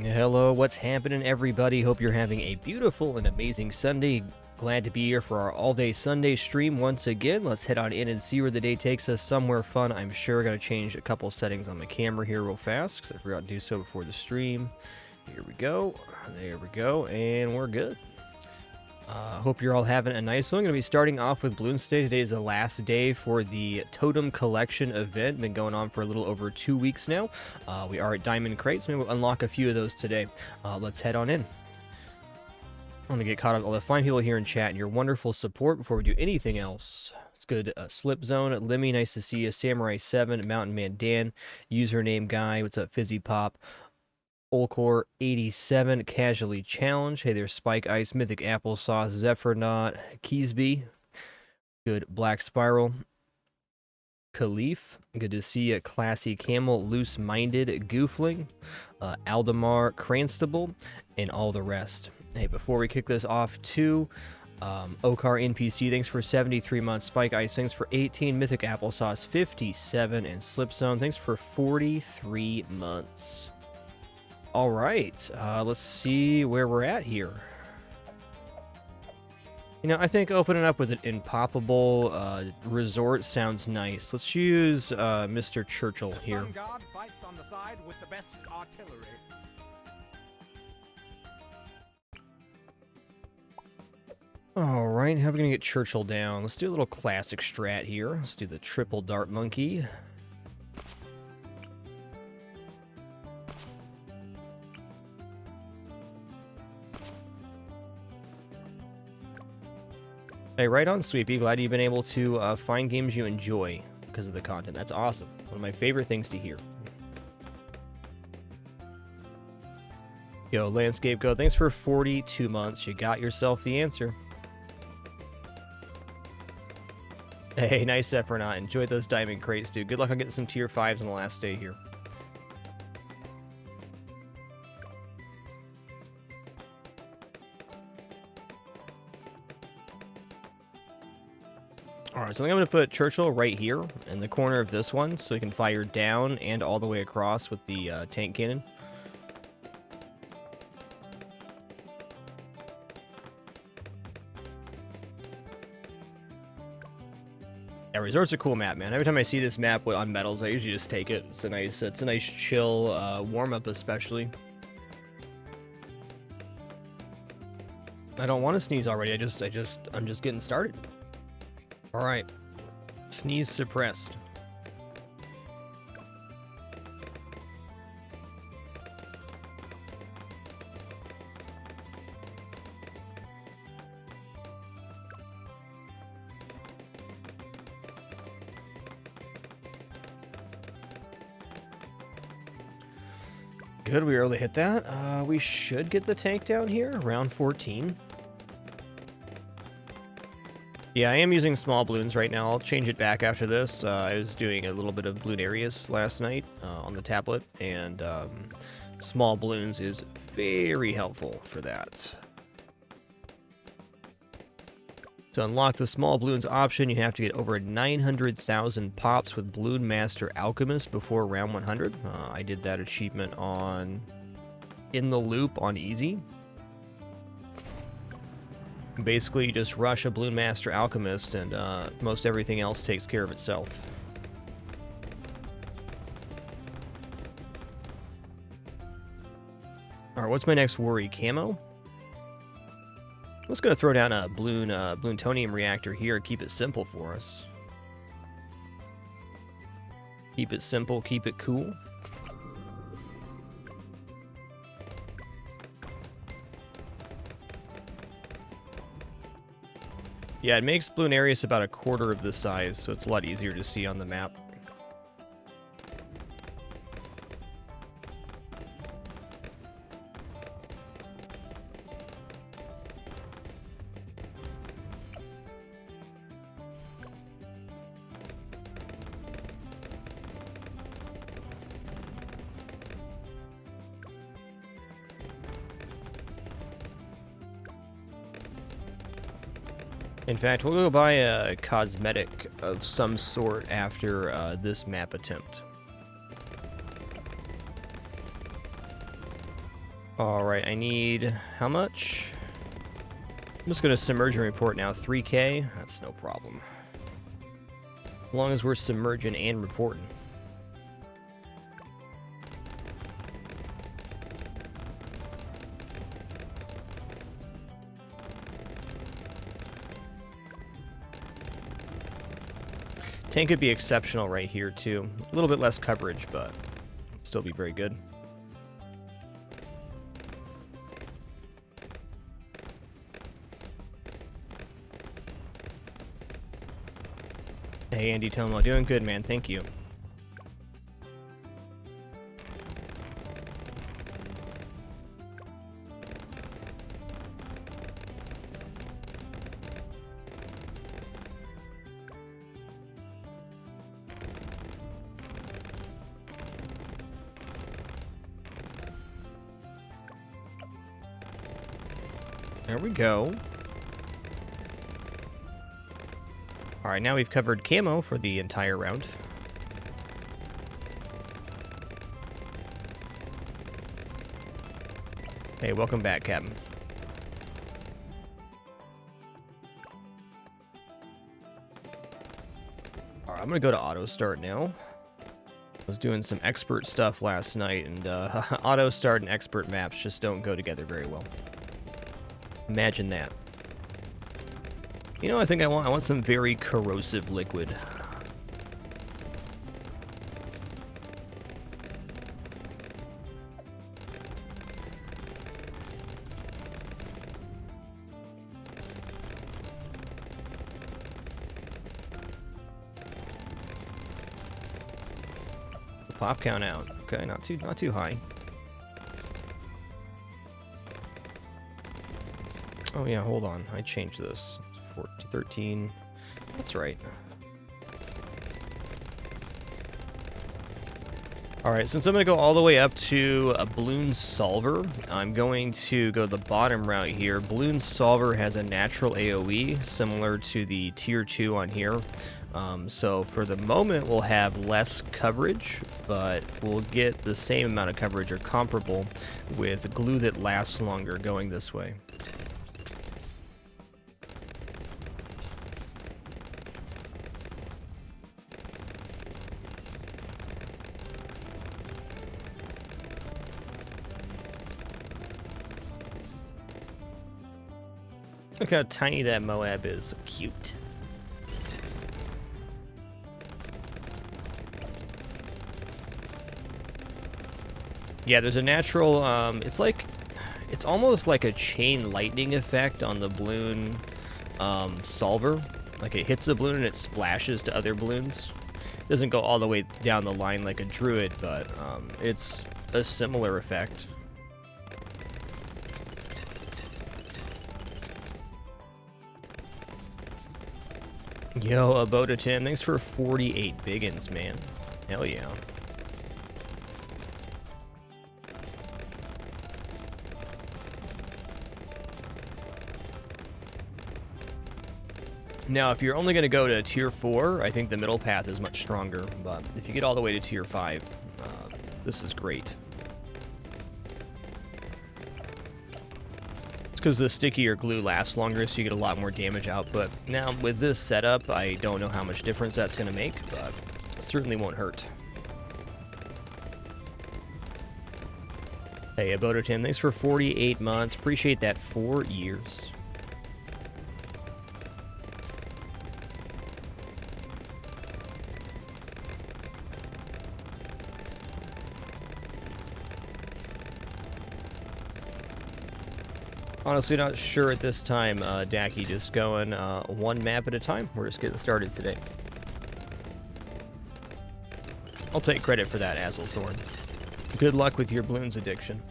Hello, what's happening, everybody? Hope you're having a beautiful and amazing Sunday. Glad to be here for our all-day Sunday stream once again. Let's head on in and see where the day takes us. Somewhere fun, I'm sure. Got to change a couple settings on the camera here real fast because I forgot to do so before the stream. Here we go. There we go, and we're good. Hope you're all having a nice one. I'm going to be starting off with Bloons Day. Today is the last day for the Totem Collection event. Been going on for a little over 2 weeks now. We are at Diamond Crates. Maybe we'll unlock a few of those today. Let's head on in. I'm going to get caught up with all the fine people here in chat and your wonderful support before we do anything else. It's good. Slip Zone, Limmy, nice to see you. Samurai 7, Mountain Man Dan, username Guy, what's up, Fizzy Pop. Olcor 87, Casually Challenge. Hey there, Spike Ice, Mythic Applesauce, Zephyr Keysby. Good, Black Spiral. Khalif, good to see you. Classy Camel, Loose Minded, Goofling, Aldemar, Cranstable, and all the rest. Hey, before we kick this off, too, Okar NPC, thanks for 73 months. Spike Ice, thanks for 18. Mythic Applesauce, 57. And Slipzone, thanks for 43 months. All right, let's see where we're at here. You know, I think opening up with an Impoppable resort sounds nice. Let's use Mr. Churchill here. The Sun God fights on the side with the best artillery. All right, how are we gonna get Churchill down? Let's do a little classic strat here. Let's do the triple dart monkey. Hey, right on, Sweepy. Glad you've been able to find games you enjoy because of the content. That's awesome. One of my favorite things to hear. Yo, Landscape Go, thanks for 42 months. You got yourself the answer. Hey, nice effort, not. Enjoy those diamond crates, dude. Good luck on getting some tier 5s on the last day here. Alright, so I think I'm going to put Churchill right here in the corner of this one so he can fire down and all the way across with the tank cannon. Yeah, Resort's a cool map, man. Every time I see this map on medals, I usually just take it. It's a nice chill warm-up especially. I don't want to sneeze already. I'm just getting started. All right, sneeze suppressed. Good, we were able to hit that. We should get the tank down here, round 14. Yeah, I am using small balloons right now. I'll change it back after this. I was doing a little bit of Bloonarius last night on the tablet, and small balloons is very helpful for that. To unlock the small balloons option, you have to get over 900,000 pops with Balloon Master Alchemist before round 100. I did that achievement on In the Loop on easy. Basically, you just rush a Balloon Master Alchemist, and most everything else takes care of itself. Alright, what's my next worry? Camo? I'm just going to throw down a Bloontonium reactor here, keep it simple for us. Keep it simple, keep it cool. Yeah, it makes Bloonarius about a quarter of the size, so it's a lot easier to see on the map. In fact, we'll go buy a cosmetic of some sort after this map attempt. Alright, I need... how much? I'm just gonna submerge and report now. 3K? That's no problem. As long as we're submerging and reporting. Tank could be exceptional right here, too. A little bit less coverage, but still be very good. Hey, Andy Tomo. Doing good, man. Thank you. There we go. Alright, now we've covered camo for the entire round. Hey, welcome back, Captain. Alright, I'm gonna go to auto start now. I was doing some expert stuff last night, and auto start and expert maps just don't go together very well. Imagine that. You know, I think I want some very corrosive liquid. Pop count out. Okay, not too high. Oh yeah, hold on. I changed this. 14, 13. That's right. Alright, since I'm going to go all the way up to a Balloon Solver, I'm going to go the bottom route here. Balloon Solver has a natural AoE, similar to the Tier 2 on here. So for the moment, we'll have less coverage, but we'll get the same amount of coverage or comparable with glue that lasts longer going this way. Look how tiny that Moab is. So cute. Yeah, there's a natural, it's almost like a chain lightning effect on the balloon solver. Like it hits a balloon and it splashes to other balloons. It doesn't go all the way down the line like a druid, but it's a similar effect. Yo, Abota Tim, thanks for 48 biggins, man. Hell yeah. Now, if you're only going to go to Tier 4, I think the middle path is much stronger, but if you get all the way to Tier 5, this is great. It's because the stickier glue lasts longer, so you get a lot more damage output. Now, with this setup, I don't know how much difference that's going to make, but it certainly won't hurt. Hey, Aboto Tim, thanks for 48 months. Appreciate that 4 years. Honestly, not sure at this time, Daki. Just going one map at a time. We're just getting started today. I'll take credit for that, Azelthorn. Good luck with your balloons addiction.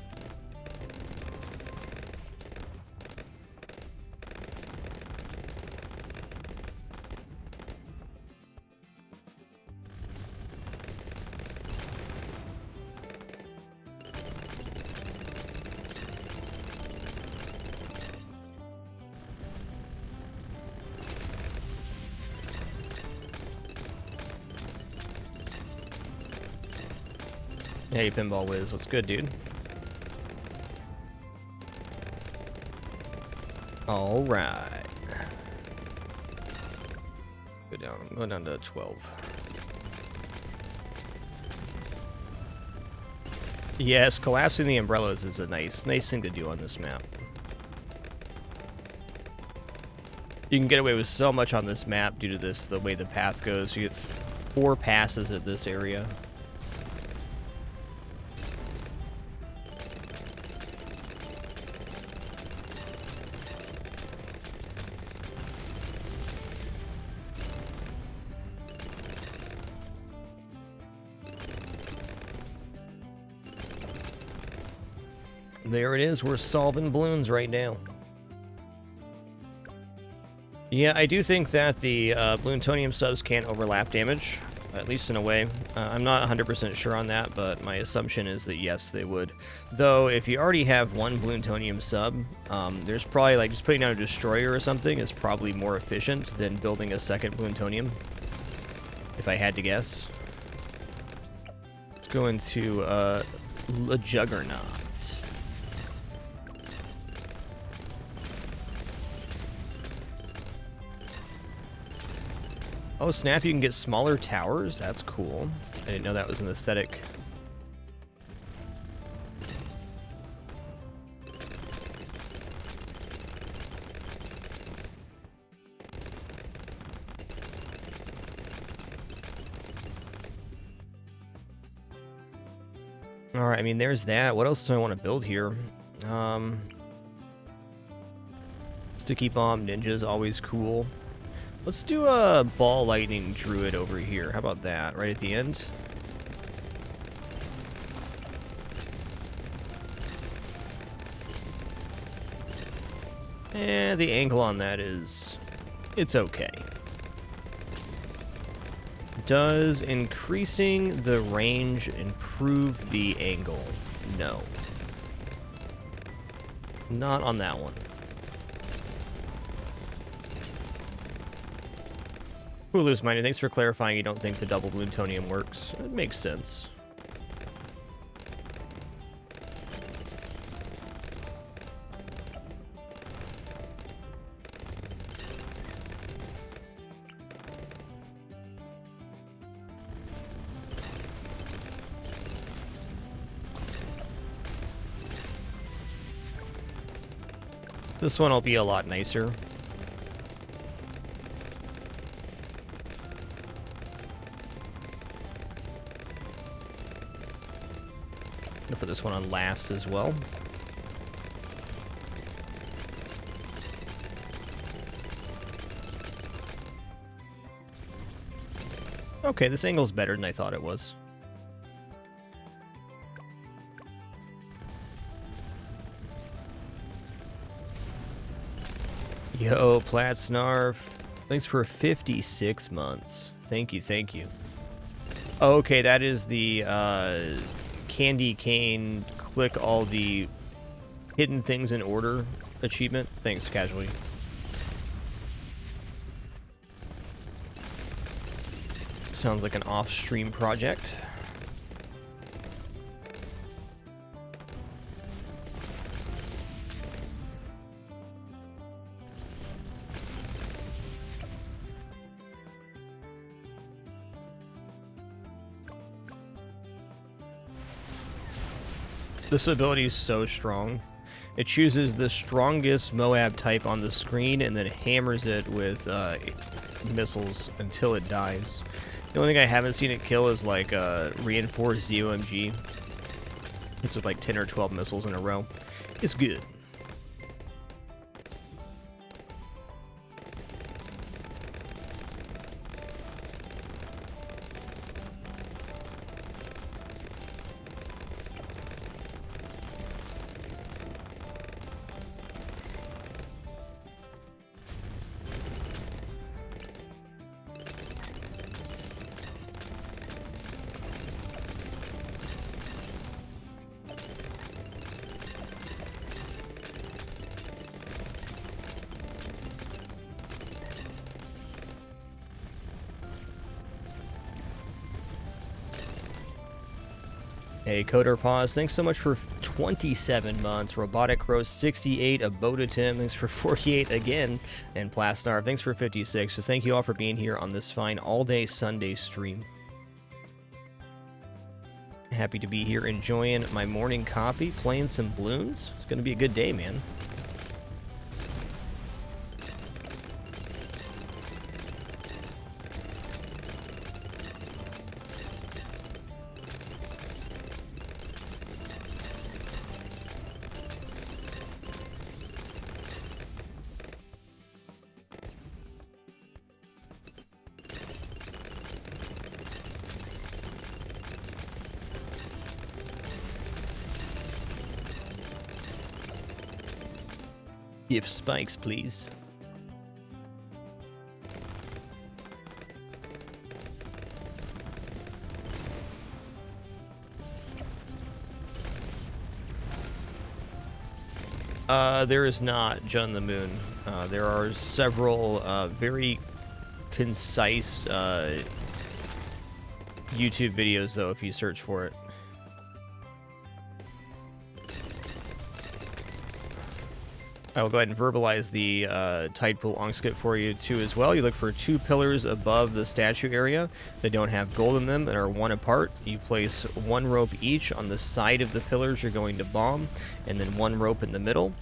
Hey, Pinball Wiz, what's good, dude? All right. Go down to 12. Yes, collapsing the umbrellas is a nice thing to do on this map. You can get away with so much on this map due to the way the path goes. You get 4 passes at this area. There it is. We're solving balloons right now. Yeah, I do think that the Balloon-tonium subs can overlap damage, at least in a way. I'm not 100% sure on that, but my assumption is that yes, they would. Though, if you already have one Balloon-tonium sub, there's probably, like, just putting down a destroyer or something is probably more efficient than building a second Balloon-tonium, if I had to guess. Let's go into a Juggernaut. Oh, snap, you can get smaller towers? That's cool. I didn't know that was an aesthetic. Alright, I mean, there's that. What else do I want to build here? Sticky Bomb Ninja's always cool. Let's do a Ball Lightning Druid over here. How about that? Right at the end? The angle on that is... it's okay. Does increasing the range improve the angle? No. Not on that one. Hulu's Minded, thanks for clarifying you don't think the double Balloon-tonium works. It makes sense. This one will be a lot nicer. I'll put this one on last as well. Okay, this angle's better than I thought it was. Yo, Platsnarf. Thanks for 56 months. Thank you, thank you. Oh, okay, that is the Candy Cane click all the hidden things in order achievement. Thanks, Casually. Sounds like an off-stream project. This ability is so strong. It chooses the strongest Moab type on the screen and then hammers it with missiles until it dies. The only thing I haven't seen it kill is like reinforced ZOMG. It's with like 10 or 12 missiles in a row. It's good. Hey, Coder Pause, thanks so much for 27 months. Robotic Crow 68, Aboda Tim, thanks for 48 again. And Plasnar, thanks for 56. Just thank you all for being here on this fine all-day Sunday stream. Happy to be here enjoying my morning coffee, playing some balloons. It's going to be a good day, man. Give spikes, please. There is not Jun the Moon. There are several very concise YouTube videos, though, if you search for it. I will go ahead and verbalize the Tidepool Ongskip for you, too, as well. You look for 2 pillars above the statue area that don't have gold in them and are 1 apart. You place 1 rope each on the side of the pillars you're going to bomb, and then 1 rope in the middle.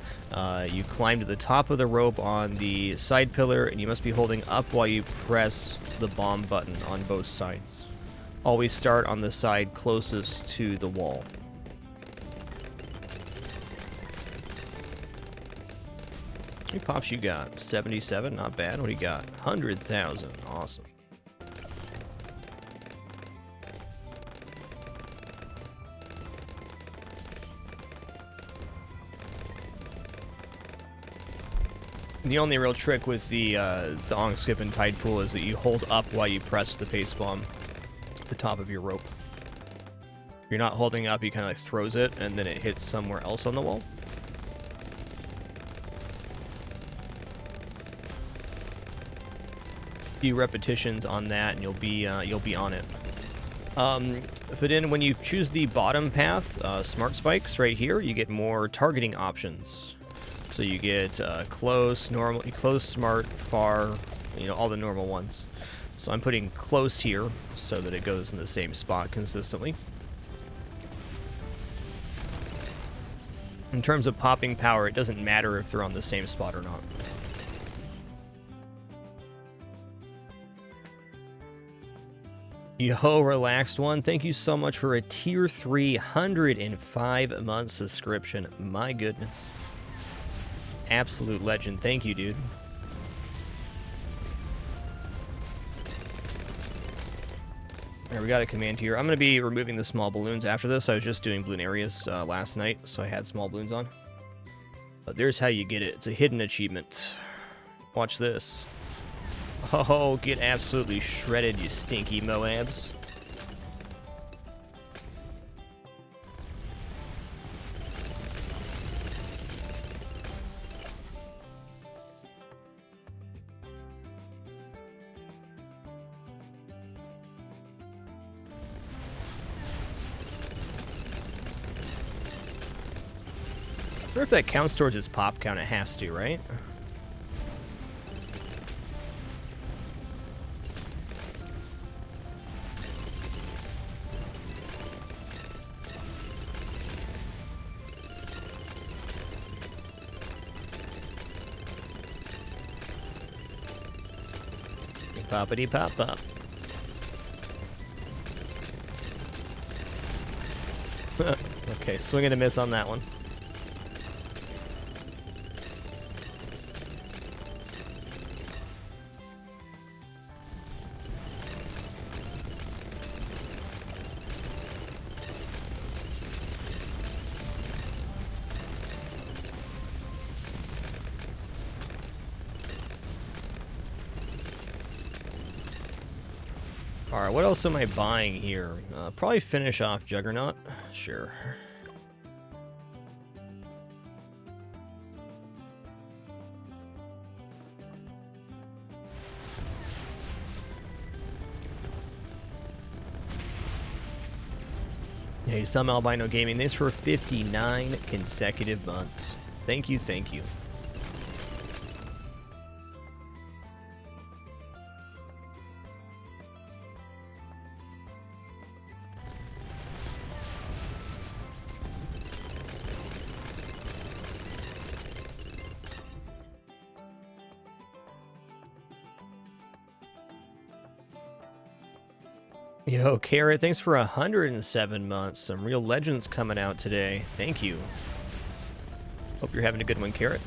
You climb to the top of the rope on the side pillar, and you must be holding up while you press the bomb button on both sides. Always start on the side closest to the wall. How many pops you got? 77, not bad. What do you got? 100,000, awesome. The only real trick with the Ongskip and Tidepool is that you hold up while you press the paste bomb at the top of your rope. If you're not holding up, you kind of like throws it, and then it hits somewhere else on the wall. Few repetitions on that, and you'll be on it. Fidin, when you choose the bottom path, smart spikes right here, you get more targeting options. So you get close, normal, close, smart, far, you know, all the normal ones. So I'm putting close here so that it goes in the same spot consistently. In terms of popping power, it doesn't matter if they're on the same spot or not. Yo, Relaxed One, thank you so much for a tier 305 month subscription. My goodness. Absolute legend. Thank you, dude. Alright, we got a command here. I'm going to be removing the small balloons after this. I was just doing balloon areas last night, so I had small balloons on. But there's how you get it. It's a hidden achievement. Watch this. Oh, get absolutely shredded, you stinky Moabs. I wonder if that counts towards his pop count. It has to, right? Poppity pop pop. Okay, swing and a miss on that one. Alright, what else am I buying here? Probably finish off Juggernaut. Sure. Hey, Some Albino Gaming, thanks for 59 consecutive months. Thank you, thank you. Yo, Carrot, thanks for 107 months. Some real legends coming out today. Thank you. Hope you're having a good one, Carrot.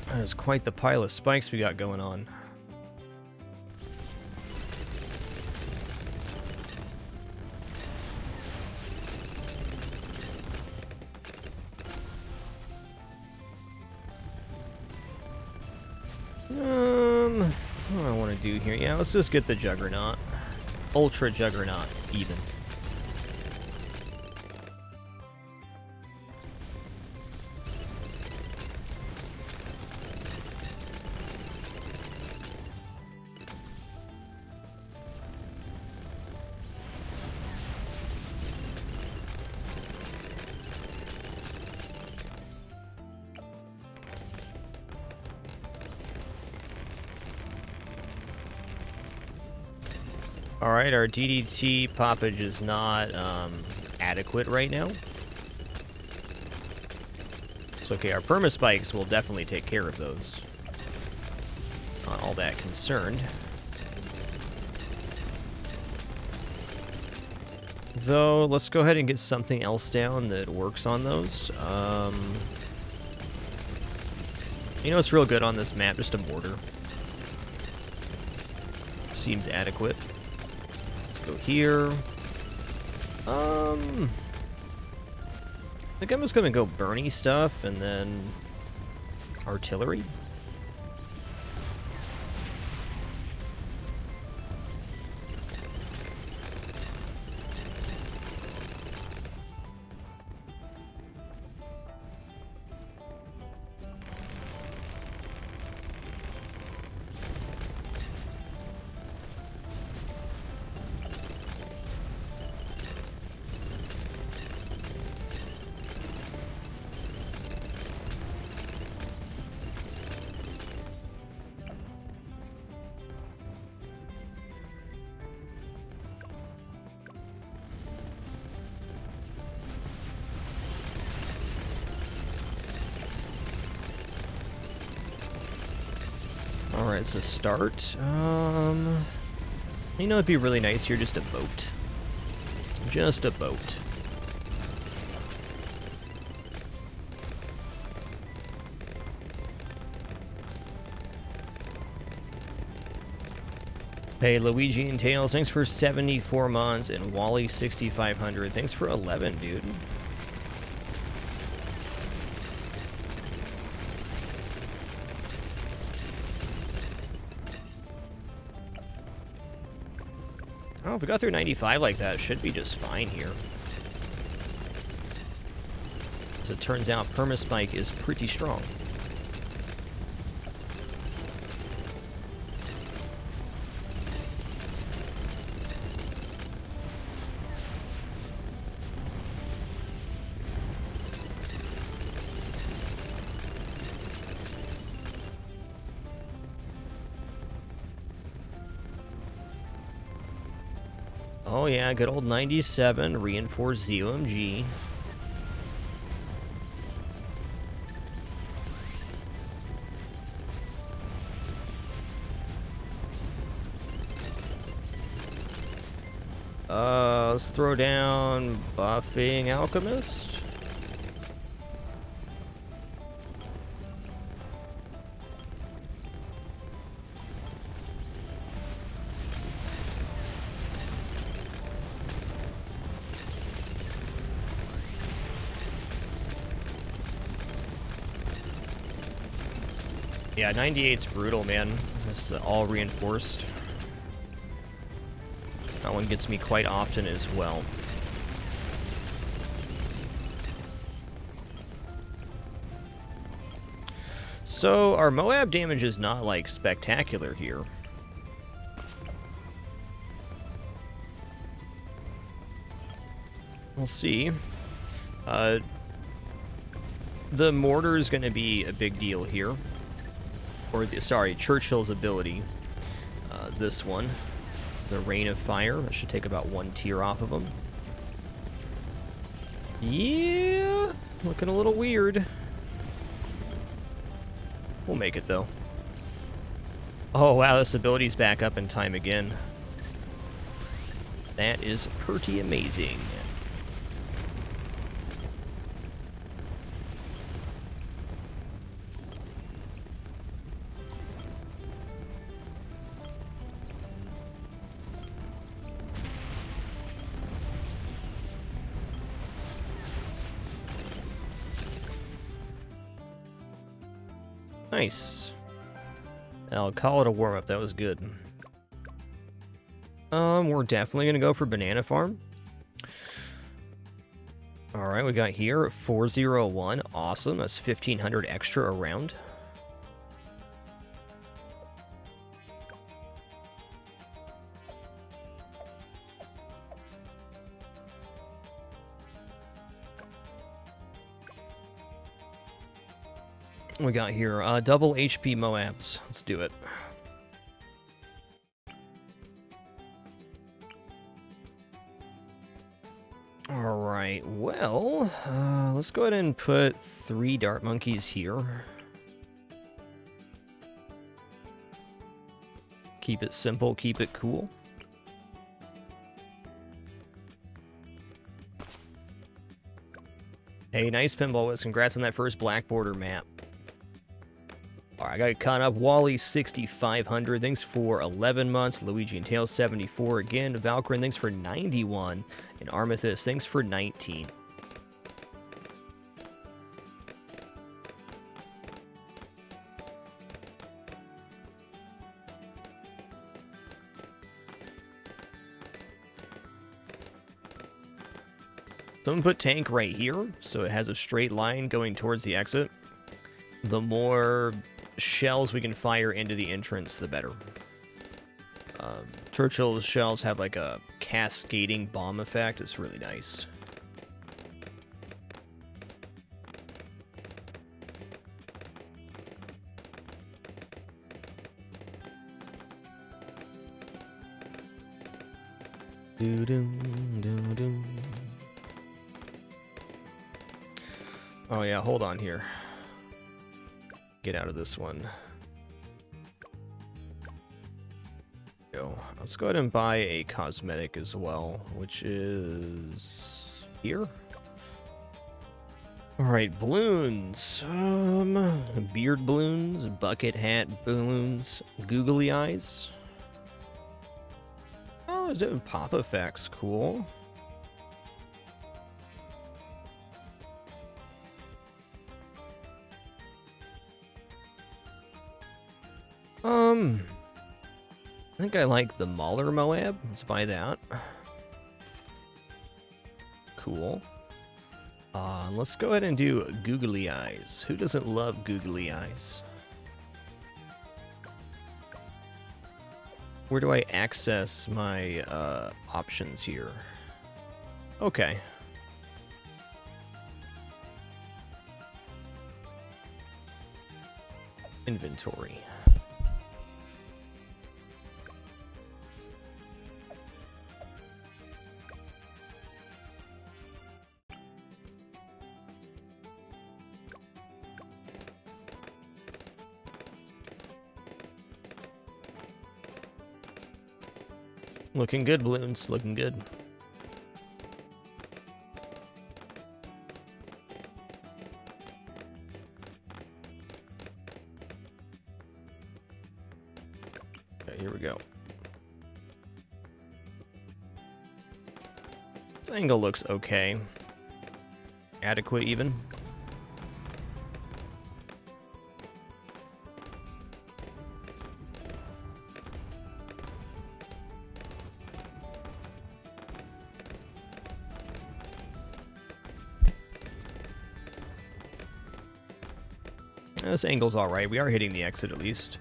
That is quite the pile of spikes we got going on. What do I want to do here? Yeah, let's just get the Juggernaut. Ultra Juggernaut, even. Alright, our DDT poppage is not adequate right now. It's okay, our permaspikes will definitely take care of those. Not all that concerned. Though, let's go ahead and get something else down that works on those. You know what's real good on this map? Just a mortar. Seems adequate. Go here. I think I'm just gonna go Bernie stuff and then artillery. Alright, so start. You know, it'd be really nice here, just a boat. Just a boat. Hey, Luigi and Tails, thanks for 74 months, and Wally 6500, thanks for 11, dude. Oh, if we got through 95 like that, it should be just fine here. As it turns out, Permaspike is pretty strong. Oh yeah, good old 97, reinforced ZOMG. Let's throw down Buffing Alchemist. Yeah, 98's brutal, man. This is all reinforced. That one gets me quite often as well. So our Moab damage is not like spectacular here. We'll see. The mortar is going to be a big deal here. Or, sorry, Churchill's ability. This one. The Rain of Fire. That should take about 1 tier off of him. Yeah, looking a little weird. We'll make it, though. Oh, wow, this ability's back up in time again. That is pretty amazing. Nice. I'll call it a warm-up. That was good. We're definitely going to go for Banana Farm. Alright, we got here 401. Awesome. That's 1,500 extra a round. We got here double HP Moabs. Let's do it. Alright, well, let's go ahead and put 3 Dart Monkeys here. Keep it simple, keep it cool. Hey, nice Pinball Wiz. Congrats on that first Black Border map. Alright, I got caught up. Wally 6,500. Thanks for 11 months. Luigi and Tails 74 again. Valkyrin, thanks for 91. And Armithis, thanks for 19. Someone put tank right here, so it has a straight line going towards the exit. The more shells we can fire into the entrance, the better. Churchill's shells have like a cascading bomb effect. It's really nice. Oh yeah, hold on here. Get out of this one. Go. Let's go ahead and buy a cosmetic as well, which is here. Alright, balloons. Beard balloons, bucket hat balloons, googly eyes. Oh, there's different pop effects. Cool. I think I like the Mauler Moab. Let's buy that. Cool. Let's go ahead and do googly eyes. Who doesn't love googly eyes? Where do I access my options here? Okay. Inventory. Looking good, balloons. Looking good. Okay, here we go. This angle looks okay. Adequate, even. This angle's alright. We are hitting the exit at least.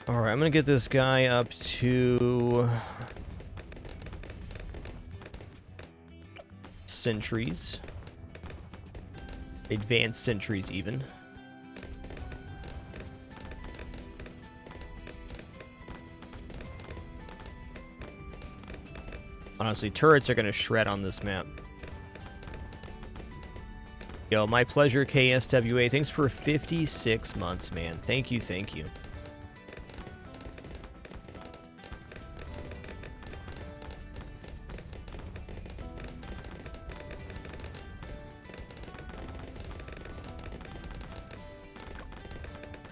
Alright, I'm gonna get this guy up to sentries. Advanced sentries, even. Honestly, turrets are gonna shred on this map. Yo, my pleasure, KSWA. Thanks for 56 months, man. Thank you, thank you.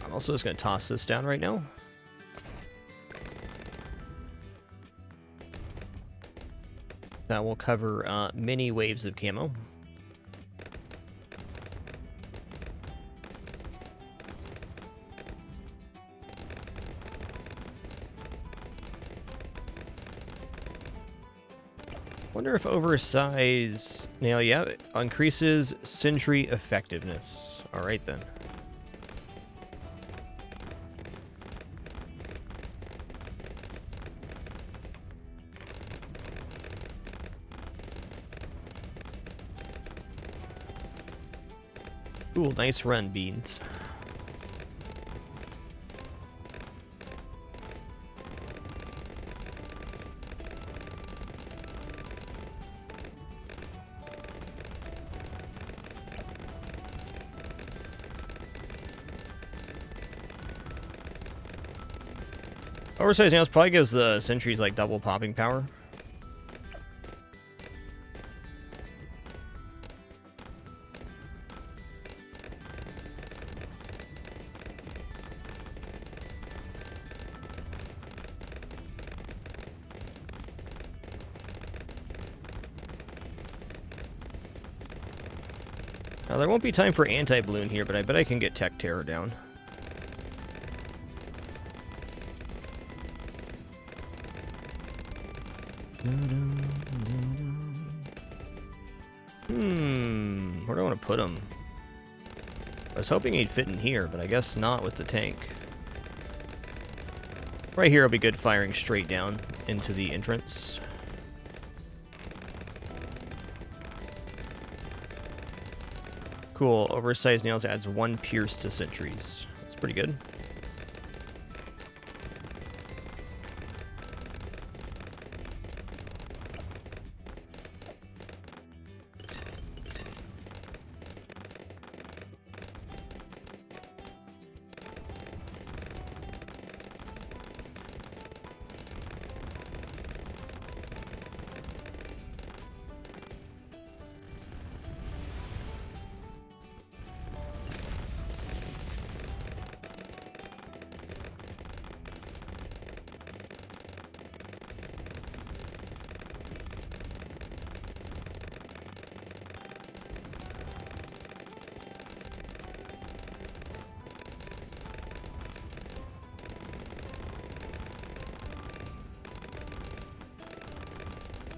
I'm also just going to toss this down right now. That will cover many waves of camo. Wonder if oversize nail, yeah, increases sentry effectiveness. All right then. Cool, nice run, Beans. Oversized nails probably gives the sentries like double popping power. Now, there won't be time for anti-balloon here, but I bet I can get Tech Terror down. Where do I want to put him? I was hoping he'd fit in here, but I guess not with the tank. Right here will be good firing straight down into the entrance. Cool, oversized nails adds 1 pierce to sentries. That's pretty good.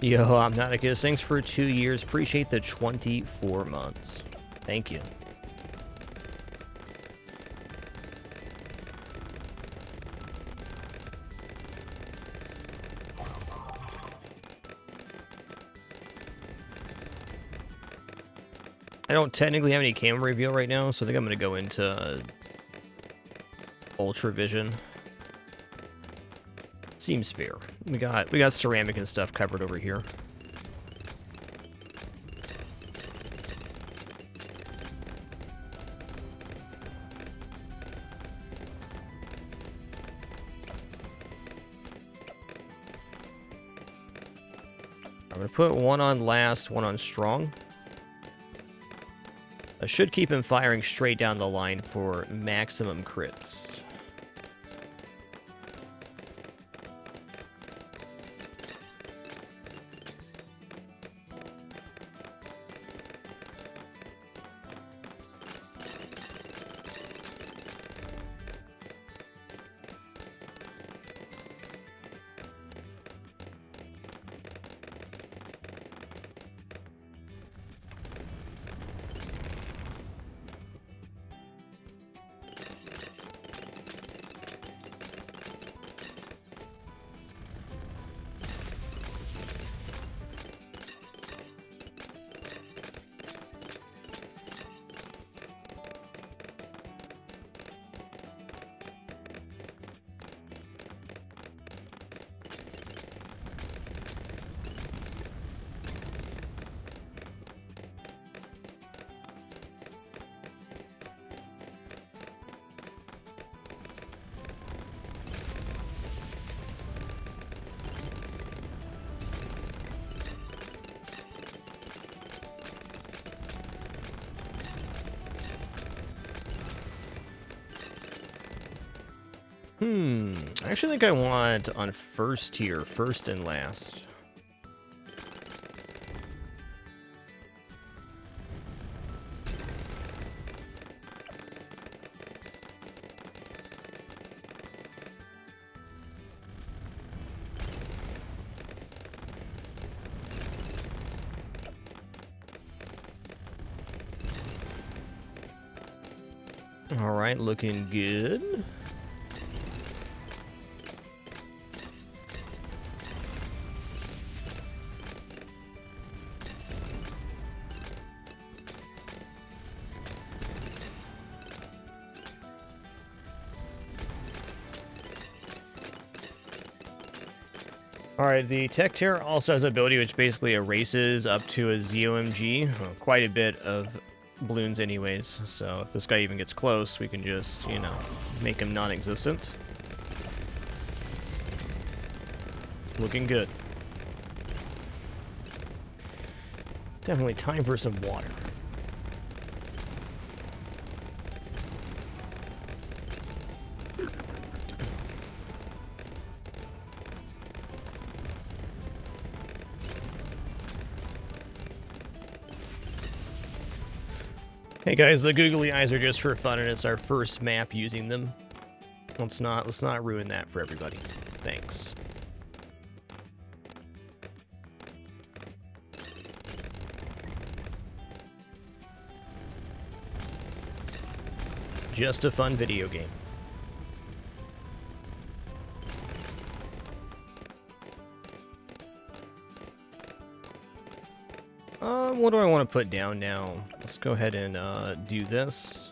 Yo, Omnaticus, thanks for 2 years. Appreciate the 24 months. Thank you. I don't technically have any camera reveal right now, so I think I'm going to go into Ultra Vision. Seems fair. We got ceramic and stuff covered over here. I'm gonna put one on last, one on strong. I should keep him firing straight down the line for maximum crits. I actually think I want on first here, first and last. All right, looking good. Alright, the Tech Terror also has an ability which basically erases up to a ZOMG, well, quite a bit of balloons anyways, so if this guy even gets close, we can just, you know, make him non-existent. Looking good. Definitely time for some water. Hey guys, the googly eyes are just for fun, and it's our first map using them. Let's not ruin that for everybody. Thanks. Just a fun video game. What do I want to put down now? Let's go ahead and do this.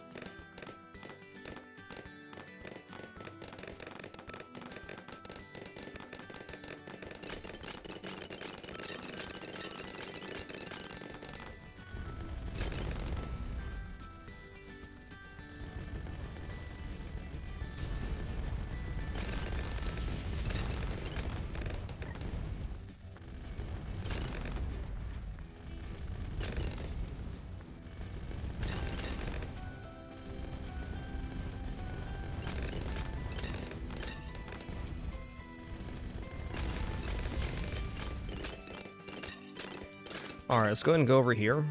Alright, let's go ahead and go over here.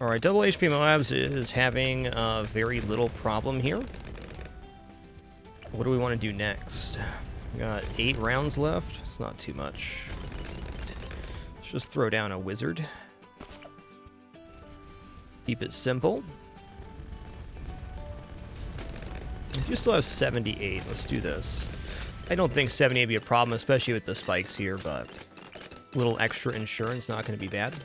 Alright, Double HP Moabs is having a very little problem here. What do we want to do next? We got 8 rounds left. It's not too much. Let's just throw down a wizard. Keep it simple. You still have 78. Let's do this. I don't think 78 would be a problem, especially with the spikes here, but a little extra insurance not going to be bad.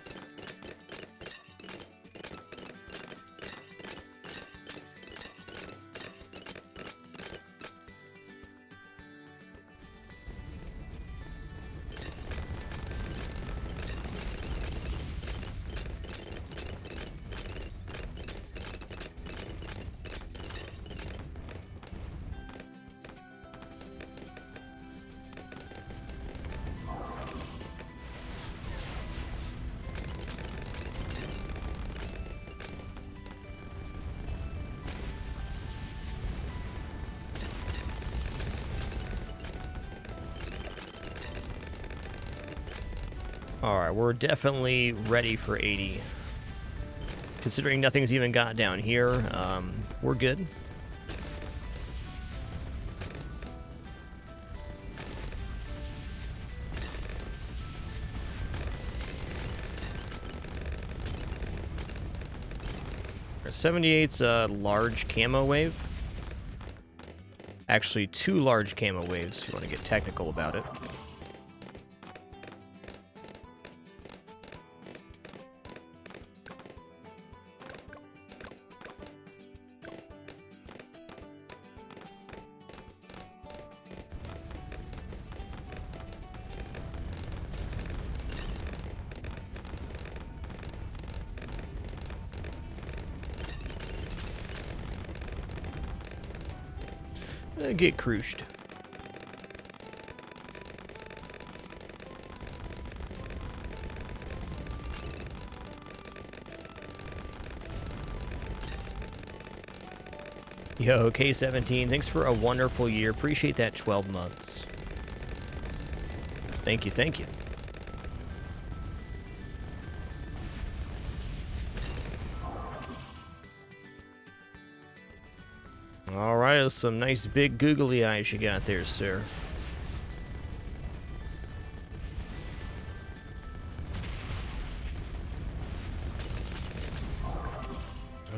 Alright, we're definitely ready for 80. Considering nothing's even got down here, we're good. 78's a large camo wave. Actually, 2 large camo waves, if you want to get technical about it. Get cruised. Yo, K17, thanks for a wonderful year. Appreciate that 12 months. Thank you, thank you. Alright, that's some nice big googly eyes you got there, sir.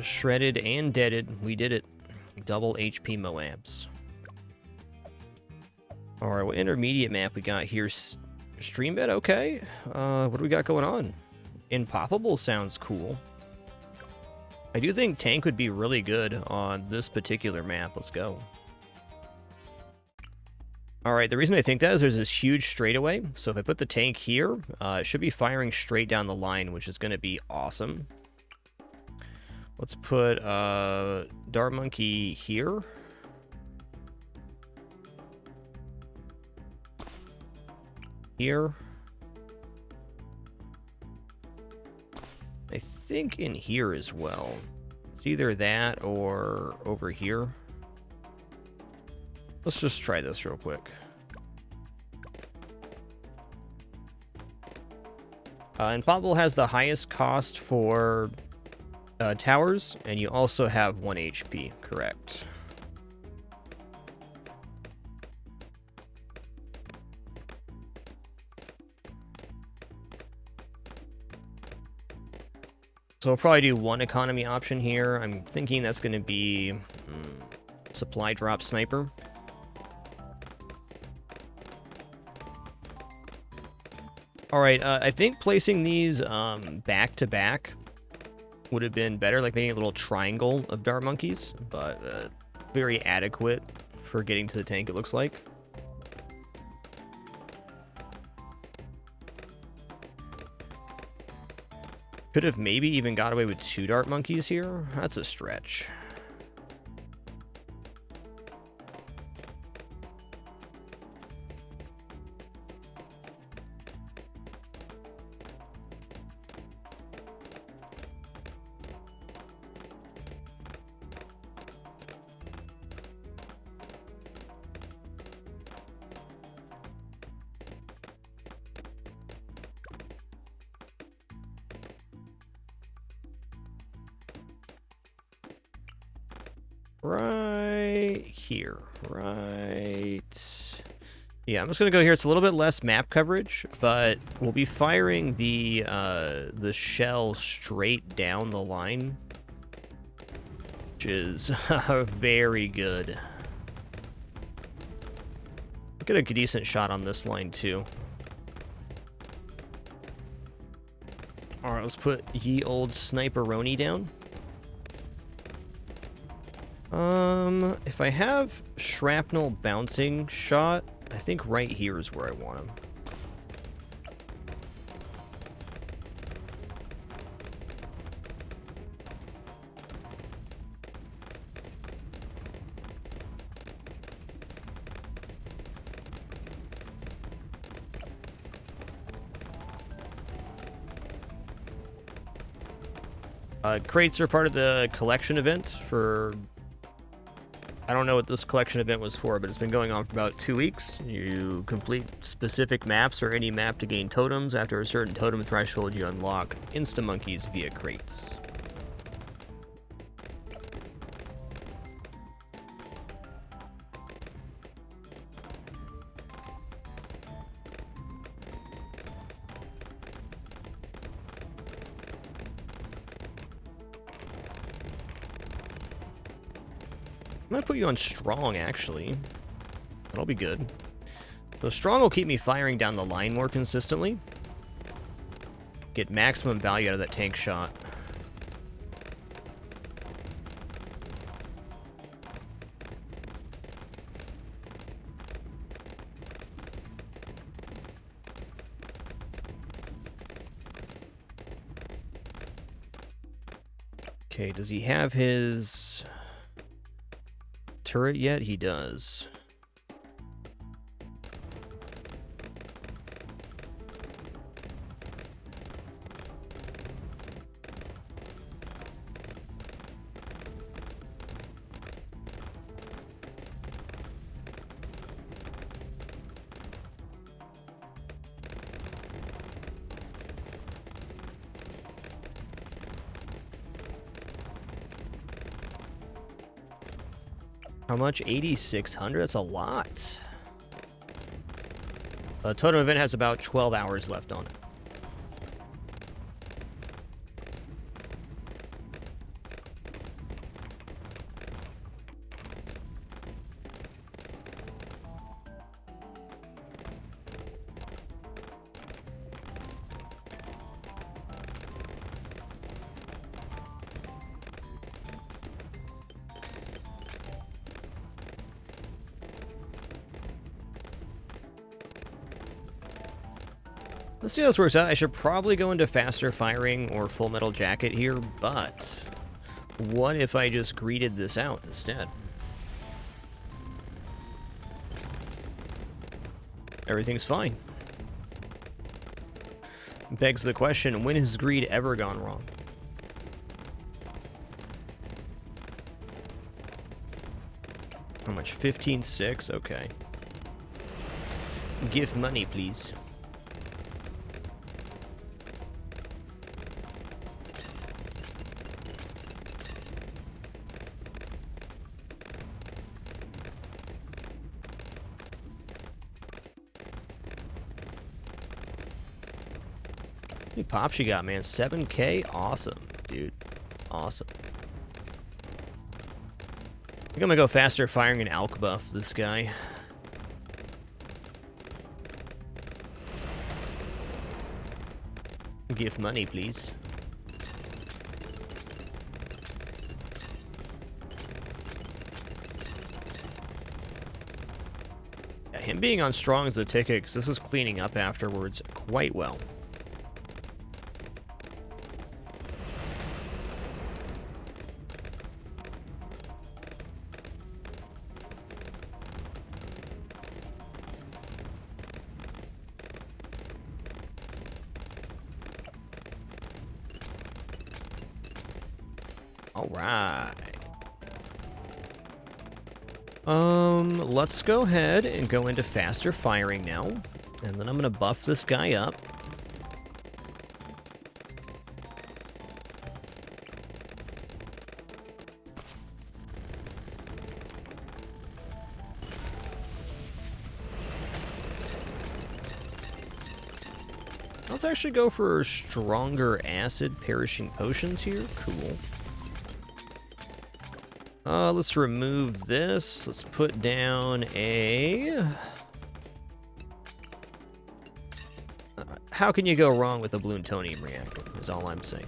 Shredded and deaded. We did it. Double HP Moabs. Alright, what intermediate map we got here? Streambed, okay. What do we got going on? Impoppable sounds cool. I do think tank would be really good on this particular map. Let's go. Alright, the reason I think that is there's this huge straightaway. So if I put the tank here, it should be firing straight down the line, which is going to be awesome. Let's put Dart Monkey here. Here. I think in here as well. It's either that or over here. Let's just try this real quick. And Impoppable has the highest cost for towers, and you also have 1 HP, correct. So I'll probably do 1 economy option here. I'm thinking that's going to be supply drop sniper. Alright, I think placing these back to back would have been better, like making a little triangle of Dart Monkeys, but very adequate for getting to the tank, it looks like. Could have maybe even got away with 2 Dart Monkeys here. That's a stretch. Right here, right. Yeah, I'm just gonna go here. It's a little bit less map coverage, but we'll be firing the shell straight down the line, which is very good. Get a decent shot on this line too. All right, let's put ye old Sniperoni down. If I have shrapnel bouncing shot, I think right here is where I want him. Crates are part of the collection event for... I don't know what this collection event was for, but it's been going on for about 2 weeks. You complete specific maps or any map to gain totems. After a certain totem threshold, you unlock Insta-Monkeys via crates. I'm gonna put you on strong, actually. That'll be good. So strong will keep me firing down the line more consistently. Get maximum value out of that tank shot. Okay, does he have his turret yet? He does. How much? 8,600? That's a lot. The totem event has about 12 hours left on it. Let's see how this works out. I should probably go into faster firing or full metal jacket here, but what if I just greeted this out instead? Everything's fine. Begs the question, when has greed ever gone wrong? How much? 15.6? Okay. Give money, please. How many pops you got, man? 7K? Awesome, dude. Awesome. I think I'm gonna go faster firing an alk buff this guy. Give money, please. Yeah, him being on strong is a ticket, because this is cleaning up afterwards quite well. Alright. Let's go ahead and go into faster firing now. And then I'm gonna buff this guy up. Let's actually go for stronger acid perishing potions here. Cool. Let's remove this. Let's put down a... how can you go wrong with a plutonium reactor, is all I'm saying.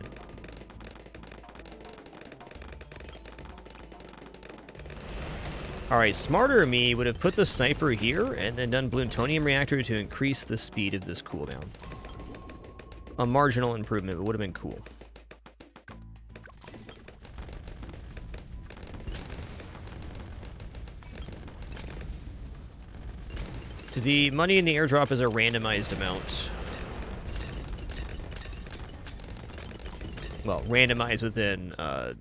Alright, smarter me would have put the sniper here and then done plutonium reactor to increase the speed of this cooldown. A marginal improvement, but would have been cool. The money in the airdrop is a randomized amount. Well, randomized within a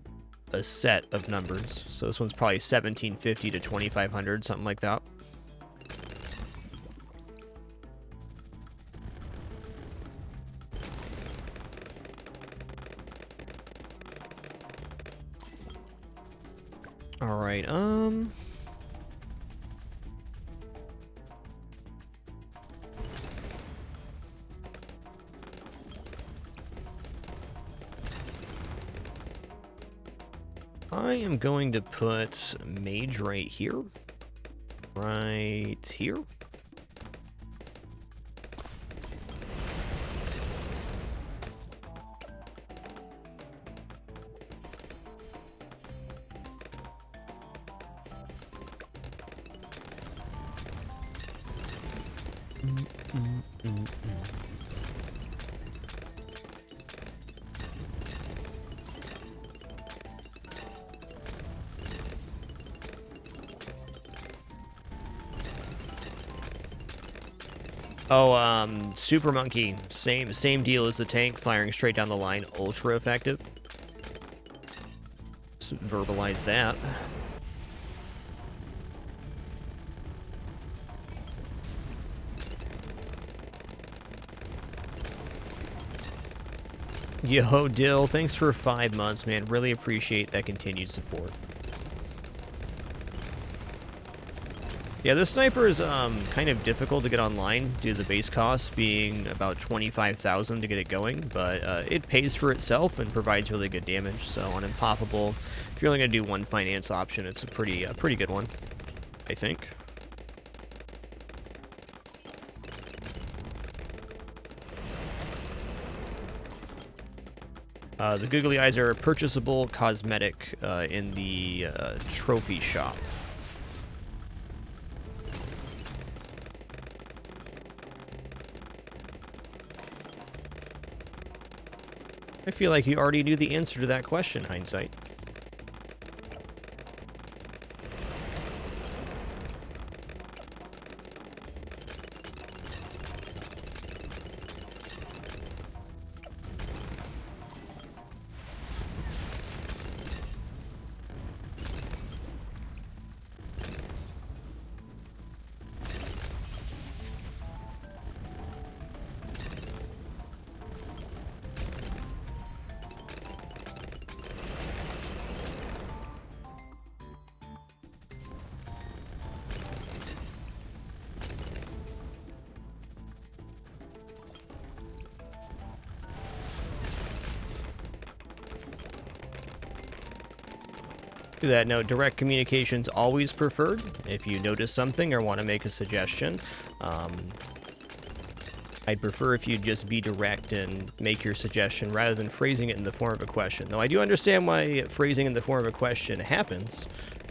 set of numbers. So this one's probably 1750 to 2500, something like that. All right, I am going to put mage right here. Right here. Oh, Super Monkey, same deal as the tank, firing straight down the line, ultra effective. Just verbalize that. Yo, Dill, thanks for 5 months, man. Really appreciate that continued support. Yeah, this sniper is kind of difficult to get online due to the base cost being about 25,000 to get it going, but it pays for itself and provides really good damage. So on Impoppable, if you're only going to do one finance option, it's a pretty good one, I think. The googly eyes are a purchasable cosmetic in the trophy shop. I feel like you already knew the answer to that question, Hindsight. To that note, direct communication's always preferred. If you notice something or want to make a suggestion, I'd prefer if you just be direct and make your suggestion rather than phrasing it in the form of a question. Though I do understand why phrasing in the form of a question happens.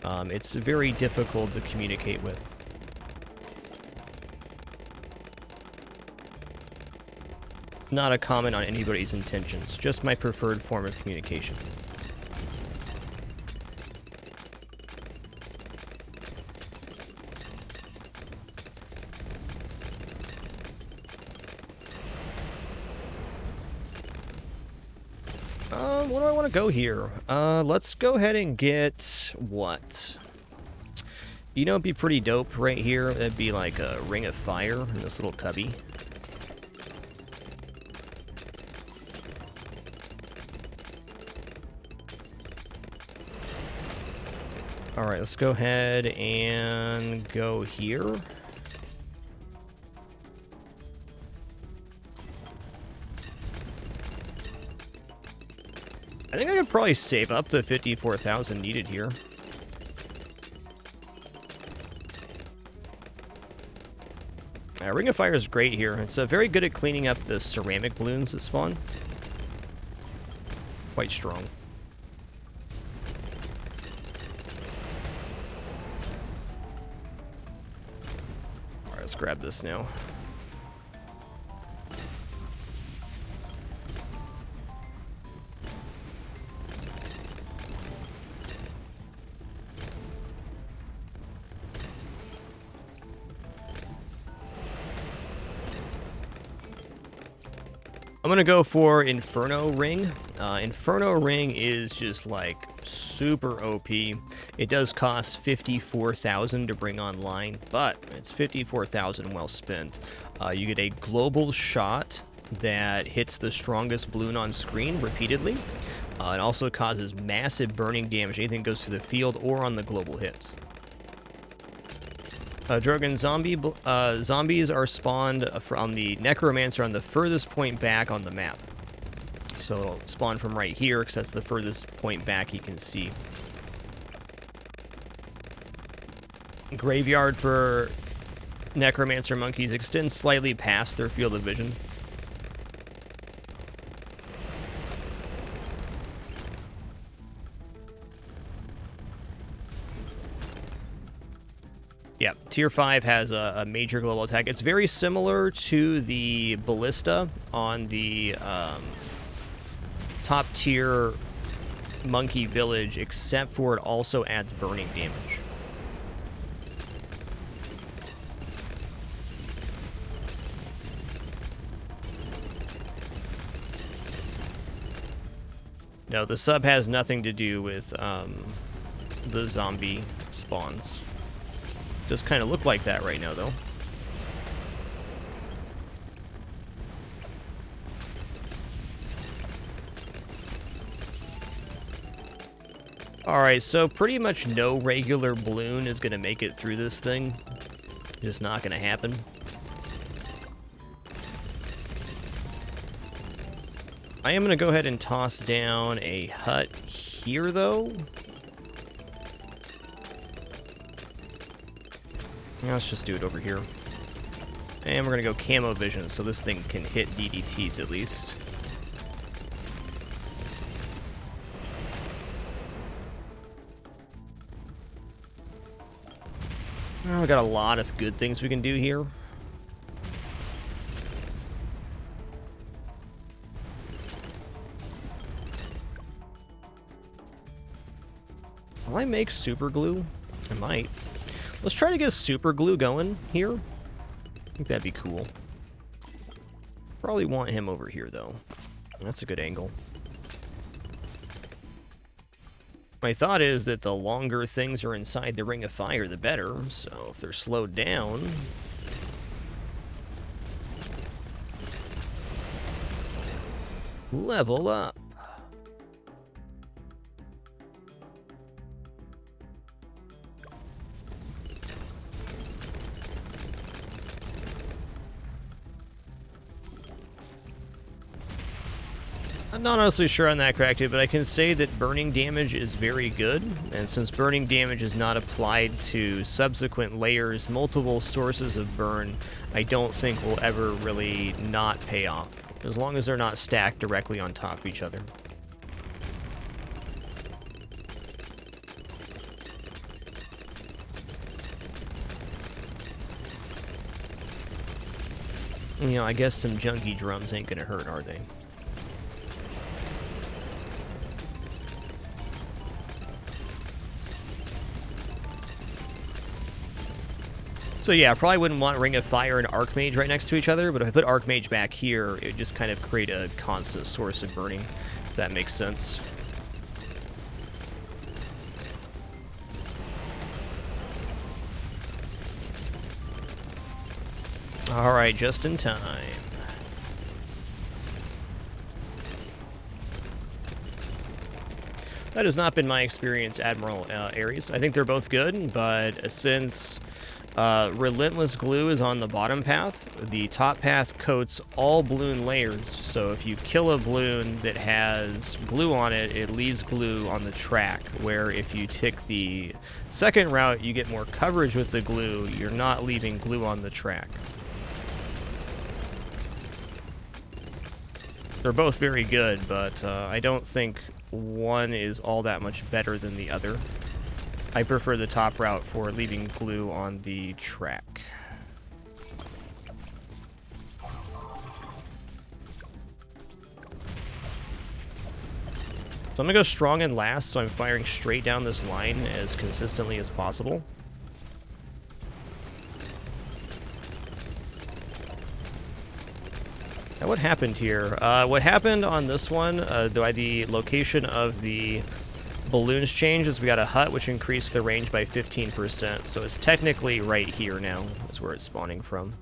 It's very difficult to communicate with. Not a comment on anybody's intentions, just my preferred form of communication. What do I want to go here? Let's go ahead and get what? You know, it'd be pretty dope right here. It'd be like a Ring of Fire in this little cubby. All right, let's go ahead and go here. I think I could probably save up the 54,000 needed here. Ring of Fire is great here. It's very good at cleaning up the ceramic balloons that spawn. Quite strong. Alright, let's grab this now. I'm gonna go for Inferno Ring. Inferno Ring is just like super OP. It does cost 54,000 to bring online, but it's 54,000 well spent. You get a global shot that hits the strongest balloon on screen repeatedly. It also causes massive burning damage. Anything goes through the field or on the global hit. Drogon zombies are spawned from the Necromancer on the furthest point back on the map. So it'll spawn from right here, because that's the furthest point back you can see. Graveyard for Necromancer monkeys extends slightly past their field of vision. Yeah, Tier 5 has a major global attack. It's very similar to the Ballista on the top tier monkey village, except for it also adds burning damage. No, the sub has nothing to do with the zombie spawns. Does kind of look like that right now, though. Alright, so pretty much no regular balloon is going to make it through this thing. Just not going to happen. I am going to go ahead and toss down a hut here, though. Yeah, let's just do it over here. And we're going to go camo vision, so this thing can hit DDTs at least. Oh, we got a lot of good things we can do here. Will I make super glue? I might. Let's try to get super glue going here. I think that'd be cool. Probably want him over here, though. That's a good angle. My thought is that the longer things are inside the Ring of Fire, the better. So if they're slowed down... level up. I'm not honestly sure on that, Cracked, but I can say that burning damage is very good, and since burning damage is not applied to subsequent layers, multiple sources of burn, I don't think will ever really not pay off, as long as they're not stacked directly on top of each other. You know, I guess some junky drums ain't gonna hurt, are they? So yeah, I probably wouldn't want Ring of Fire and Archmage right next to each other, but if I put Archmage back here, it would just kind of create a constant source of burning, if that makes sense. Alright, just in time. That has not been my experience, Admiral Ares. I think they're both good, but since Relentless Glue is on the bottom path, the top path coats all balloon layers, so if you kill a balloon that has glue on it, it leaves glue on the track, where if you take the second route, you get more coverage with the glue, you're not leaving glue on the track. They're both very good, but I don't think one is all that much better than the other. I prefer the top route for leaving glue on the track. So I'm going to go strong and last, so I'm firing straight down this line as consistently as possible. Now what happened here? What happened on this one, by the location of the balloons change, is we got a hut which increased the range by 15%, so it's technically right here now, is where it's spawning from.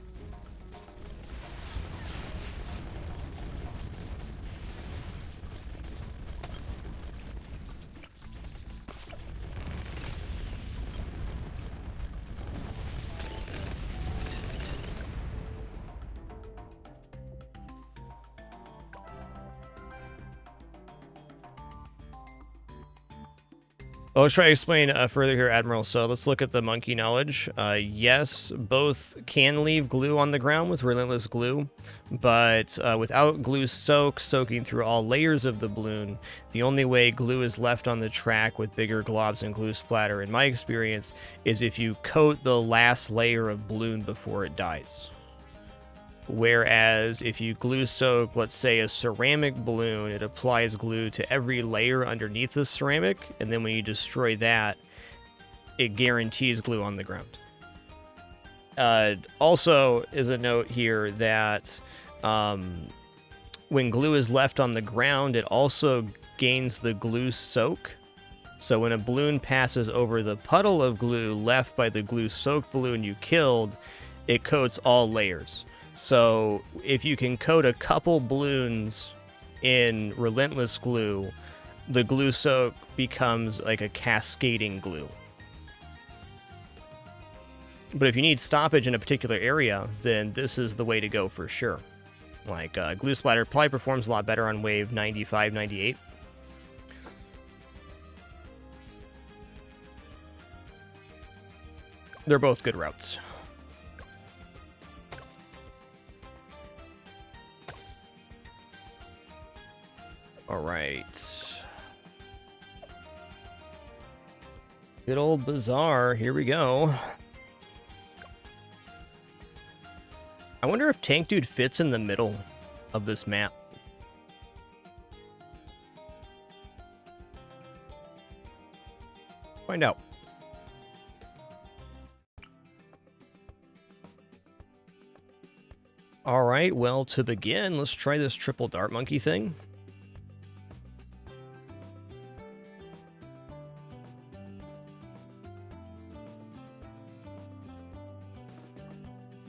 Well, let's try to explain further here, Admiral. So let's look at the monkey knowledge. Yes, both can leave glue on the ground with Relentless Glue, but without glue soaking through all layers of the balloon, the only way glue is left on the track with bigger globs and glue splatter, in my experience, is if you coat the last layer of balloon before it dies. Whereas if you glue soak, let's say, a ceramic balloon, it applies glue to every layer underneath the ceramic, and then when you destroy that, it guarantees glue on the ground. Also is a note here that when glue is left on the ground, it also gains the glue soak. So when a balloon passes over the puddle of glue left by the glue soaked balloon you killed, it coats all layers. So if you can coat a couple balloons in Relentless Glue, the glue soak becomes like a cascading glue. But if you need stoppage in a particular area, then this is the way to go for sure. Like glue splatter probably performs a lot better on wave 95, 98. They're both good routes. All right. Good old Bazaar. Here we go. I wonder if Tank Dude fits in the middle of this map. Find out. All right, well, to begin, let's try this triple dart monkey thing.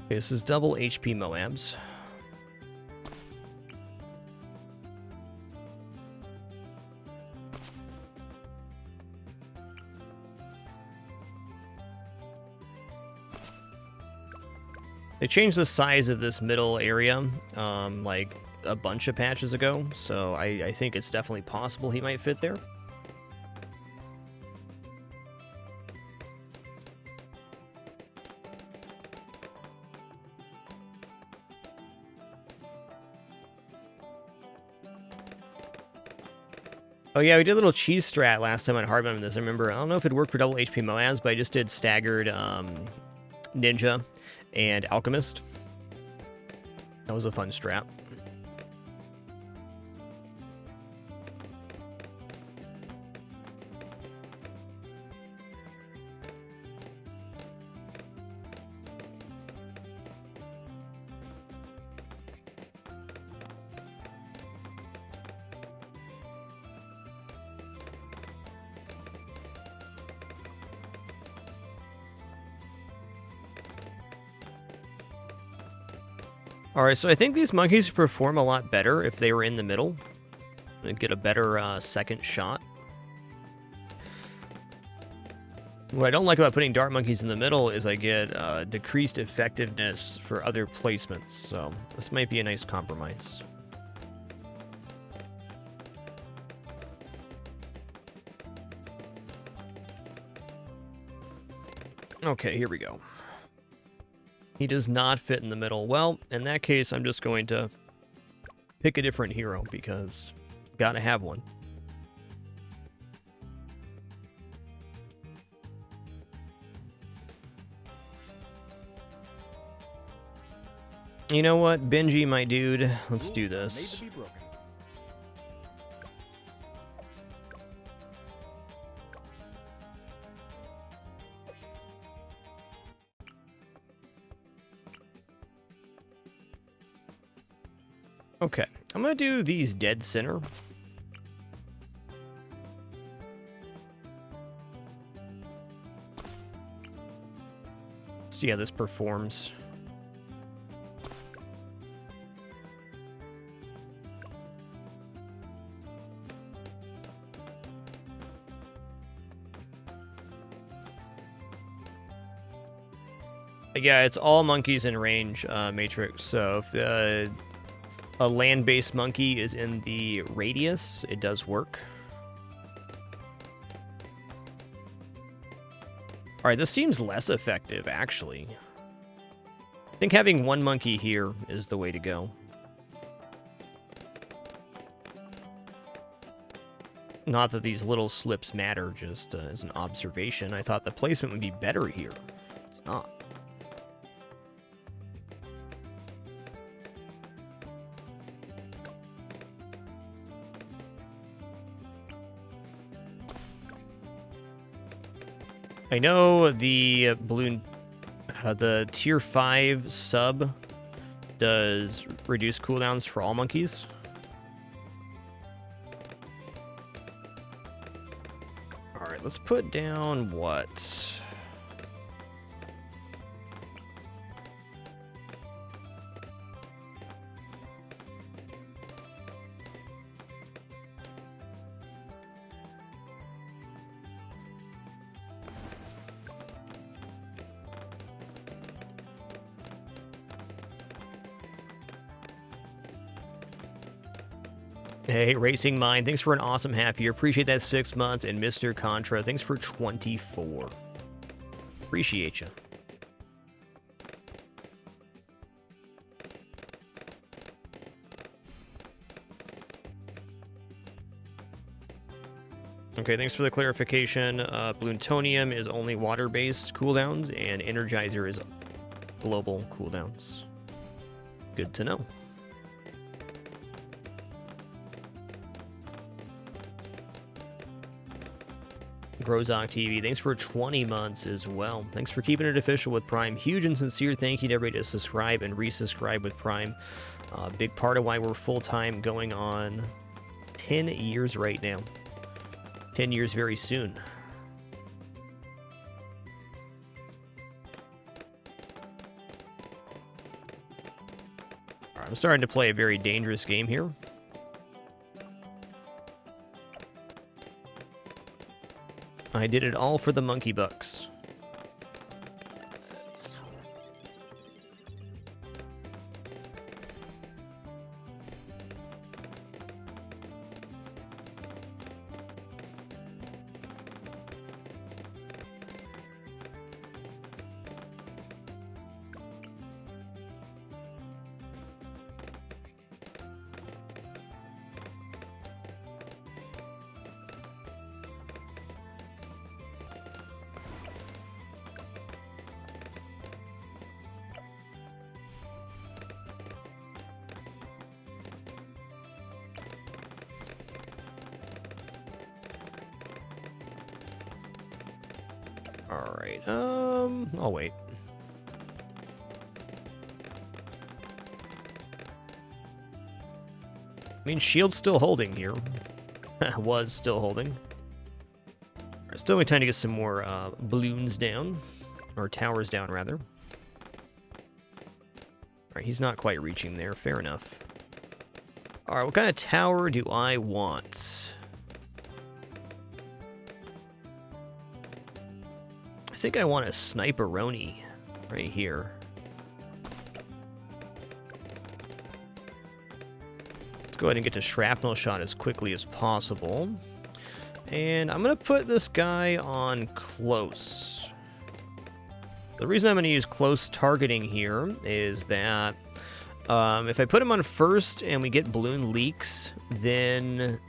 Okay, this is double HP Moabs. They changed the size of this middle area, like a bunch of patches ago, so I think it's definitely possible he might fit there. Oh yeah, we did a little cheese strat last time on Hardman on this. I remember, I don't know if it worked for double HP Moabs, but I just did staggered Ninja and Alchemist. That was a fun strat. Alright, so I think these monkeys perform a lot better if they were in the middle. And get a better second shot. What I don't like about putting dart monkeys in the middle is I get decreased effectiveness for other placements, so this might be a nice compromise. Okay, here we go. He does not fit in the middle. Well, in that case, I'm just going to pick a different hero because gotta have one. You know what, Benji, my dude, let's do this. Okay, I'm gonna do these Dead Center. See how this performs. Yeah, it's all monkeys in range, Matrix, so if a land-based monkey is in the radius, it does work. Alright, this seems less effective, actually. I think having one monkey here is the way to go. Not that these little slips matter, just as an observation. I thought the placement would be better here. It's not. I know the balloon, the tier 5 sub does reduce cooldowns for all monkeys. Alright, let's put down what? Hey, Racing Mind, thanks for an awesome half year. Appreciate that 6 months. And Mr. Contra, thanks for 24. Appreciate you. Okay, thanks for the clarification. Bloontonium is only water-based cooldowns, and Energizer is global cooldowns. Good to know. Grozok TV, thanks for 20 months as well. Thanks for keeping it official with Prime. Huge and sincere thank you to everybody to subscribe and resubscribe with Prime. Big part of why we're full-time, going on 10 years right now. 10 years very soon. All right, I'm starting to play a very dangerous game here. I did it all for the monkey bucks. Alright, I'll wait. I mean, shield's still holding here. Was still holding. Alright, still trying to get some more balloons down. Or towers down, rather. Alright, he's not quite reaching there. Fair enough. Alright, what kind of tower do I want? I think I want a Sniperoni right here. Let's go ahead and get to Shrapnel Shot as quickly as possible. And I'm going to put this guy on close. The reason I'm going to use close targeting here is that if I put him on first and we get balloon leaks, then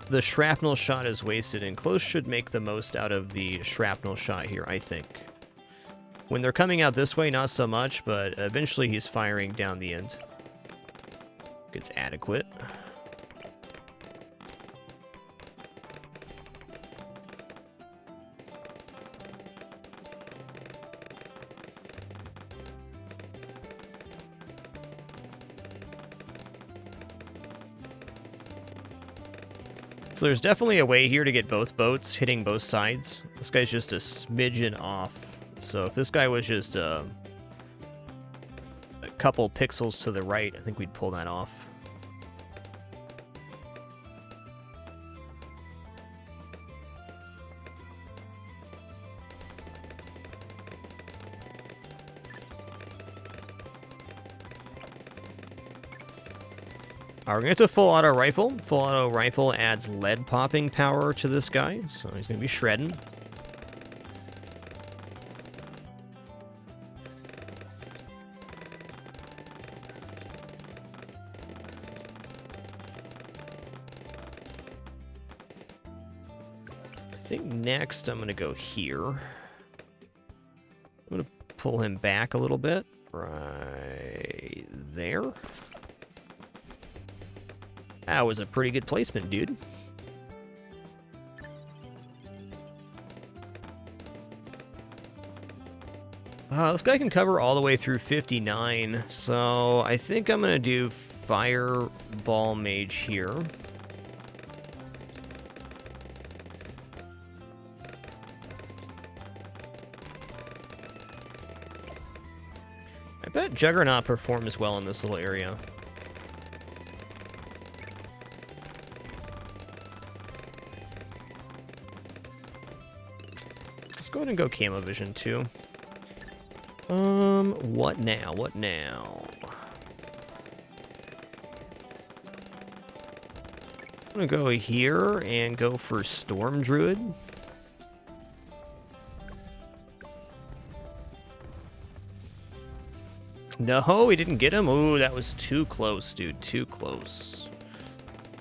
the Shrapnel Shot is wasted, and close should make the most out of the Shrapnel Shot here, I think. When they're coming out this way, not so much, but eventually he's firing down the end. It's adequate. So there's definitely a way here to get both boats hitting both sides. This guy's just a smidgen off. So if this guy was just a couple pixels to the right, I think we'd pull that off. We're going to get to full auto rifle. Full auto rifle adds lead popping power to this guy, so he's going to be shredding. think next I'm going to go here. I'm going to pull him back a little bit. Right there. That was a pretty good placement, dude. This guy can cover all the way through 59, so I think I'm going to do Fireball Mage here. I bet Juggernaut performs well in this little area. Let's go ahead and go Camo Vision too. What now? What now? I'm gonna go here and go for Storm Druid. No, we didn't get him. Ooh, that was too close, dude. Too close.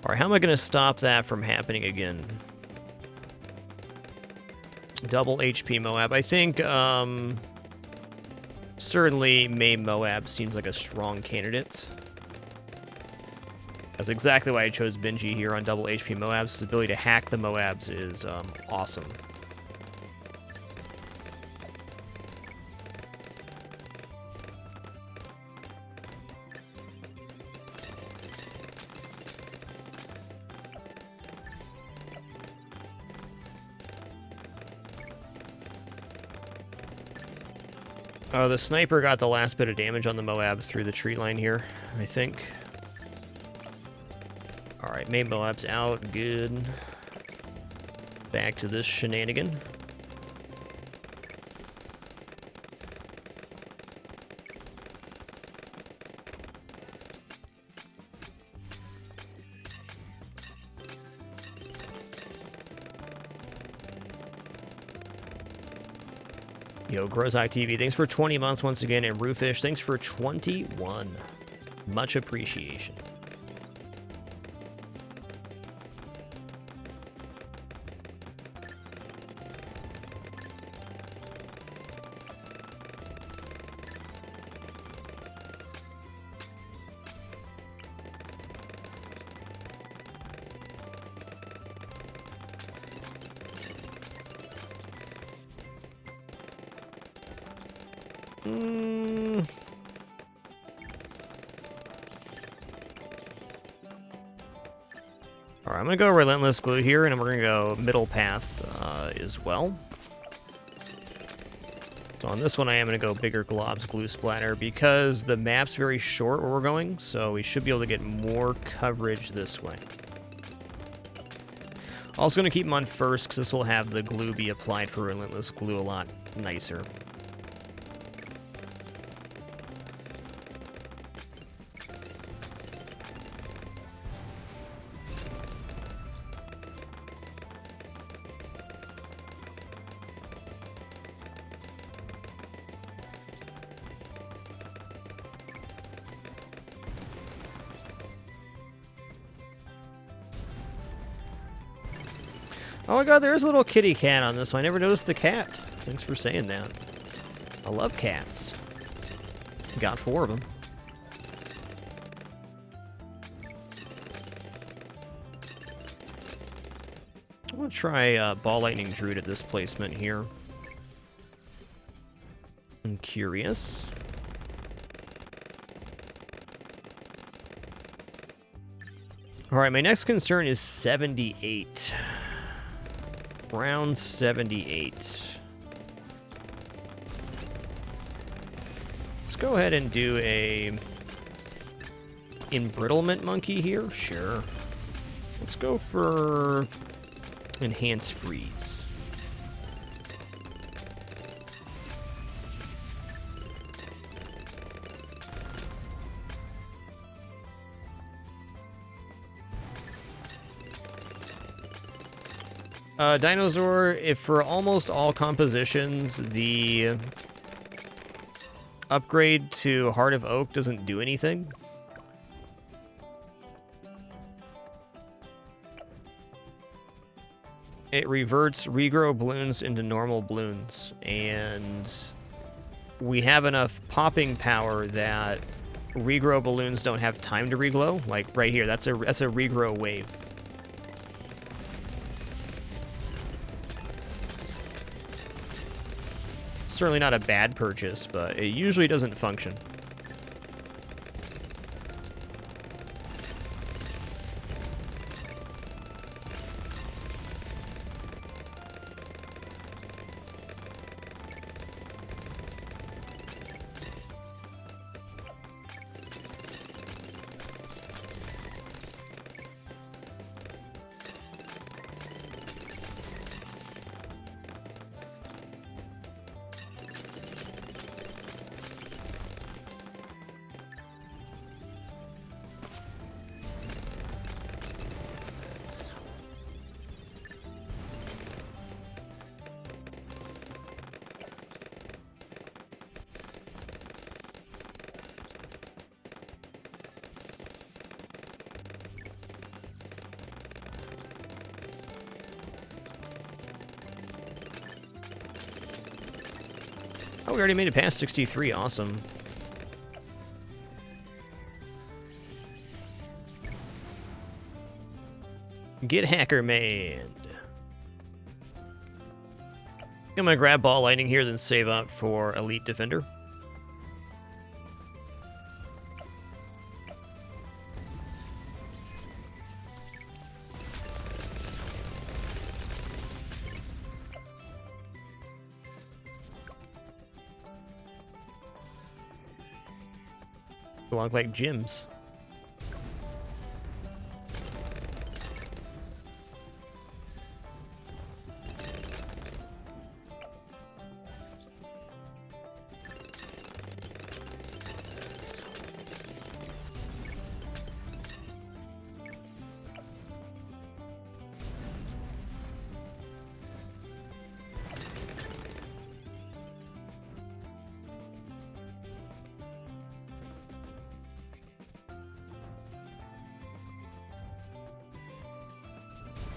Alright, how am I gonna stop that from happening again? Double HP Moab. I think, certainly May Moab seems like a strong candidate. That's exactly why I chose Benji here on double HP Moabs. His ability to hack the Moabs is awesome. Oh, the sniper got the last bit of damage on the Moab through the tree line here, I think. Alright, May Moab's out. Good. Back to this shenanigan. Yo, Grozak TV, thanks for 20 months once again, and Roofish, thanks for 21. Much appreciation. Alright, I'm going to go Relentless Glue here, and we're going to go Middle Path as well. So on this one, I am going to go bigger Globs Glue Splatter because the map's very short where we're going, so we should be able to get more coverage this way. Also going to keep them on first because this will have the glue be applied for Relentless Glue a lot nicer. Oh my god, there's a little kitty cat on this one. I never noticed the cat. Thanks for saying that. I love cats. Got 4 of them. I'm going to try Ball Lightning Druid at this placement here. I'm curious. Alright, my next concern is 78. Round 78. Let's go ahead and do a Embrittlement Monkey here. Sure. Let's go for Enhanced Freeze. Dinosaur, if for almost all compositions, the upgrade to Heart of Oak doesn't do anything. It reverts regrow balloons into normal balloons, and we have enough popping power that regrow balloons don't have time to reglow. Like right here, that's a regrow wave. Certainly not a bad purchase, but it usually doesn't function. Oh, we already made it past 63. Awesome. Get Hacker Man. I'm gonna grab Ball Lightning here, then save up for Elite Defender. Look like gyms.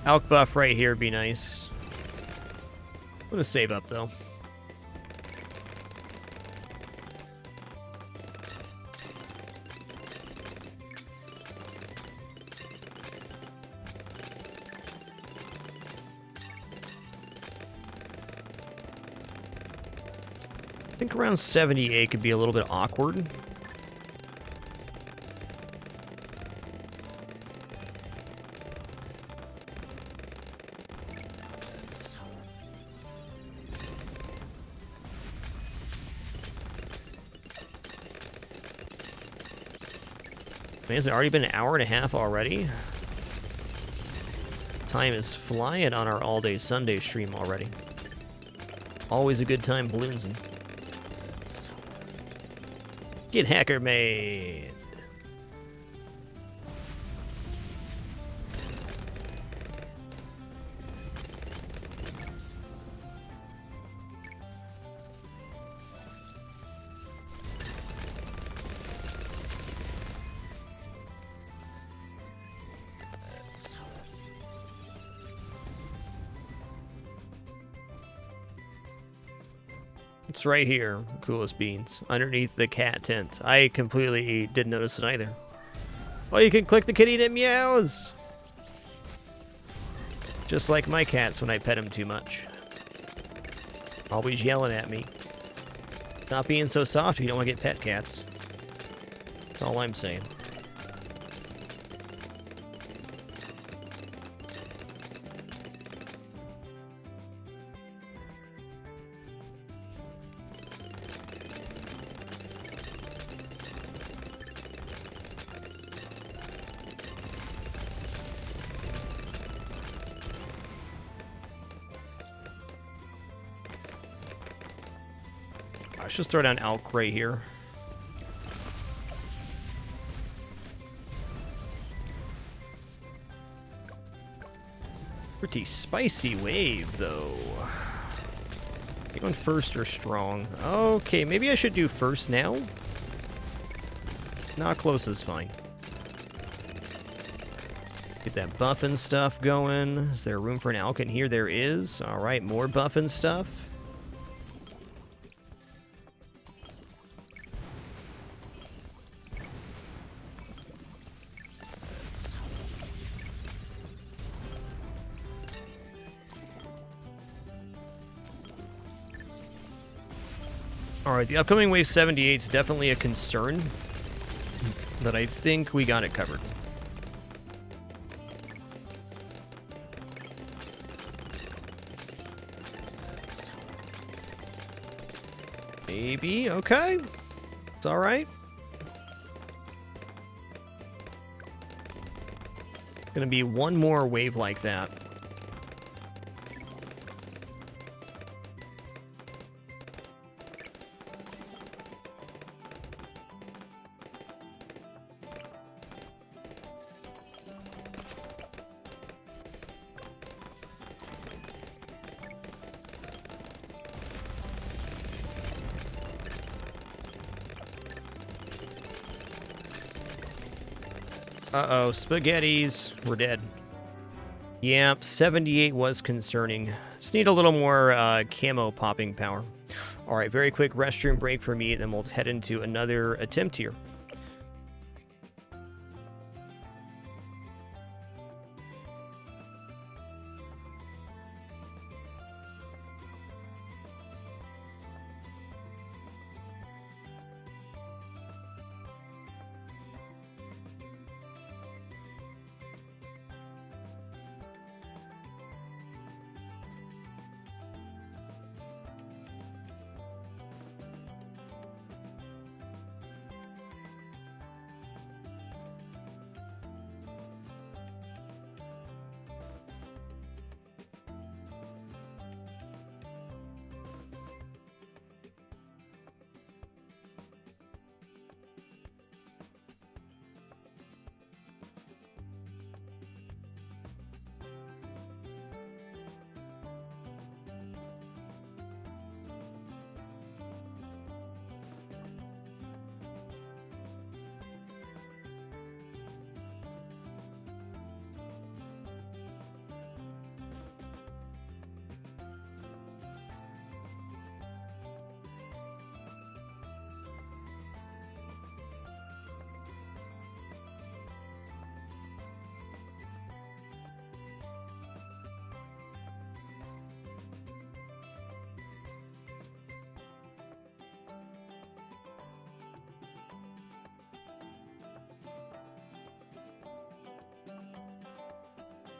Alk buff right here would be nice. I'm gonna save up though. I think around 78 could be a little bit awkward. Man, has it already been an hour and a half already? Time is flying on our all-day Sunday stream already. Always a good time balloonsing. Get Hacker Man. It's right here, Coolest Beans, underneath the cat tent. I completely didn't notice it either. Oh, you can click the kitty and it meows! Just like my cats when I pet them too much. Always yelling at me. Not being so soft if you don't want to get pet cats. That's all I'm saying. Let's just throw down Alk right here. Pretty spicy wave, though. You going first or strong? Okay, maybe I should do first now. Not close is fine. Get that buffing stuff going. Is there room for an Alkin here? There is. All right, more buffing stuff. All right, the upcoming wave 78 is definitely a concern, but I think we got it covered. Maybe, okay. It's all right. Gonna be one more wave like that. Uh-oh, spaghettis. We're dead. Yep, 78 was concerning. Just need a little more camo popping power. All right, very quick restroom break for me, then we'll head into another attempt here.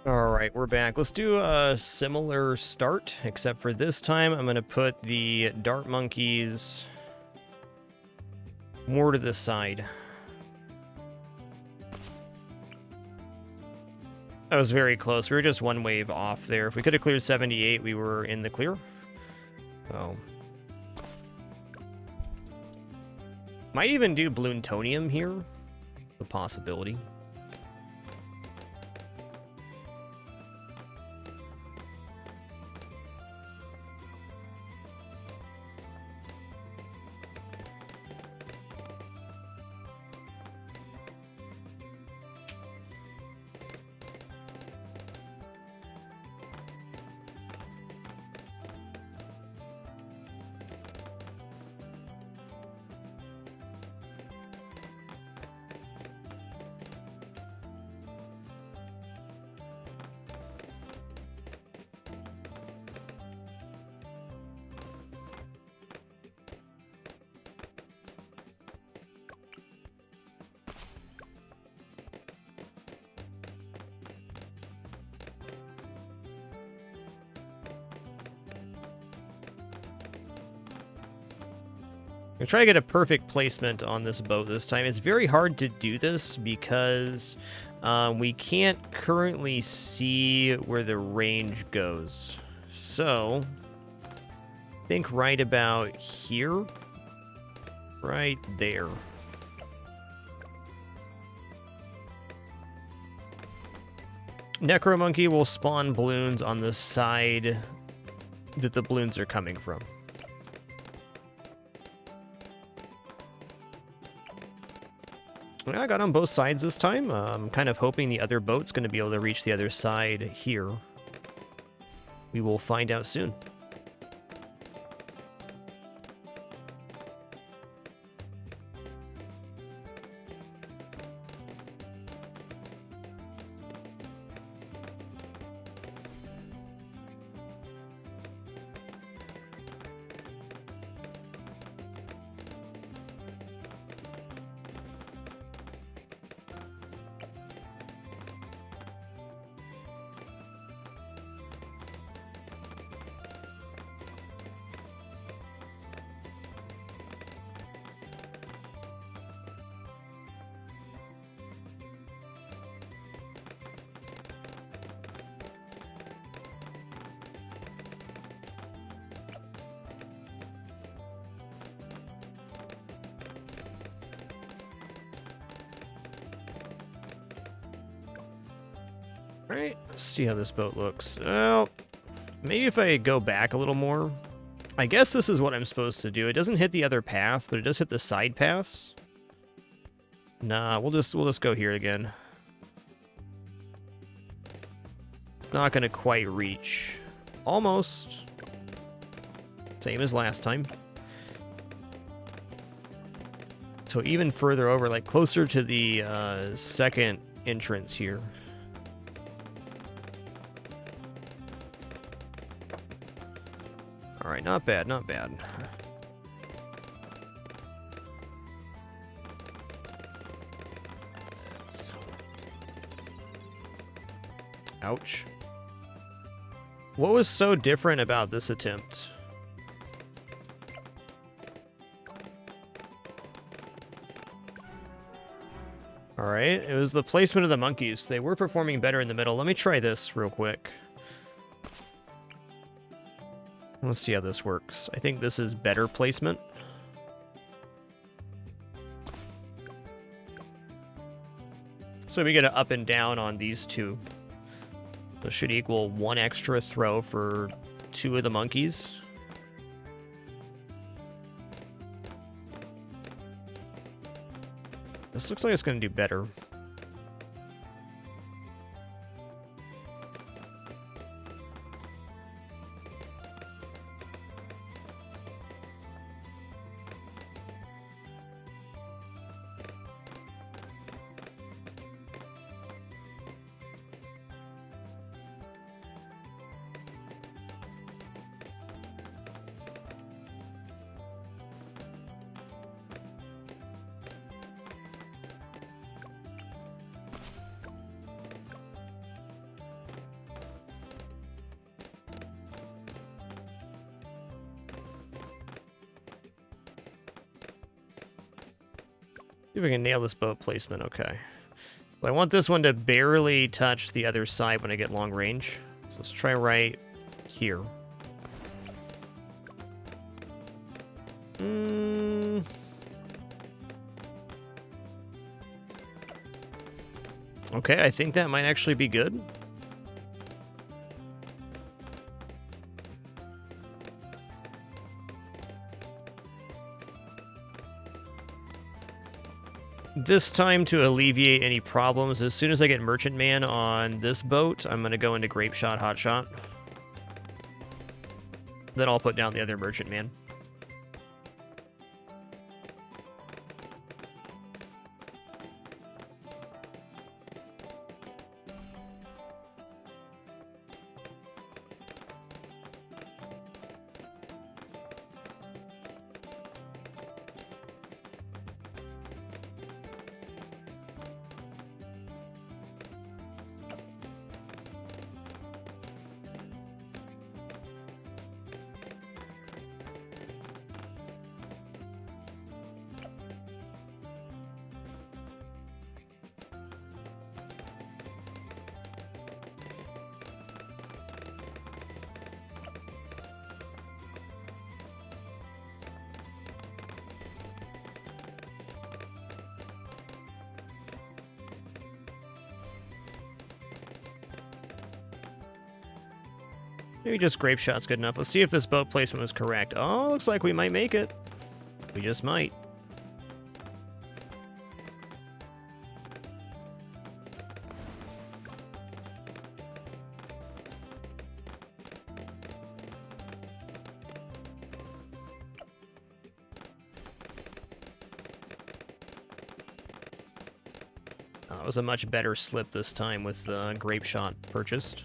All right, we're back. Let's do a similar start, except for this time I'm going to put the dart monkeys more to the side. That was very close. We were just one wave off there. If we could have cleared 78, we were in the clear. Oh. Might even do Bloontonium here. A possibility. I'm gonna try to get a perfect placement on this boat this time. It's very hard to do this because we can't currently see where the range goes. So, I think right about here. Right there. Necromonkey will spawn balloons on the side that the balloons are coming from. I got on both sides this time. I'm kind of hoping the other boat's going to be able to reach the other side here. We will find out soon. Alright, let's see how this boat looks. Well, maybe if I go back a little more. I guess this is what I'm supposed to do. It doesn't hit the other path, but it does hit the side pass. Nah, we'll just go here again. Not gonna quite reach. Almost. Same as last time. So even further over, like closer to the second entrance here. Alright, not bad, not bad. Ouch. What was so different about this attempt? Alright, it was the placement of the monkeys. They were performing better in the middle. Let me try this real quick. Let's see how this works. I think this is better placement. So we get an up and down on these two. So should equal 1 extra throw for 2 of the monkeys. This looks like it's going to do better. See if we can nail this boat placement, okay. Well, I want this one to barely touch the other side when I get long range. So let's try right here. Okay, I think that might actually be good. This time, to alleviate any problems, as soon as I get Merchantman on this boat, I'm going to go into Grape Shot, Hot Shot. Then I'll put down the other Merchantman. Maybe just Grape Shot's good enough. Let's see if this boat placement was correct. Oh, looks like we might make it. We just might. was a much better slip this time with Grape Shot purchased.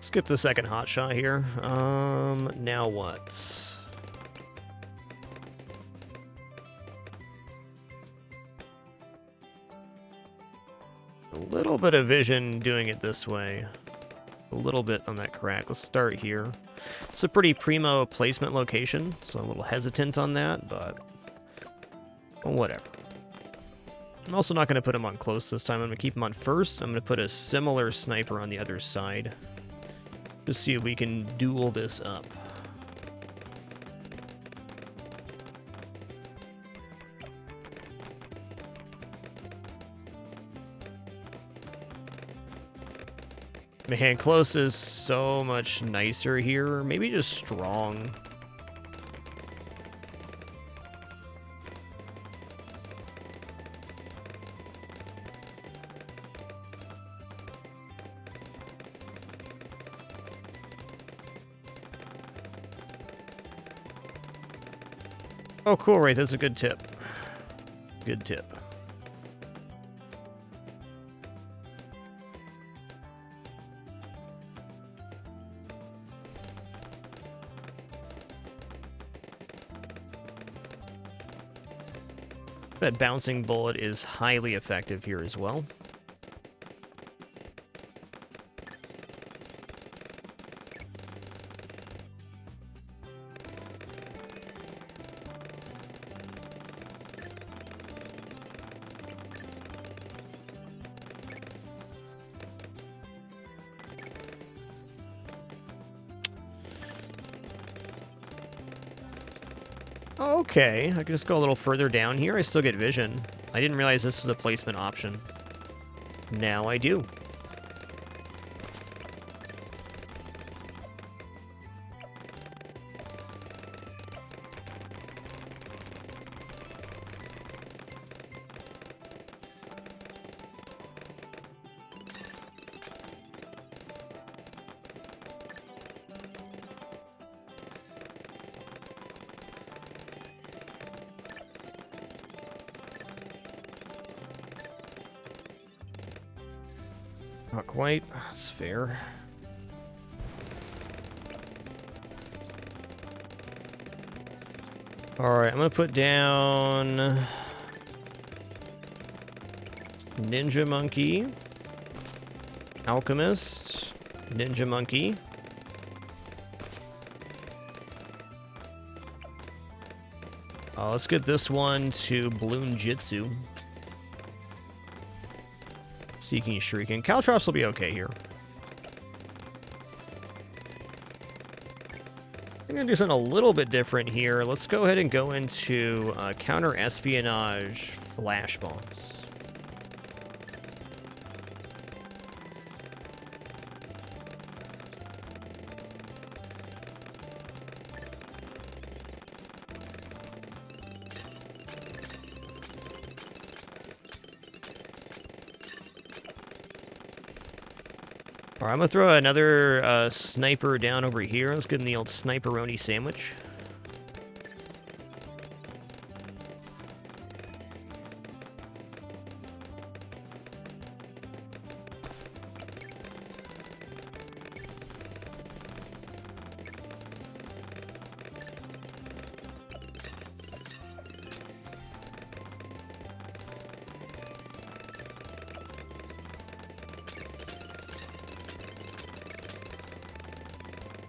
Skip the second hot shot here. Now what? A little bit of vision doing it this way. A little bit on that crack. Let's start here. It's a pretty primo placement location, so I'm a little hesitant on that, but whatever. I'm also not going to put him on close this time. I'm going to keep him on first. I'm going to put a similar sniper on the other side. Just see if we can duel this up. Man, close is so much nicer here. Maybe just strong. Oh, cool, Wraith. That's a good tip. Good tip. That bouncing bullet is highly effective here as well. Okay, I can just go a little further down here. I still get vision. I didn't realize this was a placement option. Now I do. Not quite. That's fair. Alright, I'm gonna put down Ninja Monkey, Alchemist, Ninja Monkey. Let's get this one to Balloon Jitsu. Seeking Shuriken. Caltrops will be okay here. I'm going to do something a little bit different here. Let's go ahead and go into counter-espionage flash bombs. Alright, I'm going to throw another sniper down over here. Let's give him the old sniperoni sandwich.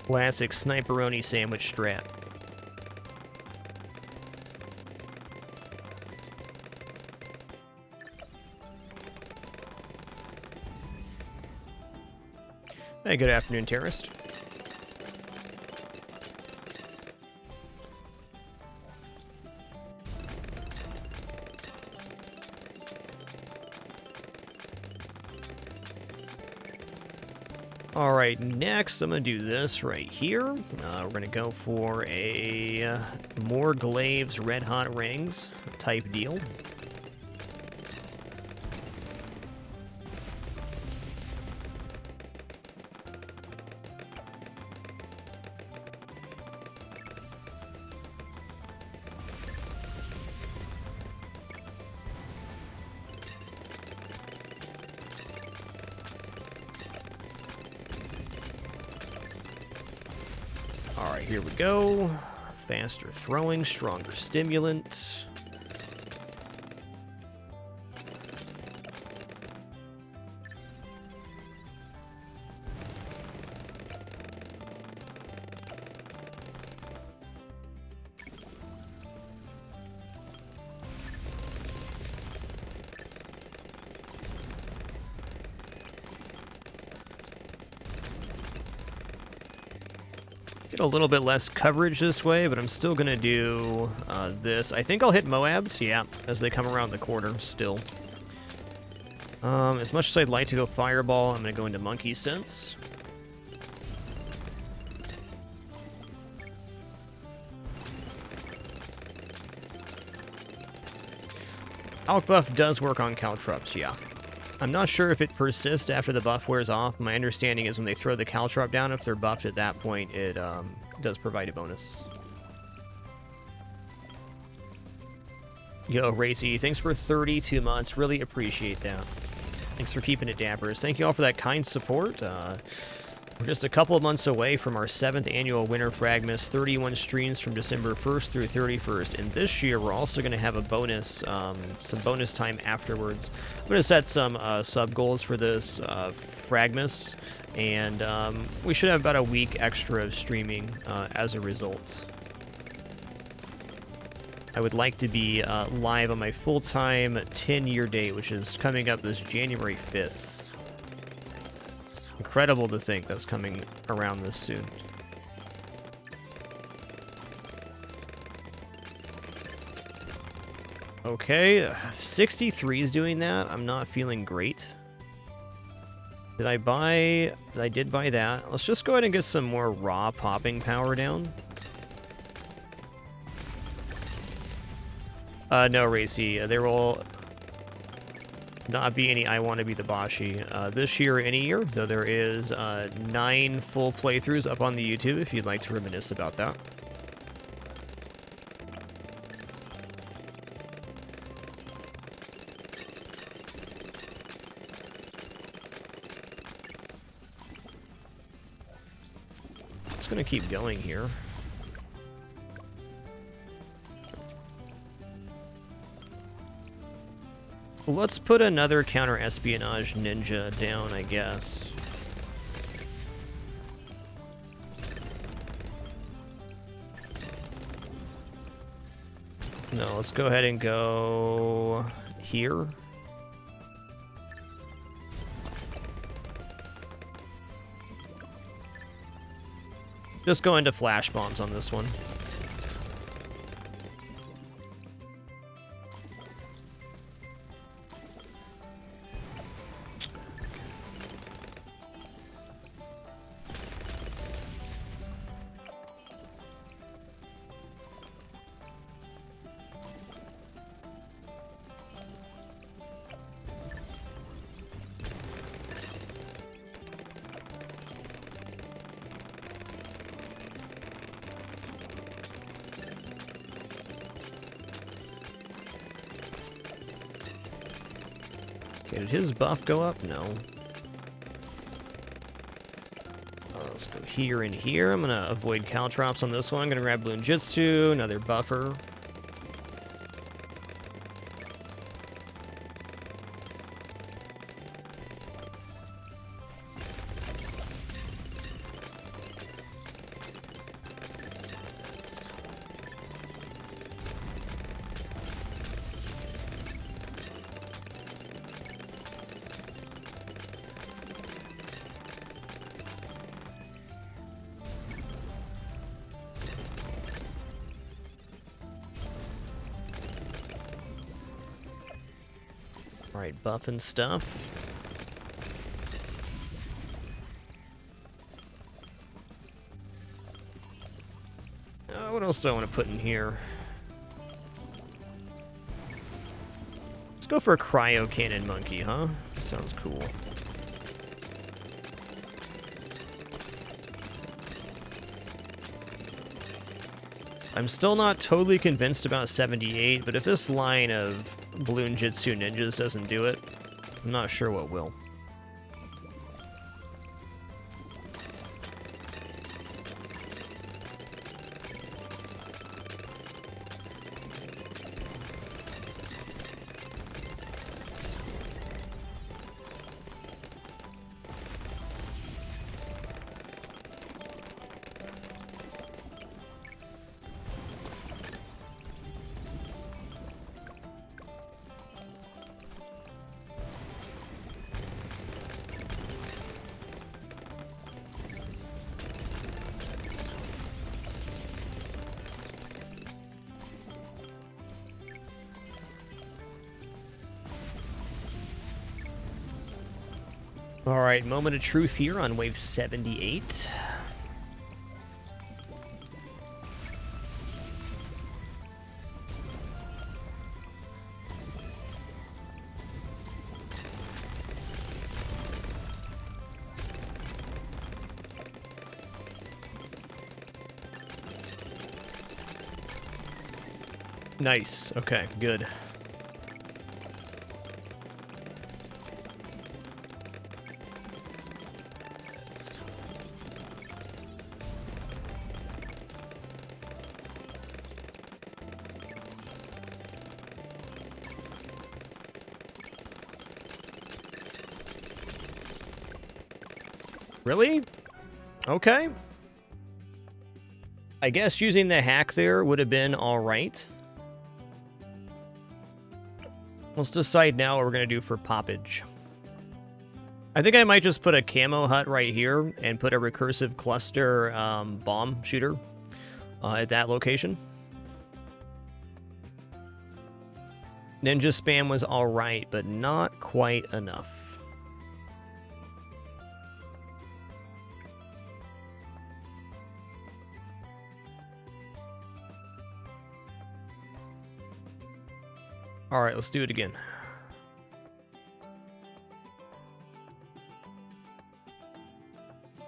Classic sniperoni sandwich strat. Hey, good afternoon, terrorist. Alright, next I'm going to do this right here. We're going to go for a more Glaives Red Hot Rings type deal. Alright, here we go. Faster throwing, stronger stimulant. Get a little bit less coverage this way, but I'm still going to do this. I think I'll hit Moabs, yeah, as they come around the corner still. As much as I'd like to go Fireball, I'm going to go into Monkey Sense. Alk buff does work on Caltrops, yeah. I'm not sure if it persists after the buff wears off. My understanding is when they throw the Caltrop down, if they're buffed at that point, it does provide a bonus. Yo, Racy, thanks for 32 months. Really appreciate that. Thanks for keeping it dappers. Thank you all for that kind support. We're just a couple of months away from our 7th annual Winter Fragmas, 31 streams from December 1st through 31st. And this year, we're also going to have a bonus, some bonus time afterwards. I'm going to set some sub-goals for this Fragmas, and we should have about a week extra of streaming as a result. I would like to be live on my full-time 10-year date, which is coming up this January 5th. Incredible to think that's coming around this soon. Okay, 63 is doing that. I'm not feeling great. I did buy that. Let's just go ahead and get some more raw popping power down. No, Racy. There will not be any I Want to Be the Bashi this year or any year, though there is 9 full playthroughs up on the YouTube if you'd like to reminisce about that. It's going to keep going here. Let's put another counter-espionage ninja down, I guess. No, let's go ahead and go here. Just go into flash bombs on this one. Okay, did his buff go up? No. Let's go here and here. I'm going to avoid Caltrops on this one. I'm going to grab Bloon Jitsu, another buffer. Alright, buff and stuff. What else do I want to put in here? Let's go for a cryo cannon monkey, huh? Sounds cool. I'm still not totally convinced about 78, but if this line of Balloon Jitsu ninjas doesn't do it, I'm not sure what will. Alright, moment of truth here on wave 78. Nice. Okay, good. Really? Okay. I guess using the hack there would have been alright. Let's decide now what we're going to do for poppage. I think I might just put a camo hut right here and put a recursive cluster bomb shooter at that location. Ninja spam was alright, but not quite enough. Alright, let's do it again.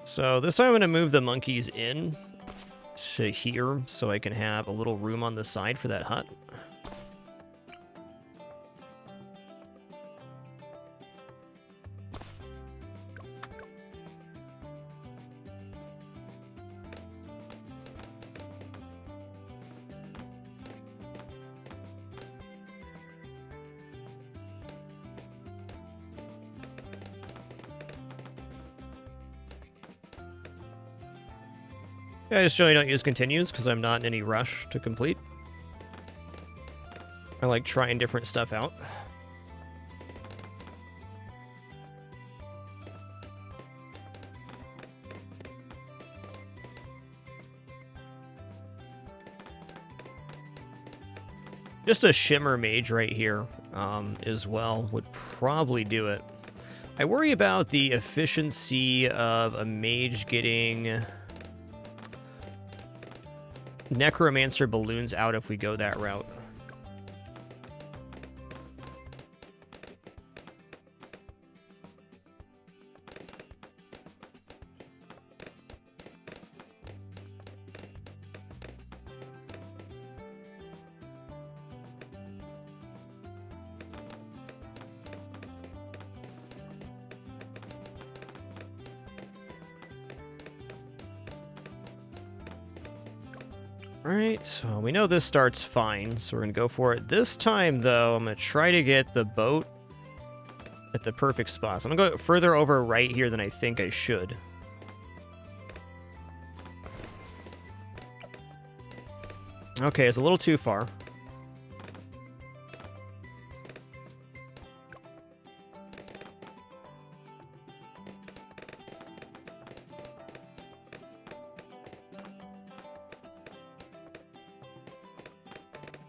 So this time I'm going to move the monkeys in to here so I can have a little room on the side for that hut. I just generally don't use continues because I'm not in any rush to complete. I like trying different stuff out. Just a shimmer mage right here as well would probably do it. I worry about the efficiency of a mage getting Necromancer balloons out if we go that route. Alright, so we know this starts fine, so we're going to go for it. This time, though, I'm going to try to get the boat at the perfect spot. So I'm going to go further over right here than I think I should. Okay, it's a little too far.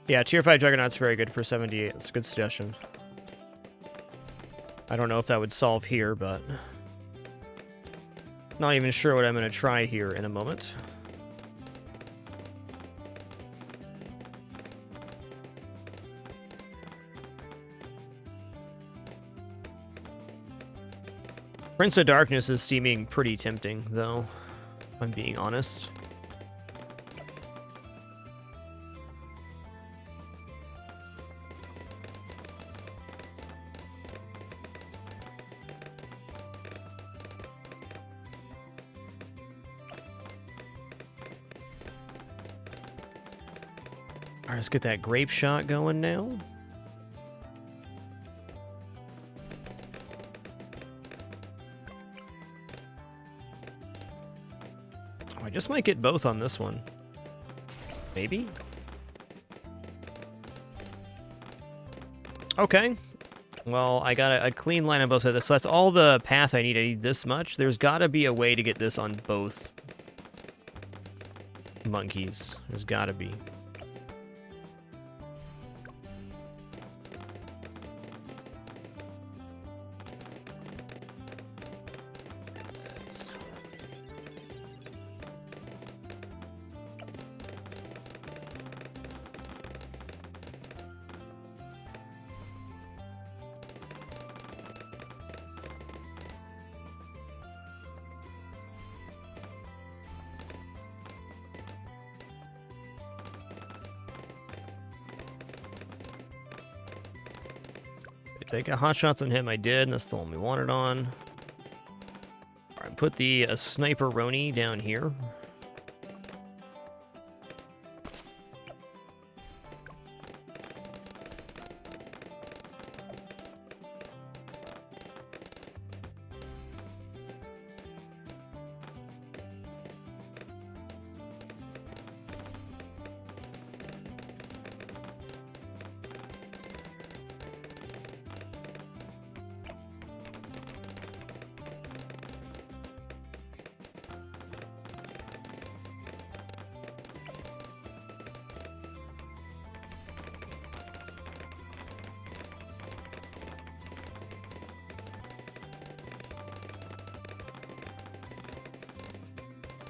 Yeah, Tier 5 Juggernaut's very good for 78. It's a good suggestion. I don't know if that would solve here, but not even sure what I'm going to try here in a moment. Prince of Darkness is seeming pretty tempting, though, if I'm being honest. Alright, let's get that grape shot going now. I just might get both on this one. Maybe? Okay. Well, I got a clean line on both sides. So that's all the path I need. I need this much. There's got to be a way to get this on both monkeys. There's got to be. Did I get hot shots on him? I did, and that's the one we wanted on. Alright, put the sniper Roni down here.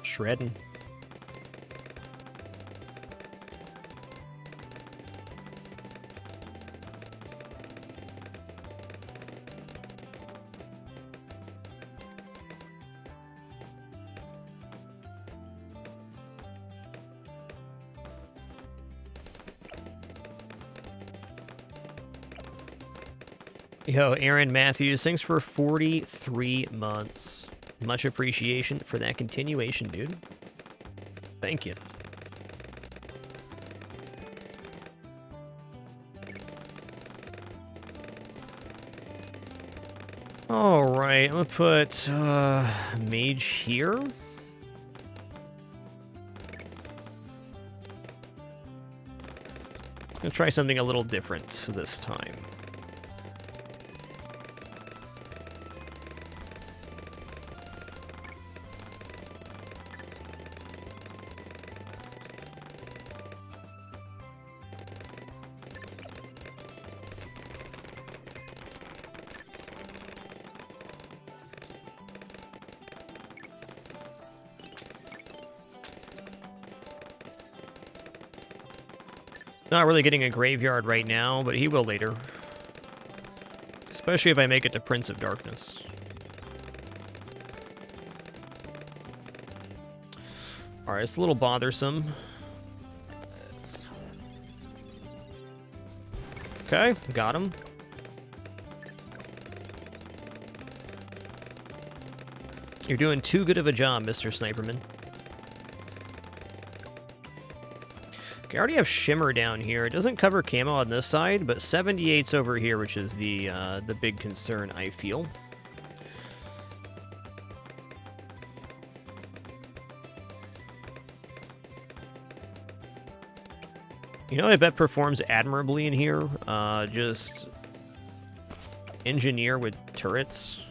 Shredding. Yo, Aaron Matthews, thanks for 43 months. Much appreciation for that continuation, dude. Thank you. Alright, I'm gonna put Mage here. Gonna try something a little different this time. Not really getting a graveyard right now, but he will later. Especially if I make it to Prince of Darkness. Alright, it's a little bothersome. Okay, got him. You're doing too good of a job, Mr. Sniperman. I already have Shimmer down here. It doesn't cover camo on this side, but 78's over here, which is the big concern, I feel. You know, I bet performs admirably in here. Just engineer with turrets.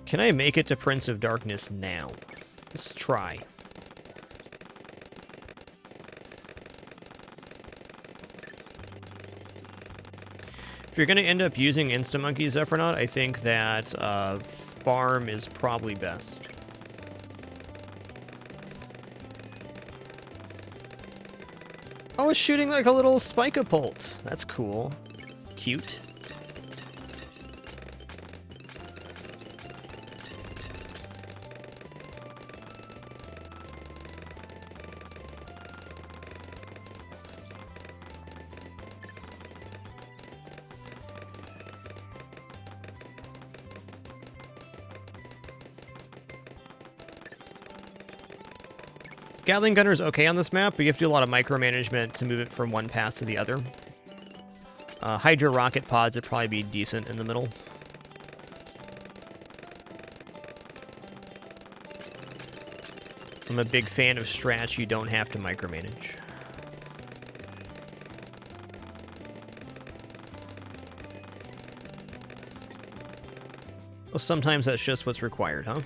Can I make it to Prince of Darkness now? Let's try. If you're going to end up using Instamonkey Zephyronaut, I think that farm is probably best. Oh, it's shooting like a little spike-a-pult. That's cool. Cute. Gatling Gunner is okay on this map, but you have to do a lot of micromanagement to move it from one pass to the other. Hydra rocket pods would probably be decent in the middle. I'm a big fan of strats you don't have to micromanage. Well, sometimes that's just what's required, huh?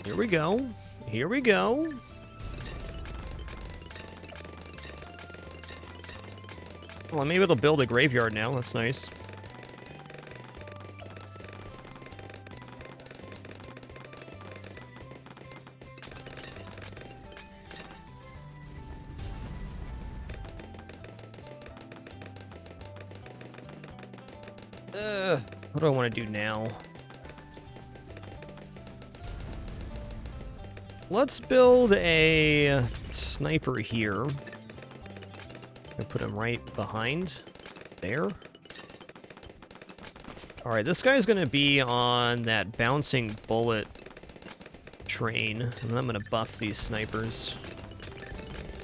Here we go. Here we go. Well, I'm able to build a graveyard now. That's nice. What do I want to do now? Let's build a sniper here. I put him right behind there. All right, this guy's gonna be on that bouncing bullet train, and I'm gonna buff these snipers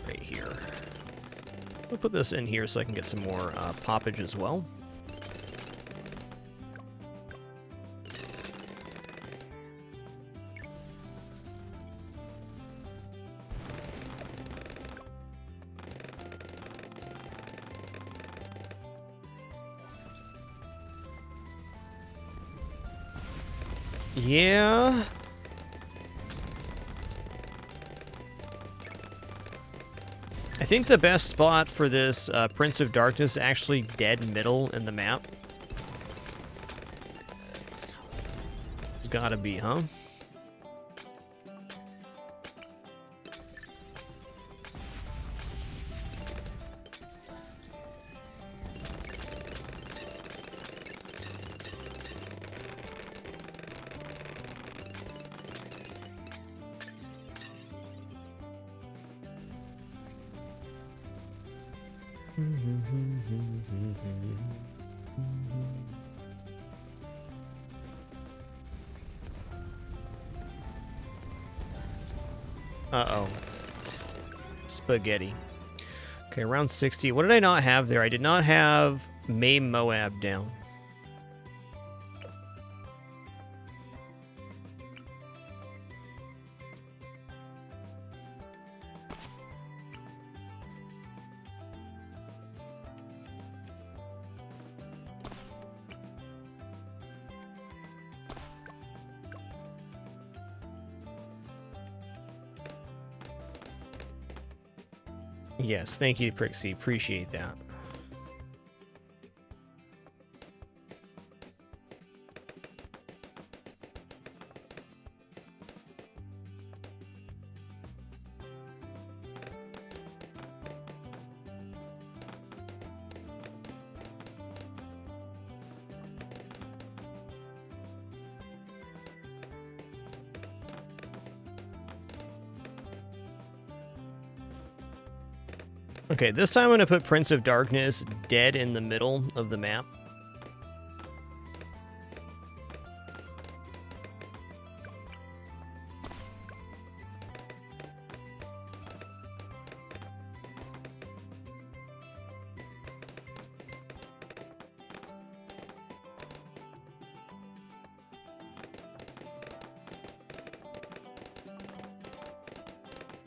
right here. I'll put this in here so I can get some more poppage as well. Yeah. I think the best spot for this Prince of Darkness is actually dead middle in the map. It's gotta be, huh? Uh-oh. Spaghetti. Okay, around 60. What did I not have there? I did not have Maim Moab down. Yes, thank you, Prixie. Appreciate that. Okay, this time I'm going to put Prince of Darkness dead in the middle of the map.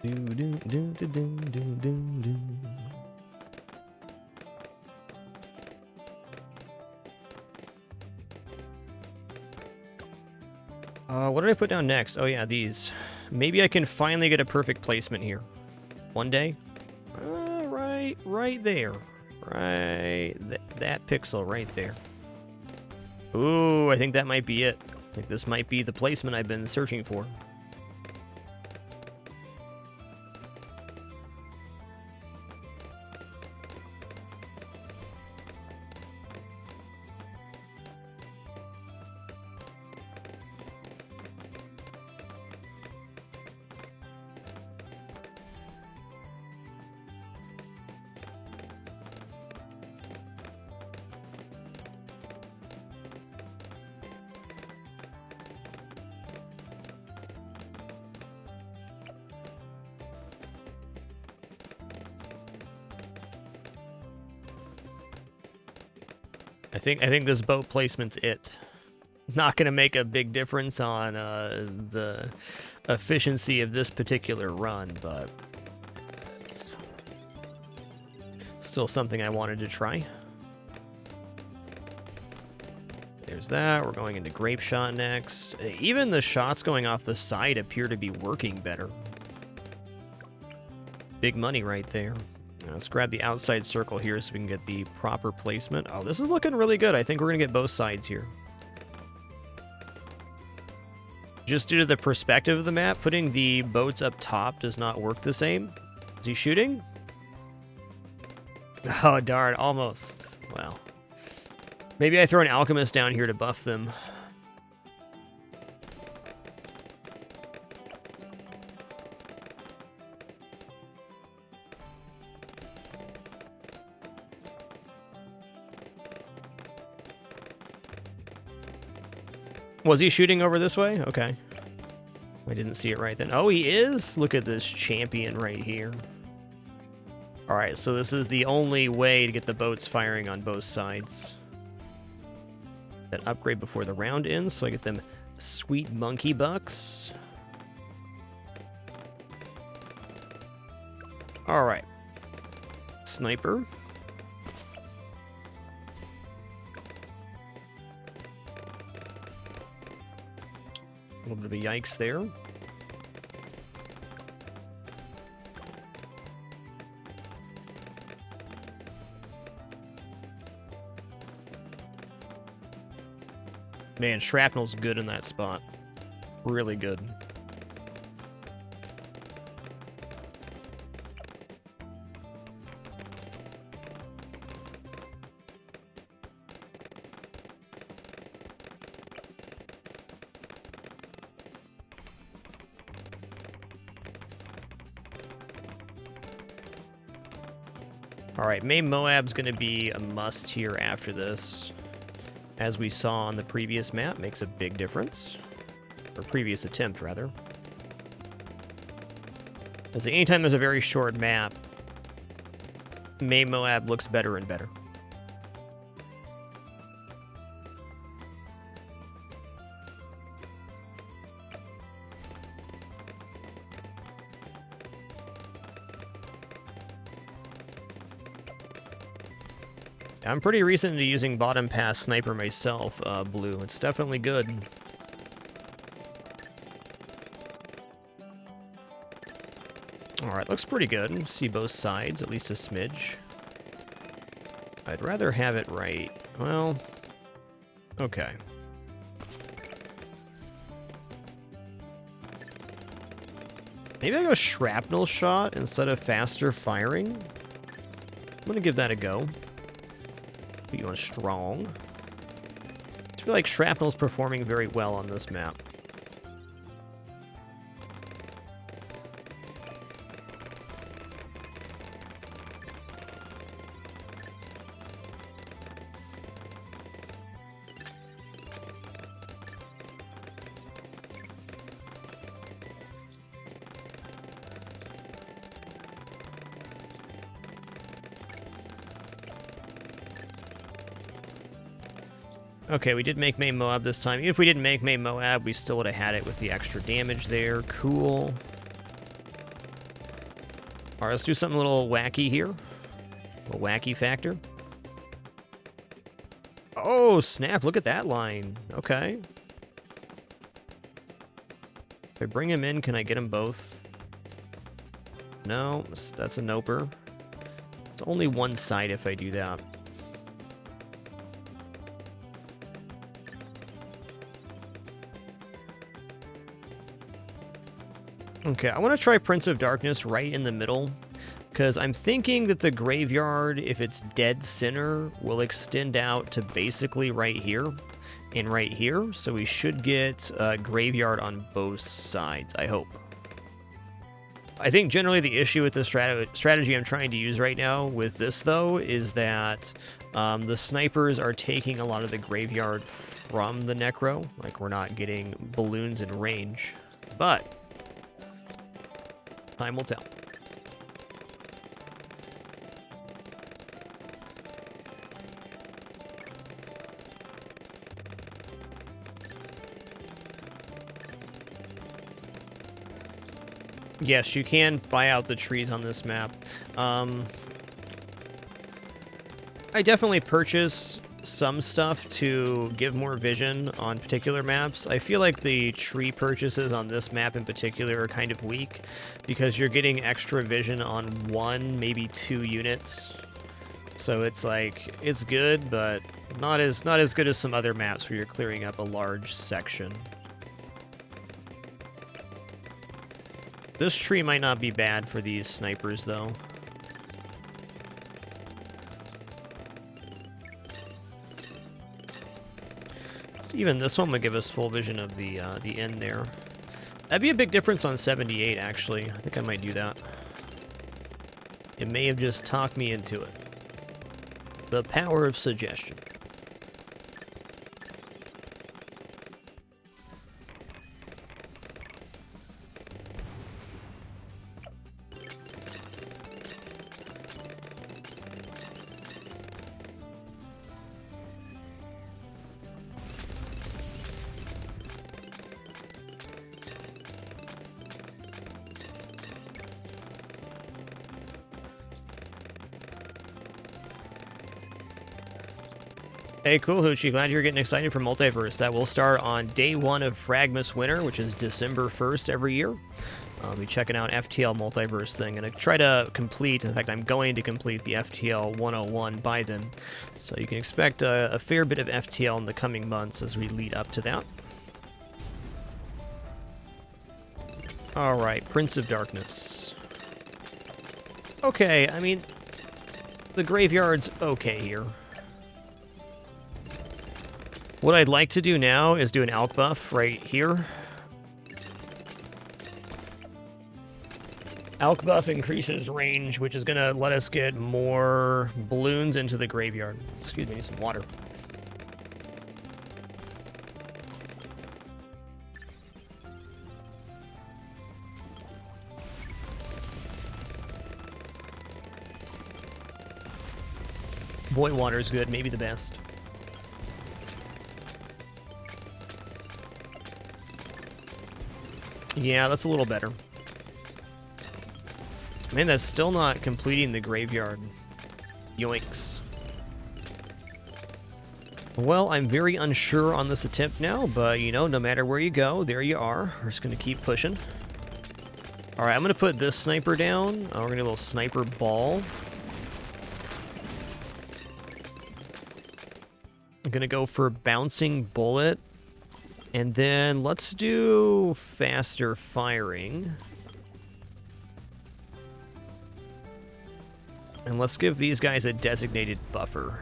Do do do do do do do do. What did I put down next? Oh yeah, these. Maybe I can finally get a perfect placement here. One day. Right there. Right, that pixel right there. Ooh, I think that might be it. I think this might be the placement I've been searching for. I think this boat placement's it. Not going to make a big difference on the efficiency of this particular run, but still something I wanted to try. There's that. We're going into grape shot next. Even the shots going off the side appear to be working better. Big money right there. Let's grab the outside circle here so we can get the proper placement. Oh, this is looking really good. I think we're going to get both sides here. Just due to the perspective of the map, putting the boats up top does not work the same. Is he shooting? Oh, darn. Almost. Well. Maybe I throw an alchemist down here to buff them. Was he shooting over this way? Okay. I didn't see it right then. Oh, he is? Look at this champion right here. Alright, so this is the only way to get the boats firing on both sides. That upgrade before the round ends, so I get them sweet monkey bucks. Alright. Sniper. A little bit of a yikes there. Man, shrapnel's good in that spot. Really good. Alright, May Moab's going to be a must here after this. As we saw on the previous map, makes a big difference. Or previous attempt, rather. As anytime there's a very short map, May Moab looks better and better. I'm pretty recent to using bottom pass sniper myself, Blue. It's definitely good. Alright, looks pretty good. See both sides, at least a smidge. I'd rather have it right. Well, okay. Maybe I go shrapnel shot instead of faster firing. I'm gonna give that a go. Put you on strong. I feel like shrapnel's performing very well on this map. Okay, we did make May Moab this time. Even if we didn't make May Moab, we still would have had it with the extra damage there. Cool. Alright, let's do something a little wacky here. A little wacky factor. Oh, snap. Look at that line. Okay. If I bring him in, can I get them both? No, that's a noper. It's only one side if I do that. Okay, I want to try Prince of Darkness right in the middle, because I'm thinking that the graveyard, if it's dead center, will extend out to basically right here and right here, so we should get a graveyard on both sides, I hope. I think generally the issue with the strategy I'm trying to use right now with this, though, is that the snipers are taking a lot of the graveyard from the Necro. Like, we're not getting balloons in range, but time will tell. Yes, you can buy out the trees on this map. I definitely purchase some stuff to give more vision on particular maps. I feel like the tree purchases on this map in particular are kind of weak because you're getting extra vision on 1, maybe 2 units. So it's like, it's good, but not as good as some other maps where you're clearing up a large section. This tree might not be bad for these snipers, though. So even this one would give us full vision of the end there. That'd be a big difference on 78, actually. I think I might do that. It may have just talked me into it. The power of suggestion. Hey, cool, Hoochie. Glad you're getting excited for Multiverse. That will start on day 1 of Fragmus Winter, which is December 1st every year. I'll be checking out FTL Multiverse thing. I'm going to try to complete, in fact, I'm going to complete the FTL 101 by then. So you can expect a fair bit of FTL in the coming months as we lead up to that. Alright, Prince of Darkness. Okay, I mean, the graveyard's okay here. What I'd like to do now is do an Alk buff right here. Alk buff increases range, which is going to let us get more balloons into the graveyard. Excuse me, need some water. Boy, water's good, maybe the best. Yeah, that's a little better. Man, that's still not completing the graveyard. Yoinks. Well, I'm very unsure on this attempt now, but, you know, no matter where you go, there you are. We're just going to keep pushing. Alright, I'm going to put this sniper down. We're going to do a little sniper ball. I'm going to go for bouncing bullet. And then let's do faster firing. And let's give these guys a designated buffer.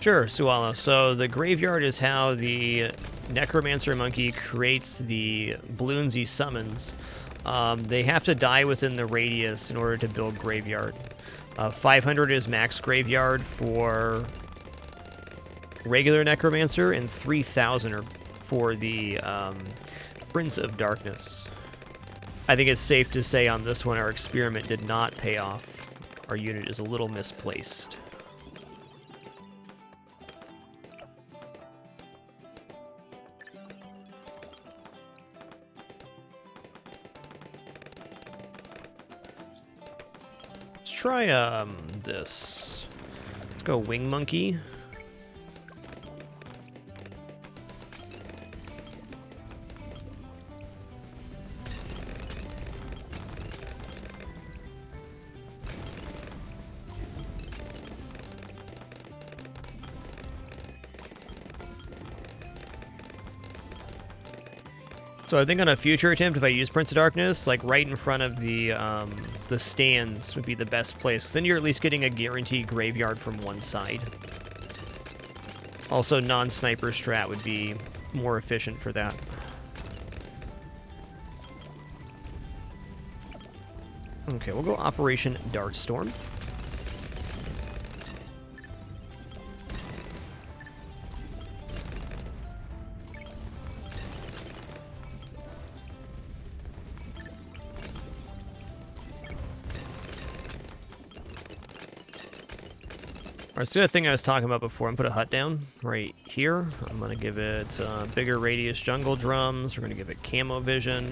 Sure, Suala. So the graveyard is how the Necromancer Monkey creates the balloons he summons. They have to die within the radius in order to build graveyard. 500 is max graveyard for regular Necromancer, and 3,000 are for the Prince of Darkness. I think it's safe to say on this one our experiment did not pay off. Our unit is a little misplaced. Let's try this. Let's go Wing Monkey. So I think on a future attempt, if I use Prince of Darkness, like right in front of the stands would be the best place. Then you're at least getting a guaranteed graveyard from one side. Also, non-sniper strat would be more efficient for that. Okay, we'll go Operation Dartstorm. Alright, so the thing I was talking about before, I'm gonna put a hut down right here. I'm gonna give it bigger radius jungle drums. We're gonna give it camo vision.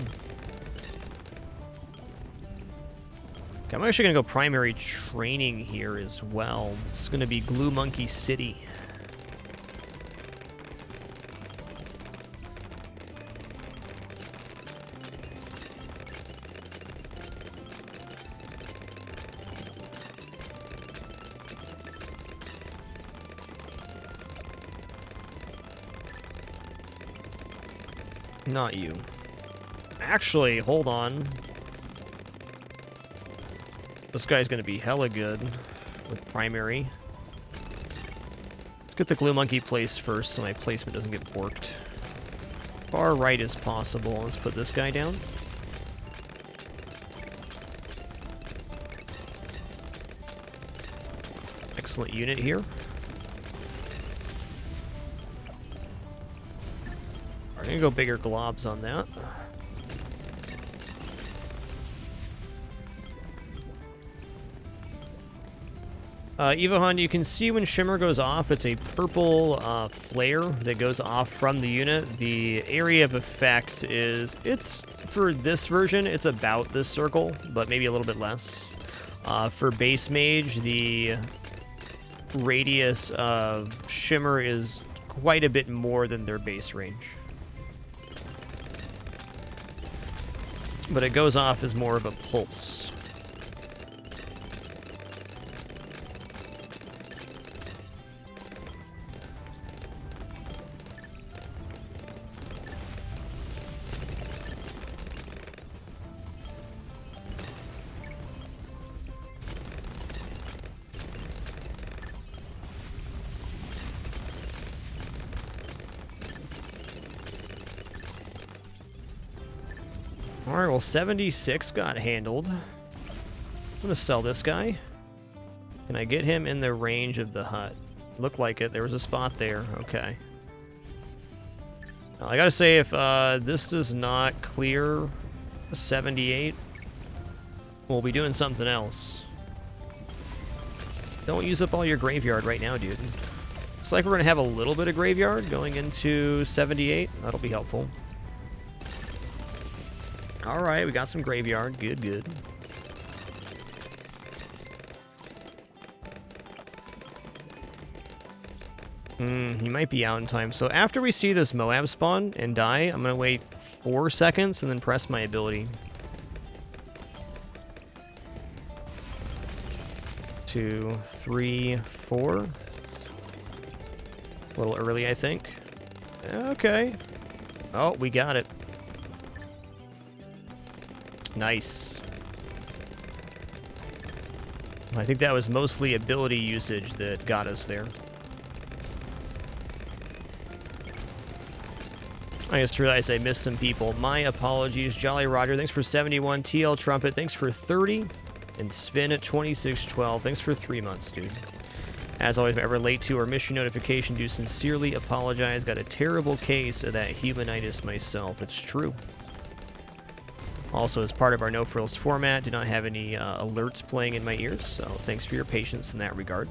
Okay, I'm actually gonna go primary training here as well. It's gonna be Glue Monkey City. Not you. Actually, hold on. This guy's gonna be hella good with primary. Let's get the Glue Monkey placed first so my placement doesn't get borked. Far right as possible. Let's put this guy down. Excellent unit here. We're gonna go bigger globs on that. Evohon, you can see when Shimmer goes off, it's a purple flare that goes off from the unit. The area of effect is, for this version, it's about this circle, but maybe a little bit less. For base mage, the radius of Shimmer is quite a bit more than their base range. But it goes off as more of a pulse. Alright, well, 76 got handled. I'm gonna sell this guy. Can I get him in the range of the hut? Looked like it. There was a spot there. Okay. Now, I gotta say, if this does not clear 78, we'll be doing something else. Don't use up all your graveyard right now, dude. Looks like we're gonna have a little bit of graveyard going into 78. That'll be helpful. Alright, we got some graveyard. Good, good. He might be out in time. So after we see this Moab spawn and die, I'm going to wait 4 seconds and then press my ability. 2, 3, 4. A little early, I think. Okay. Oh, we got it. Nice. I think that was mostly ability usage that got us there. I just realized I missed some people. My apologies. Jolly Roger, thanks for 71. TL Trumpet, thanks for 30. And Spin at 2612, thanks for 3 months, dude. As always, if I'm ever late to or miss your notification, do sincerely apologize. Got a terrible case of that humanitis myself. It's true. Also, as part of our No Frills format, do not have any alerts playing in my ears, so thanks for your patience in that regard.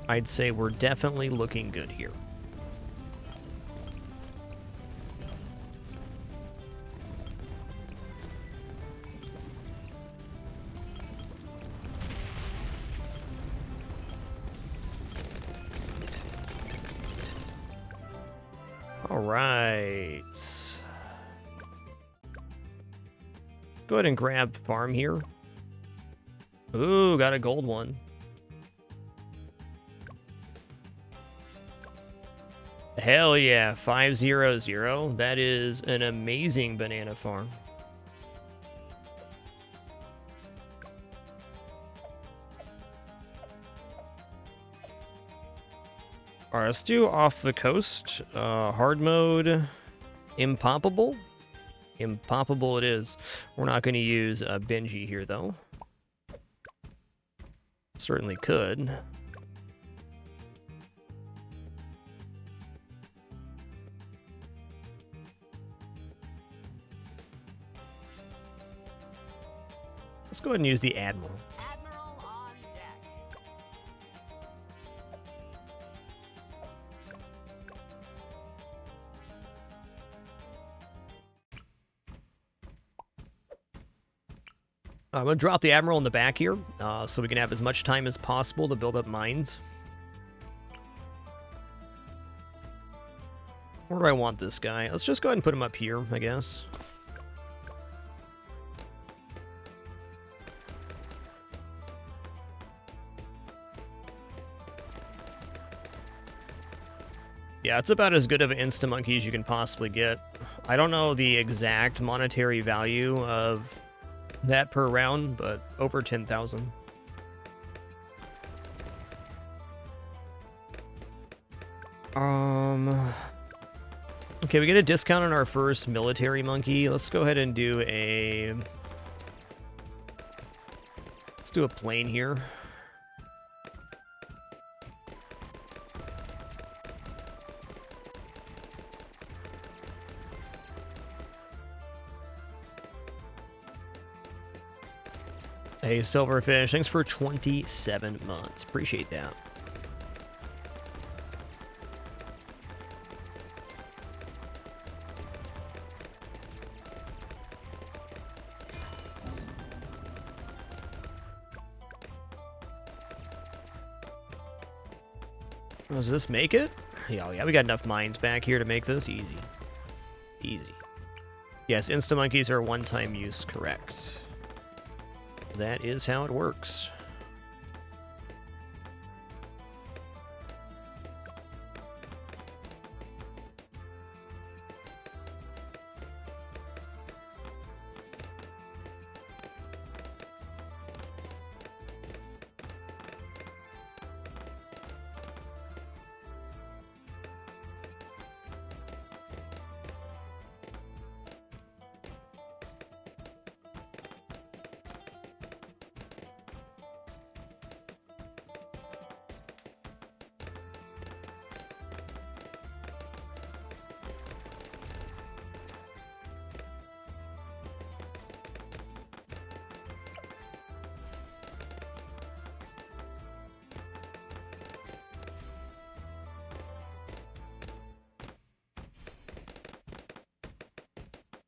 I'd say we're definitely looking good here. All right. Go ahead and grab farm here. Ooh, got a gold one. Hell yeah, 500. That is an amazing banana farm. All right, let's do off the coast. Hard mode, impoppable. Impoppable it is. We're not going to use Benji here, though. Certainly could. Let's go ahead and use the Admiral. Admiral on deck. I'm going to drop the Admiral in the back here, so we can have as much time as possible to build up mines. Where do I want this guy? Let's just go ahead and put him up here, I guess. Yeah, it's about as good of an Insta-Monkey as you can possibly get. I don't know the exact monetary value of that per round, but over 10,000. Okay, we get a discount on our first military monkey. Let's go ahead and do a... Let's do a plane here. Hey, Silverfish, thanks for 27 months. Appreciate that. Does this make it? Yeah, we got enough mines back here to make this easy. Easy. Yes, Insta-Monkeys are one-time use, correct. That is how it works.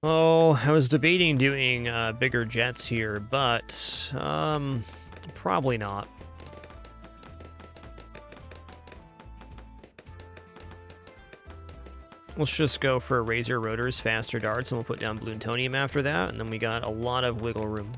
Oh, I was debating doing bigger jets here, but probably not. Let's just go for Razor Rotors, faster darts, and we'll put down Bloontonium after that, and then we got a lot of wiggle room.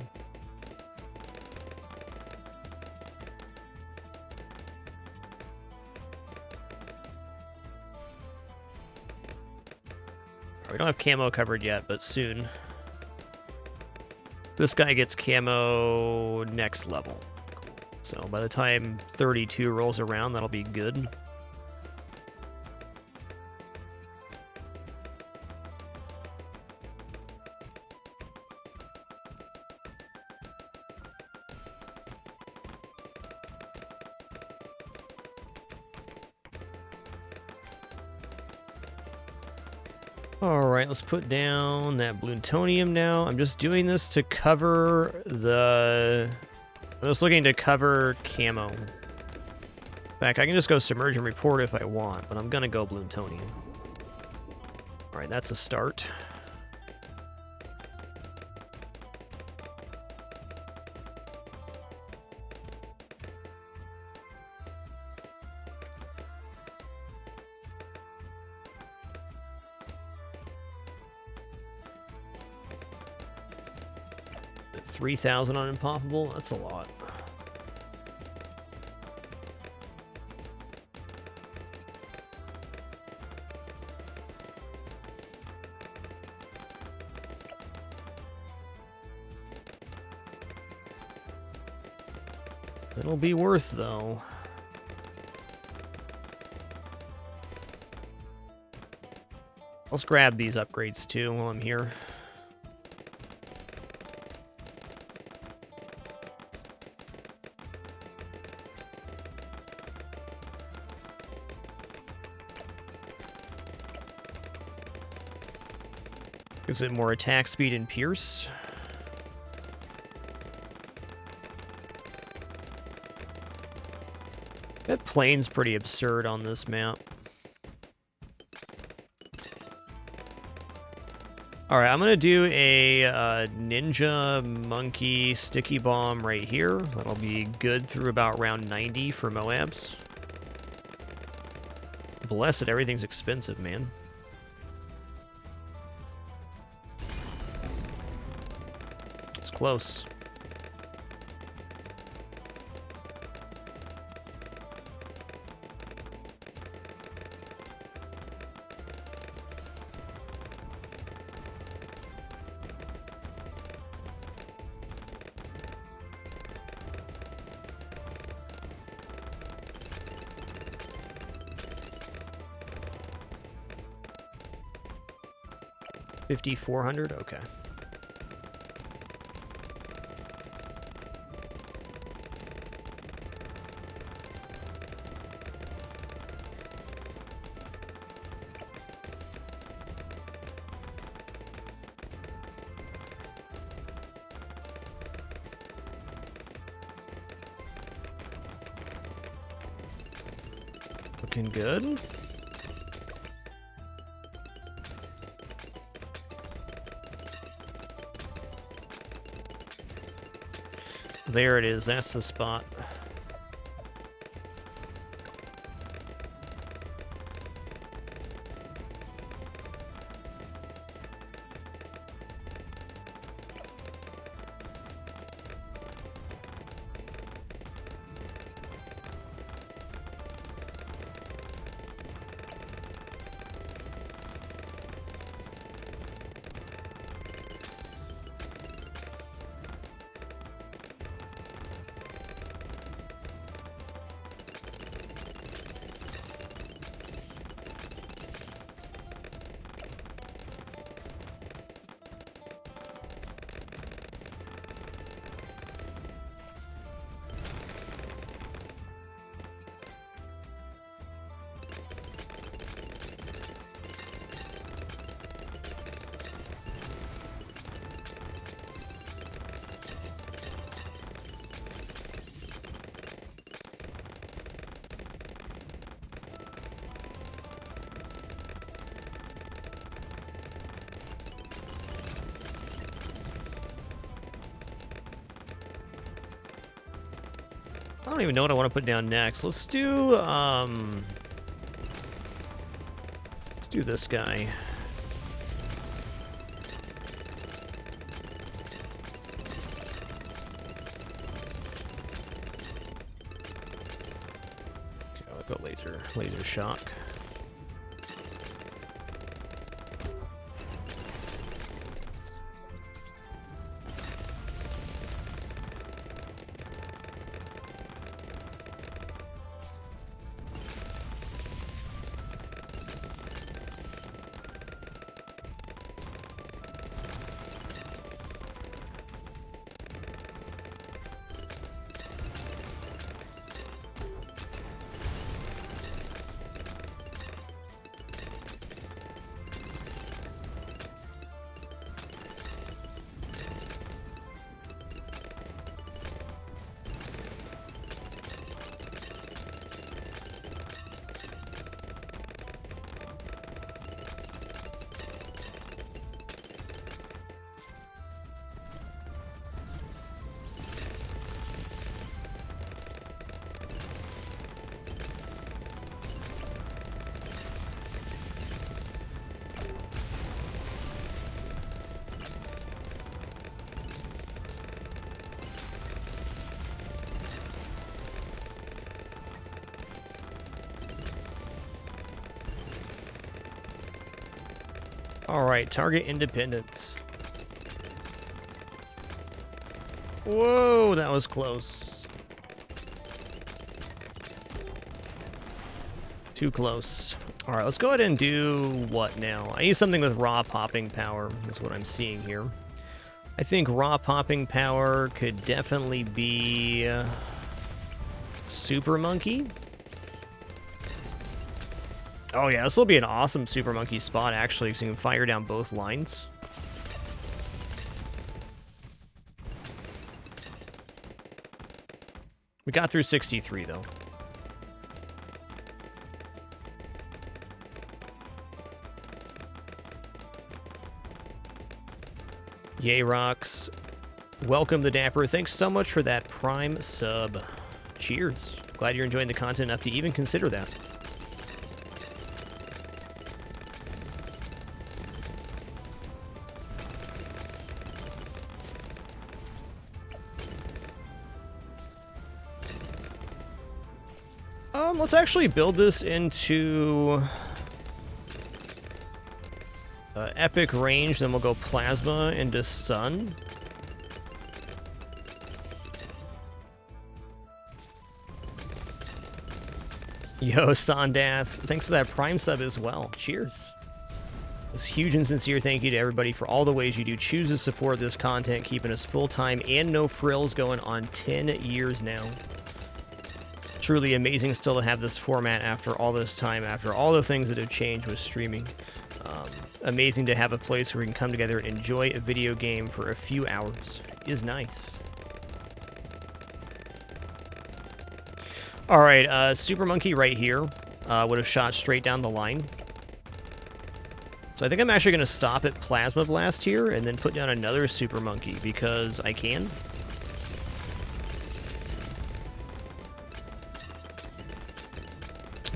We don't have camo covered yet, but soon. This guy gets camo next level. So by the time 32 rolls around, that'll be good. Alright, let's put down that Bloontonium now. I'm just doing this to cover the... I'm just looking to cover camo. In fact, I can just go Submerge and Report if I want, but I'm gonna go Bloontonium. Alright, that's a start. 3,000 on Impossible? That's a lot. It'll be worth, though. Let's grab these upgrades, too, while I'm here. Gives it more attack speed and pierce. That plane's pretty absurd on this map. Alright, I'm gonna do a ninja monkey sticky bomb right here. That'll be good through about round 90 for Moabs. Blessed, everything's expensive, man. It's close. $5,400? Okay. Looking good. There it is. That's the spot. I don't even know what I want to put down next. Let's do this guy. Okay, I'll go laser shock. All right, target independence. Whoa, that was close. Too close. All right, let's go ahead and do what now? I need something with raw popping power, is what I'm seeing here. I think raw popping power could definitely be Super Monkey. Oh yeah, this will be an awesome Super Monkey spot, actually, so you can fire down both lines. We got through 63, though. Yay, Rocks. Welcome the Dapper. Thanks so much for that Prime sub. Cheers. Glad you're enjoying the content enough to even consider that. Let's actually build this into epic range, then we'll go plasma into sun. Yo, Sandas, thanks for that Prime sub as well. Cheers. This huge and sincere thank you to everybody for all the ways you do choose to support this content, keeping us full-time and no frills going on 10 years now. Truly amazing still to have this format after all this time, after all the things that have changed with streaming. Amazing to have a place where we can come together and enjoy a video game for a few hours. It is nice. All right, Super Monkey right here would have shot straight down the line. So I think I'm actually going to stop at Plasma Blast here and then put down another Super Monkey because I can.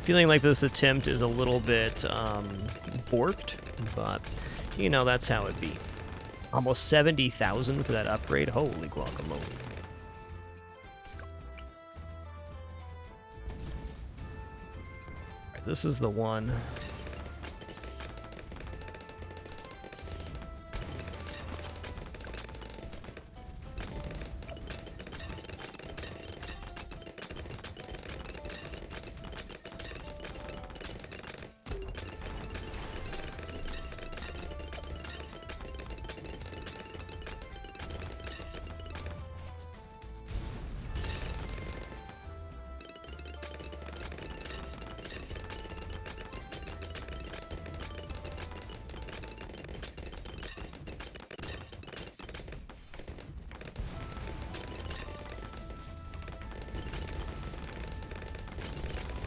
Feeling like this attempt is a little bit borked, but you know, that's how it be. Almost 70,000 for that upgrade. Holy guacamole. Right, this is the one.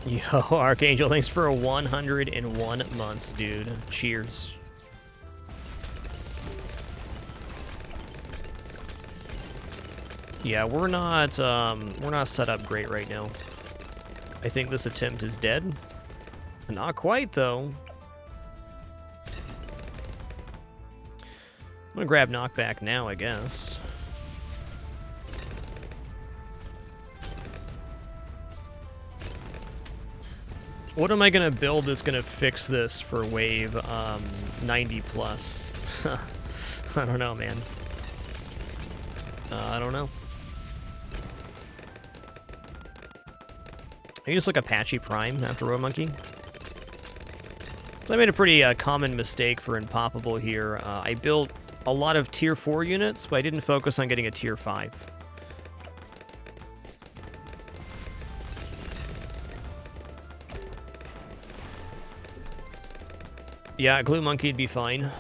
Yo, Archangel, thanks for 101 months, dude. Cheers. Yeah, we're not set up great right now. I think this attempt is dead. Not quite, though. I'm gonna grab knockback now, I guess. What am I gonna build that's gonna fix this for wave 90 plus? I don't know, man. I don't know. I just like Apache Prime after Road Monkey. So I made a pretty common mistake for Unpoppable here. I built a lot of tier 4 units, but I didn't focus on getting a tier 5. Yeah, Glue Monkey'd be fine.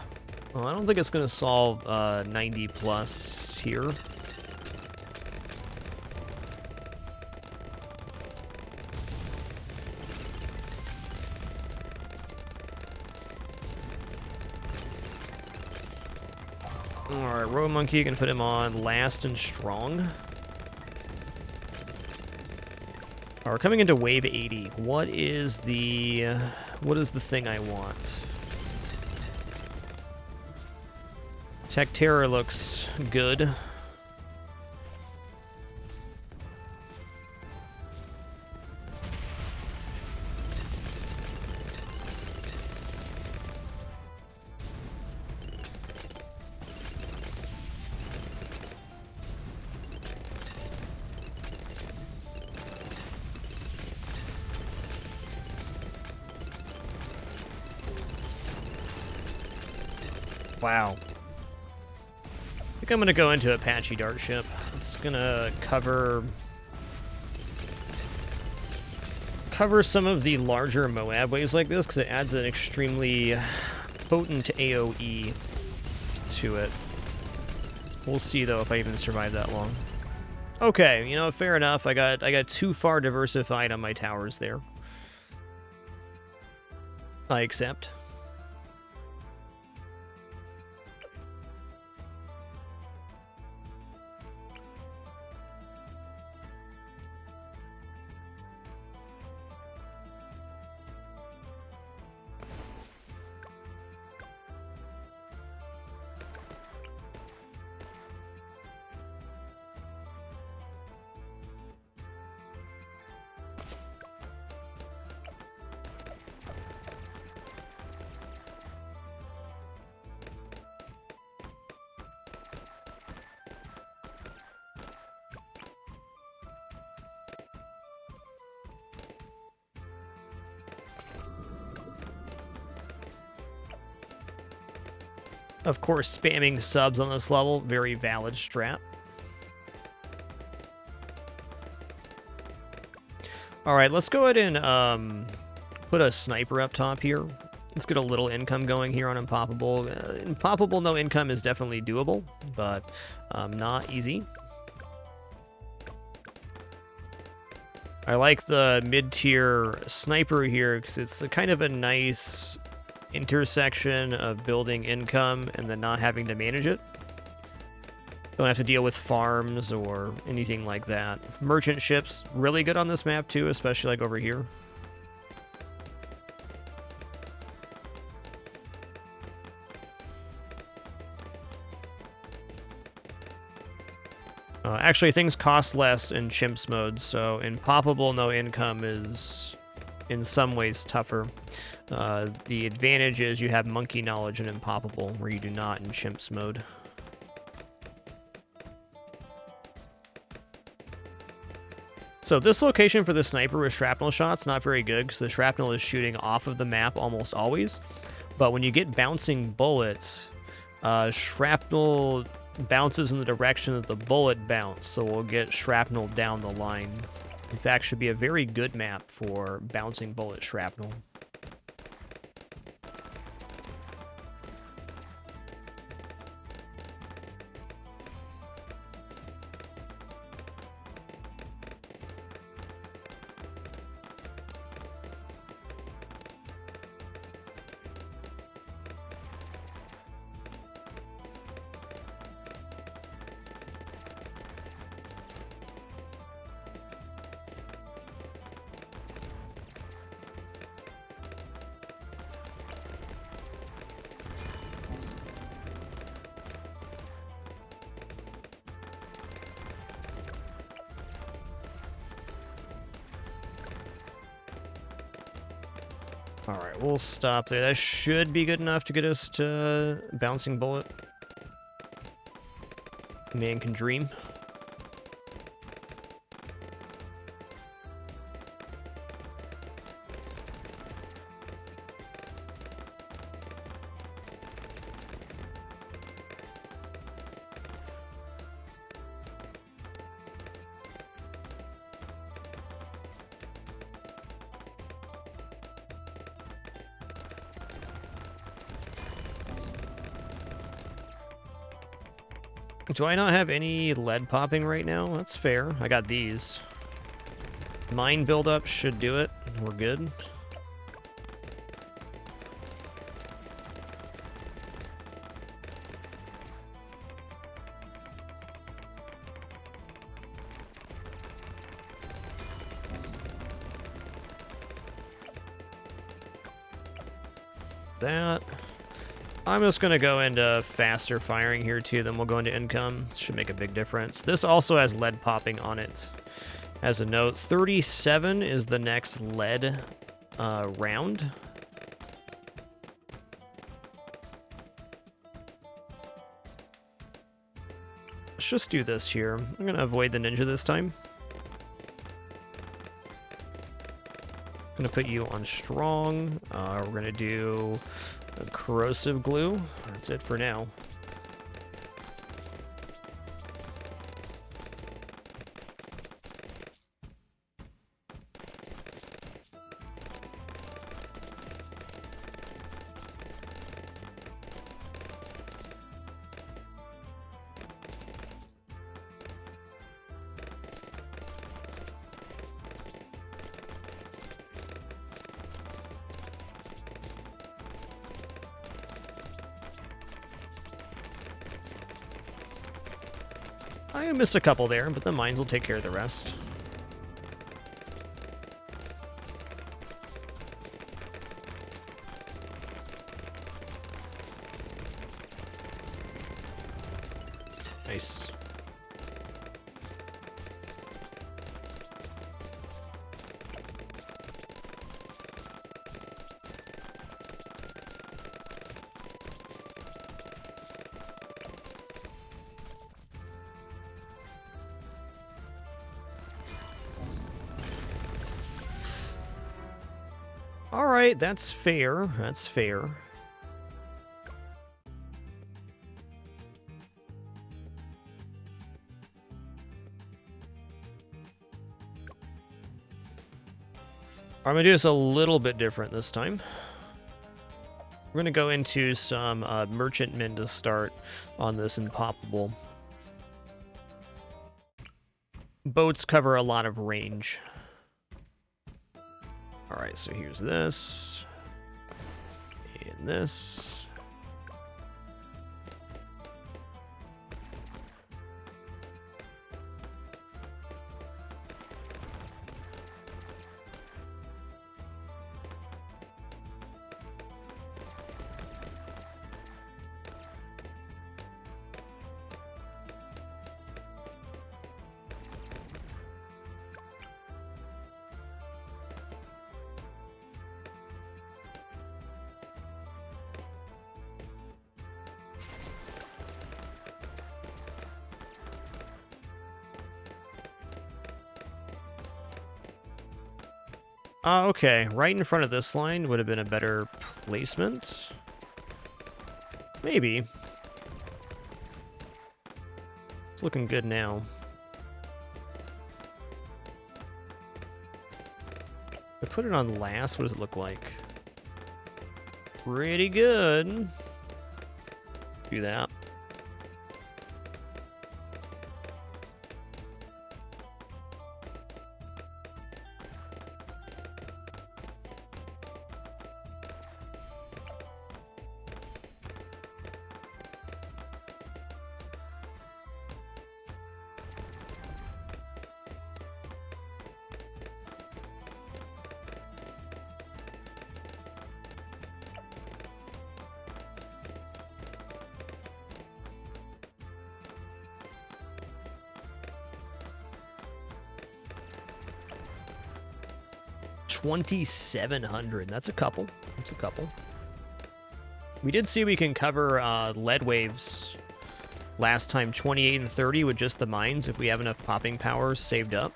Well, I don't think it's going to solve 90 plus here. Alright, Road Monkey, can put him on last and strong. Alright, we're coming into wave 80. What is the thing I want? Tech Terror looks good. Wow. I think I'm going to go into Apache Dart Ship. It's going to cover some of the larger Moab waves like this because it adds an extremely potent AoE to it. We'll see though if I even survive that long. Okay, you know, fair enough. I got too far diversified on my towers there. I accept. Of course, spamming subs on this level, very valid strat. Alright, let's go ahead and put a sniper up top here. Let's get a little income going here on Unpoppable. Unpoppable, no income is definitely doable, but not easy. I like the mid-tier sniper here because it's a kind of a nice intersection of building income and then not having to manage it. Don't have to deal with farms or anything like that. Merchant ships, really good on this map too, especially like over here. Actually, things cost less in Chimps mode, so in Poppable, no income is in some ways tougher. The advantage is you have Monkey Knowledge in Impoppable, where you do not in Chimps mode. So this location for the sniper with shrapnel shots, not very good, because the shrapnel is shooting off of the map almost always. But when you get bouncing bullets, shrapnel bounces in the direction that the bullet bounced, so we'll get shrapnel down the line. In fact, should be a very good map for bouncing bullet shrapnel. Alright, we'll stop there. That should be good enough to get us to Bouncing Bullet. Man can dream. Do I not have any lead popping right now? That's fair. I got these. Mine buildup should do it. We're good. That. I'm just going to go into faster firing here too, then we'll go into income. Should make a big difference. This also has lead popping on it. As a note, 37 is the next lead round. Let's just do this here. I'm going to avoid the ninja this time. I'm going to put you on strong. We're going to do A corrosive glue. That's it for now. I missed a couple there, but the mines will take care of the rest. Nice. All right, that's fair. That's fair. I'm going to do this a little bit different this time. We're going to go into some merchantmen to start on this Impoppable. Boats cover a lot of range. Alright, so here's this. And this. Okay, right in front of this line would have been a better placement. Maybe. It's looking good now. If I put it on last, what does it look like? Pretty good. Do that. $2,700. That's a couple. That's a couple. We did see we can cover lead waves last time, 28 and 30 with just the mines if we have enough popping powers saved up.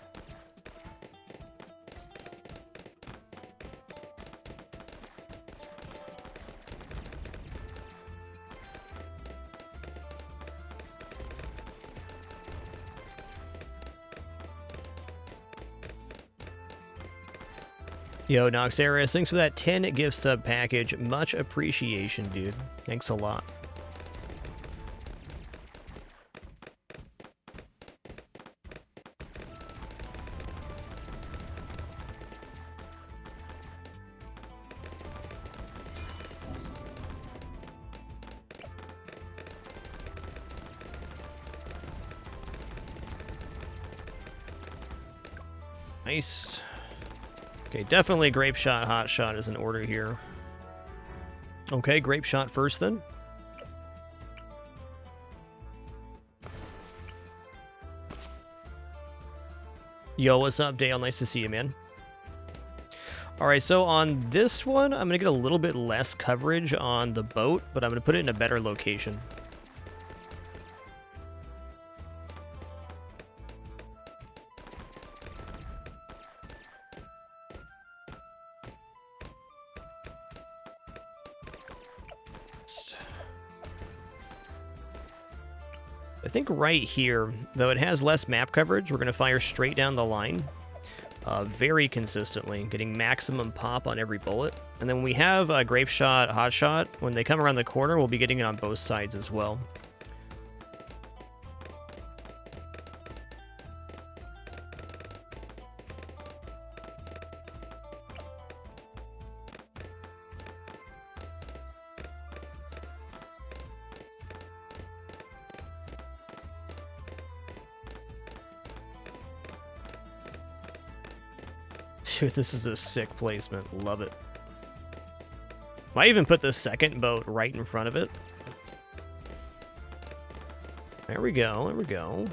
Yo, Noxarius, thanks for that 10 gift sub package. Much appreciation, dude. Thanks a lot. Nice. Okay, definitely Grape Shot, Hot Shot is in order here. Okay, Grape Shot first then. Yo, what's up, Dale? Nice to see you, man. Alright, so on this one, I'm going to get a little bit less coverage on the boat, but I'm going to put it in a better location. I think right here, though it has less map coverage, we're going to fire straight down the line very consistently, getting maximum pop on every bullet. And then when we have a grape shot, hot shot, when they come around the corner, we'll be getting it on both sides as well. Dude, this is a sick placement. Love it. Might even put the second boat right in front of it. There we go. There we go.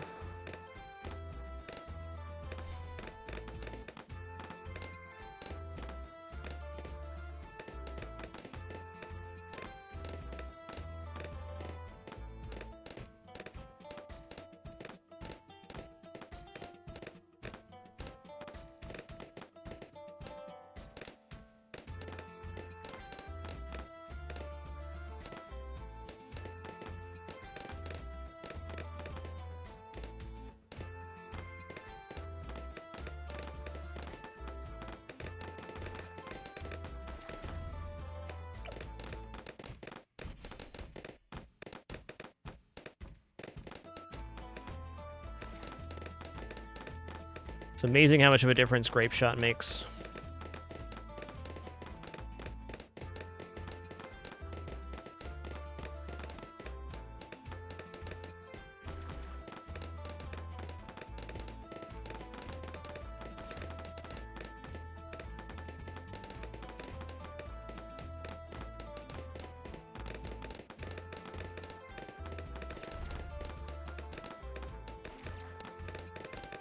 It's amazing how much of a difference grape shot makes.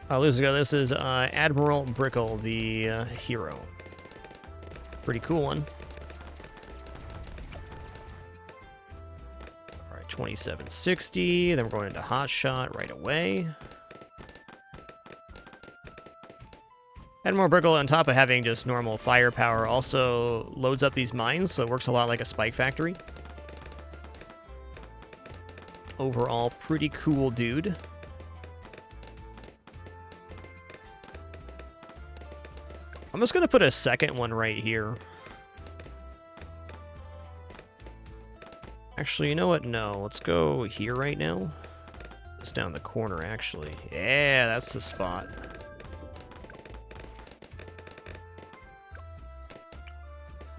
Luzigo, this is Admiral Brickle, the hero. Pretty cool one. All right, 2760. Then we're going into Hot Shot right away. Admiral Brickle, on top of having just normal firepower, also loads up these mines, so it works a lot like a spike factory. Overall, pretty cool dude. I'm just going to put a second one right here. Actually, you know what? No, let's go here right now. It's down the corner, actually. Yeah, that's the spot.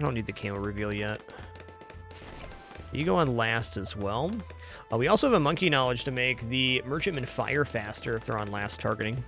I don't need the camo reveal yet. You go on last as well. We also have a monkey knowledge to make the merchantmen fire faster if they're on last targeting.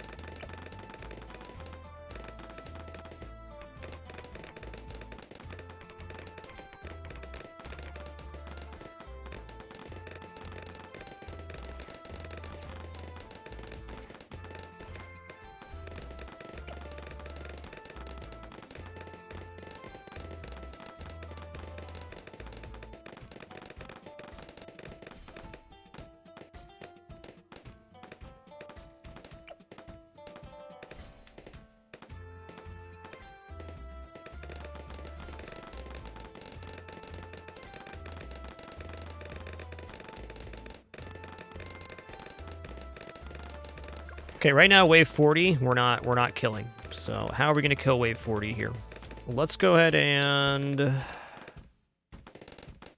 Okay, right now wave 40, we're not killing. So how are we going to kill wave 40 here? Well, let's go ahead and I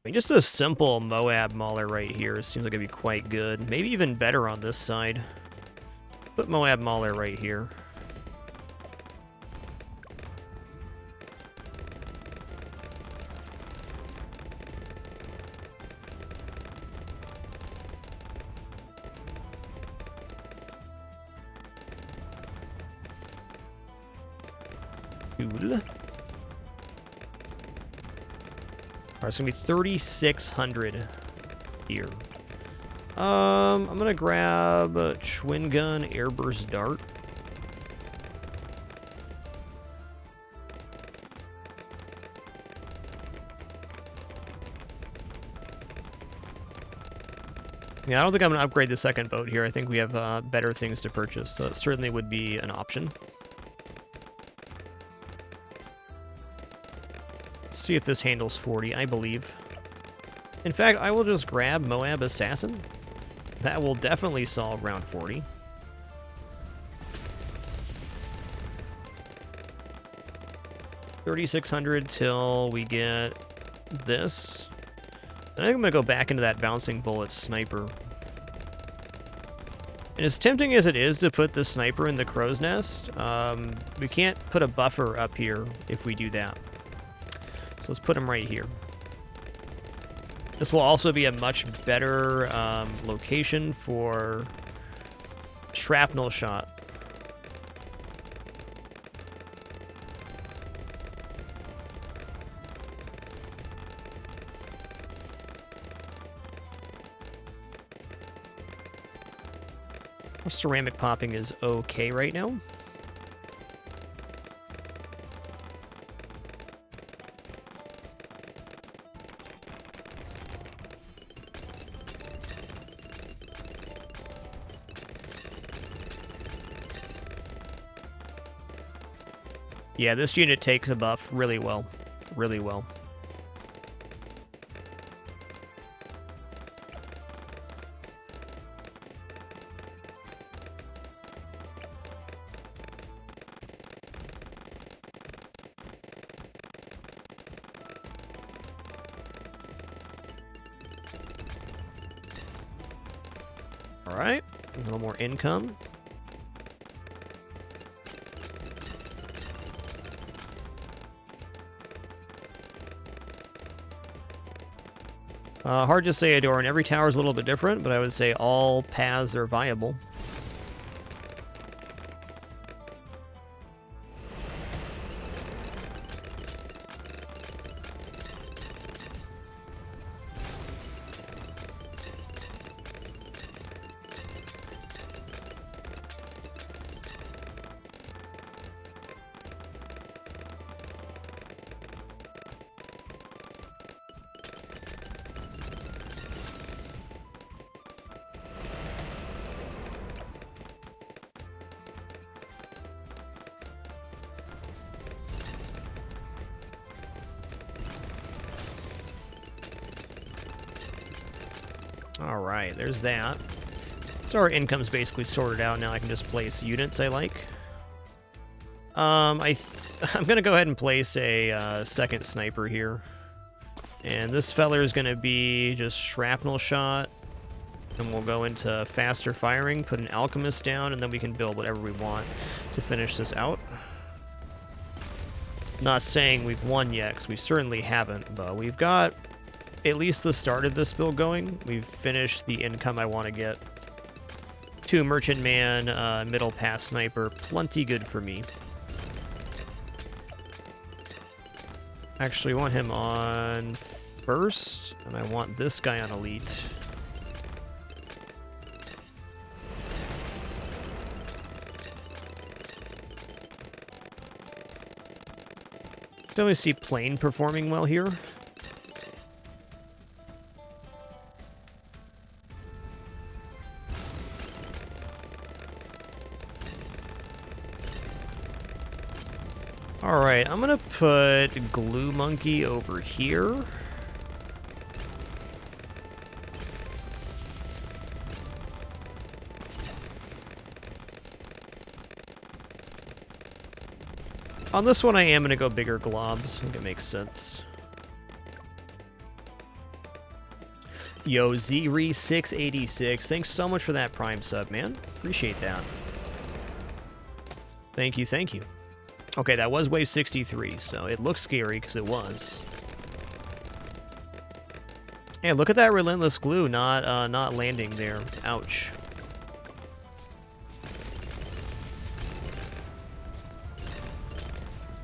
mean, just a simple Moab Mauler right here seems like it'd be quite good. Maybe even better on this side. Put Moab Mauler right here. Alright, it's gonna be 3,600 here. I'm gonna grab a Twin Gun Airburst Dart. Yeah, I don't think I'm gonna upgrade the second boat here. I think we have better things to purchase, so it certainly would be an option. See if this handles 40, I believe. In fact, I will just grab Moab Assassin. That will definitely solve round 40. $3,600 till we get this. I think I'm going to go back into that Bouncing Bullet Sniper. And as tempting as it is to put the Sniper in the Crow's Nest, we can't put a buffer up here if we do that. So let's put him right here. This will also be a much better location for Shrapnel Shot. Our ceramic popping is okay right now. Yeah, this unit takes a buff really well. Really well. All right, a little more income. Hard to say, Adoran. Every tower is a little bit different, but I would say all paths are viable. All right, there's that. So our income's basically sorted out. Now I can just place units I like. I'm going to go ahead and place a second sniper here. And this feller is going to be just Shrapnel Shot. And we'll go into faster firing, put an Alchemist down, and then we can build whatever we want to finish this out. Not saying we've won yet, because we certainly haven't, but we've got at least the start of this build going. We've finished the income I want to get. 2 Merchantman, middle pass sniper, plenty good for me. Actually, I want him on first, and I want this guy on elite. Definitely see Plane performing well here. Alright, I'm gonna put Glue Monkey over here. On this one, I am gonna go bigger globs. I think it makes sense. Yo, Zre686, thanks so much for that Prime sub, man. Appreciate that. Thank you, thank you. Okay, that was wave 63, so it looks scary because it was. Hey, look at that Relentless Glue not landing there. Ouch.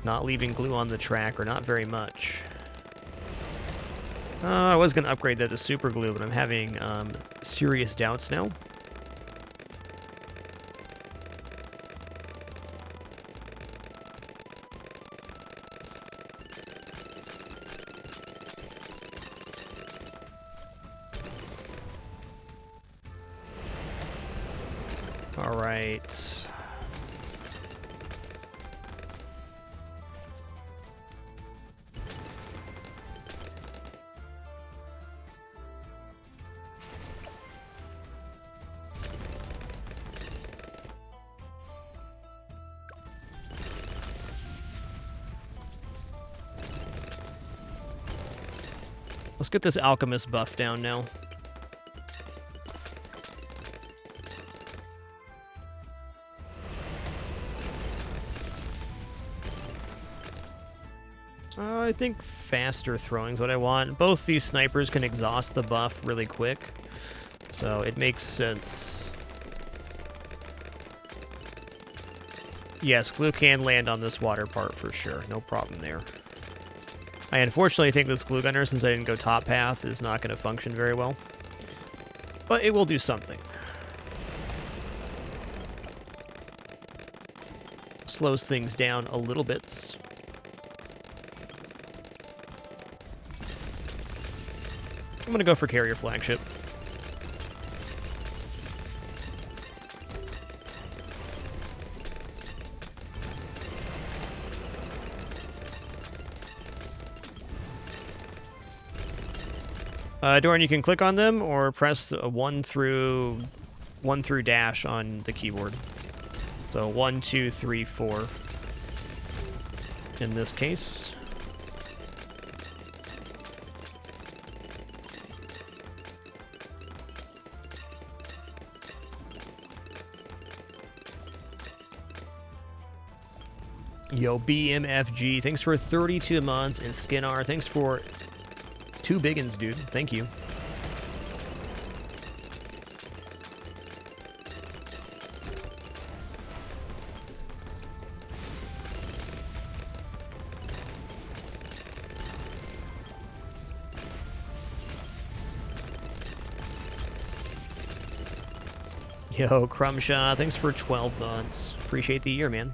Not leaving glue on the track, or not very much. I was going to upgrade that to super glue, but I'm having serious doubts now. All right. Let's get this Alchemist buff down now. I think faster throwing is what I want. Both these snipers can exhaust the buff really quick, so it makes sense. Yes, glue can land on this water part for sure. No problem there. I unfortunately think this glue gunner, since I didn't go top path, is not going to function very well. But it will do something. Slows things down a little bit. I'm going to go for carrier flagship. Doran, you can click on them or press 1 through dash on the keyboard. So 1, 2, 3, 4 in this case. Yo, BMFG, thanks for 32 months, and Skinnar, thanks for 2 biggins, dude. Thank you. Yo, Crumshaw, thanks for 12 months. Appreciate the year, man.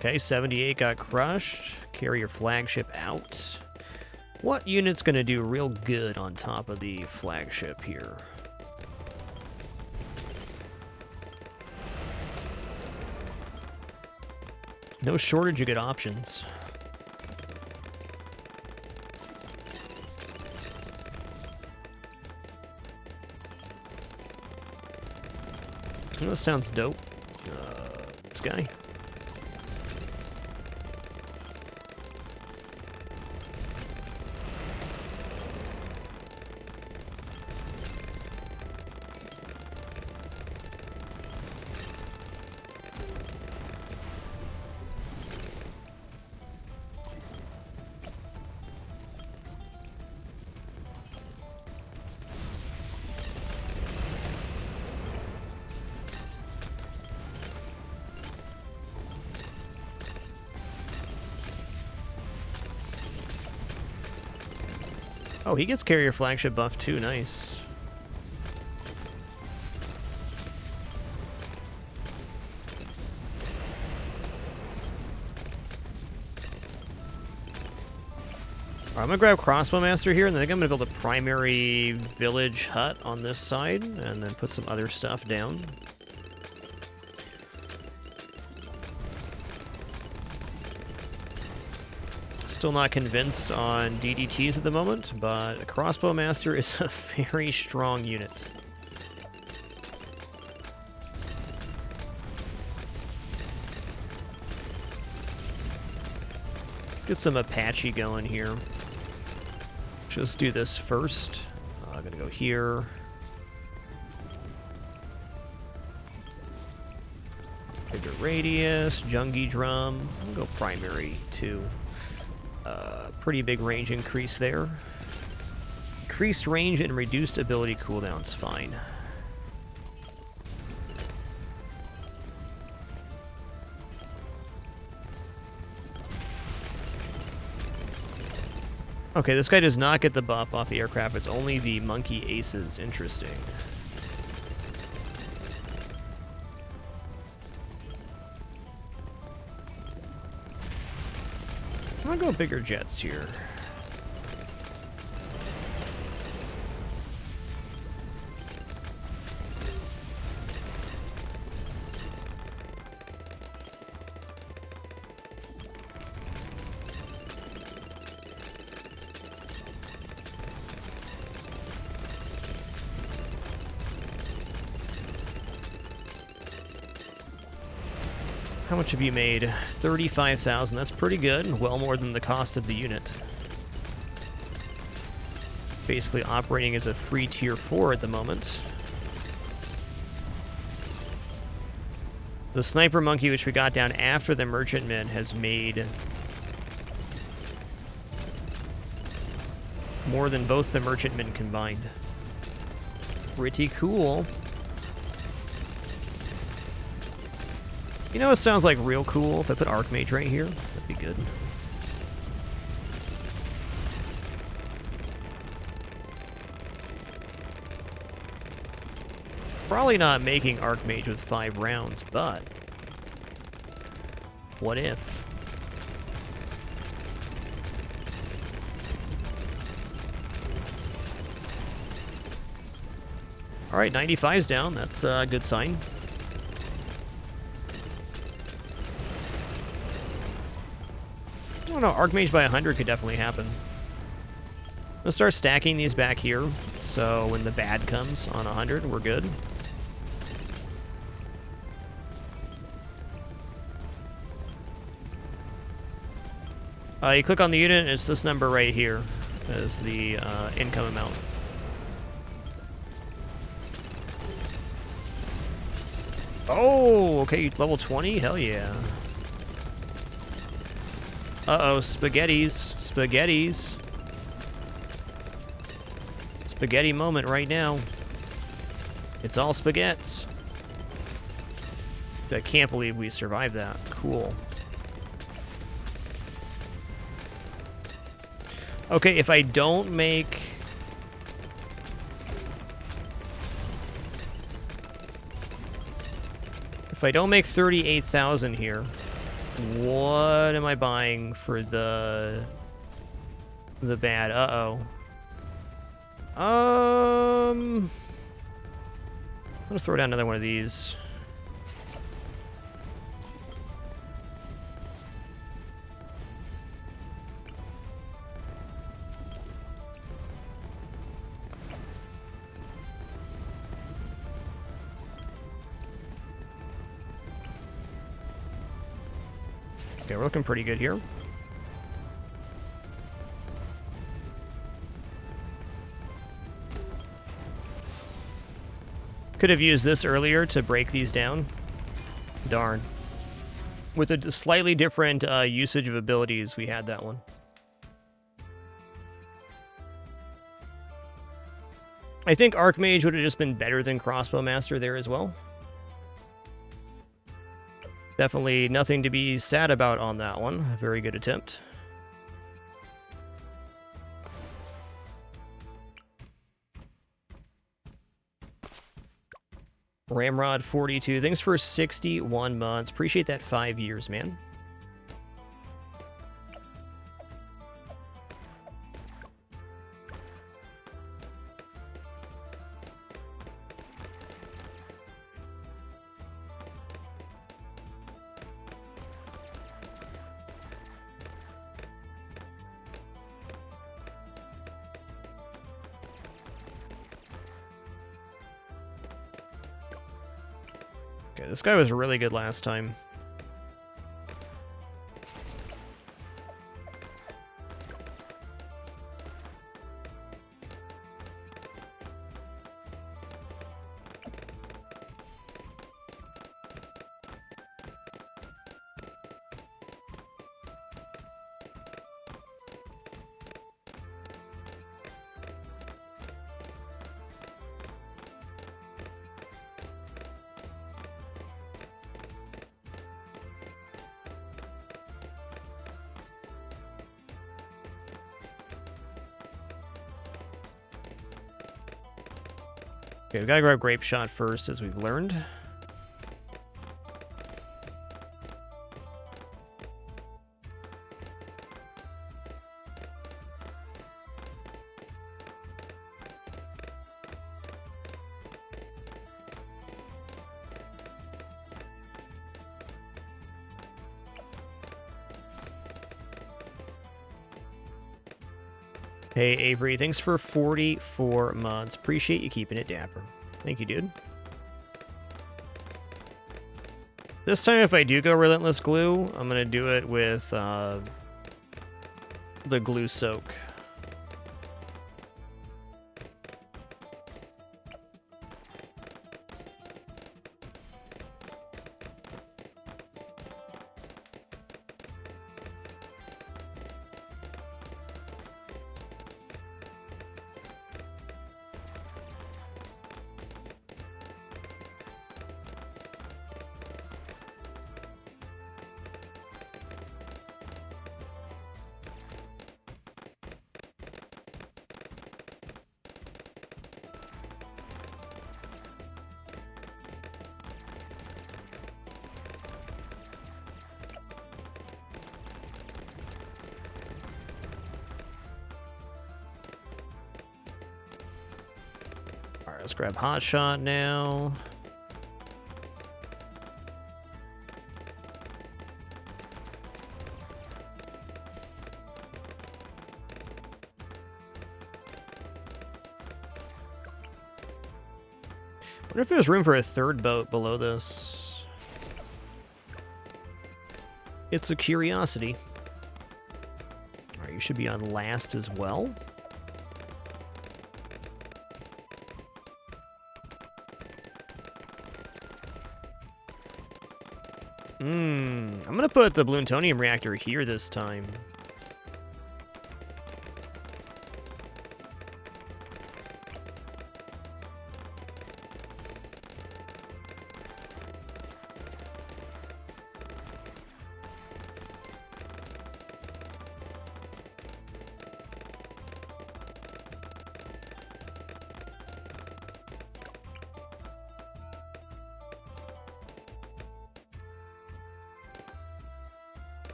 Okay, 78 got crushed. Carrier flagship out. What unit's gonna do real good on top of the flagship here? No shortage of good options. Oh, this sounds dope. This guy. Oh, he gets carrier flagship buff too. Nice. Alright, I'm gonna grab Crossbow Master here, and then I think I'm gonna build a primary village hut on this side, and then put some other stuff down. Still not convinced on DDTs at the moment, but a Crossbow Master is a very strong unit. Get some Apache going here. Just do this first. I'm gonna go here. Bigger radius, Jungie Drum. I'll go primary too. Pretty big range increase there. Increased range and reduced ability cooldown's fine. Okay, this guy does not get the buff off the aircraft. It's only the monkey aces. Interesting. I'm gonna go bigger jets here. How much have you made? 35,000. That's pretty good. Well more than the cost of the unit. Basically operating as a free tier 4 at the moment. The Sniper Monkey, which we got down after the Merchantman, has made more than both the Merchantmen combined. Pretty cool. You know what sounds like real cool? If I put Archmage right here, that'd be good. Probably not making Archmage with 5 rounds, but what if? Alright, 95's down. That's a good sign. I don't know, Archmage by 100 could definitely happen. I'm gonna start stacking these back here, so when the bad comes on 100, we're good. You click on the unit, and it's this number right here as the income amount. Oh, okay, level 20? Hell yeah. Uh-oh, spaghettis. Spaghettis. Spaghetti moment right now. It's all spaghettis. I can't believe we survived that. Cool. Okay, if I don't make... If I don't make 38,000 here, what am I buying for the bad? Uh-oh. I'm gonna throw down another one of these. Okay, we're looking pretty good here. Could have used this earlier to break these down. Darn. With a slightly different usage of abilities, we had that one. I think Archmage would have just been better than Crossbowmaster there as well. Definitely nothing to be sad about on that one. A very good attempt. Ramrod 42. Thanks for 61 months. Appreciate that 5 years, man. Okay, this guy was really good last time. Okay, we gotta grab Grape Shot first, as we've learned. Hey, Avery, thanks for 44 months. Appreciate you keeping it dapper. Thank you, dude. This time, if I do go Relentless Glue, I'm going to do it with the Glue Soak. Alright, let's grab Hot Shot now. I wonder if there's room for a third boat below this. It's a curiosity. Alright, you should be on last as well. I'm gonna put the Bloomtonium reactor here this time.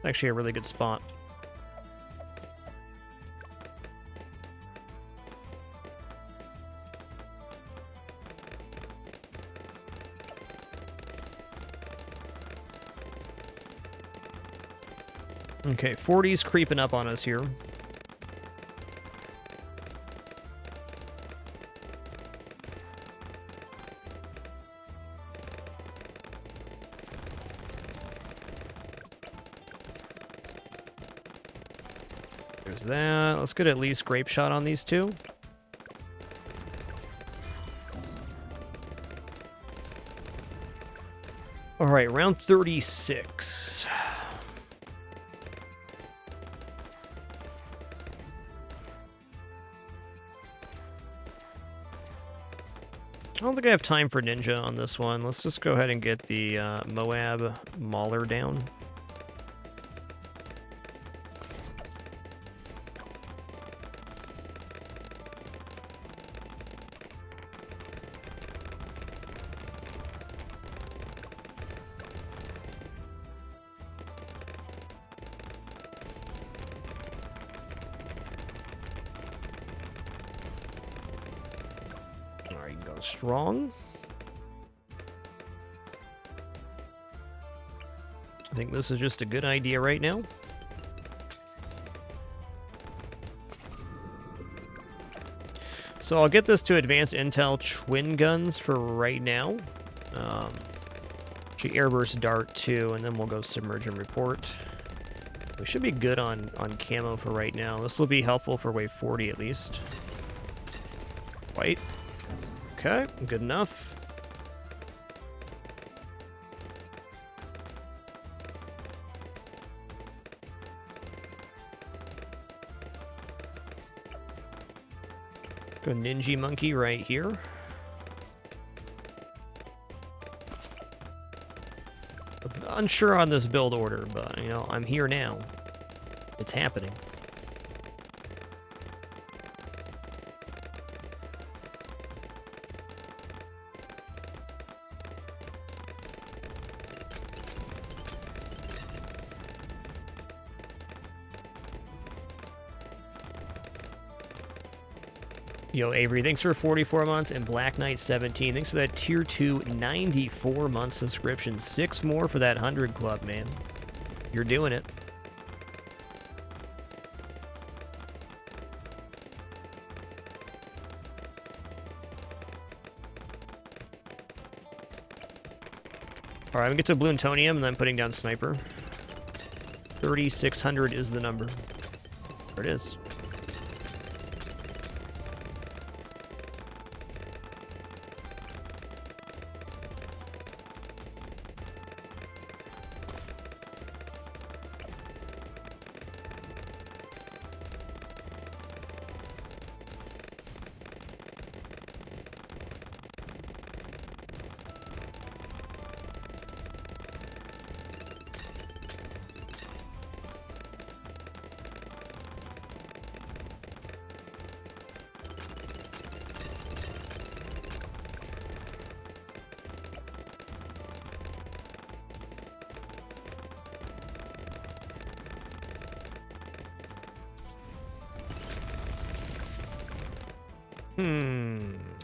Actually a really good spot. Okay, 40's creeping up on us here. There's that. Let's get at least Grape Shot on these two. All right, round 36. I don't think I have time for Ninja on this one. Let's just go ahead and get the Moab Mauler down. Strong. I think this is just a good idea right now. So I'll get this to Advanced Intel Twin Guns for right now. Actually, Airburst Dart too, and then we'll go Submerge and Report. We should be good on camo for right now. This will be helpful for wave 40 at least. White. Okay, good enough. Go Ninja Monkey right here. Unsure on this build order, but, you know, I'm here now. It's happening. Yo, Avery, thanks for 44 months, and Black Knight 17. Thanks for that Tier 2 94-month subscription. 6 more for that 100 Club, man. You're doing it. All right, I'm gonna get to Bloontonium and then putting down Sniper. 3,600 is the number. There it is.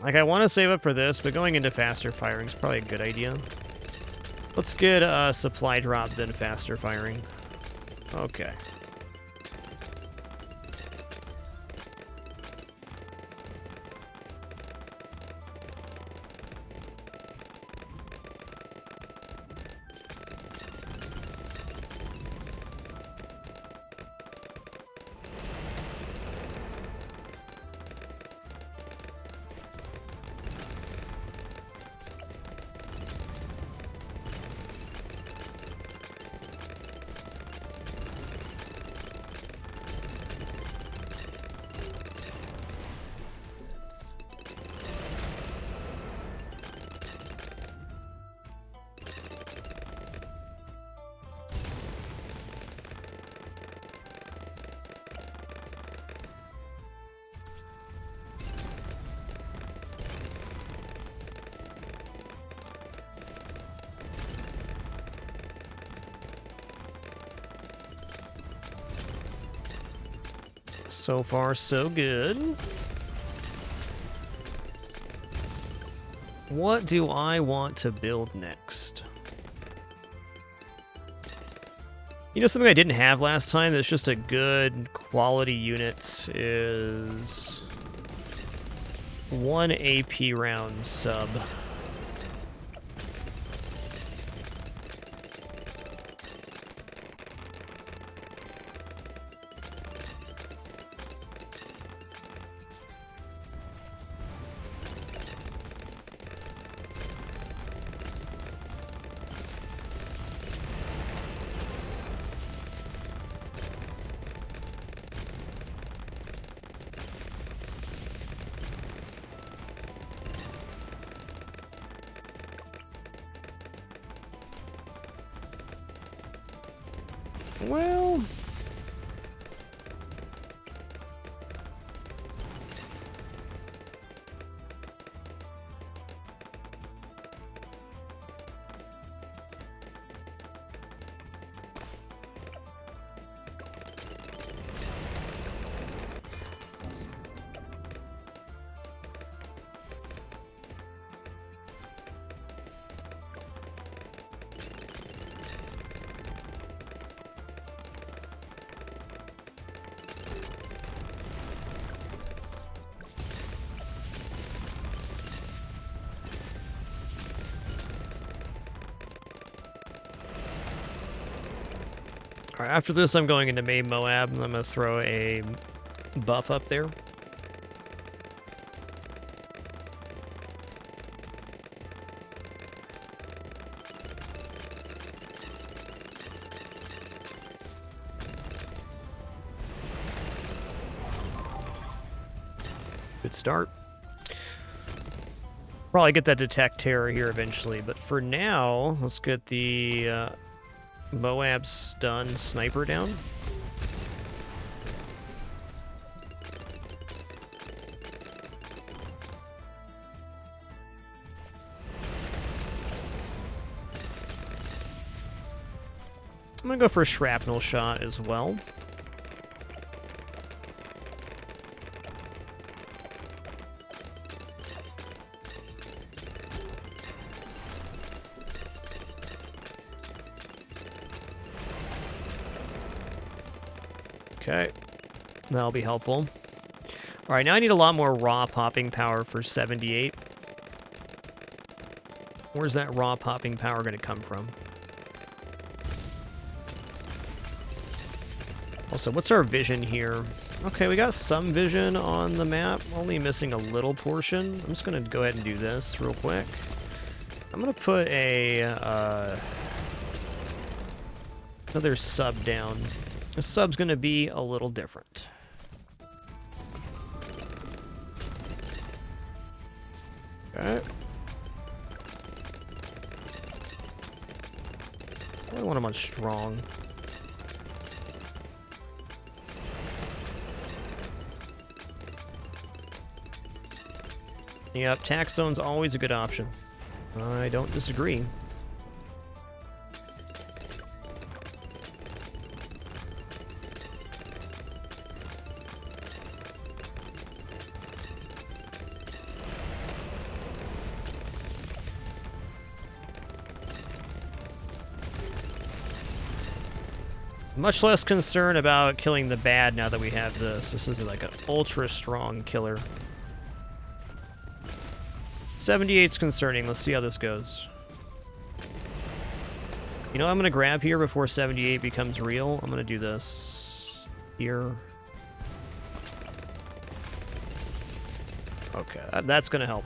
Like, I want to save up for this, but going into faster firing is probably a good idea. Let's get a supply drop, then faster firing. Okay. So far, so good. What do I want to build next? You know, something I didn't have last time that's just a good quality unit is 1 AP round sub. Well, all right, after this, I'm going into main Moab, and I'm going to throw a buff up there. Good start. Probably get that Detect Terror here eventually, but for now, let's get the Moab stun sniper down. I'm gonna go for a shrapnel shot as well. Okay, that'll be helpful. All right, now I need a lot more raw popping power for 78. Where's that raw popping power going to come from? Also, what's our vision here? Okay, we got some vision on the map, only missing a little portion. I'm just going to go ahead and do this real quick. I'm going to put a another sub down. The sub's going to be a little different. Okay. I want him on strong. Yep, tax zone's always a good option. I don't disagree. Much less concern about killing the bad now that we have this. This is like an ultra strong killer. 78's concerning. Let's see how this goes. You know what I'm going to grab here before 78 becomes real? I'm going to do this here. Okay, that's going to help.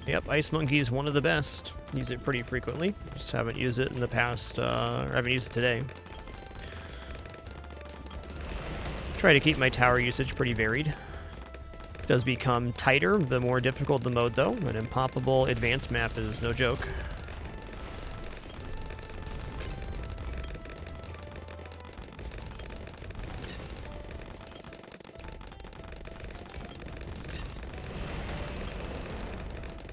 Yep, Ice Monkey is one of the best. Use it pretty frequently. Just haven't used it in the past, or haven't used it today. Try to keep my tower usage pretty varied. It does become tighter the more difficult the mode, though. An impoppable advanced map is no joke.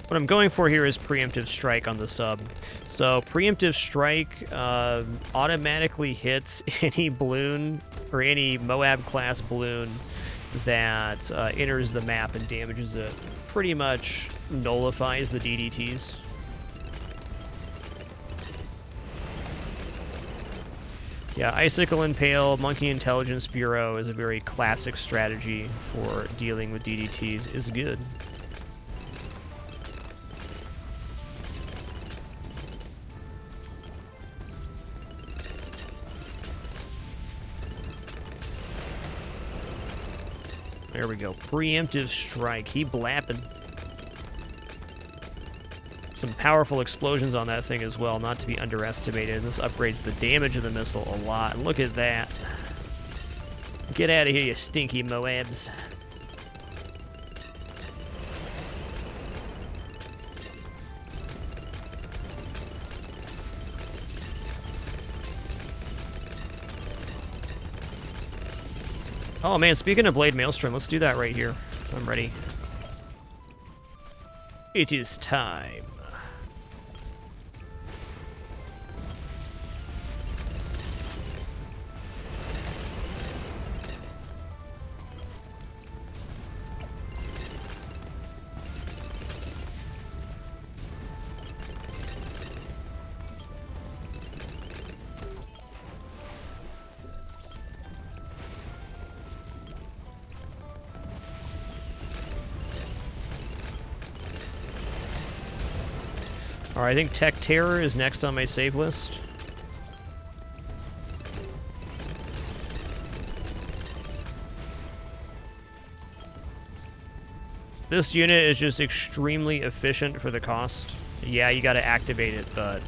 What I'm going for here is Preemptive Strike on the sub. So Preemptive Strike automatically hits any balloon or any Moab class balloon that enters the map and damages it. Pretty much nullifies the DDTs. Yeah, Icicle Impale, Monkey Intelligence Bureau is a very classic strategy for dealing with DDTs. It's good. There we go. Preemptive Strike. He blapping. Some powerful explosions on that thing as well, not to be underestimated. This upgrades the damage of the missile a lot. Look at that. Get out of here, you stinky Moabs. Oh man, speaking of Blade Maelstrom, let's do that right here. I'm ready. It is time. Alright, I think Tech Terror is next on my save list. This unit is just extremely efficient for the cost. Yeah, you gotta activate it, but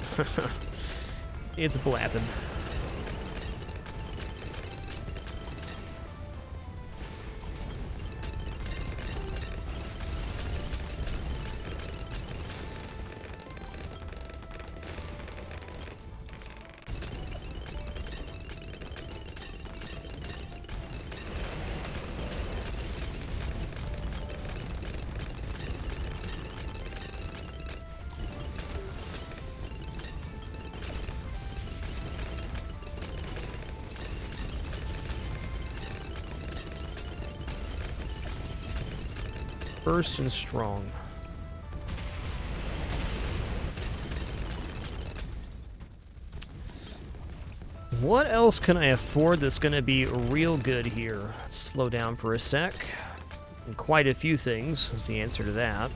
it's blapping. first and strong. What else can I afford that's going to be real good here? Slow down for a sec. And quite a few things is the answer to that.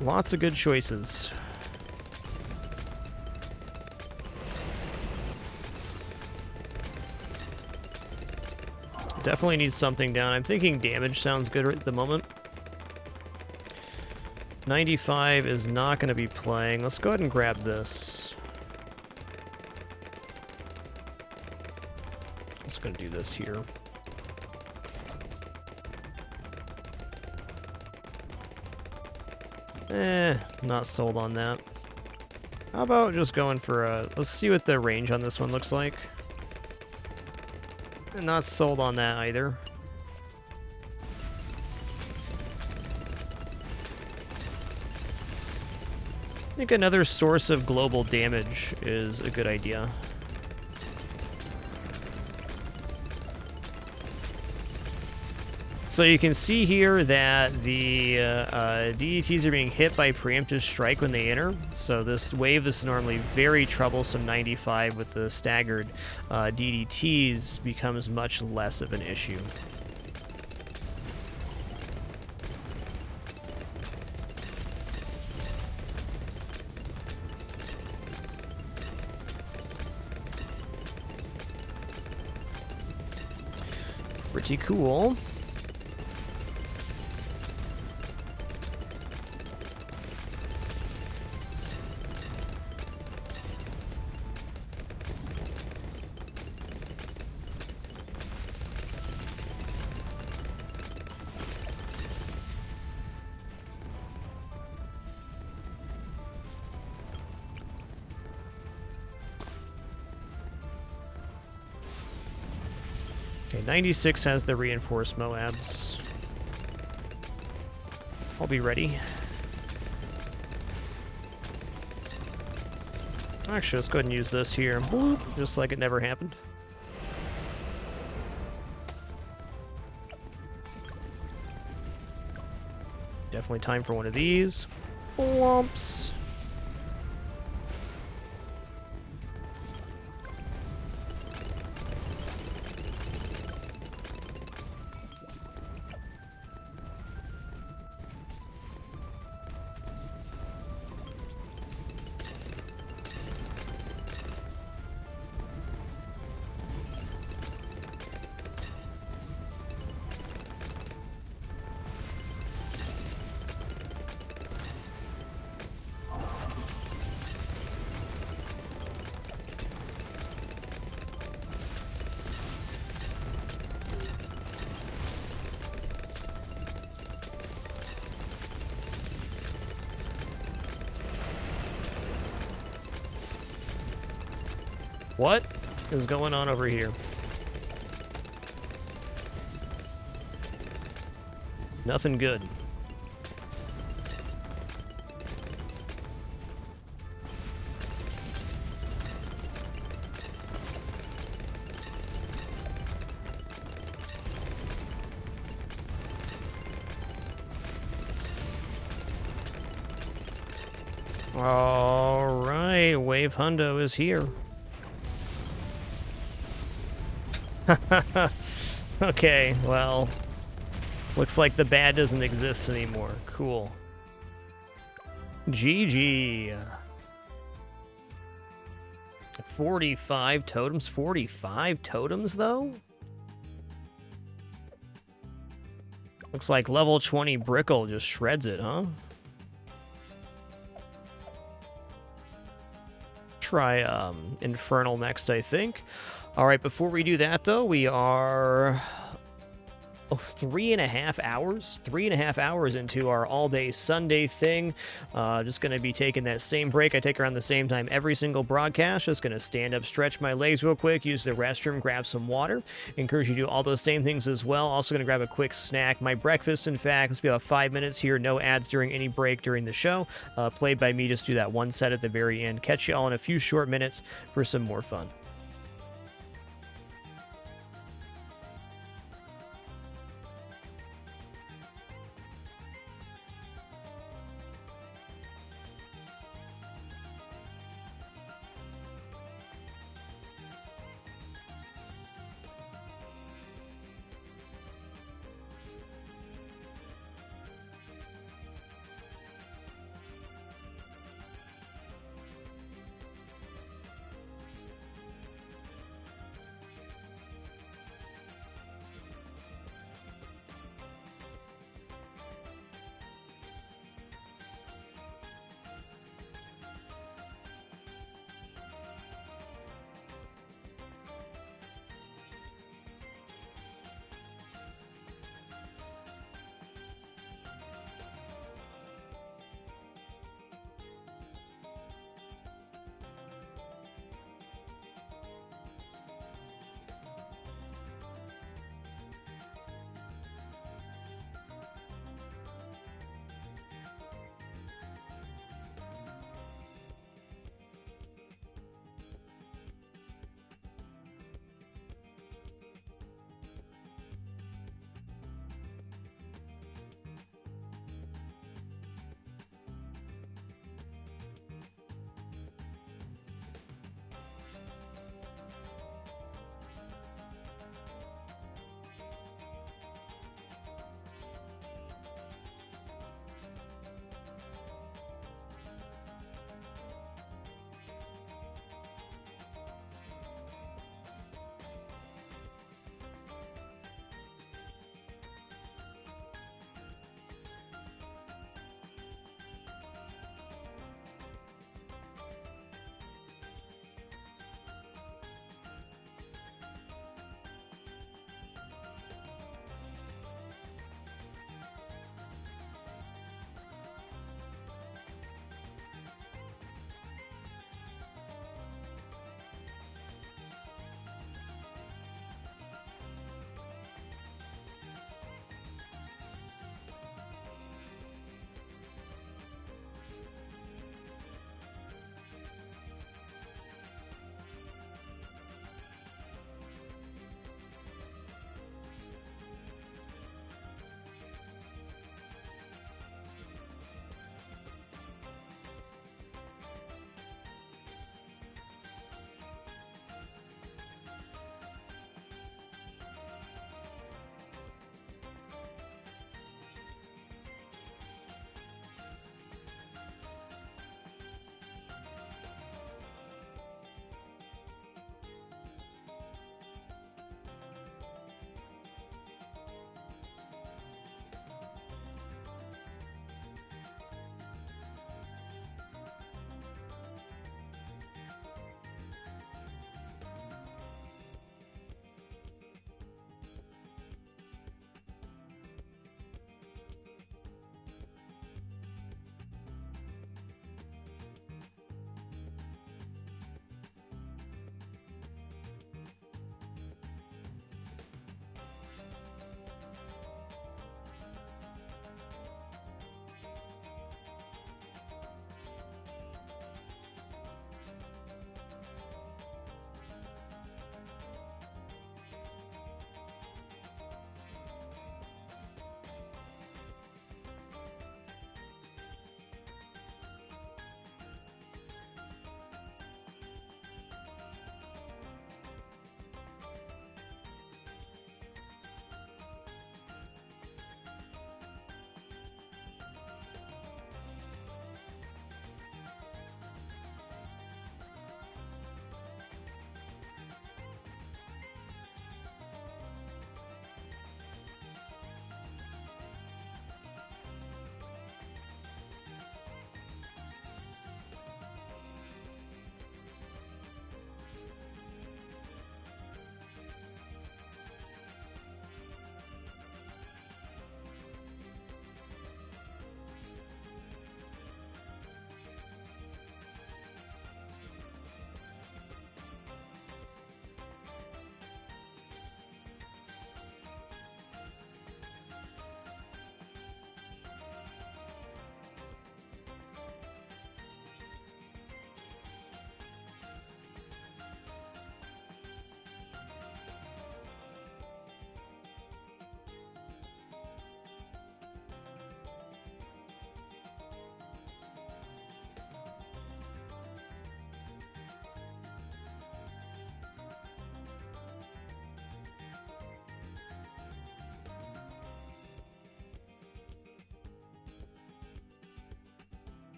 Lots of good choices. Definitely need something down. I'm thinking damage sounds good at the moment. 95 is not going to be playing. Let's go ahead and grab this. Just going to do this here. Not sold on that. How about just going for a... Let's see what the range on this one looks like. Not sold on that either. I think another source of global damage is a good idea. So you can see here that the DDTs are being hit by preemptive strike when they enter. So this wave is normally very troublesome 95 with the staggered DDTs becomes much less of an issue. Pretty cool. Okay, 96 has the reinforced Moabs. I'll be ready. Actually, let's go ahead and use this here. Boop, just like it never happened. Definitely time for one of these. Blumps. What is going on over here? Nothing good. All right, Wave Hundo is here. Okay, well, looks like the bad doesn't exist anymore. Cool. GG. 45 totems. 45 totems, though? Looks like level 20 Brickle just shreds it, huh? try Infernal next, I think. All right, before we do that, though, we are 3.5 hours into our all-day Sunday thing. Just going to be taking that same break I take around the same time every single broadcast. Just going to stand up, stretch my legs real quick, use the restroom, grab some water. Encourage you to do all those same things as well. Also going to grab a quick snack. My breakfast, in fact, let's be about 5 minutes here. No ads during any break during the show. Played by me. Just do that one set at the very end. Catch you all in a few short minutes for some more fun.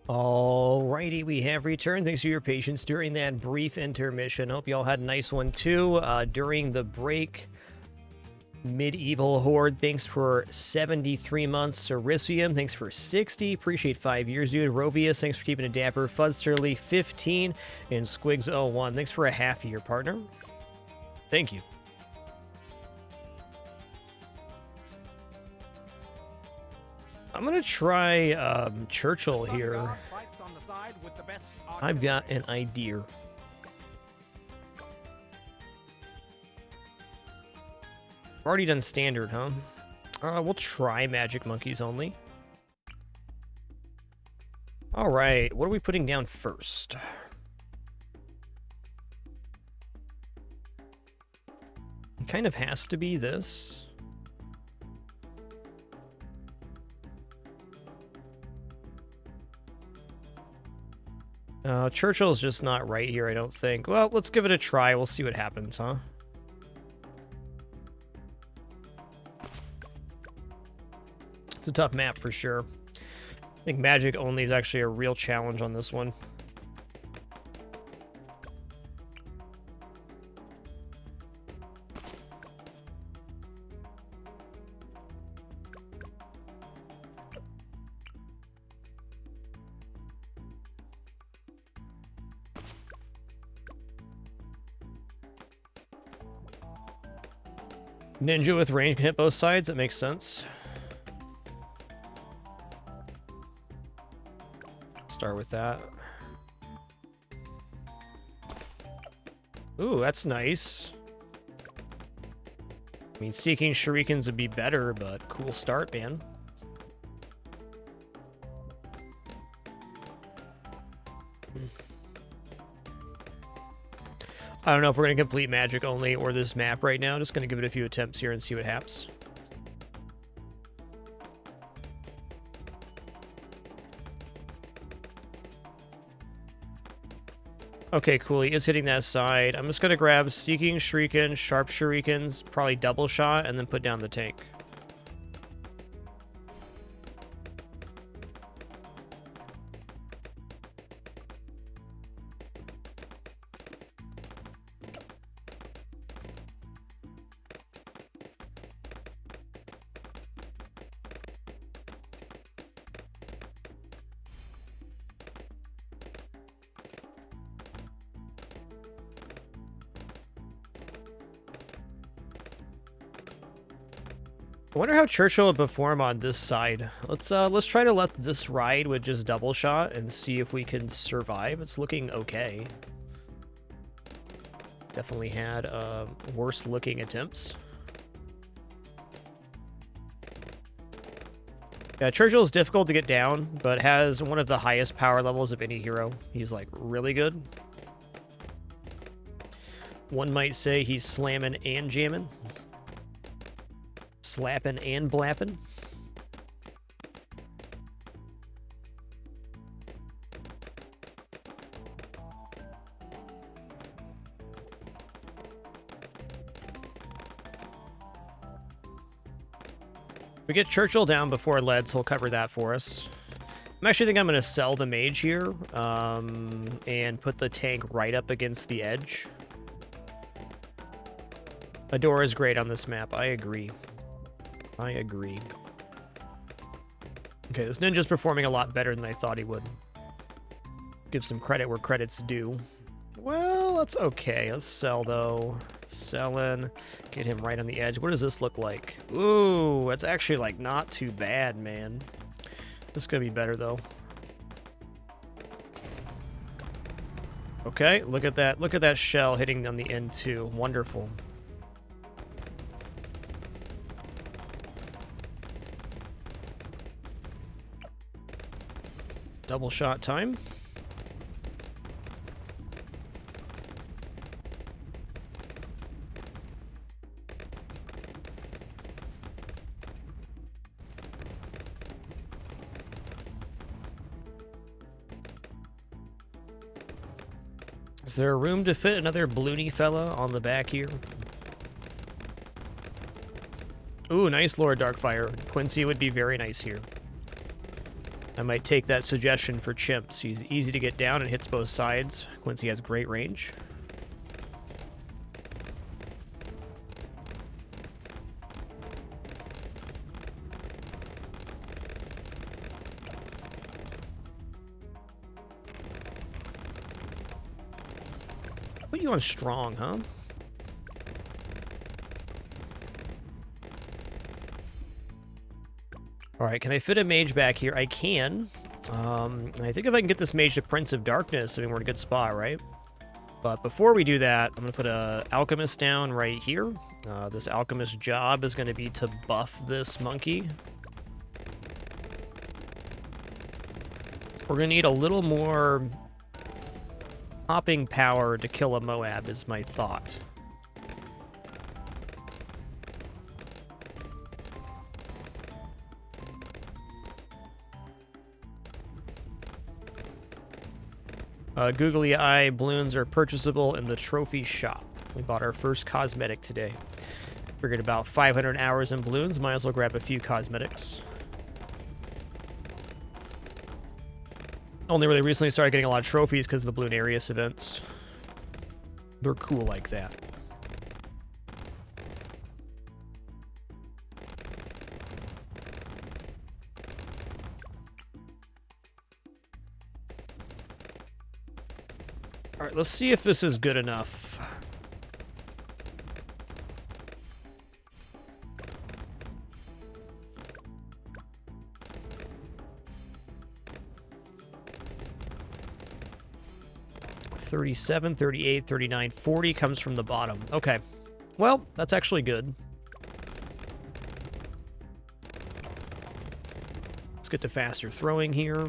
Alrighty, we have returned. Thanks for your patience during that brief intermission. Hope you all had a nice one too. During the break, Medieval Horde, thanks for 73 months. Cerisium, thanks for 60. Appreciate 5 years, dude. Rovius, thanks for keeping it dapper. Fudsterly, 15. And Squigs01, thanks for a half year, partner. Thank you. I'm going to try Churchill Sun here. God fights on the side with the best I've artillery. got an idea. Already done standard, huh? We'll try Magic Monkeys only. Alright, what are we putting down first? It kind of has to be this. Churchill's just not right here, I don't think. Well, let's give it a try. We'll see what happens, huh? It's a tough map for sure. I think Magic only is actually a real challenge on this one. Ninja with range can hit both sides. That makes sense. Start with that. Ooh, that's nice. I mean, Seeking Shurikens would be better, but cool start, man. I don't know if we're going to complete Magic only or this map right now. Just going to give it a few attempts here and see what happens. Okay, cool. He is hitting that side. I'm just going to grab Seeking Shuriken, Sharp Shurikens, probably double shot, and then put down the tank. I wonder how Churchill would perform on this side. Let's try to let this ride with just double shot and see if we can survive. It's looking okay. Definitely had worse looking attempts. Yeah, Churchill's difficult to get down, but has one of the highest power levels of any hero. He's like really good. One might say he's slamming and jamming. Slapping and blapping. We get Churchill down before Leads, he'll cover that for us. I'm actually think I'm going to sell the mage here and put the tank right up against the edge. Adora is great on this map, I agree. I agree. Okay, this ninja's performing a lot better than I thought he would. Give some credit where credit's due. Well, that's okay. Let's sell, though. Selling. Get him right on the edge. What does this look like? Ooh, that's actually, like, not too bad, man. This could be better, though. Okay, look at that. Look at that shell hitting on the end, too. Wonderful. Double shot time. Is there room to fit another balloony fella on the back here? Ooh, nice Lord Darkfire. Quincy would be very nice here. I might take that suggestion for Chimps. He's easy to get down and hits both sides. Quincy has great range. Put you on strong, huh? Alright, can I fit a mage back here? I can. I think if I can get this mage to Prince of Darkness, I mean, we're in a good spot, right? But before we do that, I'm going to put a Alchemist down right here. This Alchemist job is going to be to buff this monkey. We're going to need a little more hopping power to kill a Moab, is my thought. Googly Eye balloons are purchasable in the trophy shop. We bought our first cosmetic today. Figured about 500 hours in balloons, might as well grab a few cosmetics. Only really recently started getting a lot of trophies because of the Bloonarius events. They're cool like that. All right, let's see if this is good enough. $37, $38, $39, $40 comes from the bottom. Okay. Well, that's actually good. Let's get to faster throwing here.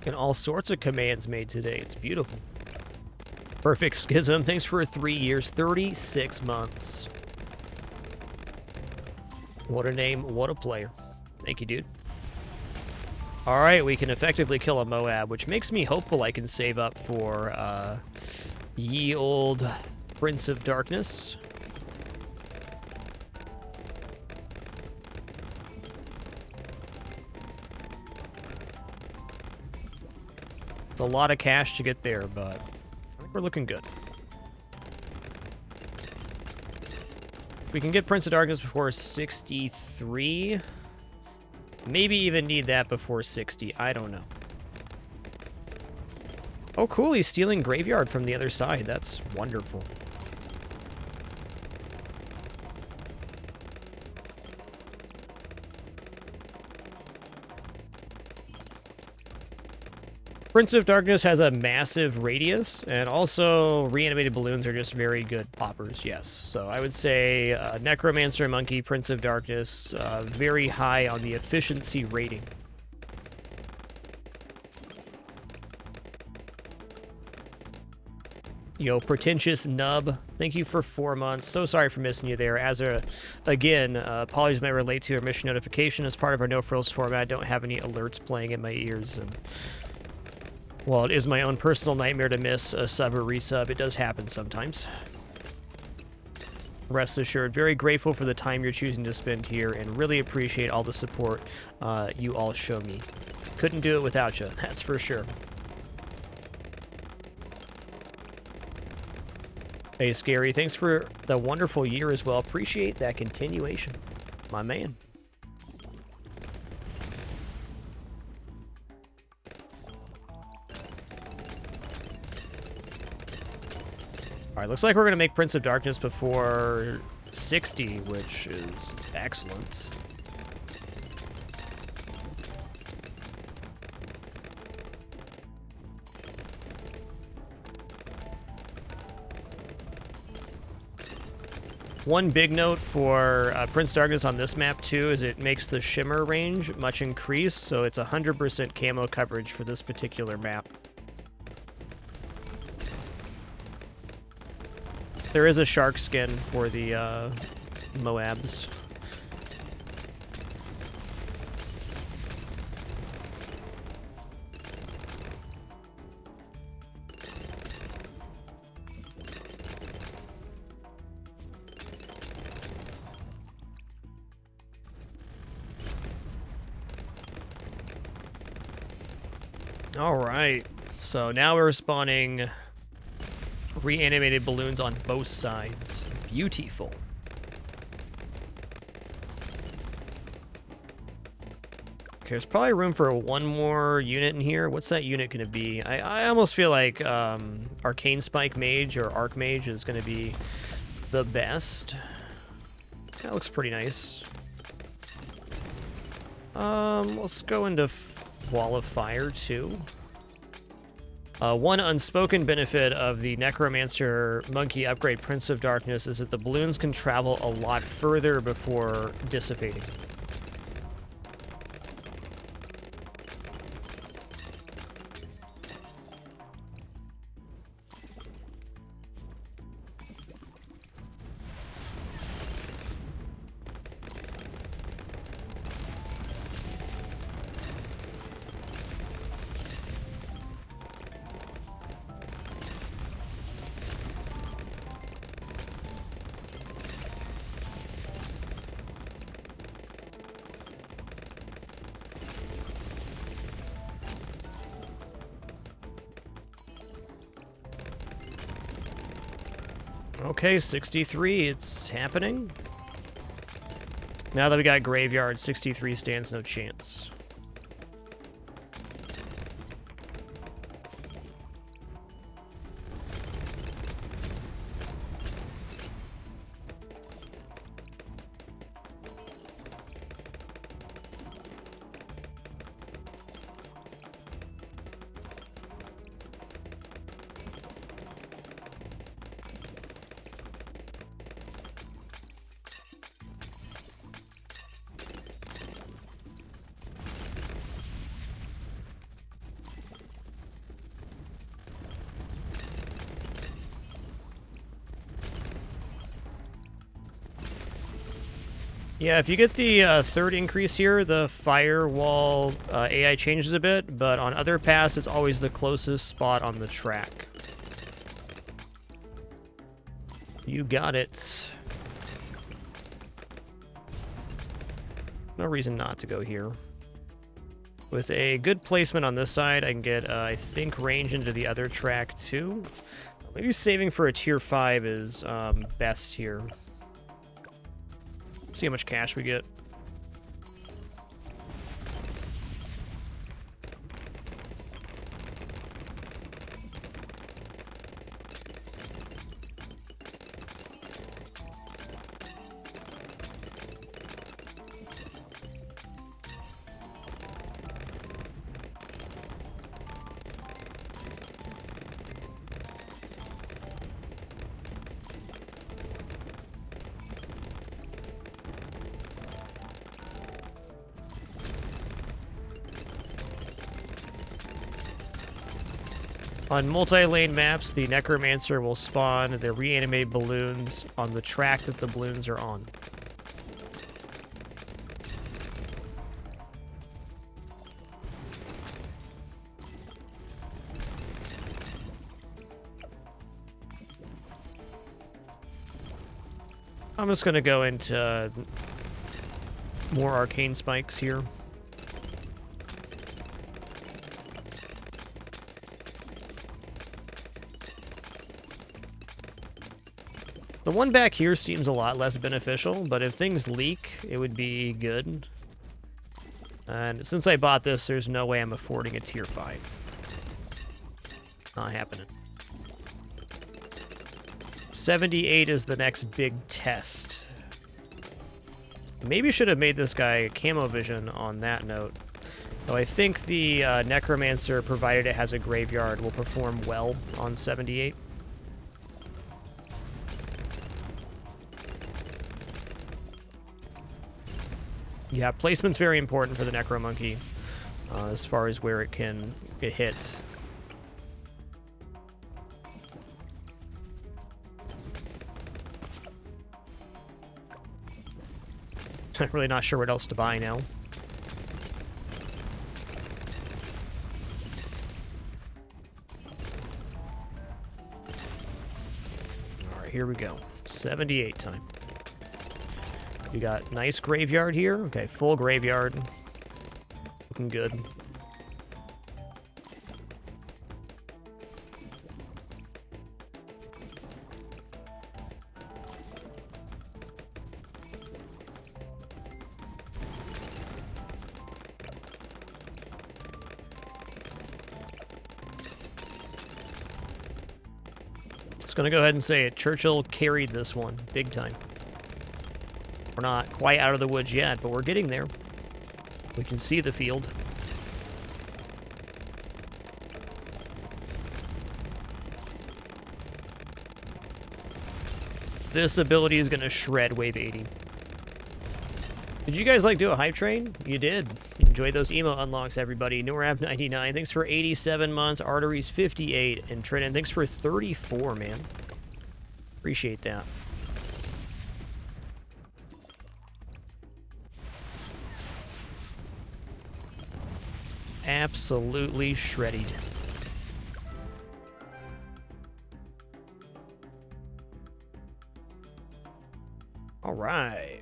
And all sorts of commands made today. It's beautiful. Perfect Schism. Thanks for 3 years, 36 months. What a name, what a player. Thank you, dude. All right, we can effectively kill a Moab, which makes me hopeful I can save up for ye old Prince of Darkness. A lot of cash to get there, but I think we're looking good. If we can get Prince of Darkness before 63, maybe even need that before 60. I don't know. Oh, cool. He's stealing Graveyard from the other side. That's wonderful. Prince of Darkness has a massive radius, and also reanimated balloons are just very good poppers, yes. So I would say Necromancer Monkey, Prince of Darkness, very high on the efficiency rating. Yo, Pretentious Nub, thank you for 4 months. So sorry for missing you there. Again, apologies might relate to your mission notification. As part of our No Frills format, I don't have any alerts playing in my ears, and well, it is my own personal nightmare to miss a sub or resub. It does happen sometimes. Rest assured, very grateful for the time you're choosing to spend here and really appreciate all the support you all show me. Couldn't do it without you, that's for sure. Hey, Scary, thanks for the wonderful year as well. Appreciate that continuation, my man. All right, looks like we're going to make Prince of Darkness before 60, which is excellent. One big note for Prince Darkness on this map, too, is it makes the shimmer range much increased, so it's 100% camo coverage for this particular map. There is a shark skin for the Moabs. All right. So now we're spawning reanimated balloons on both sides. Beautiful. Okay, there's probably room for one more unit in here. What's that unit going to be? I almost feel like Arcane Spike Mage or Arc Mage is going to be the best. That looks pretty nice. Let's go into Wall of Fire too. One unspoken benefit of the Necromancer Monkey upgrade Prince of Darkness is that the balloons can travel a lot further before dissipating. Okay, 63, it's happening. Now that we got Graveyard, 63 stands no chance. Yeah, if you get the third increase here, the firewall AI changes a bit, but on other paths, it's always the closest spot on the track. You got it. No reason not to go here. With a good placement on this side, I can get, I think, range into the other track too. Maybe saving for a tier 5 is best here. See how much cash we get. On multi-lane maps, the Necromancer will spawn the reanimated balloons on the track that the balloons are on. I'm just going to go into more arcane spikes here. The one back here seems a lot less beneficial, but if things leak, it would be good. And since I bought this, there's no way I'm affording a tier 5. Not happening. 78 is the next big test. Maybe should have made this guy camo vision on that note. Though I think the Necromancer, provided it has a graveyard, will perform well on 78. Yeah, placement's very important for the Necromonkey, as far as where it can get hit. I'm really not sure what else to buy now. Alright, here we go. 78 time. We got nice graveyard here. Okay, full graveyard. Looking good. Just gonna go ahead and say it. Churchill carried this one big time. We're not quite out of the woods yet, but we're getting there. We can see the field. This ability is gonna shred Wave 80. Did you guys do a hype train? You did. Enjoy those emo unlocks, everybody. Noorab99, thanks for 87 months. Arteries 58, and Trinan, thanks for 34, man. Appreciate that. Absolutely shredded. All right.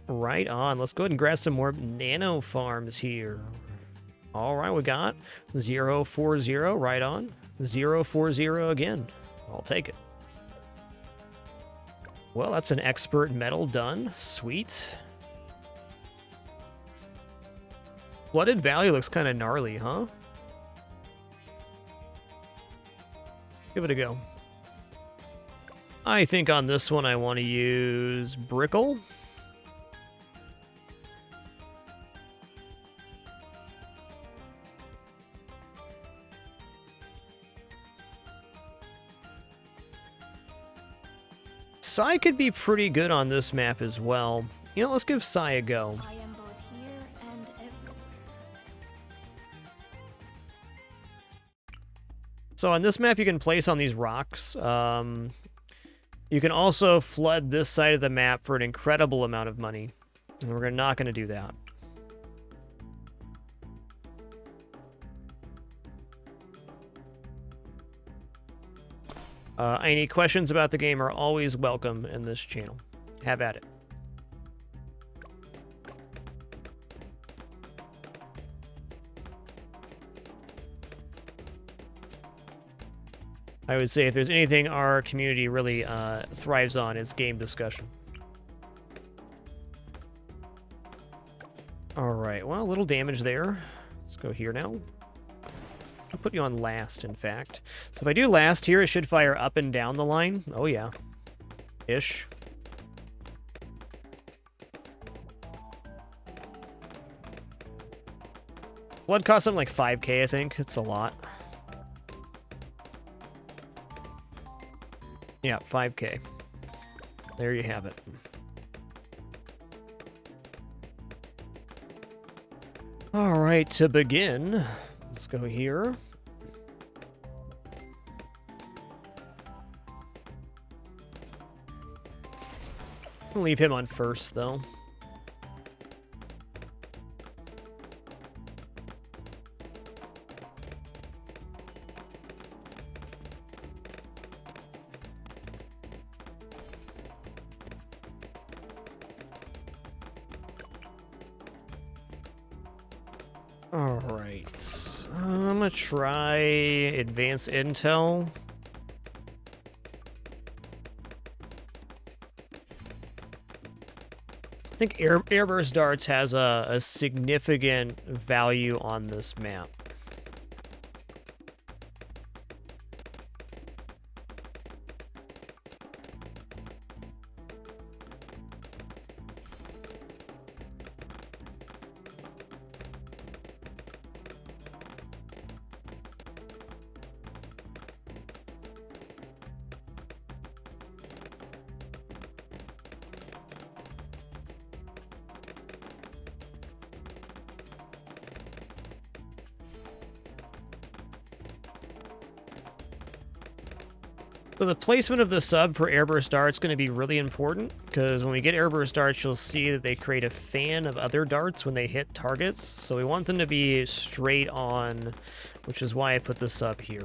Right on. Let's go ahead and grab some more nano farms here. All right, we got 040. Right on. 040 again. I'll take it. Well, that's an expert medal done. Sweet. Flooded Valley looks kind of gnarly, huh? Give it a go. I think on this one I want to use Brickle. Sai could be pretty good on this map as well. You know, let's give Sai a go. I am both here and everywhere. So on this map, you can place on these rocks. You can also flood this side of the map for an incredible amount of money. And we're not going to do that. Any questions about the game are always welcome in this channel. Have at it. I would say if there's anything our community really thrives on, it's game discussion. All right, well, a little damage there. Let's go here now. I'll put you on last, in fact. So if I do last here, it should fire up and down the line. Oh, yeah. Ish. Blood cost them like 5k, I think. It's a lot. Yeah, 5k. There you have it. All right, to begin, let's go here. I'll leave him on first, though. All right, I'm gonna try advanced intel. I think airburst darts has a significant value on this map. So the placement of the sub for airburst darts is going to be really important, because when we get airburst darts, you'll see that they create a fan of other darts when they hit targets. So we want them to be straight on, which is why I put the sub here.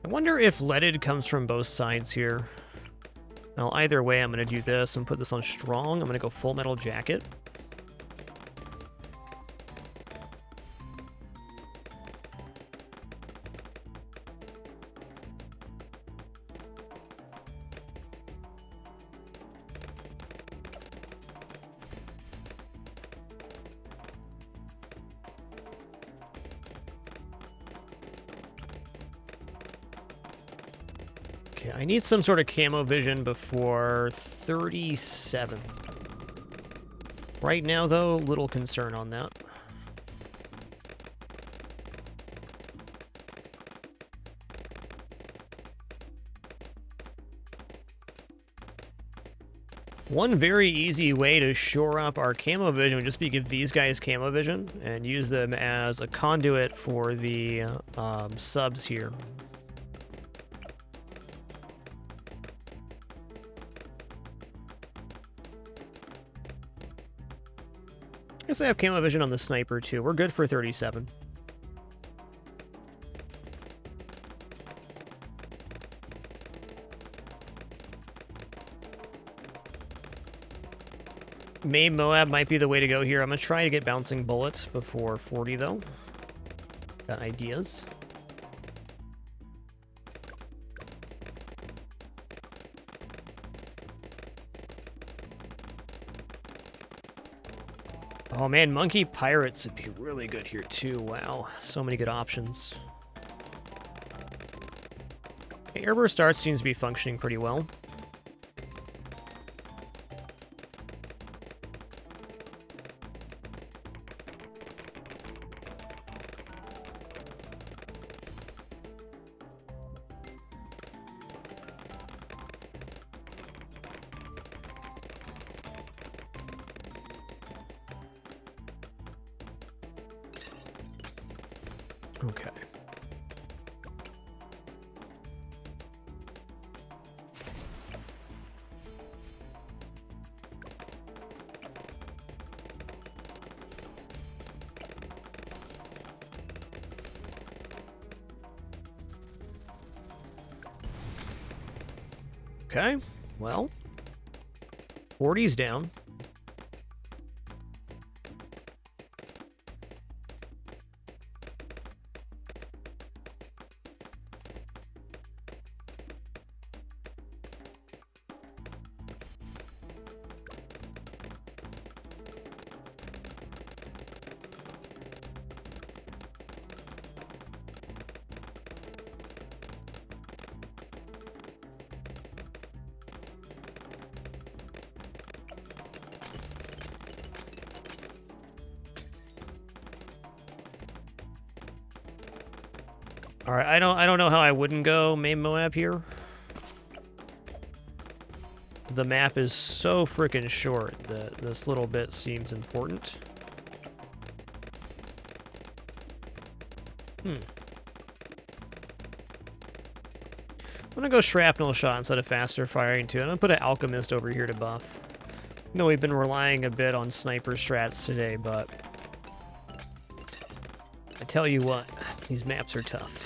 I wonder if leaded comes from both sides here. Well, either way, I'm going to do this and put this on strong. I'm going to go full metal jacket. Okay, I need some sort of camo vision before 37. Right now, though, little concern on that. One very easy way to shore up our camo vision would just be give these guys camo vision and use them as a conduit for the subs here. I guess I have camo vision on the sniper too. We're good for 37. Main Moab might be the way to go here. I'm going to try to get Bouncing Bullet before 40, though. Got ideas. Oh man, Monkey Pirates would be really good here too. Wow, so many good options. Airburst Dart seems to be functioning pretty well. Okay. Okay, well, 40's down. All right, I don't know how I wouldn't go main Moab here. The map is so freaking short that this little bit seems important. I'm gonna go Shrapnel Shot instead of Faster Firing too. I'm gonna put an Alchemist over here to buff. I know we've been relying a bit on sniper strats today, but I tell you what, these maps are tough.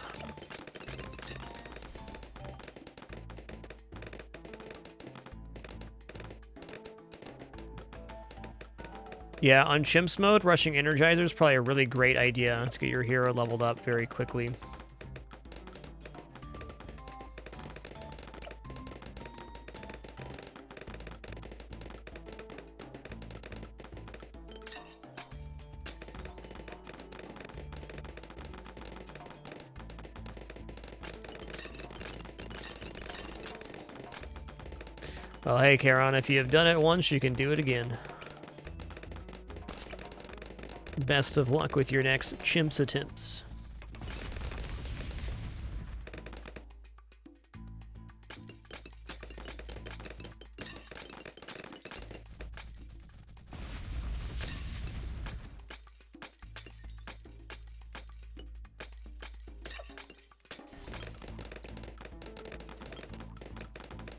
Yeah, on Chimps mode, rushing Energizer is probably a really great idea to get your hero leveled up very quickly. Well, hey, Charon, if you have done it once, you can do it again. Best of luck with your next Chimps attempts.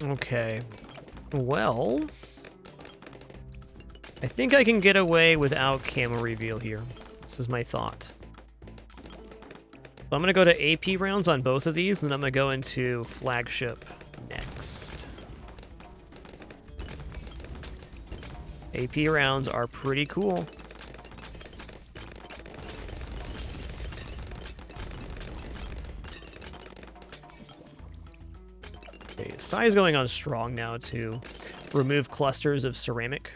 Okay. Well, I think I can get away without camo reveal here. This is my thought. So I'm going to go to AP rounds on both of these, and then I'm going to go into Flagship next. AP rounds are pretty cool. Okay, Sai going on strong now to remove clusters of ceramic.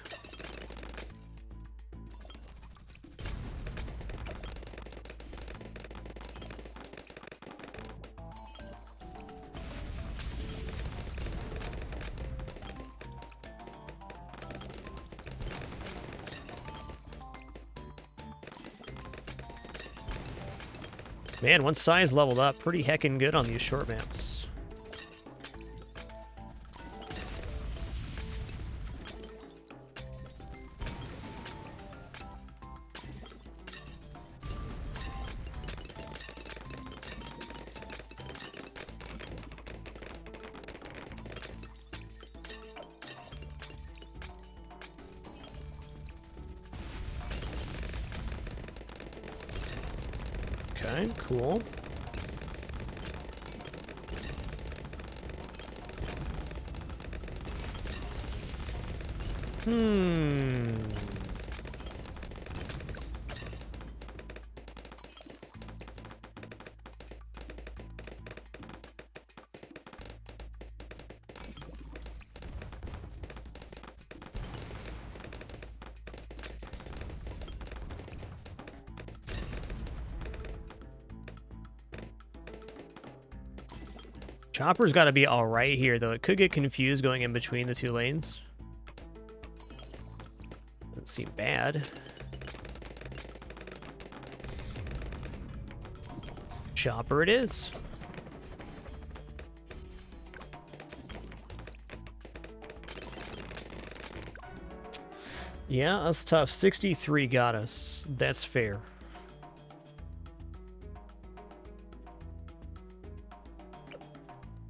Man, once Psy's leveled up, pretty heckin' good on these short maps. Okay, cool. Chopper's got to be all right here, though. It could get confused going in between the two lanes. Doesn't seem bad. Chopper it is. Yeah, that's tough. 63 got us. That's fair.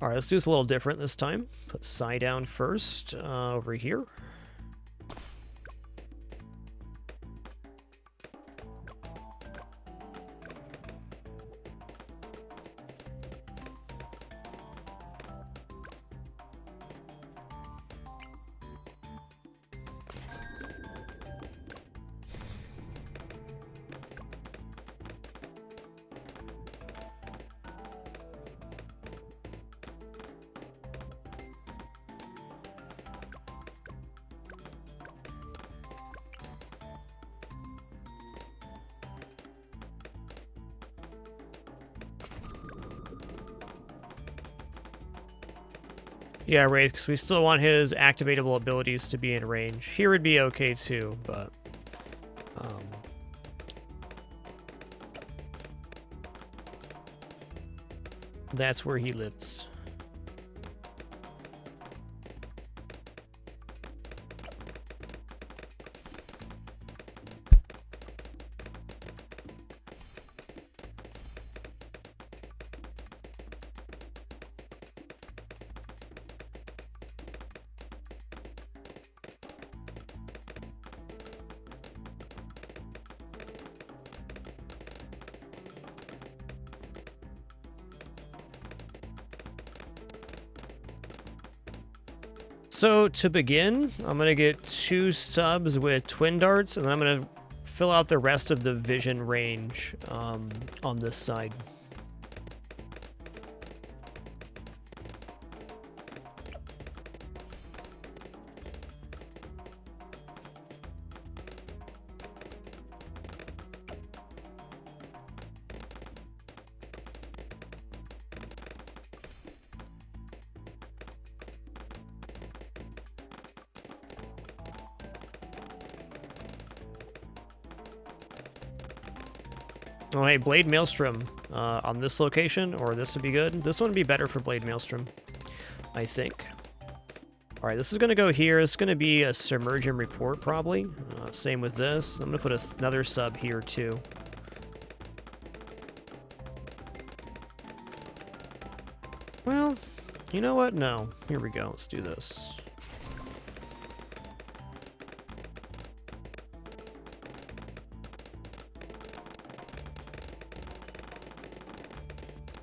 All right, let's do this a little different this time. Put Psy down first, over here. Yeah, Wraith, because we still want his activatable abilities to be in range. Here would be okay too, but... that's where he lives. So to begin, I'm going to get 2 subs with twin darts, and then I'm going to fill out the rest of the vision range on this side. Oh, hey, Blade Maelstrom on this location, or this would be good. This one would be better for Blade Maelstrom, I think. All right, this is going to go here. It's going to be a Submerge and Report, probably. Same with this. I'm going to put another sub here, too. Well, you know what? No. Here we go. Let's do this.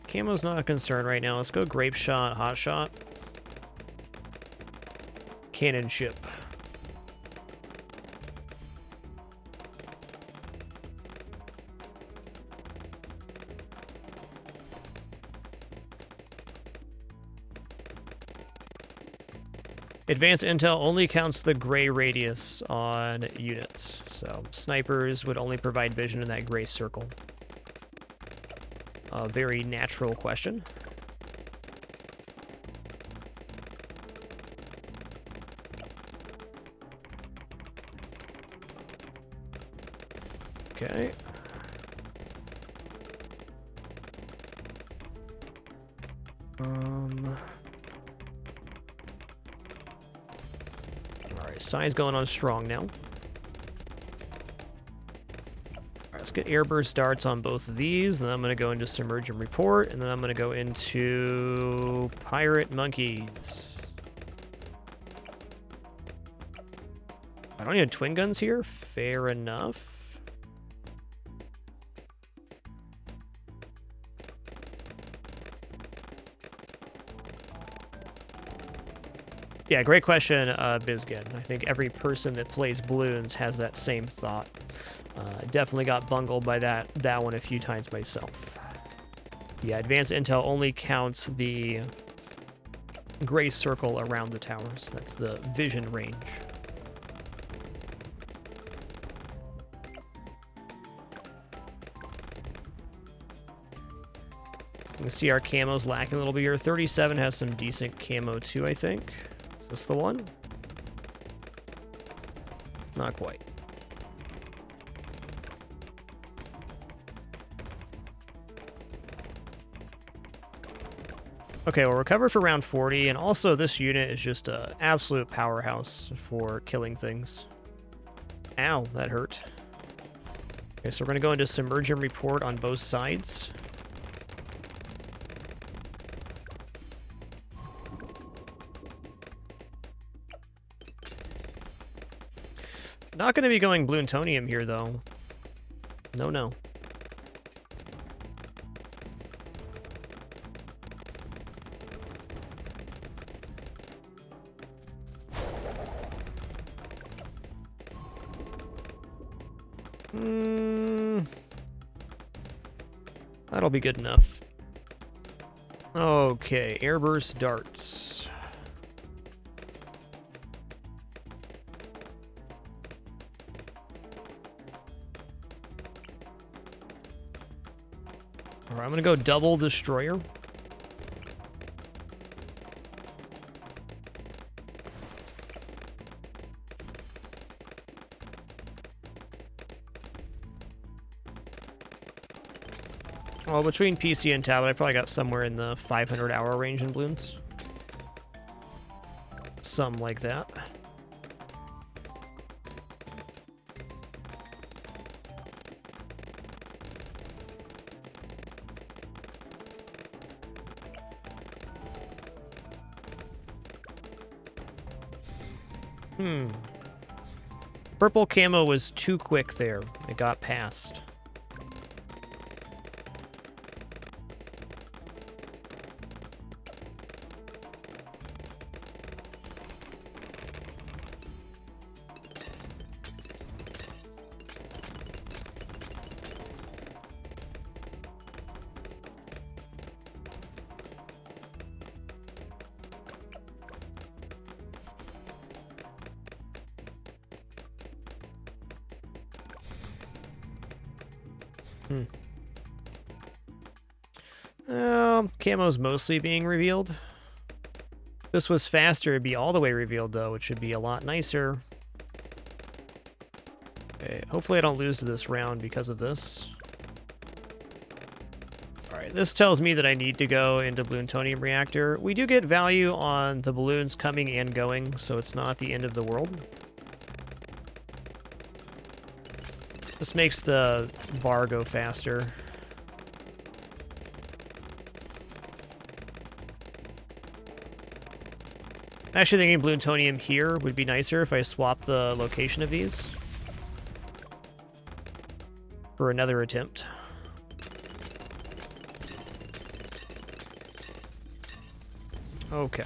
Camo's not a concern right now. Let's go Grape Shot, Hot Shot. Cannon Ship. Advanced intel only counts the gray radius on units, so snipers would only provide vision in that gray circle. A very natural question. Okay. Alright, Psy's going on strong now. Alright, let's get airburst darts on both of these, and then I'm going to go into Submerge and Report, and then I'm going to go into Pirate Monkeys. I don't need twin guns here? Fair enough. Yeah, great question, Bizgen. I think every person that plays Bloons has that same thought. Definitely got bungled by that one a few times myself. Yeah, advanced intel only counts the gray circle around the towers. That's the vision range. You can see our camo's lacking a little bit here. 37 has some decent camo too, I think. Is this the one? Not quite. Okay, well, we're covered for round 40, and also this unit is just an absolute powerhouse for killing things. Ow, that hurt. Okay, so we're going to go into Submerge and Report on both sides. Not going to be going Bloontonium here, though. No, no. That'll be good enough. Okay, airburst darts. Alright, I'm gonna go double destroyer. Well, between PC and tablet, I probably got somewhere in the 500-hour range in Bloons. Some like that. Purple camo was too quick there. It got past. Camo's mostly being revealed. If this was faster, it'd be all the way revealed, though, which should be a lot nicer. Okay, hopefully I don't lose to this round because of this. Alright, this tells me that I need to go into Bloontonium Reactor. We do get value on the balloons coming and going, so it's not the end of the world. This makes the bar go faster. I'm actually thinking Bloontonium here would be nicer if I swap the location of these for another attempt. Okay.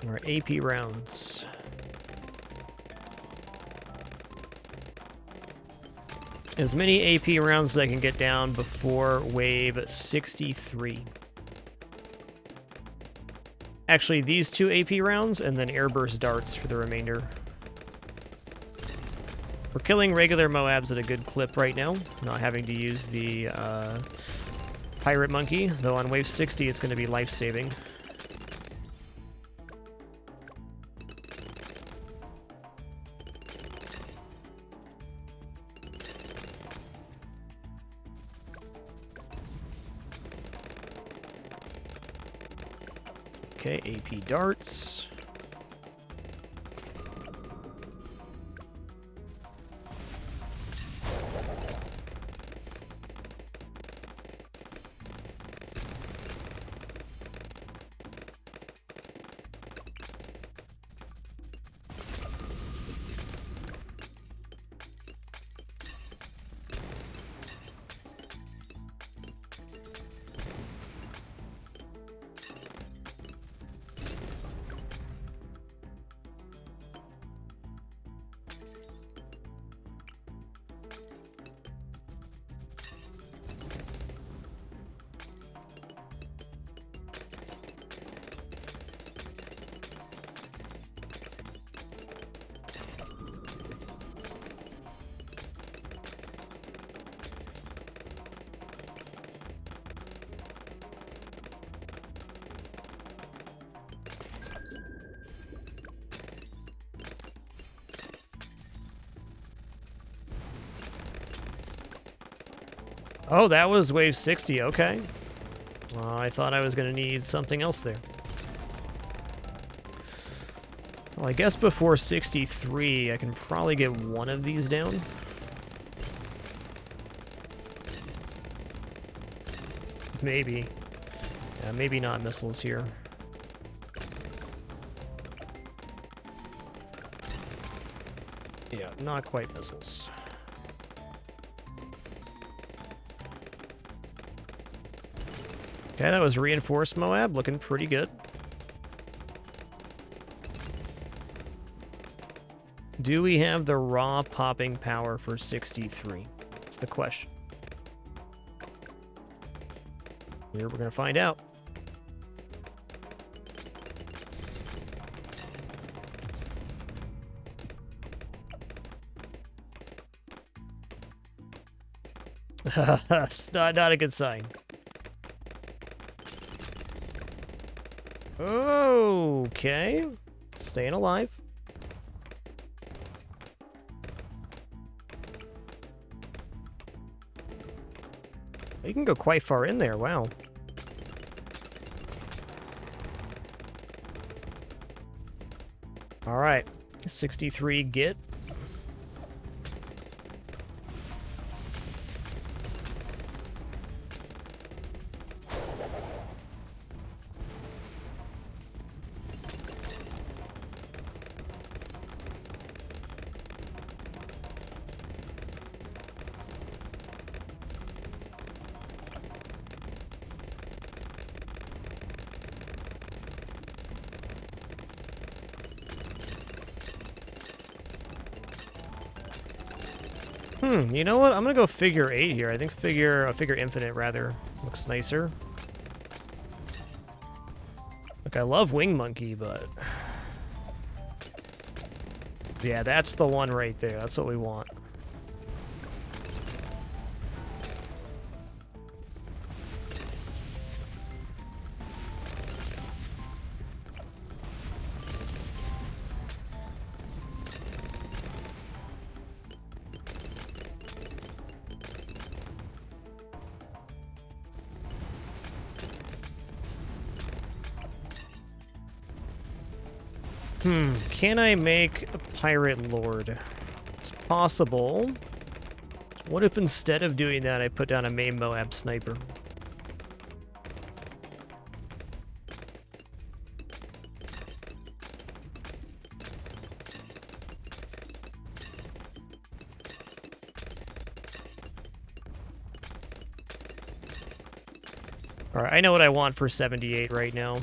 Our AP rounds. As many AP rounds as I can get down before wave 63. Actually, these two AP rounds, and then airburst darts for the remainder. We're killing regular Moabs at a good clip right now, not having to use the Pirate Monkey, though on wave 60 it's going to be life-saving. Okay, AP darts. Oh, that was wave 60, okay. Well, I thought I was going to need something else there. Well, I guess before 63, I can probably get one of these down. Maybe. Yeah, maybe not missiles here. Yeah, not quite missiles. Okay, that was reinforced Moab, looking pretty good. Do we have the raw popping power for 63? That's the question. Here we're gonna find out. It's not a good sign. Okay. Staying alive. You can go quite far in there, wow. Alright. 63 get. You know what? I'm gonna go figure 8 here. I think figure infinite rather looks nicer. Look, I love Wing Monkey, but yeah, that's the one right there. That's what we want. Can I make a Pirate Lord? It's possible. What if instead of doing that, I put down a main Moab sniper? Alright, I know what I want for 78 right now.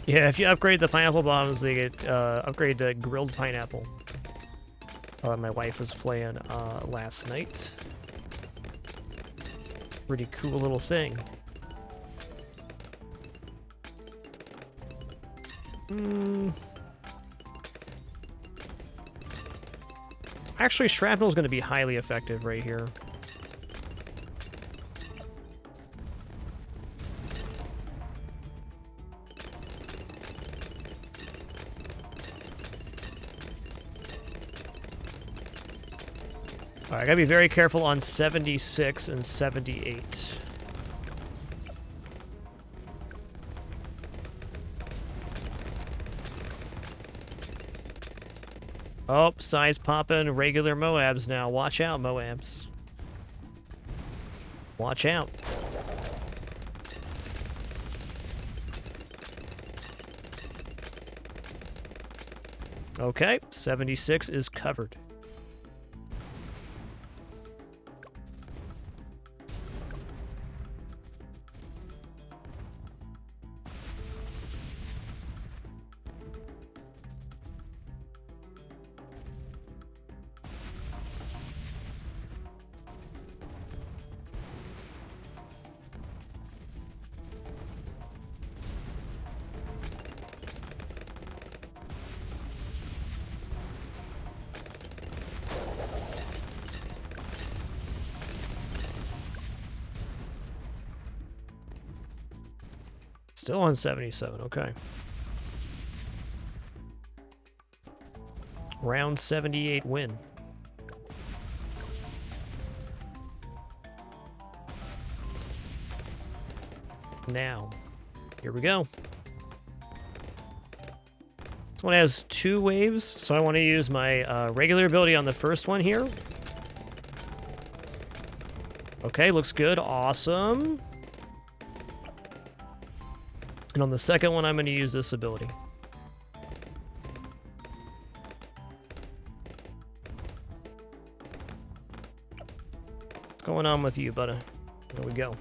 Yeah, if you upgrade the pineapple bottoms, they get upgrade to grilled pineapple. My wife was playing last night. Pretty cool little thing. Actually, shrapnel is going to be highly effective right here. Alright, I gotta be very careful on 76 and 78. Oh, size popping regular Moabs now. Watch out, Moabs. Watch out. Okay, 76 is covered. Still on 77, okay. Round 78 win. Now, here we go. This one has 2 waves, so I want to use my regular ability on the first one here. Okay, looks good. Awesome. And on the second one, I'm going to use this ability. What's going on with you, buddy? There we go.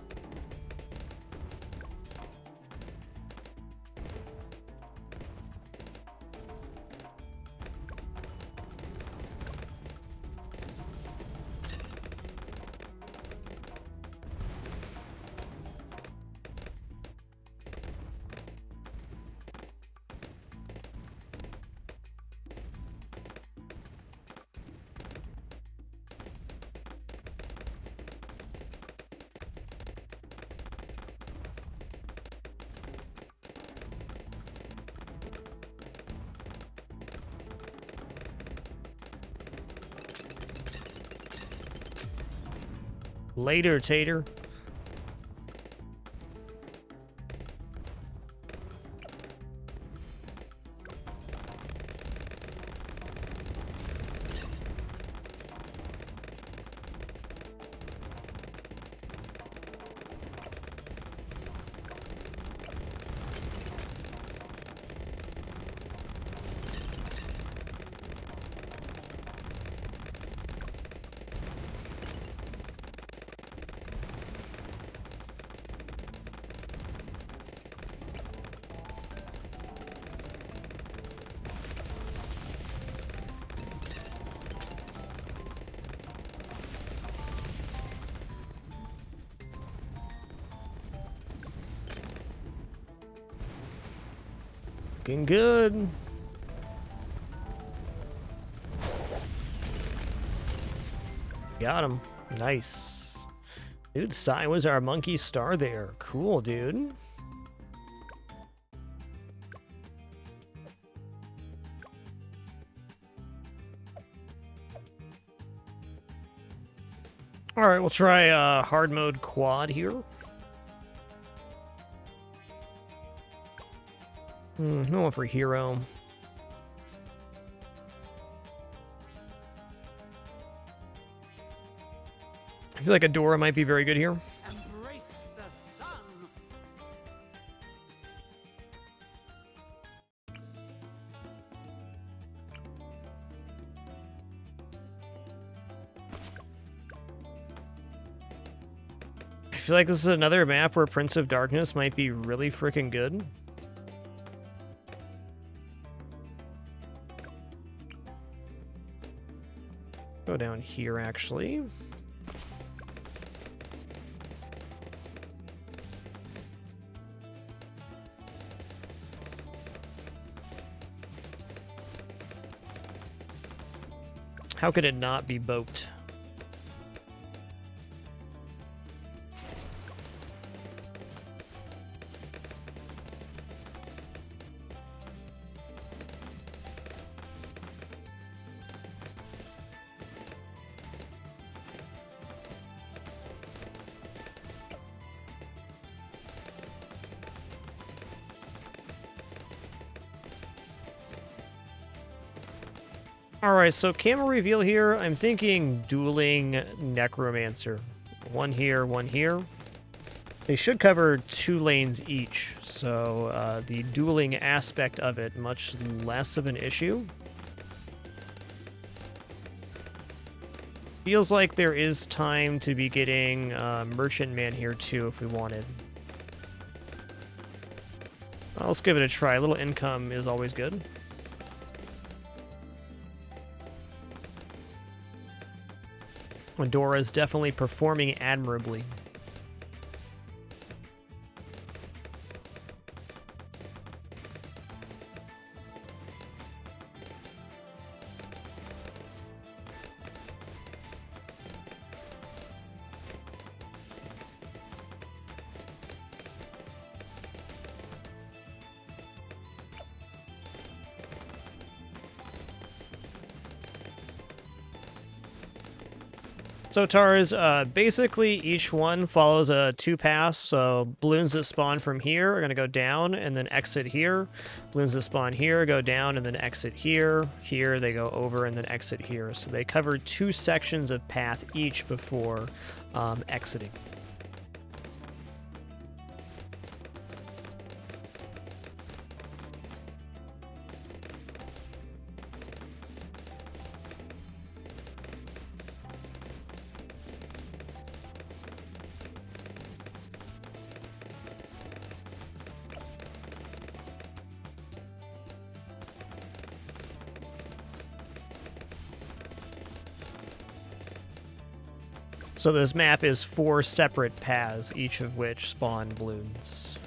Later, Tater. Looking good. Got him. Nice. Dude, Sai was our monkey star there. Cool, dude. Alright, we'll try hard mode quad here. No one for hero. I feel like Adora might be very good here. Embrace the sun. I feel like this is another map where Prince of Darkness might be really freaking good. go down here, actually. How could it not be boat? Alright, so camera reveal here, I'm thinking dueling Necromancer. One here, one here. They should cover 2 lanes each, so the dueling aspect of it much less of an issue. Feels like there is time to be getting Merchant Man here too if we wanted. Well, let's give it a try. A little income is always good. Adora is definitely performing admirably. So Tars, basically each one follows a 2-pass, so balloons that spawn from here are going to go down and then exit here. Balloons that spawn here go down and then exit here. Here they go over and then exit here. So they cover 2 sections of path each before exiting. So this map is 4 separate paths, each of which spawn balloons.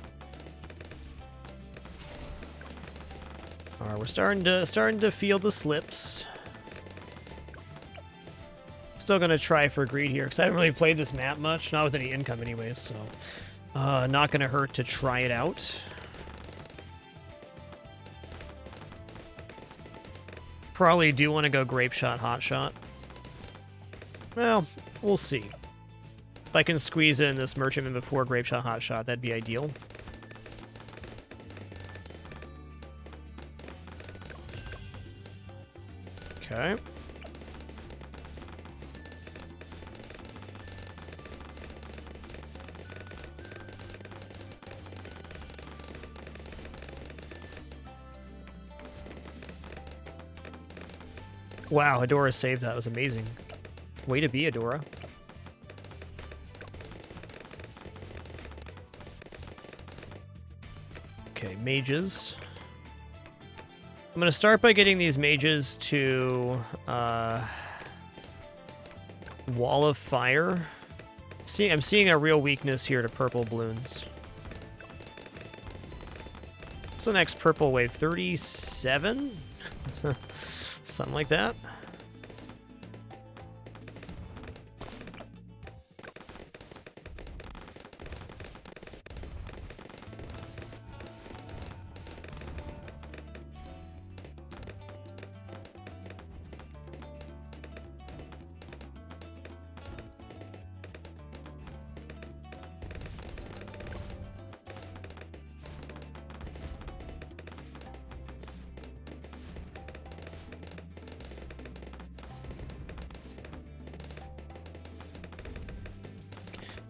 All right, we're starting to feel the slips. Still gonna try for greed here because I haven't really played this map much, not with any income anyways. So not gonna hurt to try it out. Probably do want to go grape shot, hot shot. Well, we'll see. If I can squeeze in this Merchantman before Grape Shot, Hot Shot, that'd be ideal. Okay. Wow, Adora saved that. That was amazing. Way to be, Adora. Okay, mages. I'm going to start by getting these mages to Wall of Fire. See, I'm seeing a real weakness here to purple balloons. What's the next purple wave? 37? Something like that.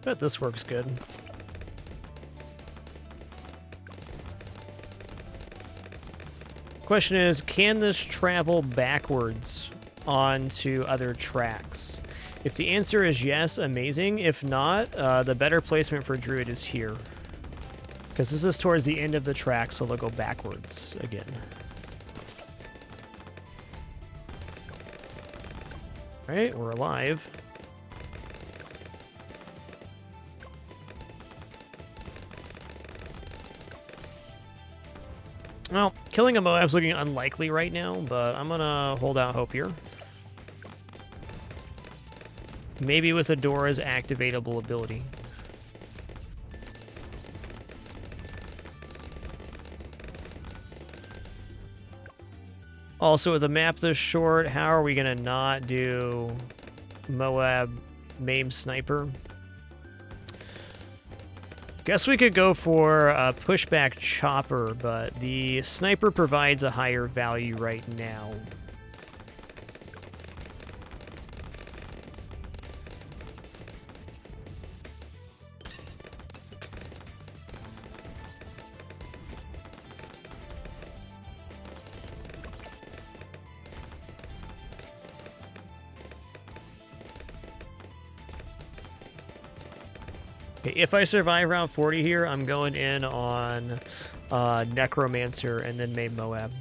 Bet this works good. Question is, can this travel backwards onto other tracks? If the answer is yes, amazing. If not, the better placement for Druid is here. Because this is towards the end of the track, so they'll go backwards again. Alright, we're alive. Well, killing a Moab's looking unlikely right now, but I'm gonna hold out hope here. Maybe with Adora's activatable ability. Also, with a map this short, how are we gonna not do Moab Maim Sniper? Guess we could go for a pushback chopper, but the sniper provides a higher value right now. Okay, if I survive round 40 here, I'm going in on Necromancer and then Maim Moab.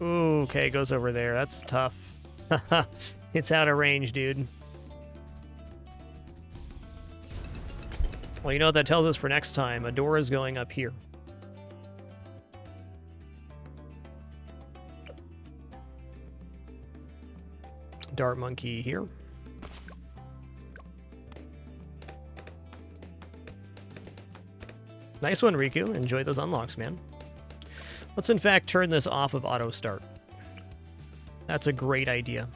Ooh, okay, goes over there. That's tough. It's out of range, dude. Well, you know what that tells us for next time? Adora's going up here. Dart Monkey here. Nice one, Riku. Enjoy those unlocks, man. Let's in fact turn this off of auto start. That's a great idea.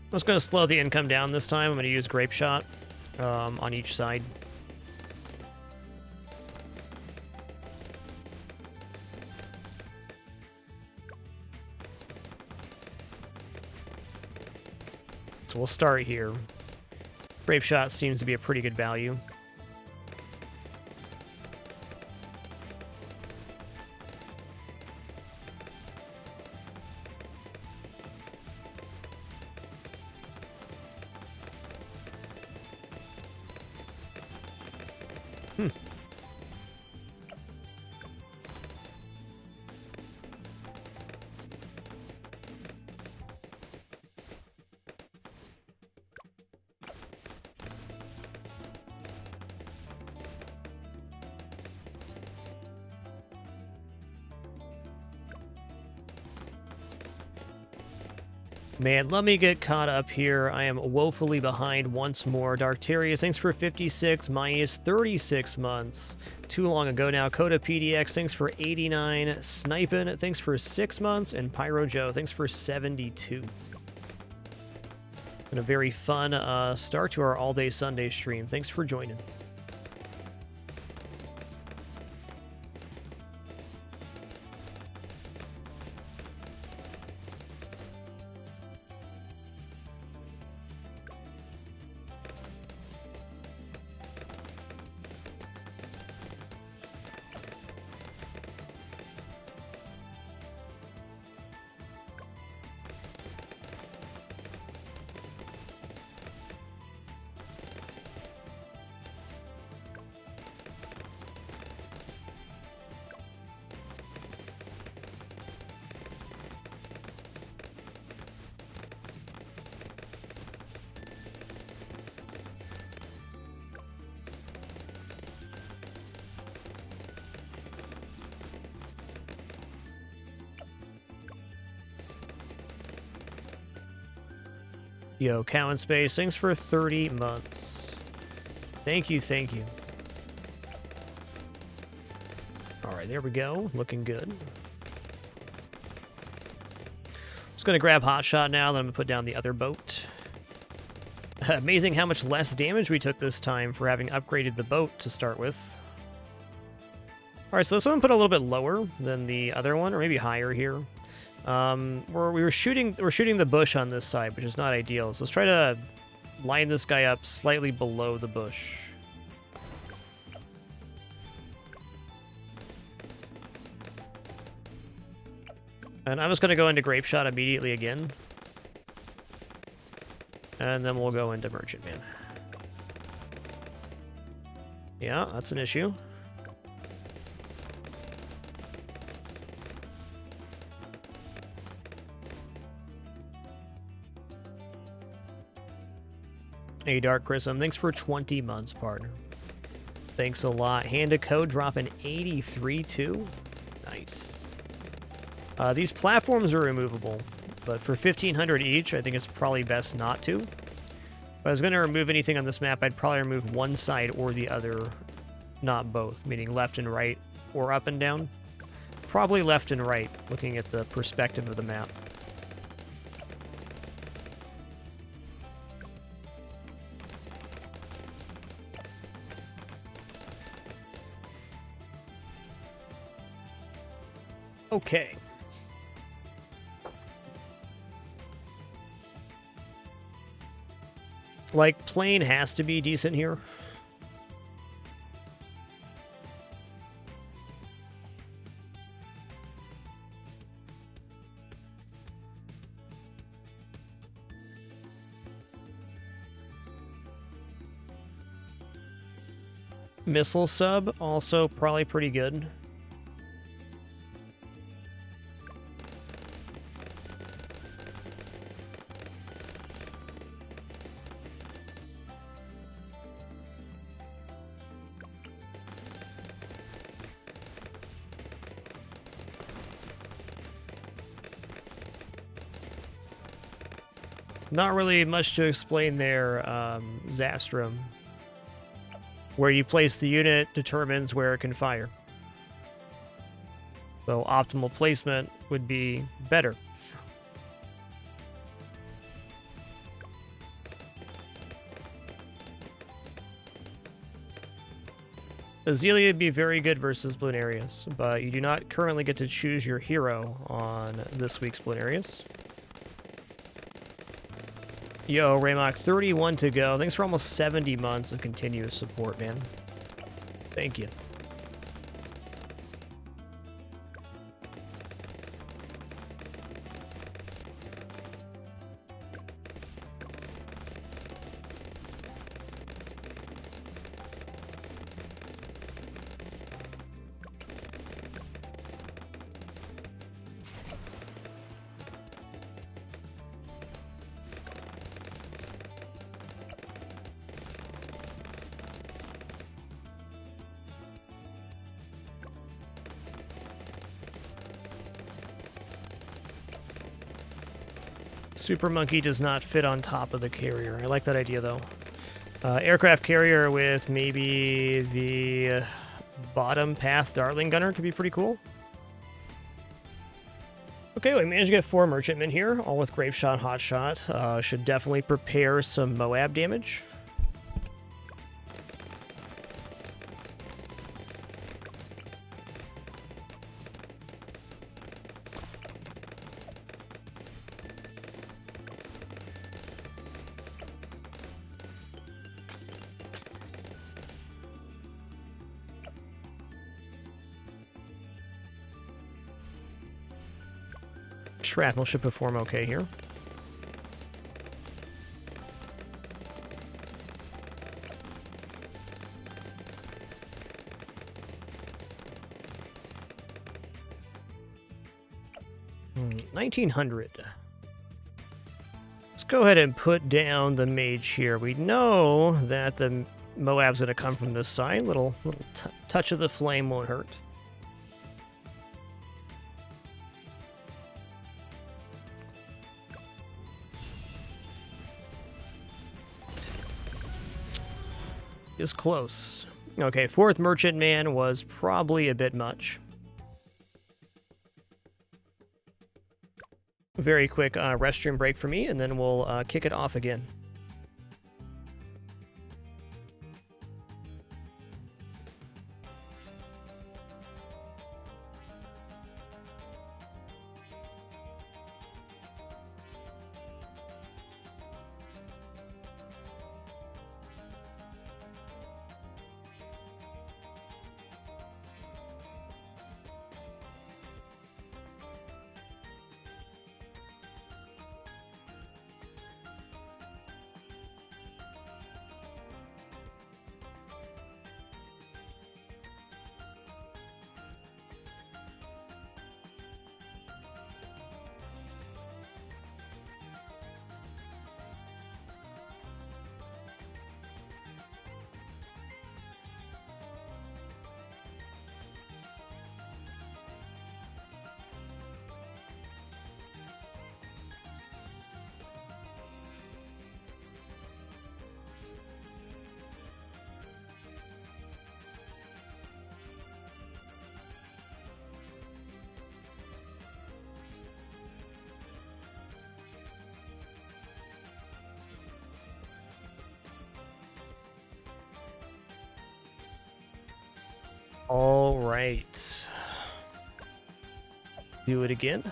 I'm just going to slow the income down this time. I'm going to use Grape Shot on each side. So we'll start here. Grape Shot seems to be a pretty good value. Man, let me get caught up here. I am woefully behind once more. Darktarius, thanks for 56, minus 36 months. Too long ago now. Coda PDX, thanks for 89. Snipin', thanks for 6 months. And Pyro Joe, thanks for 72. And a very fun start to our all-day Sunday stream. Thanks for joining. Yo, Cow in Space, thanks for 30 months. Thank you, thank you. All right, there we go. Looking good. Just going to grab Hotshot now, then I'm going to put down the other boat. Amazing how much less damage we took this time for having upgraded the boat to start with. All right, so this one put a little bit lower than the other one, or maybe higher here. We're shooting the bush on this side, which is not ideal. So let's try to line this guy up slightly below the bush. And I'm just going to go into Grape Shot immediately again. And then we'll go into Merchantman. Yeah, that's an issue. Hey, Dark Chrism, thanks for 20 months, partner. Thanks a lot. Hand of Code dropping 83 too. Nice. These platforms are removable, but for 1,500 each, I think it's probably best not to. If I was going to remove anything on this map, I'd probably remove one side or the other, not both, meaning left and right or up and down. Probably left and right, looking at the perspective of the map. Okay. Like, plane has to be decent here. Missile sub, also probably pretty good. Not really much to explain there, Zastrom. Where you place the unit determines where it can fire. So optimal placement would be better. Azealia would be very good versus Bloonarius, but you do not currently get to choose your hero on this week's Bloonarius. Yo, Raymok, 31 to go. Thanks for almost 70 months of continuous support, man. Thank you. Super Monkey does not fit on top of the carrier. I like that idea, though. Aircraft carrier with maybe the bottom path Dartling Gunner could be pretty cool. Okay, we managed to get 4 Merchantmen here, all with Grape Shot, Hot Shot. Should definitely prepare some Moab damage. Shrapnel should perform okay here. Hmm, 1900. Let's go ahead and put down the mage here. We know that the Moab's going to come from this side. Little touch of the flame won't hurt. is close. Okay, 4th Merchantman was probably a bit much. Very quick restroom break for me, and then we'll kick it off again. All right. Do it again.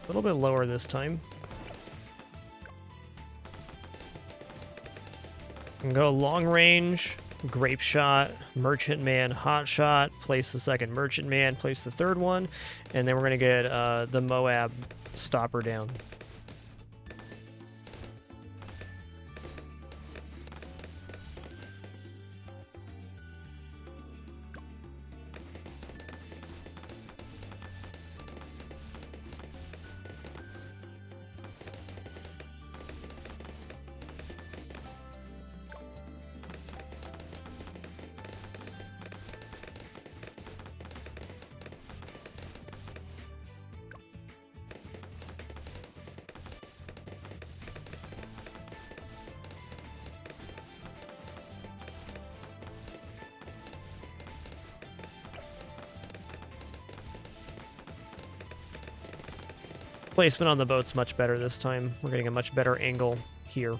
A little bit lower this time. And go long range, grape shot, merchantman, hot shot, place the second merchantman, place the third one, and then we're going to get the Moab stopper down. Placement on the boat's much better this time. We're getting a much better angle here.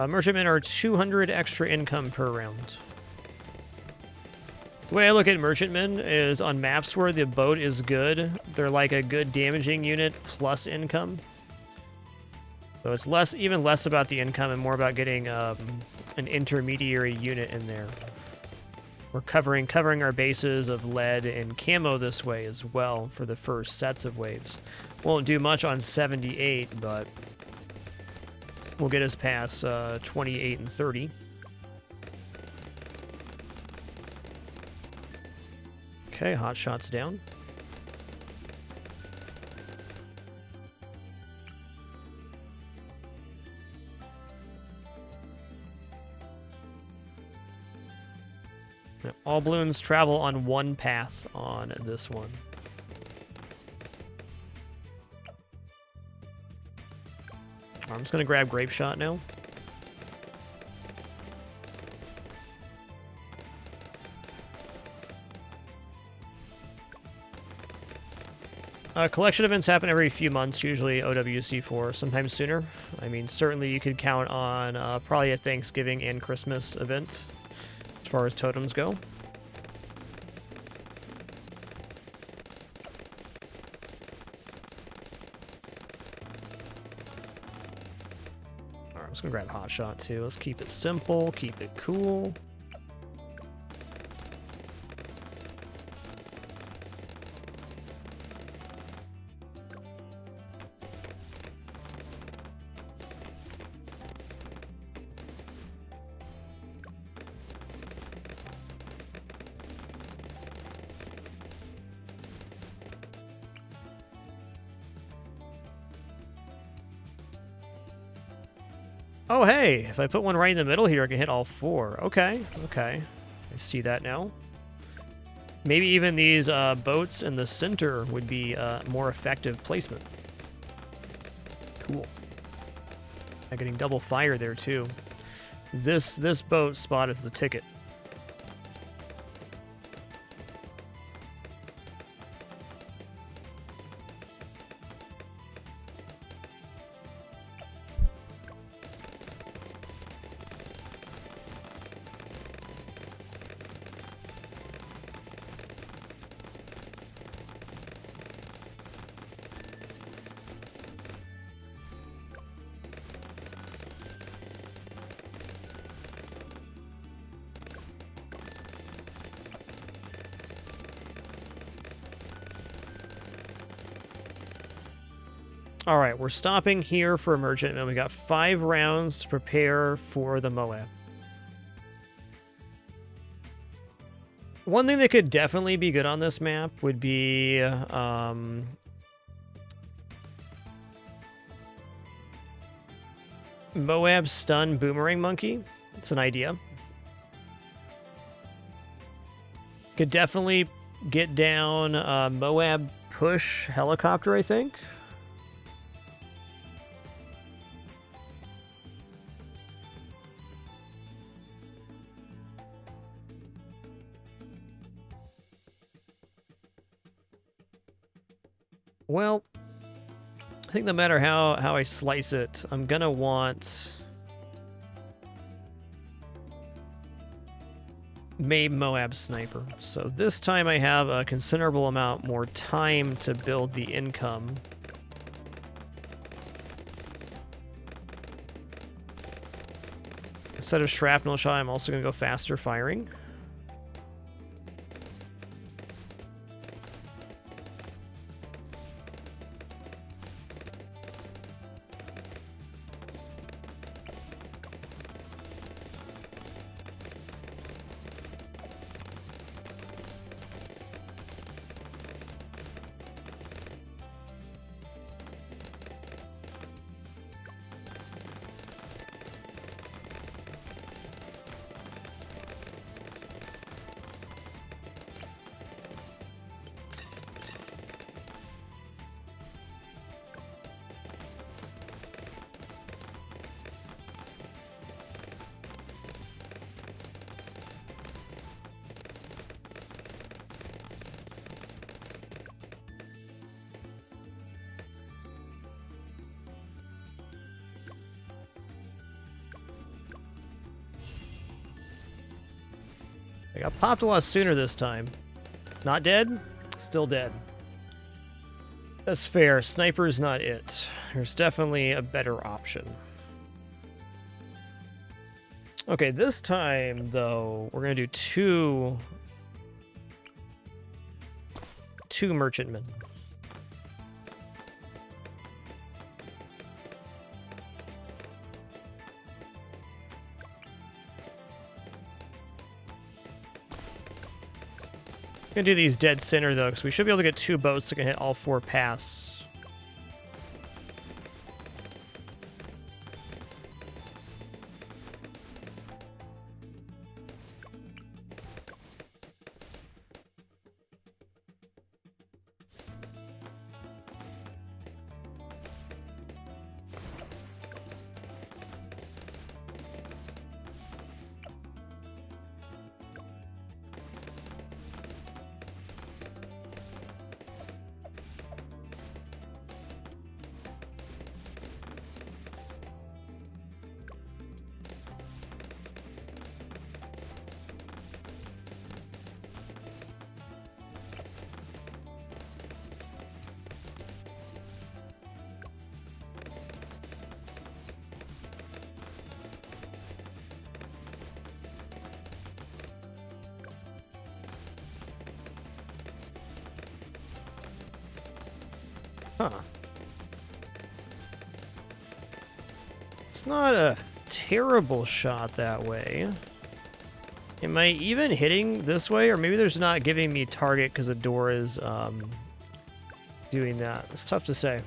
Merchantmen are 200 extra income per round. The way I look at merchantmen is on maps where the boat is good, they're like a good damaging unit plus income. So it's even less about the income and more about getting an intermediary unit in there. We're covering our bases of lead and camo this way as well for the first sets of waves. Won't do much on 78, but we'll get us past 28 and 30. Okay, hot shots down. All balloons travel on one path on this one. I'm just going to grab Grape Shot now. Collection events happen every few months, usually OWC4, sometimes sooner. I mean, certainly you could count on probably a Thanksgiving and Christmas event as far as totems go. Alright, I'm just gonna grab Hot Shot too. Let's keep it simple, keep it cool. Oh, hey, if I put one right in the middle here, I can hit all four. Okay, okay. I see that now. Maybe even these boats in the center would be more effective placement. Cool. I'm getting double fire there, too. This boat spot is the ticket. All right, we're stopping here for Emergent, and we got 5 rounds to prepare for the Moab. One thing that could definitely be good on this map would be Moab Stun Boomerang Monkey. It's an idea. Could definitely get down Moab Push Helicopter, I think. Well, I think no matter how I slice it, I'm gonna want Mabe Moab Sniper. So this time I have a considerable amount more time to build the income. Instead of Shrapnel Shot, I'm also gonna go faster firing. I got popped a lot sooner this time. Not dead? Still dead. That's fair. Sniper's not it. There's definitely a better option. Okay, this time, though, we're going to do two merchantmen. Gonna do these dead center though, because we should be able to get 2 boats that can hit all 4 paths. Huh. It's not a terrible shot that way. Am I even hitting this way? Or maybe there's not giving me target because the door is doing that. It's tough to say.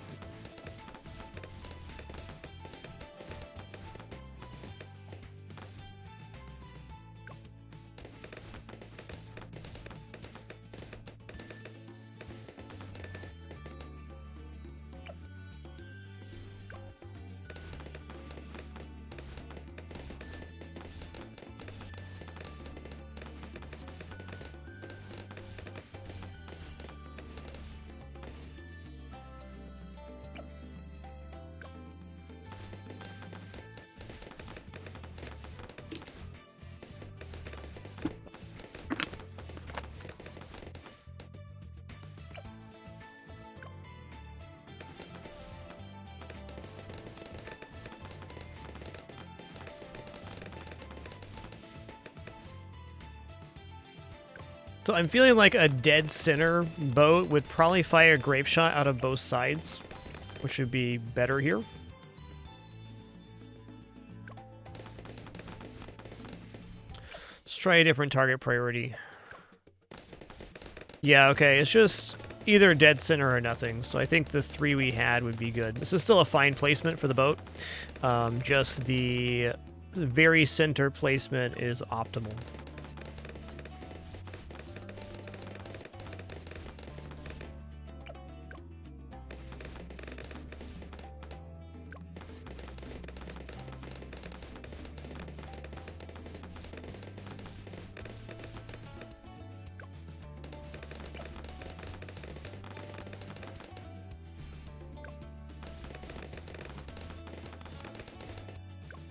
So I'm feeling like a dead center boat would probably fire a grape shot out of both sides, which would be better here. Let's try a different target priority. Yeah, okay, it's just either dead center or nothing, so I think the 3 we had would be good. This is still a fine placement for the boat. Just the very center placement is optimal.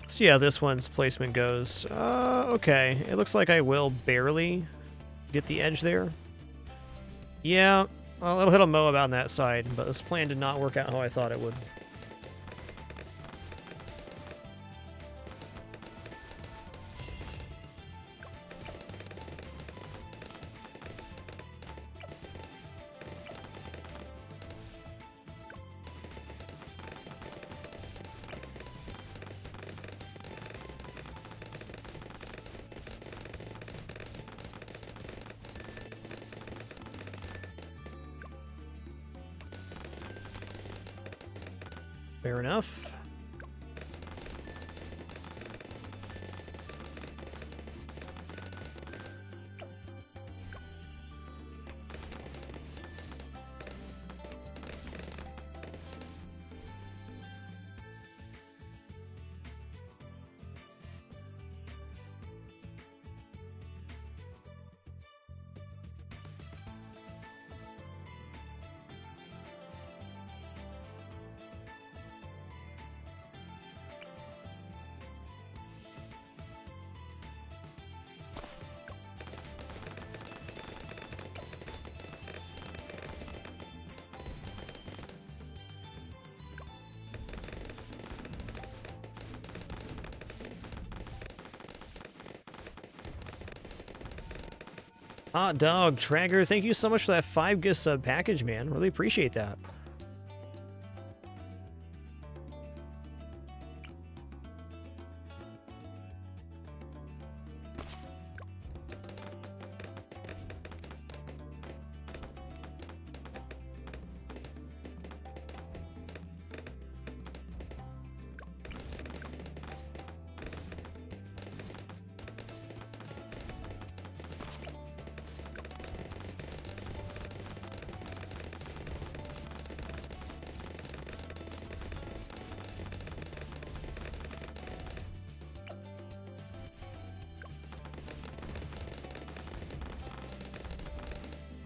See how this one's placement goes. Okay. It looks like I will barely get the edge there. Yeah, it'll hit a mow about on that side, but this plan did not work out how I thought it would. Fair enough. Hot Dog Tracker, thank you so much for that 5 gift sub package, man. Really appreciate that.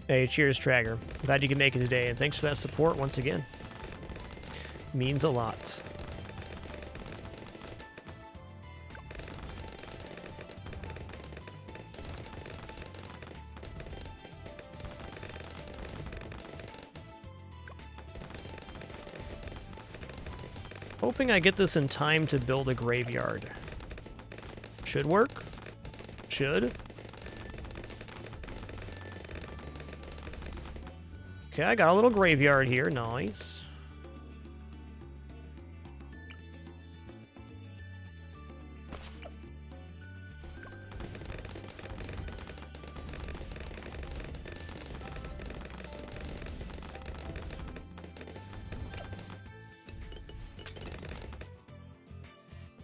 Hey, cheers, Tracker. Glad you can make it today, and thanks for that support once again. Means a lot. Hoping I get this in time to build a graveyard. Should work. Should. Okay, I got a little graveyard here. Nice.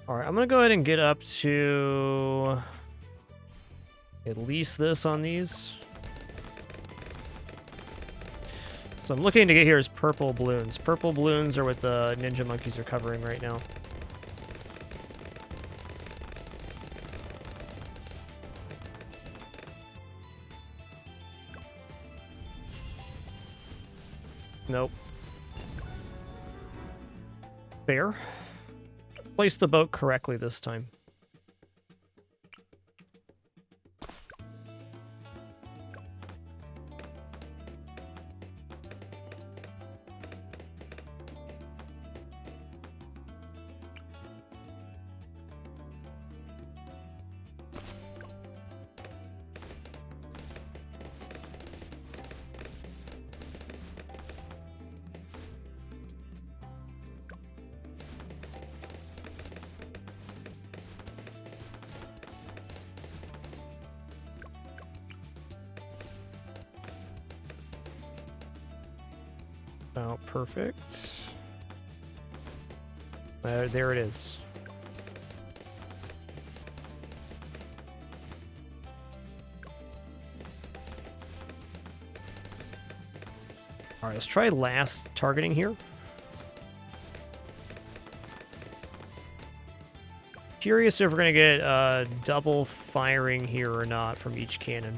All right, I'm going to go ahead and get up to at least this on these. So I'm looking to get here is purple balloons. Purple balloons are what the ninja monkeys are covering right now. Nope. Fair. Place the boat correctly this time. About perfect. There it is. All right, let's try last targeting here. Curious if we're going to get double firing here or not from each cannon.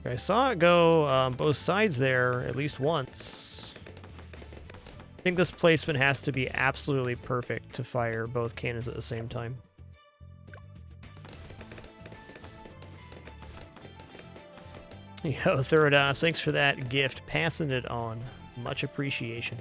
I saw it go both sides there at least once. I think this placement has to be absolutely perfect to fire both cannons at the same time. Yo, Thuridas, thanks for that gift. Passing it on. Much appreciation.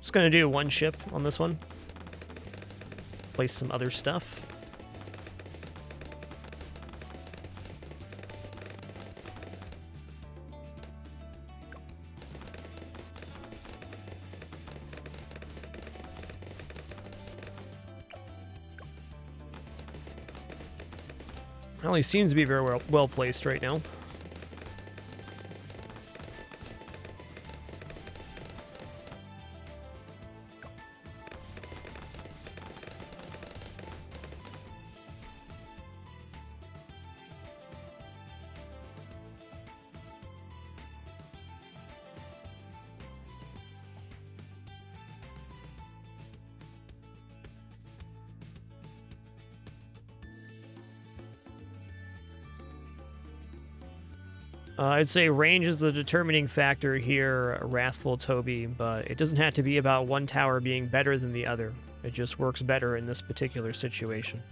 Just gonna do one ship on this one. Place some other stuff. Well, he seems to be very well placed right now. I'd say range is the determining factor here, Wrathful Toby, but it doesn't have to be about one tower being better than the other. It just works better in this particular situation.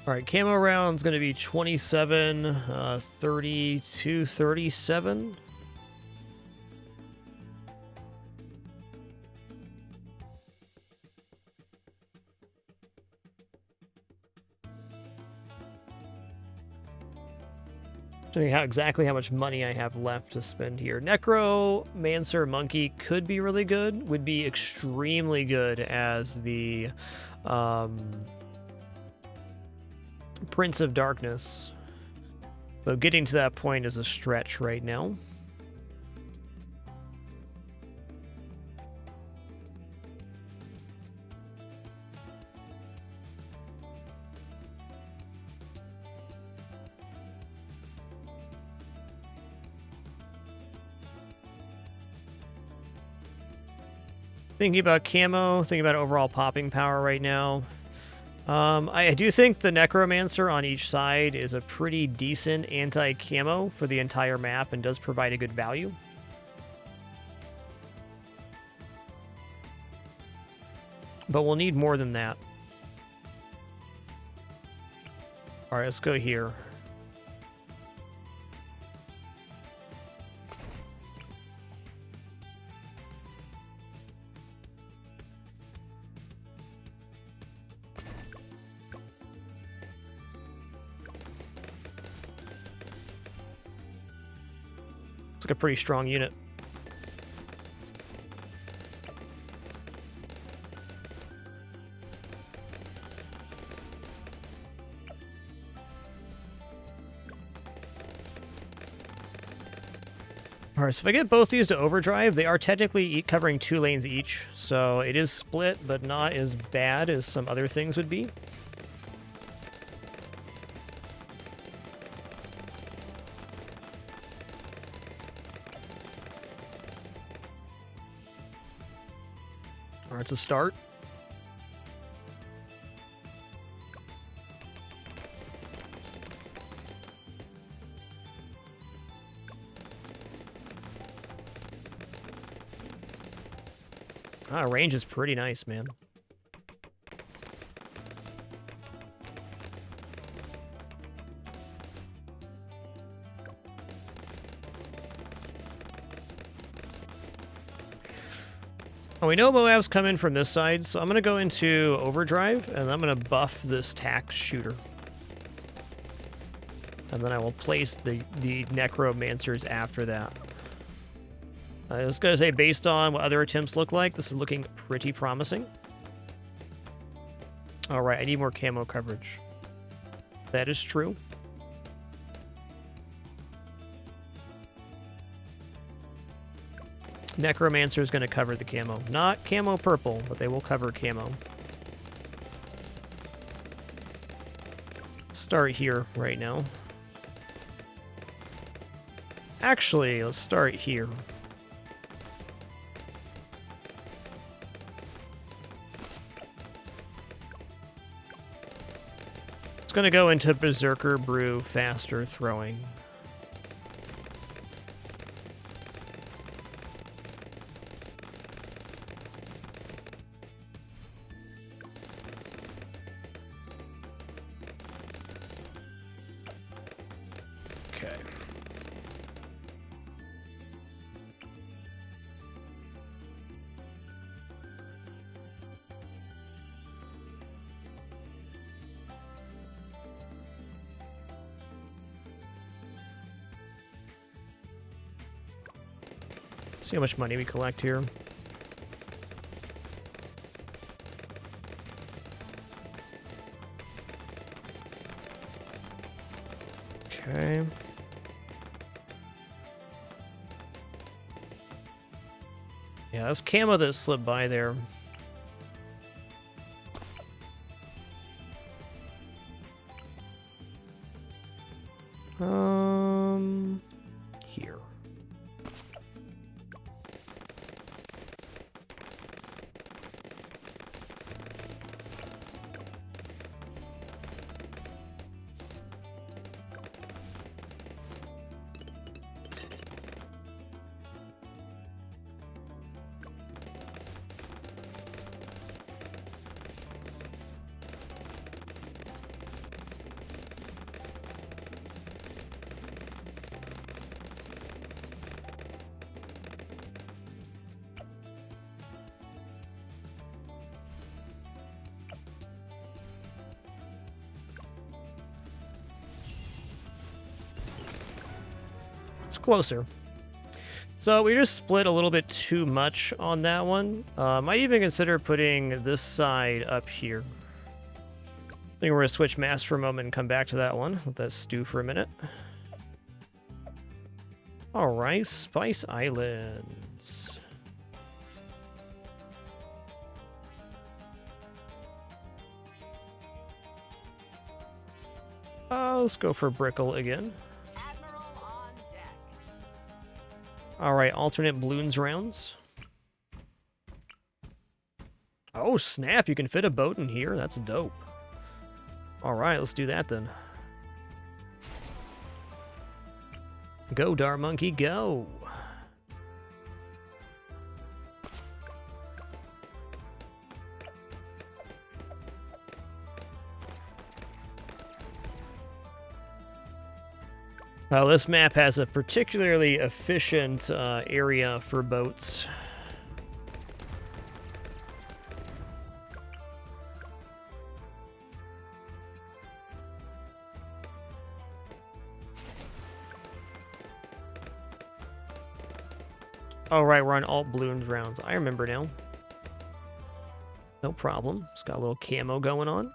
All right, camo round's going to be 27, 32, 37. Exactly how much money I have left to spend here. Necromancer Monkey could be really good, would be extremely good as the Prince of Darkness. Though getting to that point is a stretch right now. Thinking about camo, thinking about overall popping power right now. I do think the Necromancer on each side is a pretty decent anti-camo for the entire map and does provide a good value. But we'll need more than that. Alright, let's go here. Like a pretty strong unit. Alright, so if I get both these to overdrive, they are technically covering 2 lanes each, so it is split, but not as bad as some other things would be. It's a start. Range is pretty nice, man. We know Moab's coming from this side, so I'm going to go into Overdrive, and I'm going to buff this Tax Shooter. And then I will place the Necromancers after that. I was going to say, based on what other attempts look like, this is looking pretty promising. Alright, I need more camo coverage. That is true. Necromancer is going to cover the camo. Not camo purple, but they will cover camo. Start here right now. Actually, let's start here. It's going to go into Berserker Brew faster throwing. See how much money we collect here. Okay. Yeah, that's camo that slipped by there. Here. It's closer. So we just split a little bit too much on that one. Might even consider putting this side up here. I think we're going to switch mass for a moment and come back to that one. Let that stew for a minute. Alright, Spice Islands. Let's go for Brickle again. Admiral on deck. Alright, alternate balloons rounds. Oh, snap, you can fit a boat in here. That's dope. Alright, let's do that then. Go, Dar Monkey, go! Well, this map has a particularly efficient area for boats. Oh, right, we're on alt balloons rounds. I remember now. No problem. It's got a little camo going on.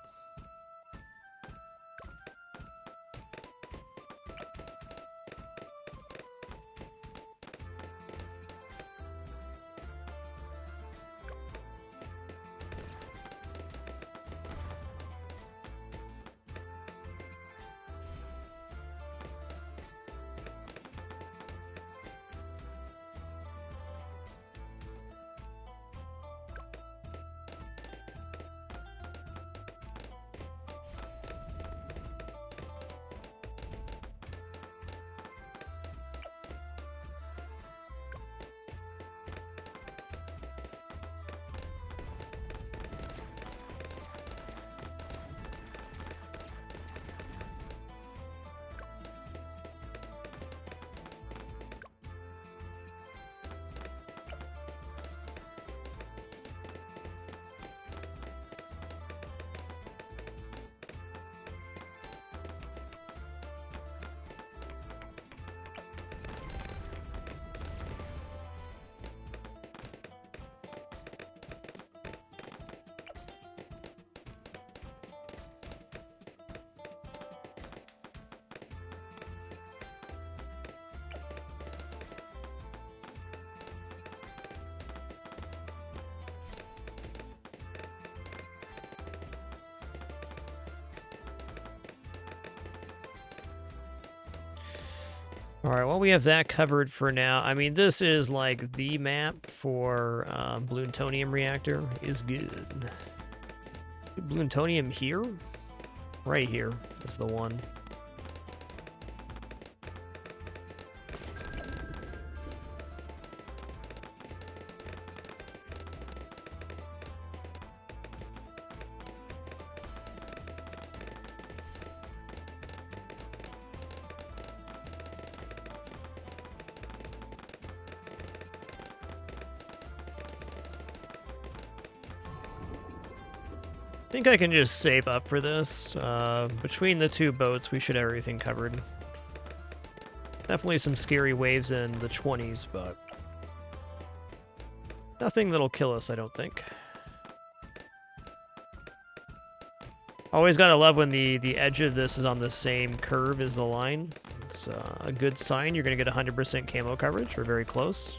Alright, well, we have that covered for now. I mean, this is like the map for Balloon-tonium reactor. Is good. Balloon-tonium here? Right here is the one. I think I can just save up for this. Between the two boats, we should have everything covered. Definitely some scary waves in the 20s, but Nothing that'll kill us, I don't think. Always gotta love when the edge of this is on the same curve as the line. It's a good sign. You're gonna get 100% camo coverage, or very close.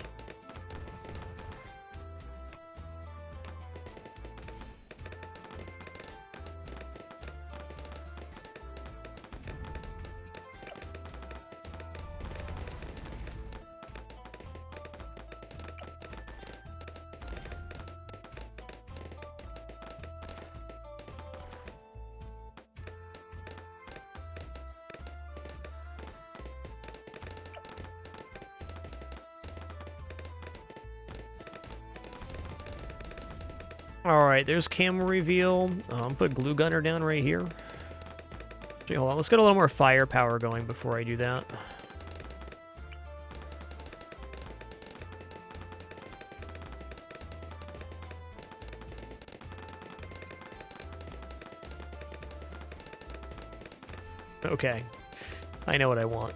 Alright, there's camo reveal. Put glue gunner down right here. Actually, hold on, let's get a little more firepower going before I do that. Okay, I know what I want.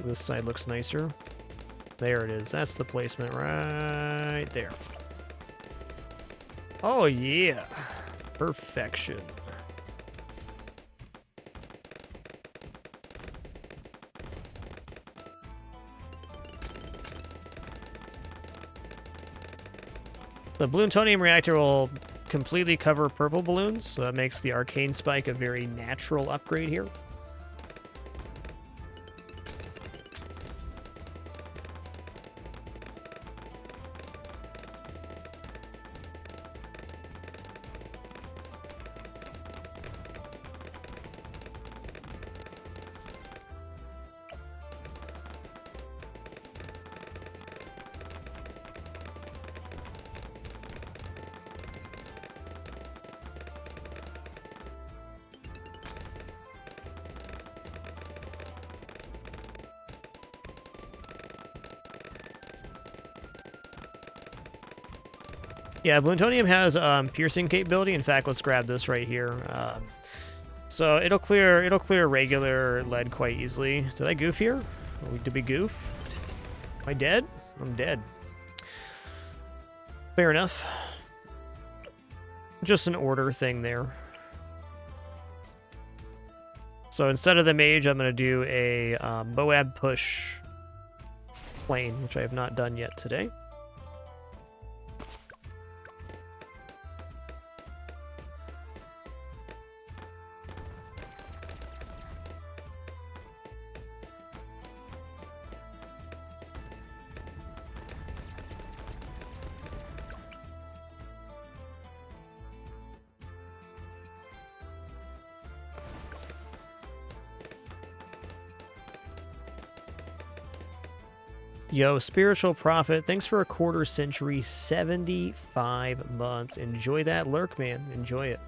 This side looks nicer. There it is. That's the placement right there. Oh, yeah. Perfection. The plutonium reactor will completely cover purple balloons, so that makes the arcane spike a very natural upgrade here. Yeah, plutonium has piercing capability. In fact, let's grab this right here. So it'll clear regular lead quite easily. Did I goof here? Did we goof? Am I dead? I'm dead. Fair enough. Just an order thing there. So instead of the mage, I'm going to do a Moab push plane, which I have not done yet today. Yo, Spiritual Prophet, thanks for a quarter century, 75 months. Enjoy that lurk, man. Enjoy it.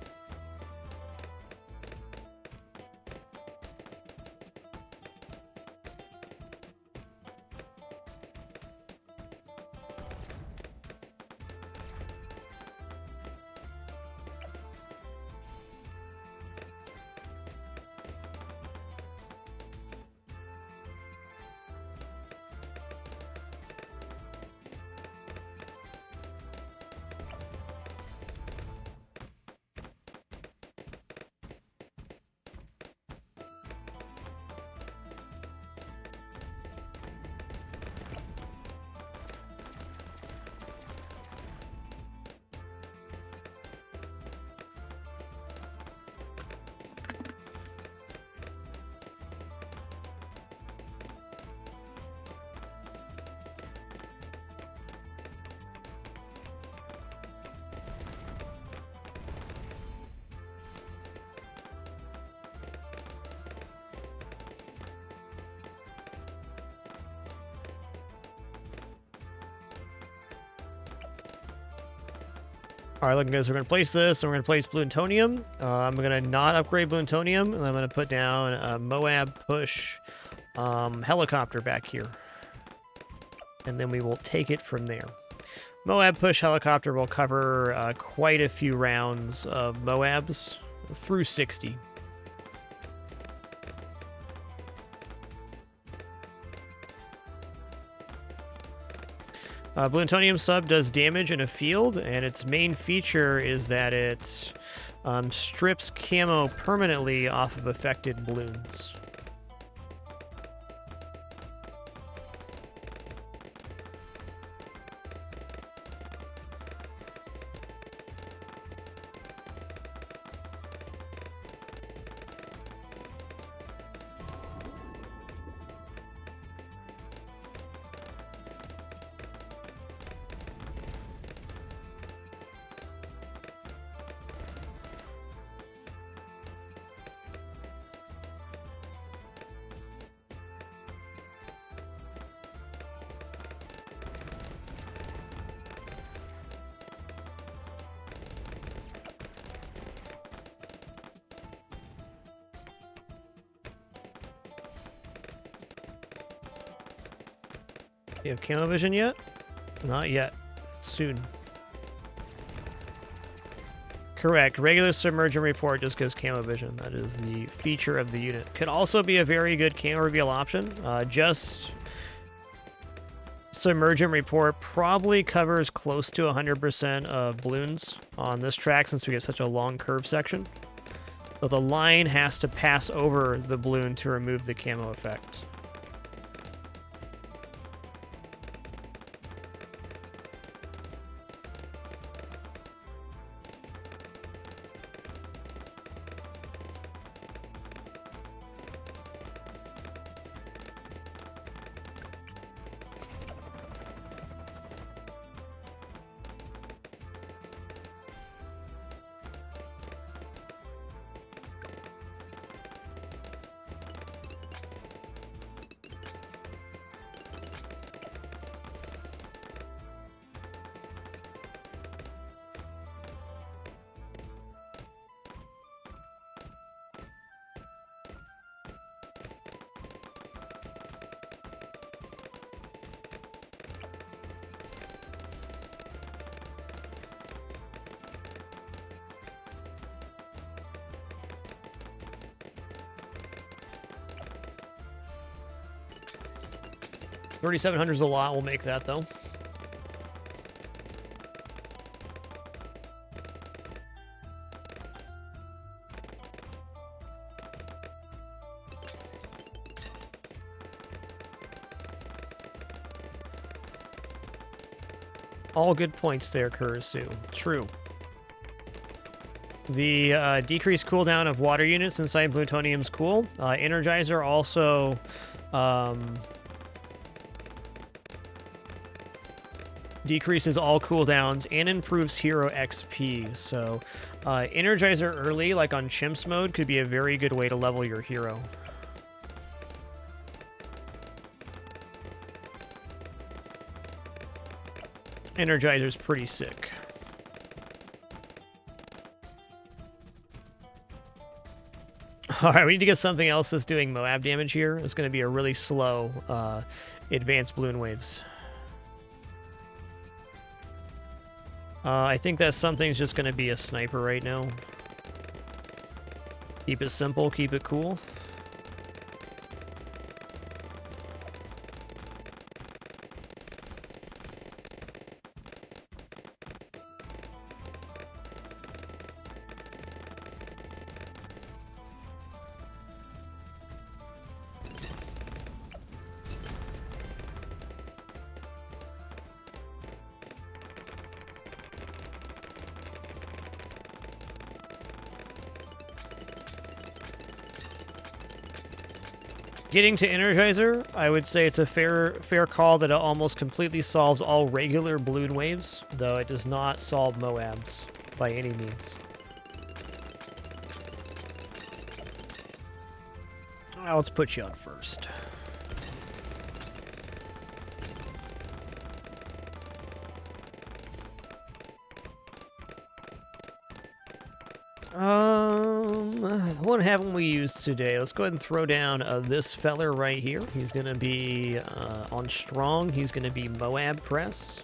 All right, look, guys, we're going to place this, and we're going to place plutonium. I'm going to not upgrade plutonium, and I'm going to put down a Moab push helicopter back here. and then we will take it from there. Moab Push Helicopter will cover quite a few rounds of Moabs through 60. Plutonium sub does damage in a field, and its main feature is that it strips camo permanently off of affected balloons. You have camo vision yet? Not yet. Soon. Correct. Regular submergent report just gives camo vision. That is the feature of the unit. Could also be a very good camo reveal option. Just submergent report probably covers close to 100% of balloons on this track since we get such a long curve section. So the line has to pass over the balloon to remove the camo effect. $3,700 is a lot. We'll make that, though. All good points there, Kurisu. True. The decreased cooldown of water units inside plutonium's cool. Energizer also... decreases all cooldowns and improves hero XP. So Energizer early, like on Chimps mode, could be a very good way to level your hero. Energizer's pretty sick. Alright, we need to get something else that's doing Moab damage here. It's going to be a really slow advanced balloon waves. I think that something's just going to be a sniper right now. Keep it simple, keep it cool. Getting to Energizer, I would say it's a fair call that it almost completely solves all regular balloon waves, though it does not solve Moabs by any means. Now let's put you on first. What haven't we used today? Let's go ahead and throw down this feller right here. He's going to be on strong. He's going to be Moab press.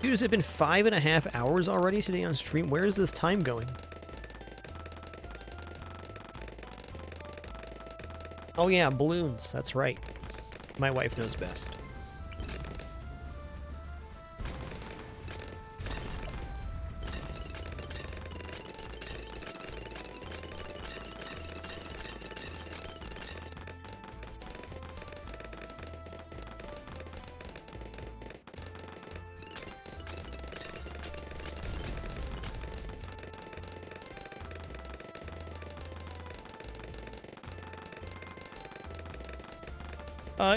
Dude, has it been 5.5 hours already today on stream? Where is this time going? Oh yeah, balloons. That's right. My wife knows best.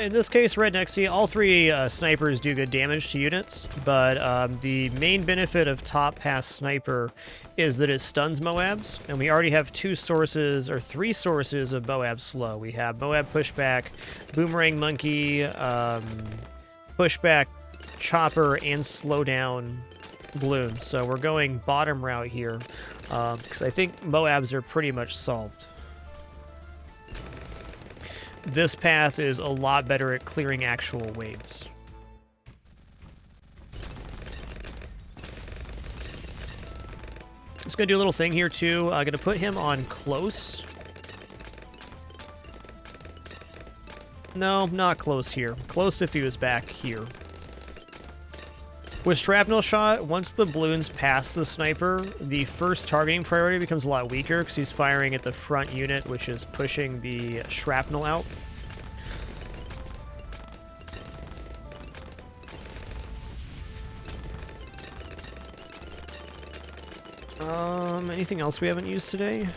In this case, right next to you, all three snipers do good damage to units, but the main benefit of Top Pass Sniper is that it stuns Moabs, and we already have three sources of Moab slow. We have Moab Pushback, Boomerang Monkey, Pushback, Chopper, and Slowdown Balloon. So we're going bottom route here, because I think Moabs are pretty much solved. This path is a lot better at clearing actual waves. Just gonna do a little thing here too. I'm gonna put him on close. No, not close here. Close if he was back here. With Shrapnel Shot, once the balloons pass the sniper, the first targeting priority becomes a lot weaker because he's firing at the front unit, which is pushing the shrapnel out. Anything else we haven't used today?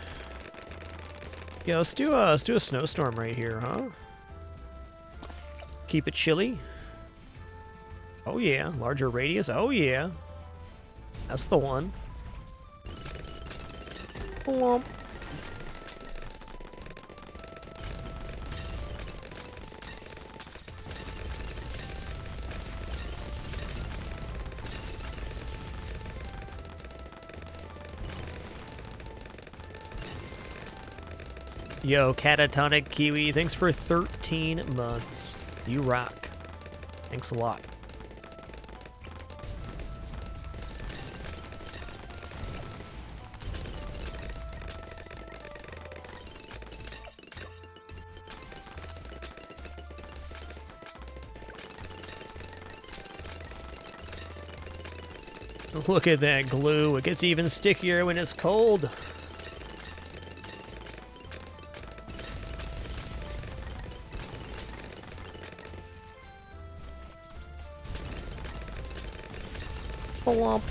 Yeah, let's do a snowstorm right here, huh? Keep it chilly. Oh yeah, larger radius. Oh yeah, that's the one. Womp. Yo, Catatonic Kiwi, thanks for 13 months. You rock. Thanks a lot. Look at that glue. It gets even stickier when it's cold. Womp.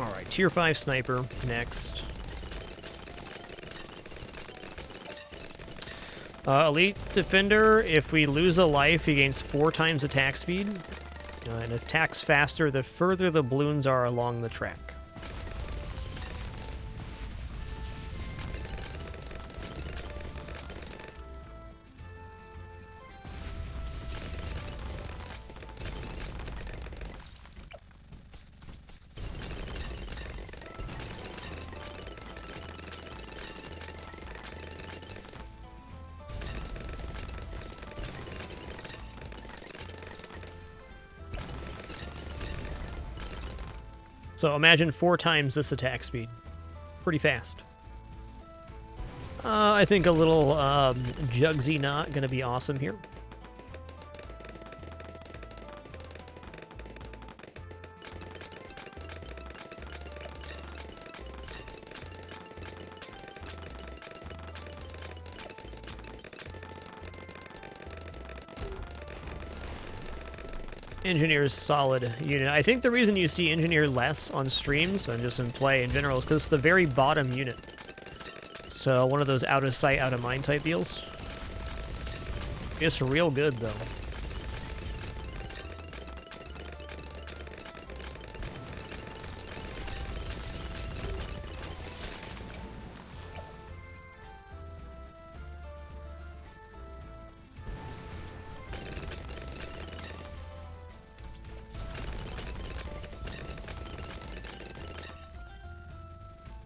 Alright, tier 5 sniper next. Elite Defender, if we lose a life, he gains 4 times attack speed. And attacks faster the further the balloons are along the track. So imagine 4 times this attack speed. Pretty fast. I think a little Jugsy Knot gonna be awesome here. Engineer's solid unit. I think the reason you see Engineer less on streams and just in play in general is because it's the very bottom unit. So one of those out of sight, out of mind type deals. It's real good though.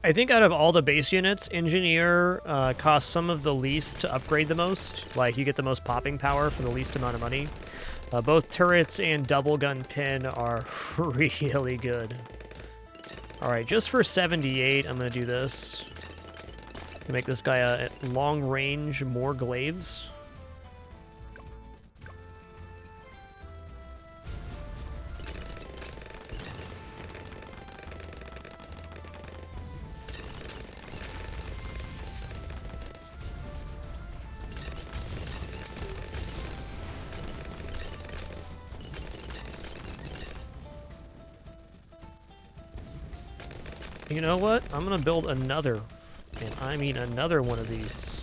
I think out of all the base units, Engineer costs some of the least to upgrade the most. Like, you get the most popping power for the least amount of money. Both turrets and double gun pin are really good. Alright, just for 78, I'm going to do this. Make this guy a long range, more glaives. You know what? I'm gonna build another, and I mean another one of these.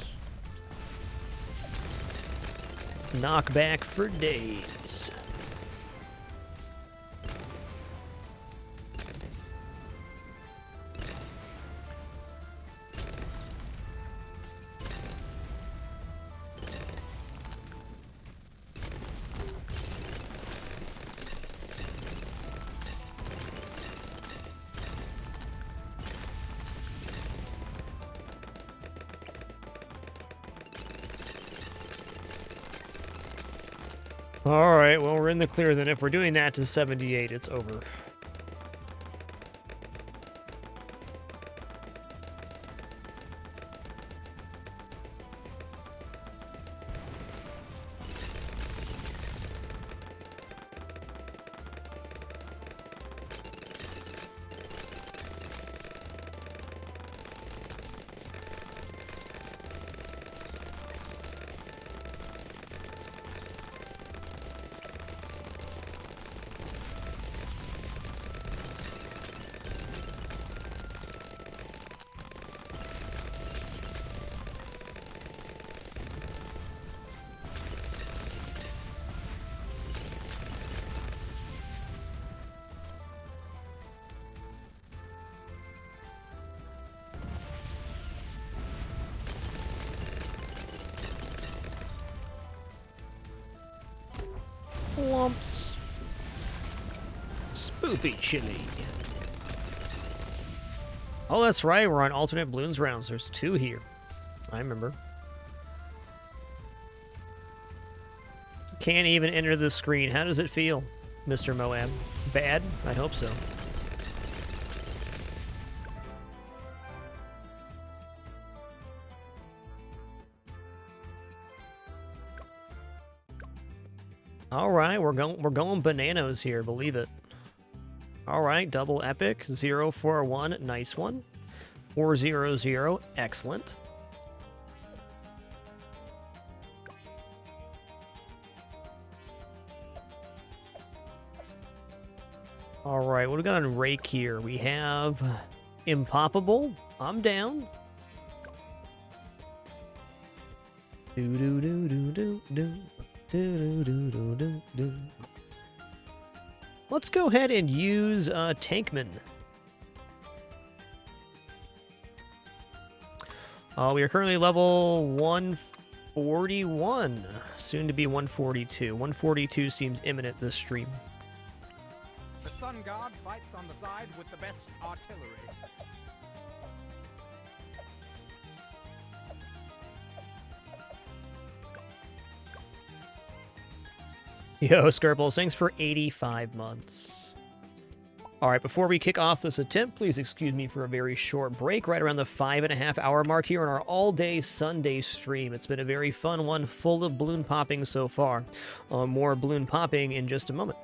Knockback for days. Alright, well, we're in the clear then. If we're doing that to 78, it's over. Lumps. Spoopy chili. Oh, that's right. We're on alternate balloons rounds. There's 2 here. I remember. Can't even enter the screen. How does it feel, Mr. Moab? Bad? I hope so. All right, we're going bananas here, believe it. All right, double epic, 041, nice one. 400, excellent. All right, what do we got on Rake here? We have Impoppable. I'm down. Do do do do do do. Do, do, do, do, do. Let's go ahead and use Tankman. We are currently level 141, soon to be 142. 142 seems imminent this stream. The Sun God fights on the side with the best artillery. Yo, Skirples, thanks for 85 months. Alright, before we kick off this attempt, please excuse me for a very short break, right around the 5.5 hour mark here on our all-day Sunday stream. It's been a very fun one, full of balloon popping so far. More balloon popping in just a moment.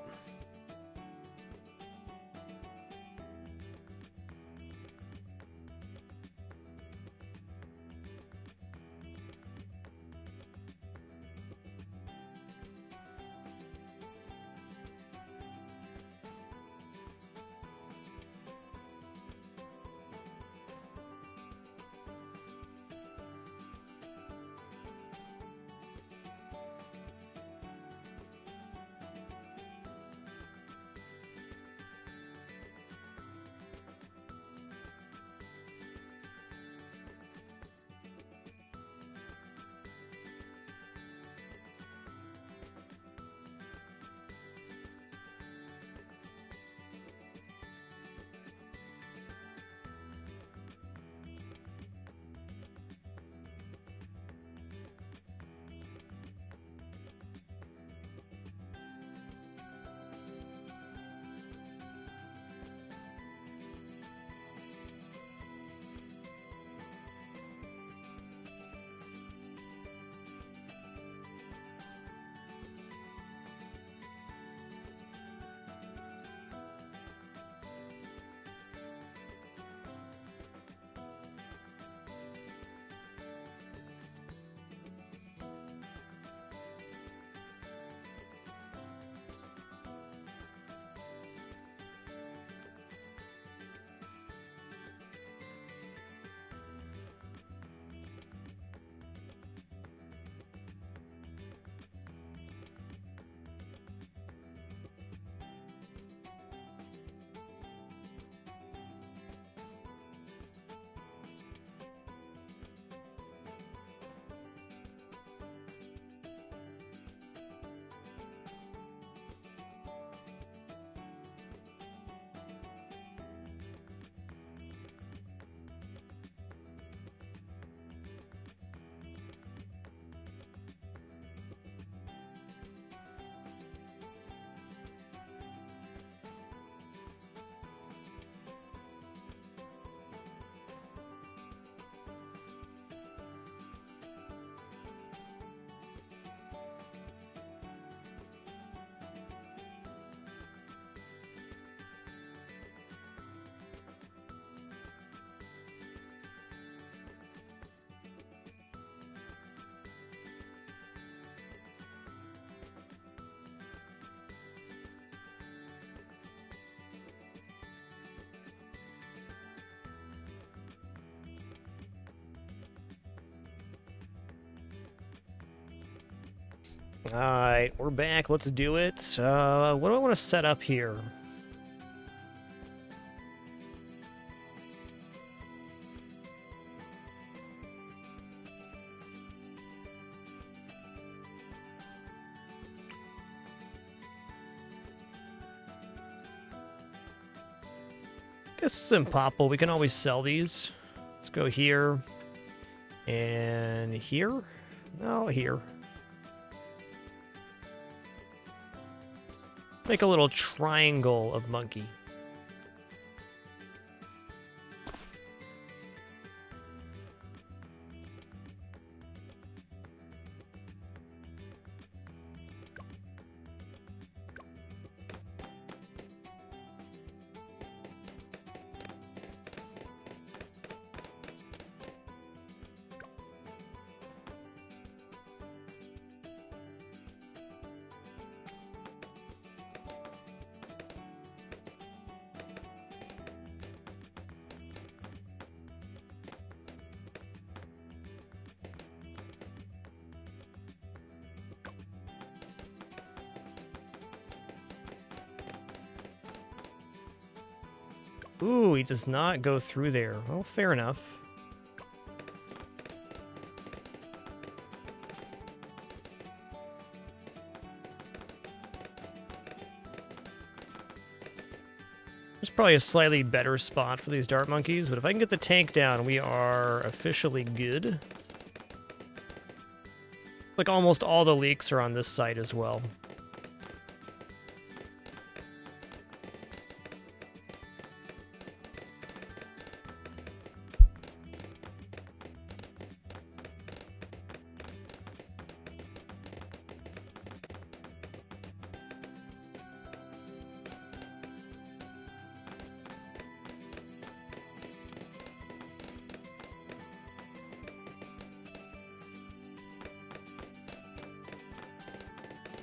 Alright, we're back. Let's do it. What do I want to set up here? Guess it's impossible. We can always sell these. Let's go here. And here? No, here. Make a little triangle of monkey. Ooh, he does not go through there. Well, fair enough. There's probably a slightly better spot for these dart monkeys, but if I can get the tank down, we are officially good. Like almost all the leaks are on this side as well.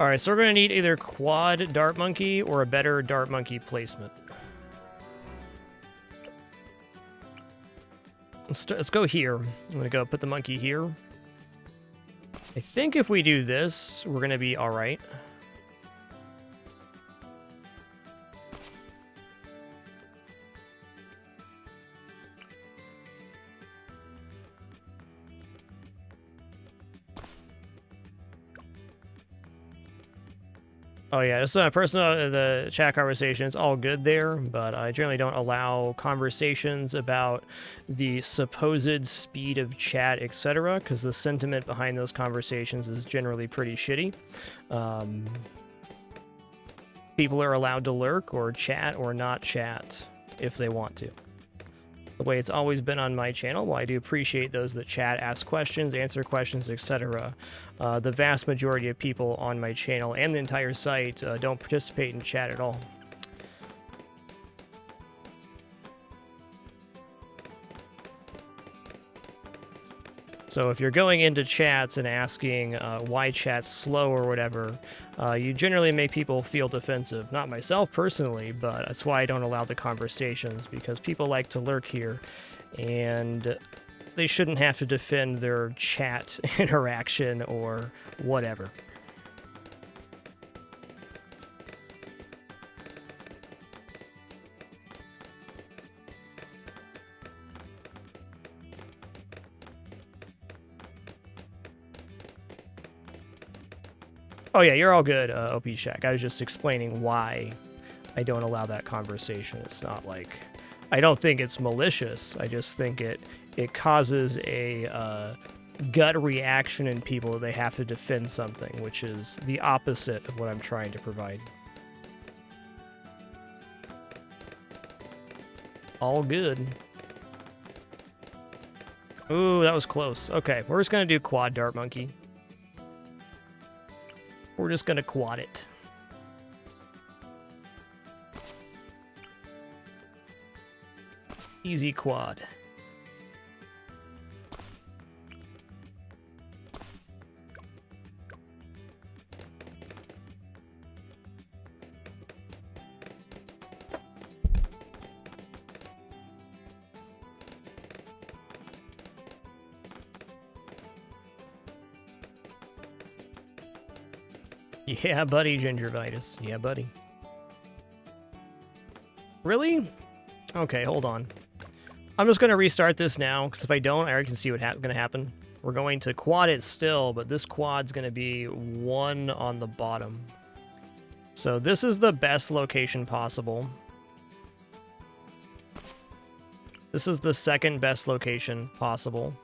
Alright, so we're going to need either quad dart monkey or a better dart monkey placement. Let's go here. I'm going to go put the monkey here. I think if we do this, we're going to be alright. Oh yeah, it's personal, the chat conversation, it's all good there, but I generally don't allow conversations about the supposed speed of chat, etc., because the sentiment behind those conversations is generally pretty shitty. People are allowed to lurk or chat or not chat if they want to. The way it's always been on my channel, while I do appreciate those that chat, ask questions, answer questions, etc., the vast majority of people on my channel and the entire site don't participate in chat at all. So if you're going into chats and asking why chat's slow or whatever, you generally make people feel defensive. Not myself personally, but that's why I don't allow the conversations, because people like to lurk here, and they shouldn't have to defend their chat interaction or whatever. Oh yeah, you're all good, OP Shack. I was just explaining why I don't allow that conversation. It's not like... I don't think it's malicious. I just think it causes a gut reaction in people that they have to defend something, which is the opposite of what I'm trying to provide. All good. Ooh, that was close. Okay, we're just going to do quad dart monkey. We're just going to quad it. Easy quad. Yeah, buddy, Gingivitis. Yeah, buddy. Really? Okay, hold on. I'm just going to restart this now, because if I don't, I already can see what's going to happen. We're going to quad it still, but this quad's going to be 1 on the bottom. So this is the best location possible. This is the second best location possible.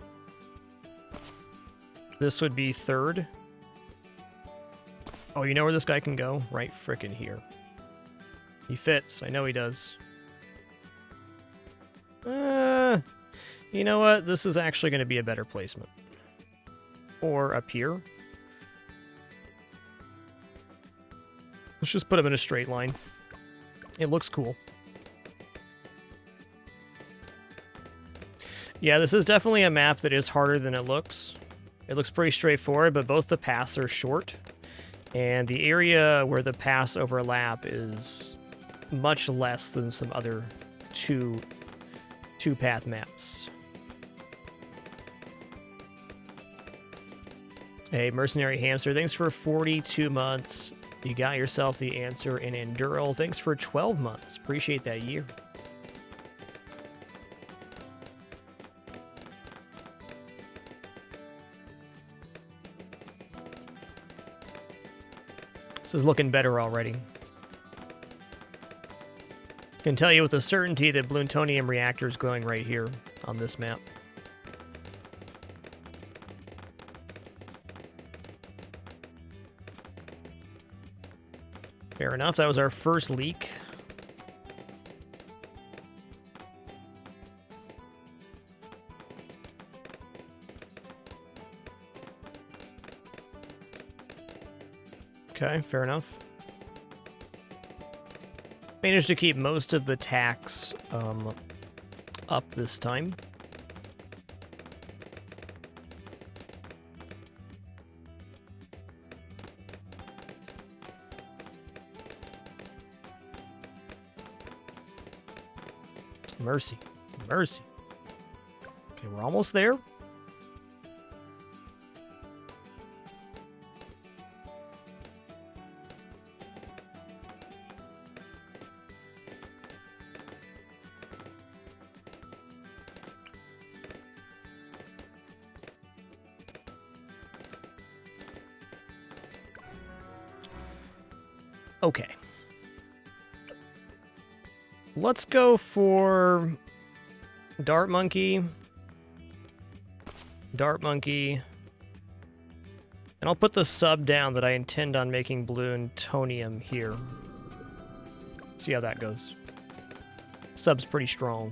This would be 3rd. Oh, you know where this guy can go? Right frickin' here. He fits. I know he does. You know what? This is actually going to be a better placement. Or up here. Let's just put him in a straight line. It looks cool. Yeah, this is definitely a map that is harder than it looks. It looks pretty straightforward, but both the paths are short. And the area where the paths overlap is much less than some other two-path maps. Hey, Mercenary Hamster, thanks for 42 months. You got yourself the answer in Enduro. Thanks for 12 months. Appreciate that year. This is looking better already. Can tell you with a certainty that Bloontonium reactor is going right here on this map. Fair enough, that was our first leak. Okay, fair enough. Managed to keep most of the tax up this time. Mercy. Mercy. Okay, we're almost there. Okay. Let's go for Dart Monkey. Dart Monkey. And I'll put the sub down that I intend on making Bloontonium here. See how that goes. Sub's pretty strong.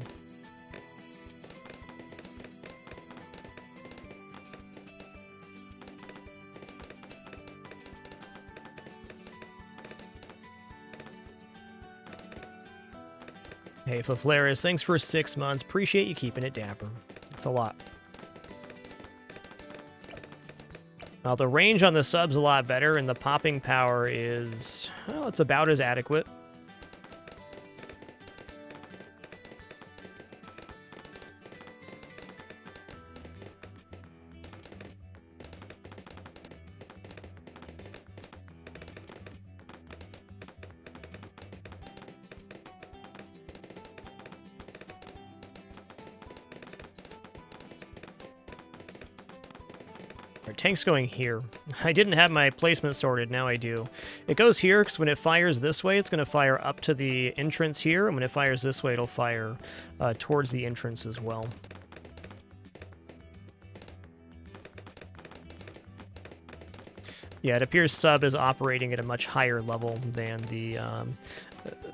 Hey, Faflaris, thanks for 6 months. Appreciate you keeping it dapper. It's a lot. Now, the range on the sub's a lot better, and the popping power is, well, it's about as adequate. Tank's going here. I didn't have my placement sorted, now I do. It goes here because when it fires this way, it's going to fire up to the entrance here, and when it fires this way, it'll fire towards the entrance as well. Yeah, it appears sub is operating at a much higher level than the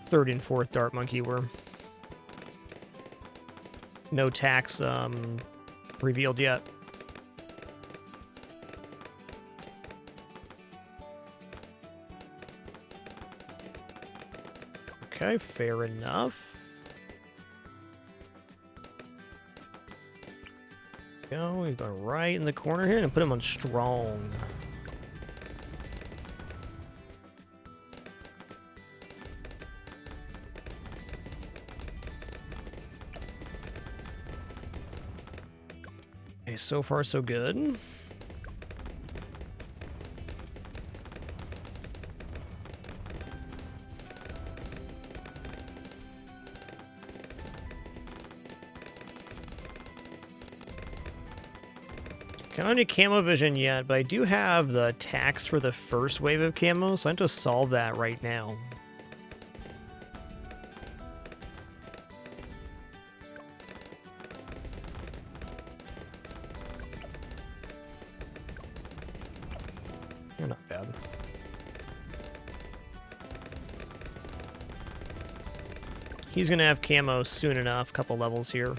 3rd and 4th Dart Monkey were. No tax revealed yet. Okay, fair enough. Go, we've got right in the corner here and put him on strong. Okay, so far so good. Can't do camo vision yet, but I do have the tax for the first wave of camo, so I have to solve that right now. You're not bad. He's gonna have camo soon enough, couple levels here.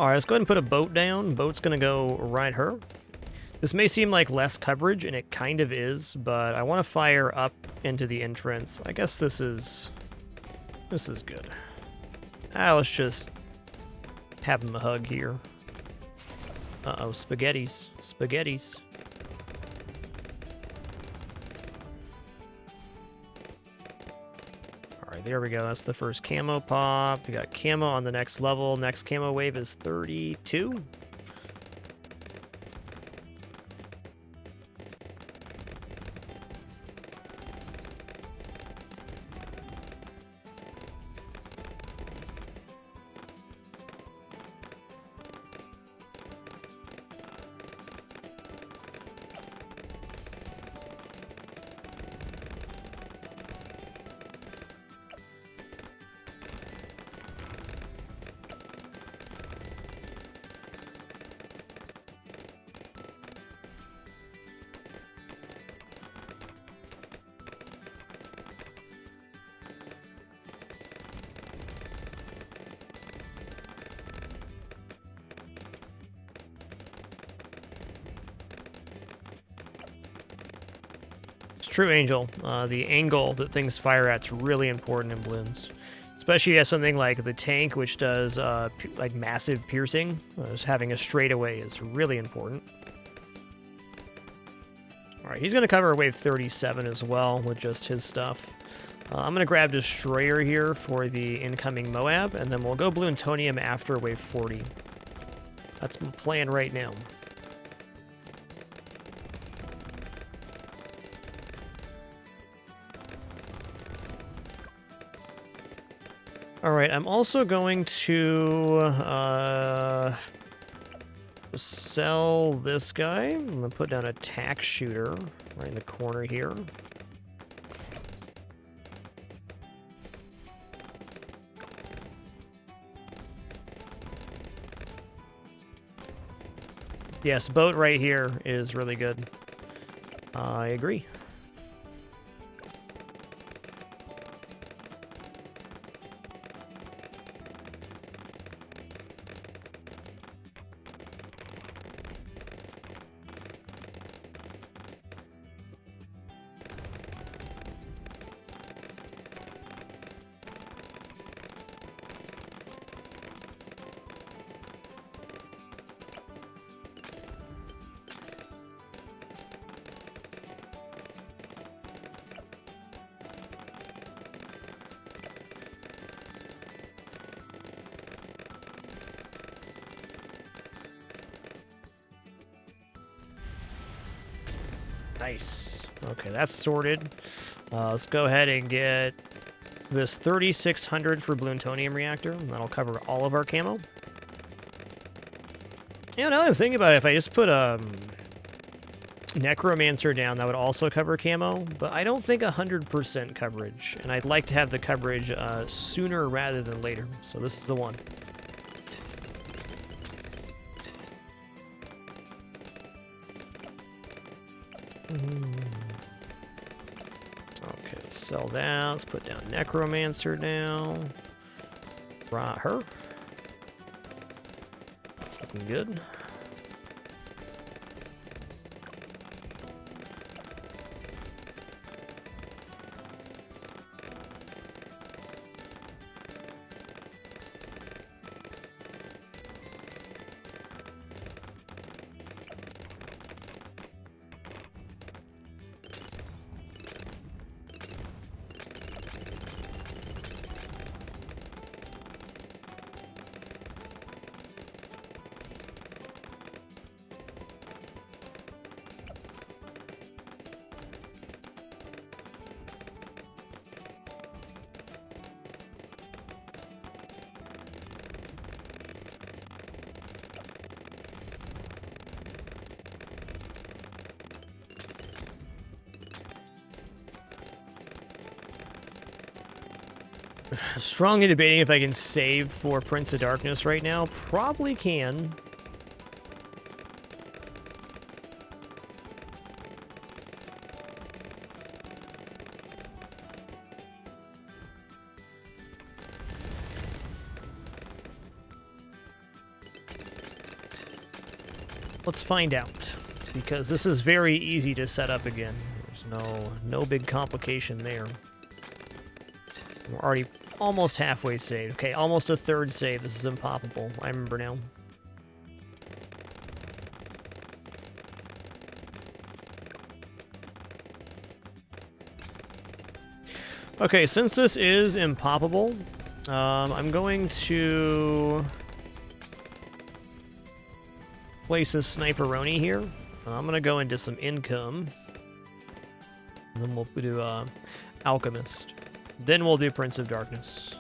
Alright, let's go ahead and put a boat down. Boat's gonna go right her. This may seem like less coverage, and it kind of is, but I want to fire up into the entrance. I guess this is good. Let's just have him a hug here. Uh-oh, spaghettis. Spaghettis. Alright, there we go. That's the first camo pop. We got camo on the next level. Next camo wave is 32. True, Angel. The angle that things fire at's really important in balloons. Especially if you have something like the tank, which does like massive piercing. Just having a straightaway is really important. Alright, he's going to cover wave 37 as well with just his stuff. I'm going to grab Destroyer here for the incoming Moab, and then we'll go Bloomtonium after wave 40. That's my plan right now. Alright, I'm also going to sell this guy. I'm going to put down a tack shooter right in the corner here. Yes, boat right here is really good. I agree. Nice. Okay, that's sorted. Let's go ahead and get this 3600 for Bloomtonium Reactor, and that'll cover all of our camo. Yeah, now that I'm thinking about it, if I just put Necromancer down, that would also cover camo, but I don't think 100% coverage, and I'd like to have the coverage sooner rather than later, so this is the one. Okay, sell that. Let's put down Necromancer now. Right her. Looking good. Strongly debating if I can save for Prince of Darkness right now. Probably can. Let's find out, because this is very easy to set up again. There's no big complication there. We're already almost halfway saved. Okay, almost a third save. This is impoppable. I remember now. Okay, since this is impoppable, I'm going to place a Sniperoni here. I'm going to go into some income. And then we'll do Alchemist. Then we'll do Prince of Darkness.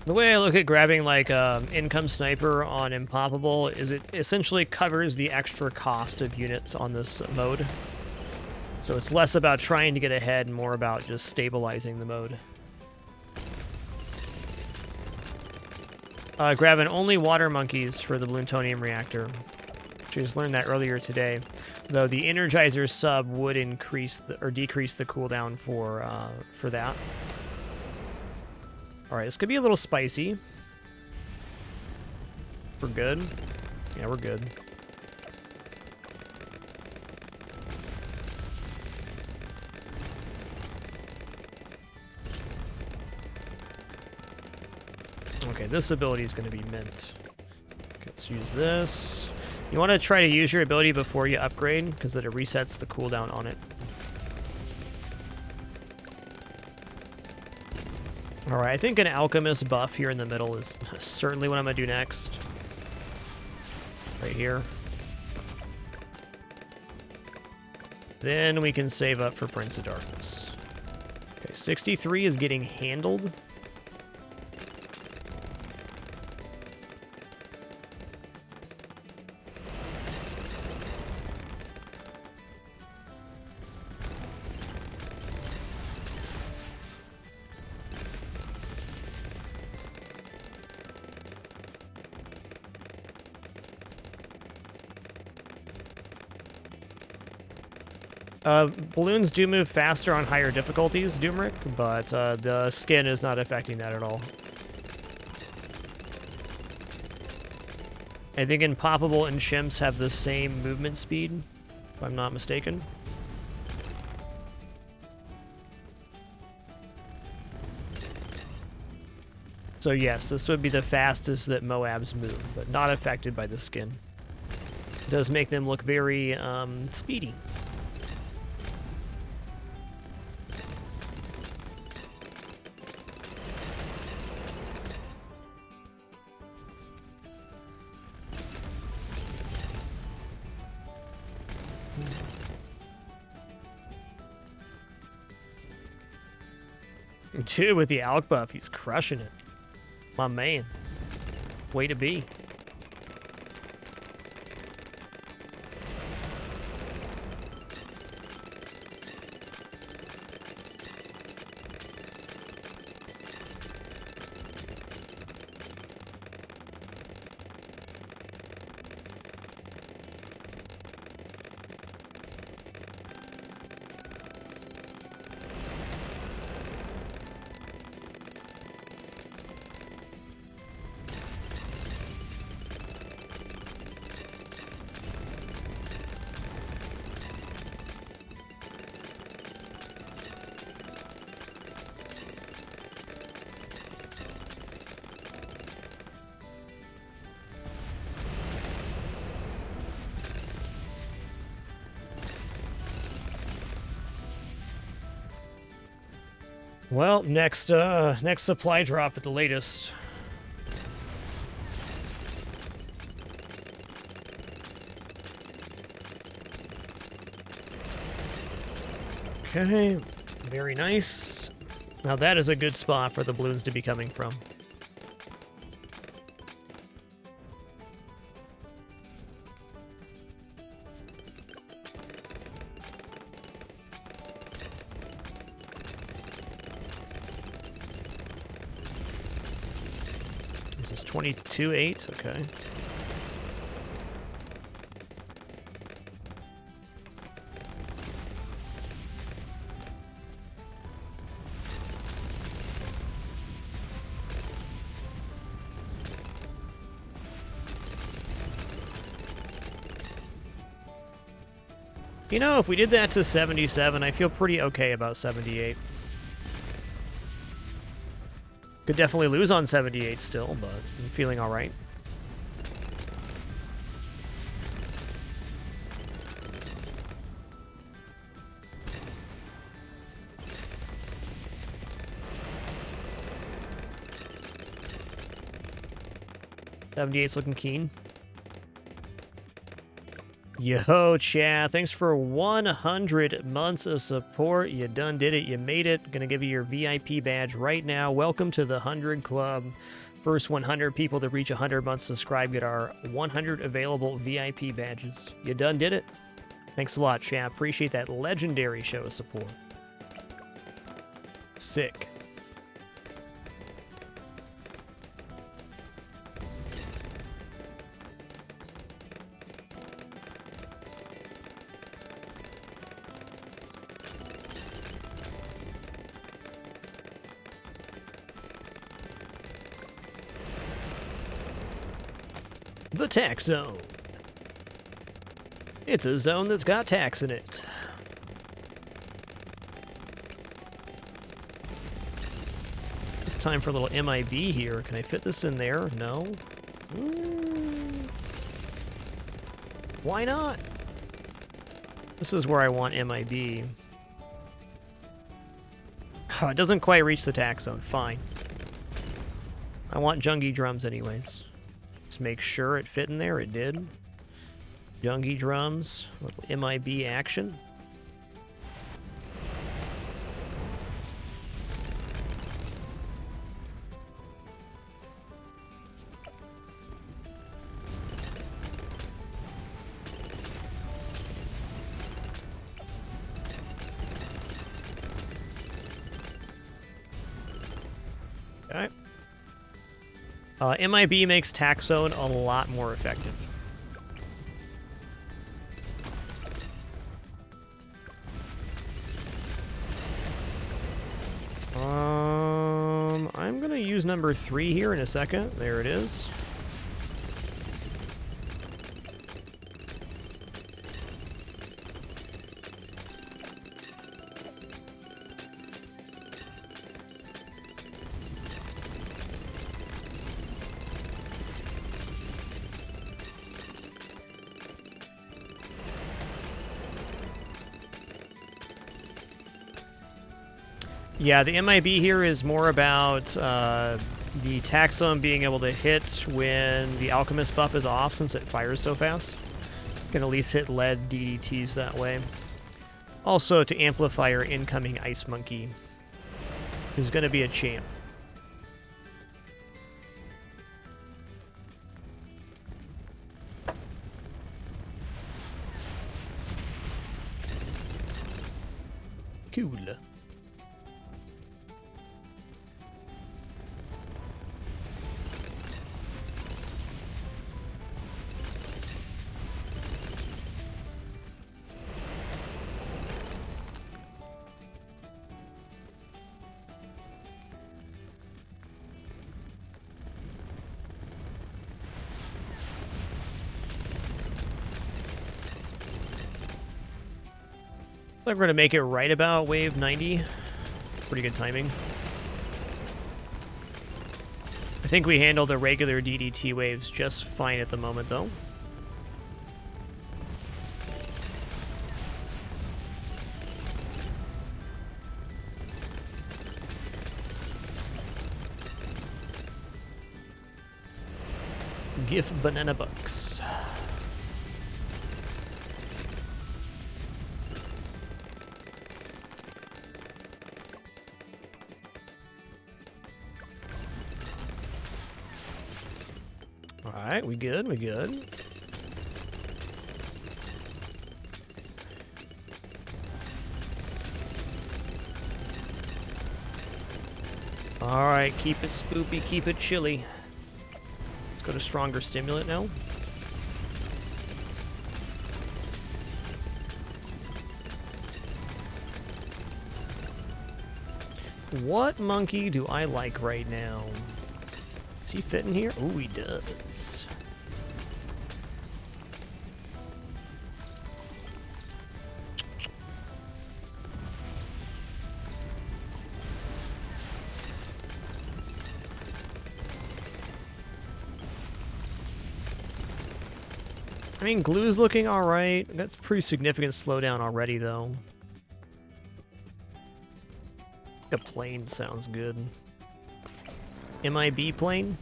The way I look at grabbing like Income Sniper on Impoppable is it essentially covers the extra cost of units on this mode. So it's less about trying to get ahead and more about just stabilizing the mode. Grabbing only water monkeys for the Plutonium reactor. Just learned that earlier today. Though the Energizer sub would increase or decrease the cooldown for that. Alright, this could be a little spicy. We're good? Yeah, we're good. Okay, this ability is going to be mint. Okay, let's use this. You want to try to use your ability before you upgrade, because then it resets the cooldown on it. Alright, I think an Alchemist buff here in the middle is certainly what I'm going to do next. Right here. Then we can save up for Prince of Darkness. Okay, 63 is getting handled. Balloons do move faster on higher difficulties, Doomrick, but the skin is not affecting that at all. I think Impoppable and Chimps have the same movement speed, if I'm not mistaken. So yes, this would be the fastest that Moabs move, but not affected by the skin. It does make them look very speedy. Dude, with the Alk buff, he's crushing it. My man. Way to be. Well, next supply drop at the latest. Okay, very nice. Now that is a good spot for the balloons to be coming from. This is 22.8, okay. You know, if we did that to 77, I feel pretty okay about 78. Could definitely lose on 78 still, but I'm feeling all right. '78's looking keen. Yo, Chad, thanks for 100 months of support. You done did it. You made it. Gonna give you your VIP badge right now. Welcome to the 100 Club. First 100 people to reach 100 months subscribe get our 100 available VIP badges. You done did it. Thanks a lot, Chad. Appreciate that legendary show of support. Sick. The tax zone. It's a zone that's got tax in it. It's time for a little MIB here. Can I fit this in there? No? Why not? This is where I want MIB. Oh, it doesn't quite reach the tax zone. Fine. I want Jungie drums anyways. Let's make sure it fit in there. It did. Jungie drums, little MIB action. Okay. MIB makes tax zone a lot more effective. I'm gonna use number 3 here in a second. There it is. Yeah, the MIB here is more about the tax zone being able to hit when the Alchemist buff is off, since it fires so fast. Can at least hit lead DDTs that way. Also to amplify our incoming Ice Monkey, who's going to be a champ. Cool. We're going to make it right about wave 90. Pretty good timing. I think we handled the regular DDT waves just fine at the moment, though. gift banana bucks. Alright, we good, we good. Alright, keep it spoopy, keep it chilly. Let's go to stronger stimulant now. What monkey do I like right now? Does he fit in here? Oh, he does. I mean, Glue's looking alright. That's pretty significant slowdown already, though. A plane sounds good. MIB plane?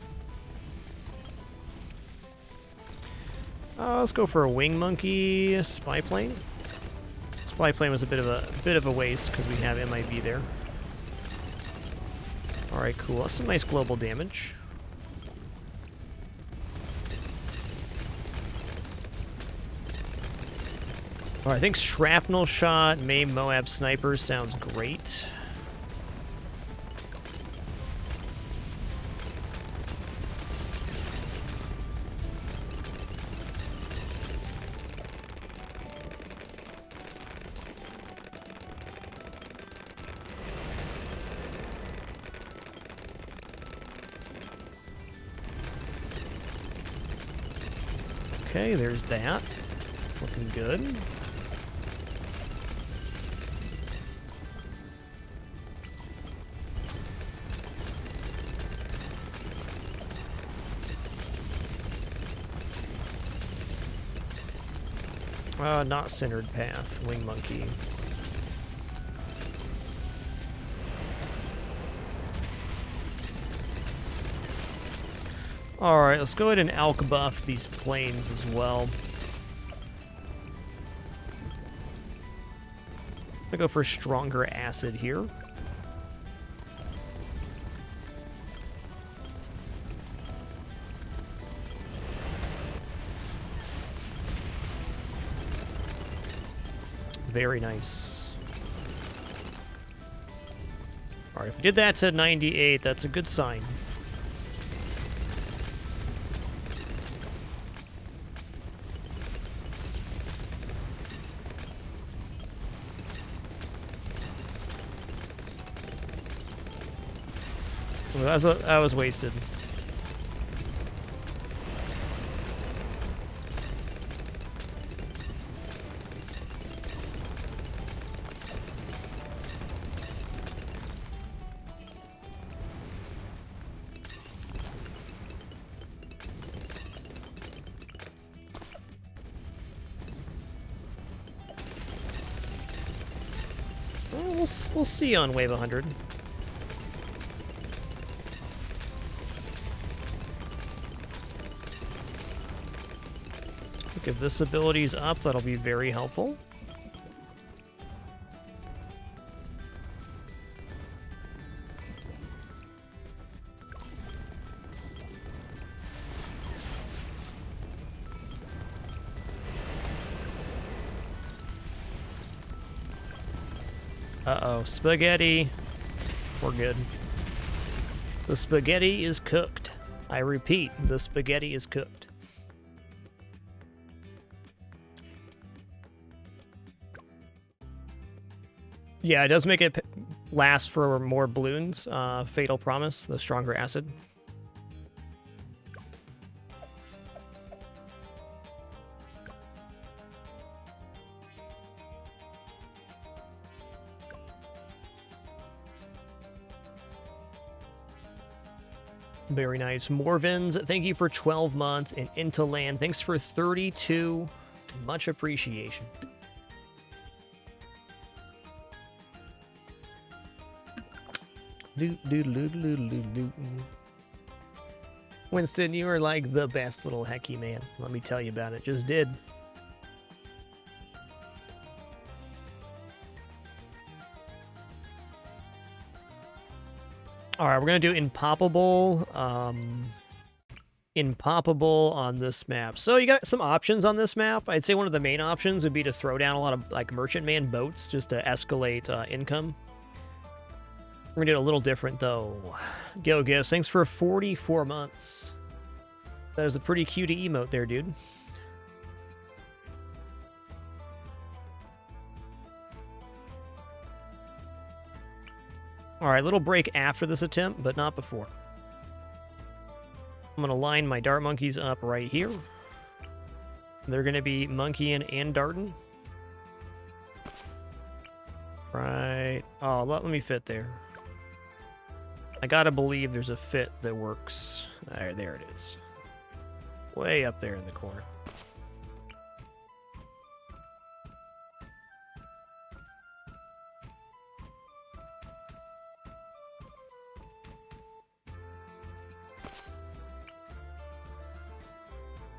Let's go for a wing monkey spy plane. Spy plane was a bit of a waste because we have MIB there. All right, cool. That's some nice global damage. All right, I think shrapnel shot, maim Moab sniper sounds great. Okay, there's that. Looking good. Not centered path, wing monkey. Alright, let's go ahead and alk buff these planes as well. I'm gonna go for stronger acid here. Very nice. Alright, if we did that to 98, that's a good sign. That was wasted. Well, we'll see on wave 100. If this ability's up, that'll be very helpful. Uh-oh, spaghetti. We're good. The spaghetti is cooked. I repeat, the spaghetti is cooked. Yeah, it does make it last for more balloons. Fatal Promise, the stronger acid. Very nice. Morvins, thank you for 12 months. And Into Land, thanks for 32. Much appreciation. Winston, you are like the best little hecky man. Let me tell you about it. Just did. All right, we're going to do Impoppable. Impoppable on this map. So you got some options on this map. I'd say one of the main options would be to throw down a lot of like merchantman boats just to escalate income. We're going to do it a little different though. Go Gifts, thanks for 44 months. That was a pretty cutie emote there, dude. All right, little break after this attempt, but not before. I'm going to line my dart monkeys up right here. They're going to be monkeying and darting. Right. Oh, let me fit there. I got to believe there's a fit that works. There it is. Way up there in the corner.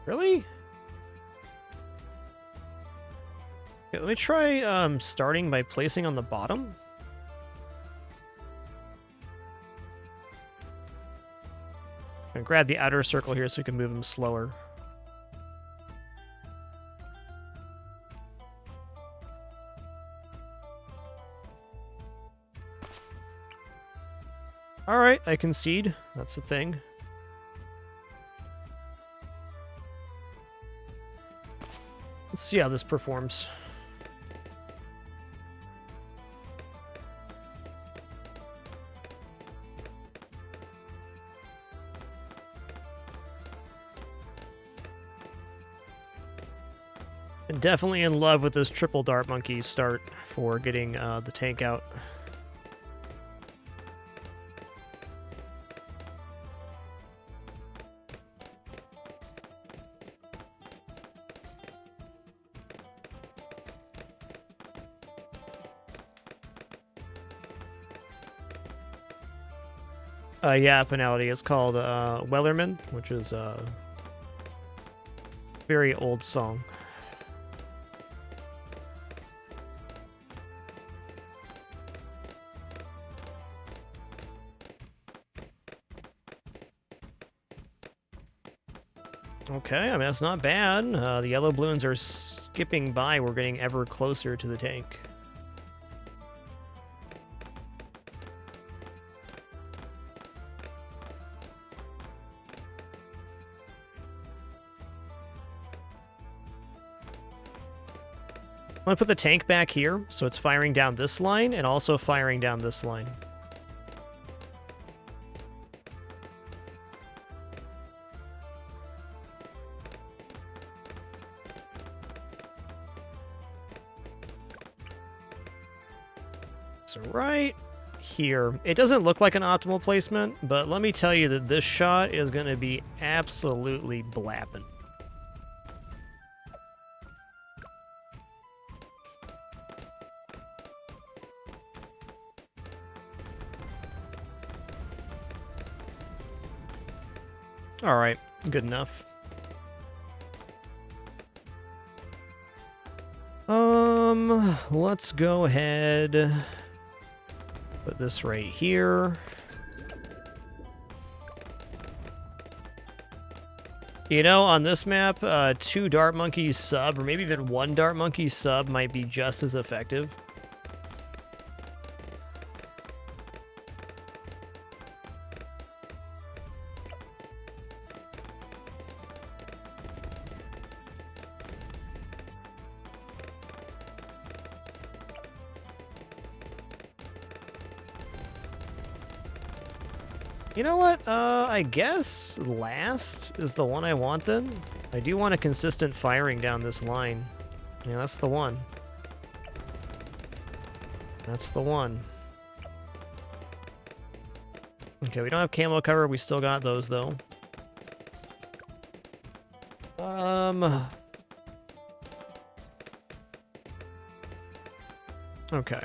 Really? Okay, let me try starting by placing on the bottom. I'm gonna grab the outer circle here so we can move them slower. Alright, I concede. That's the thing. Let's see how this performs. I'm definitely in love with this triple dart monkey start for getting the tank out. Yeah, Penalty. It's called Wellerman, which is a very old song. Okay, I mean, that's not bad. The yellow balloons are skipping by. We're getting ever closer to the tank. I'm going to put the tank back here, so it's firing down this line and also firing down this line. So right here, it doesn't look like an optimal placement, but let me tell you that this shot is going to be absolutely blapping. All right, good enough. Let's go ahead. Put this right here. You know, on this map, 2 dart monkeys sub, or maybe even 1 dart monkey sub might be just as effective. You know what? I guess last is the one I want then. I do want a consistent firing down this line. Yeah, that's the one. That's the one. Okay, we don't have camo cover. We still got those, though. Okay.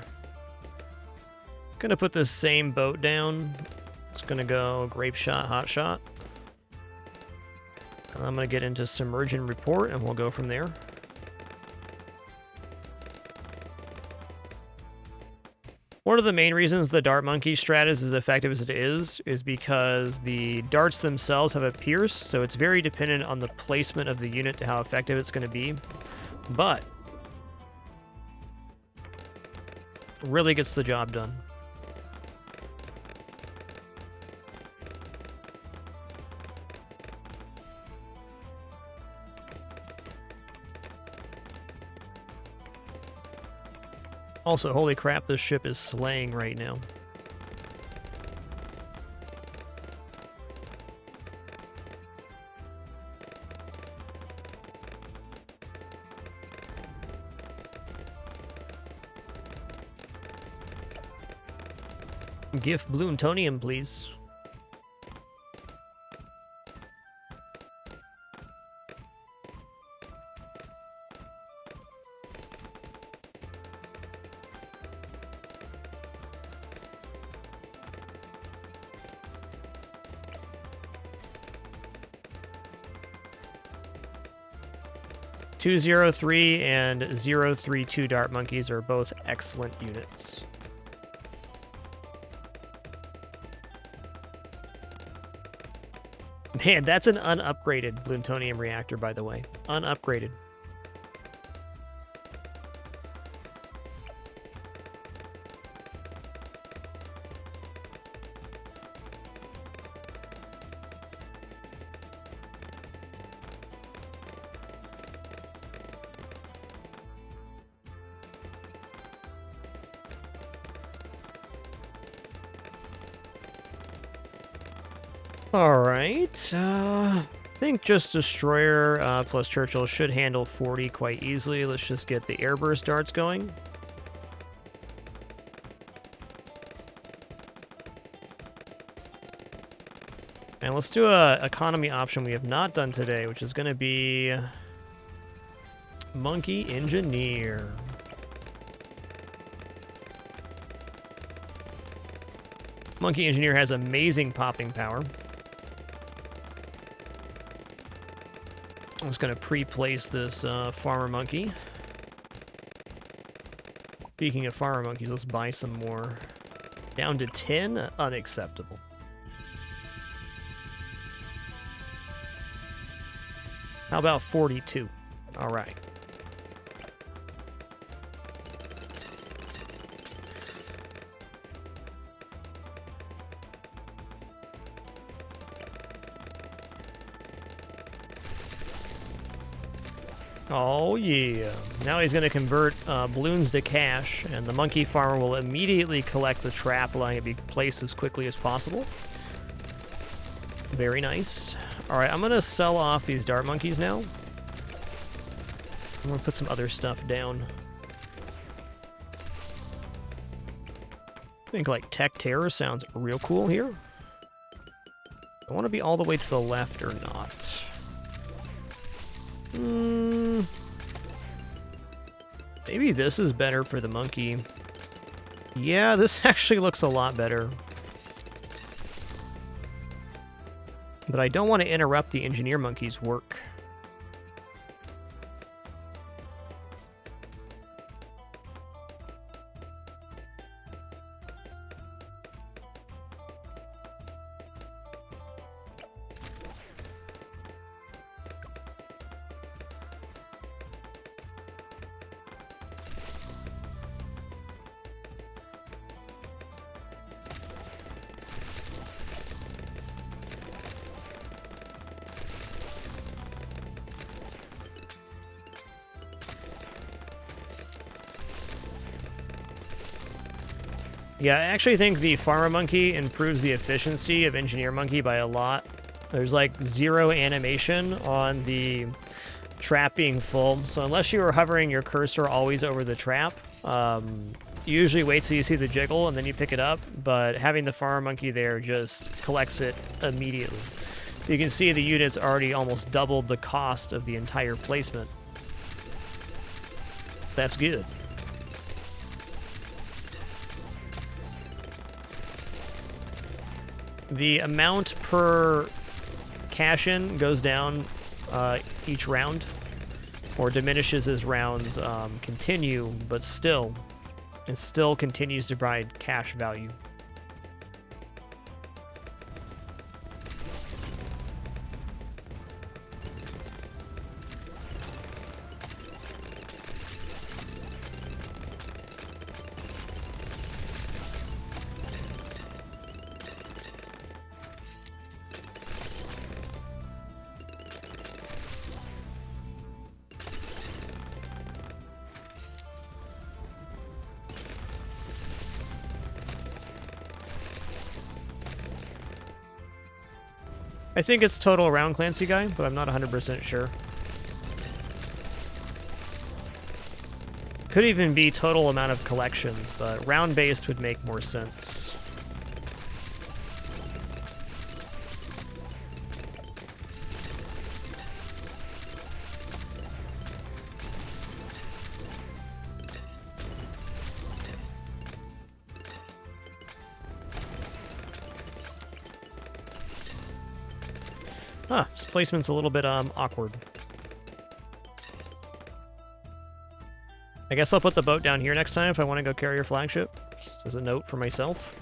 Gonna put this same boat down. It's gonna go grape shot, hot shot. I'm going to get into Submerge and Report, and we'll go from there. One of the main reasons the Dart Monkey strat is as effective as it is because the darts themselves have a pierce, so it's very dependent on the placement of the unit to how effective it's going to be. But really gets the job done. Also, holy crap, this ship is slaying right now. Gift Bloomtonium, please. .203 and .032 Dart Monkeys are both excellent units. Man, that's an unupgraded Plutonium reactor, by the way. Unupgraded. Alright, I think just Destroyer plus Churchill should handle 40 quite easily. Let's just get the Airburst darts going. And let's do a economy option we have not done today, which is going to be Monkey Engineer. Monkey Engineer has amazing popping power. I'm just going to pre-place this Farmer Monkey. Speaking of Farmer Monkeys, let's buy some more. Down to 10? Unacceptable. How about 42? All right. Oh yeah. Now he's going to convert balloons to cash, and the monkey farmer will immediately collect the trap, allowing it to be placed as quickly as possible. Very nice. Alright, I'm going to sell off these dart monkeys now. I'm going to put some other stuff down. I think like Tech Terror sounds real cool here. I want to be all the way to the left or not. Maybe this is better for the monkey. Yeah, this actually looks a lot better. But I don't want to interrupt the engineer monkey's work. Yeah, I actually think the Farmer Monkey improves the efficiency of Engineer Monkey by a lot. There's like 0 animation on the trap being full, so unless you are hovering your cursor always over the trap, you usually wait till you see the jiggle and then you pick it up, but having the Farmer Monkey there just collects it immediately. You can see the unit's already almost doubled the cost of the entire placement. That's good. The amount per cash-in goes down each round, or diminishes as rounds continue, but still, it still continues to provide cash value. I think it's total round Clancy guy, but I'm not 100% sure. Could even be total amount of collections, but round-based would make more sense. Huh, this placement's a little bit awkward. I guess I'll put the boat down here next time if I want to go carry your flagship. Just as a note for myself.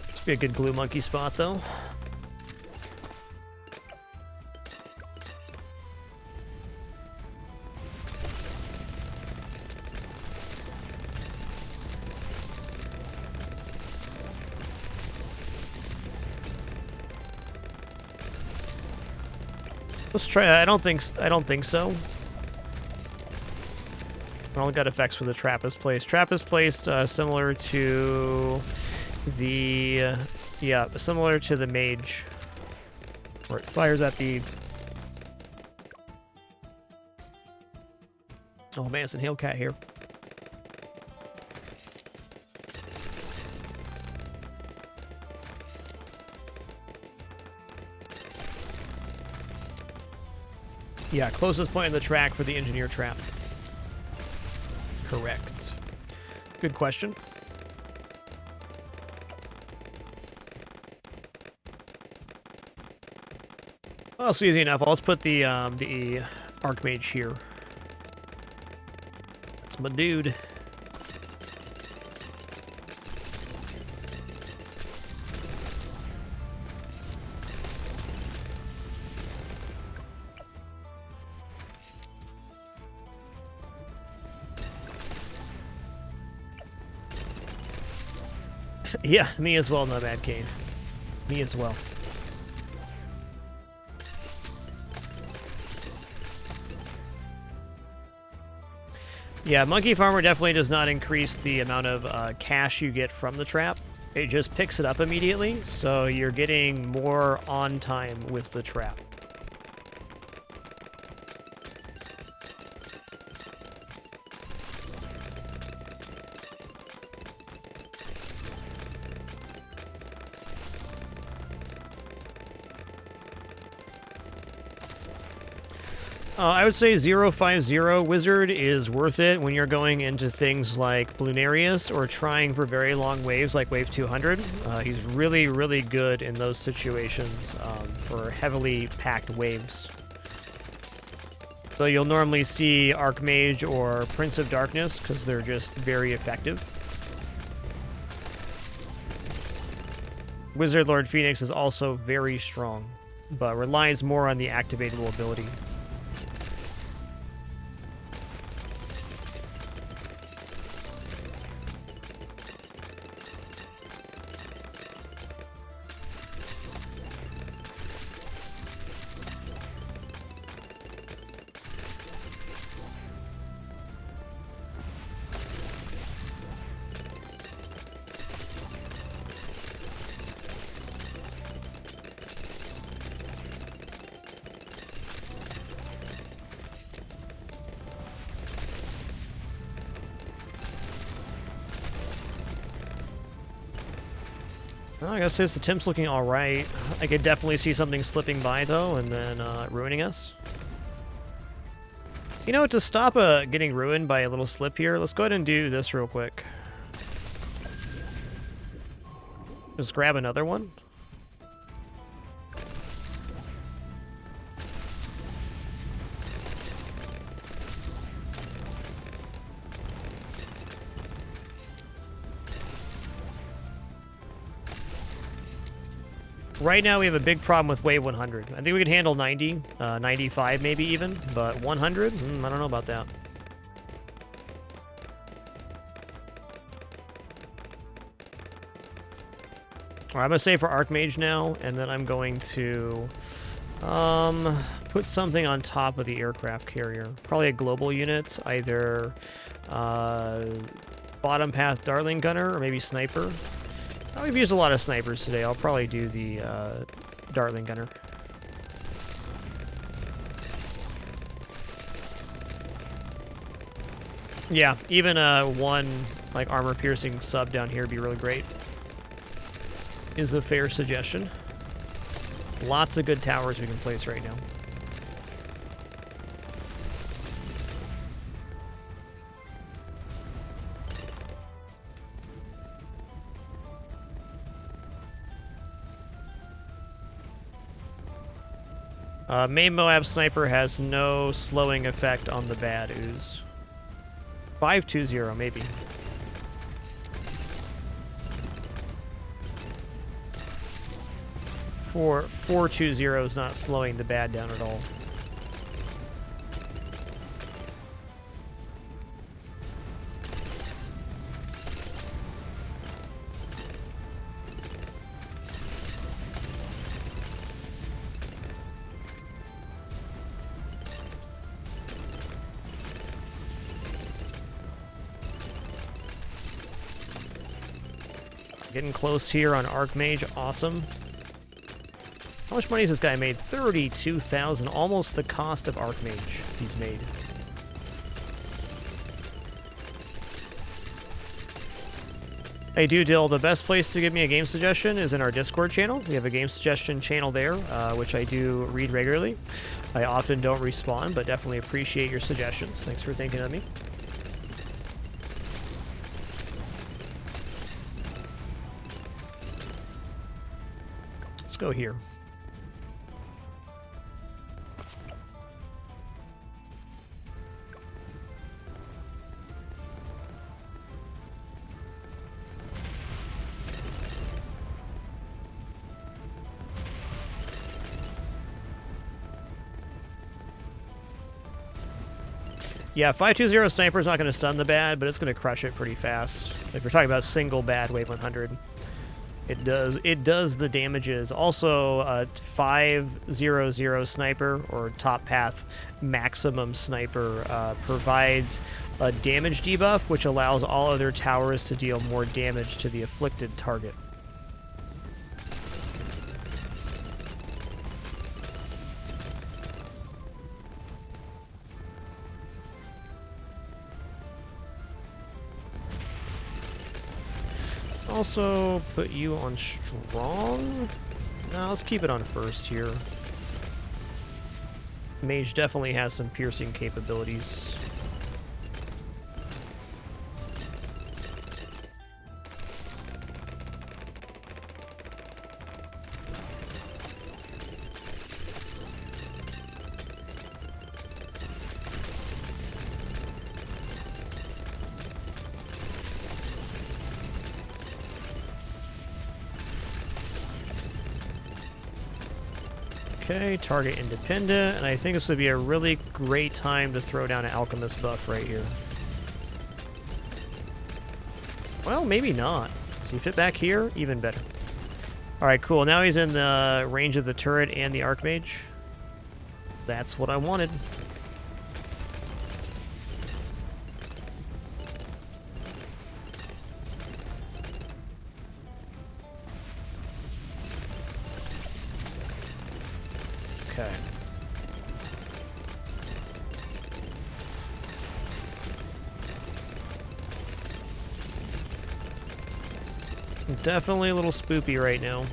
This would be a good glue monkey spot, though. Let's try. I don't think so. I only got effects where the trap is placed. Trap is placed similar to the similar to the mage, where it fires at the. Oh man, it's an Hellcat here. Yeah, closest point in the track for the engineer trap. Correct. Good question. Well, it's easy enough. Let's put the Archmage here. That's my dude. Yeah, me as well, Nomad Kane. Me as well. Yeah, Monkey Farmer definitely does not increase the amount of cash you get from the trap. It just picks it up immediately, so you're getting more on time with the trap. I would say 050 Wizard is worth it when you're going into things like Bloonarius or trying for very long waves like Wave 200. He's really, really good in those situations for heavily packed waves. So you'll normally see Archmage or Prince of Darkness because they're just very effective. Wizard Lord Phoenix is also very strong, but relies more on the activatable ability. Well, I gotta say, the Tim's looking alright. I could definitely see something slipping by, though, and then ruining us. You know, to stop getting ruined by a little slip here, let's go ahead and do this real quick. Just grab another one. Right now we have a big problem with wave 100. I think we could handle 90, 95 maybe even, but 100? I don't know about that. Alright, I'm going to save for Archmage now, and then I'm going to put something on top of the aircraft carrier. Probably a global unit, either bottom path Dartling Gunner or maybe Sniper. We've used a lot of snipers today. I'll probably do the Dartling Gunner. Yeah, even one like armor-piercing sub down here would be really great. Is a fair suggestion. Lots of good towers we can place right now. Main Moab Sniper has no slowing effect on the bad ooze. 520, maybe. For 420 is not slowing the bad down at all. Getting close here on Archmage, awesome. How much money has this guy made? 32,000, almost the cost of Archmage he's made. Hey, Dill, the best place to give me a game suggestion is in our Discord channel. We have a game suggestion channel there, which I do read regularly. I often don't respond, but definitely appreciate your suggestions. Thanks for thinking of me. Let's go here. Yeah, 520 Sniper is not going to stun the bad, but it's going to crush it pretty fast. If we're talking about single bad wave 100. It does the damages. Also, 500 Sniper, or Top Path Maximum Sniper, provides a damage debuff, which allows all other towers to deal more damage to the afflicted target. Also put you on strong. No, let's keep it on first here. Mage definitely has some piercing capabilities. Okay, target independent, and I think this would be a really great time to throw down an alchemist buff right here. Well, maybe not. Does he fit back here? Even better. Alright, cool. Now he's in the range of the turret and the Archmage. That's what I wanted. Okay. Definitely a little spoopy right now.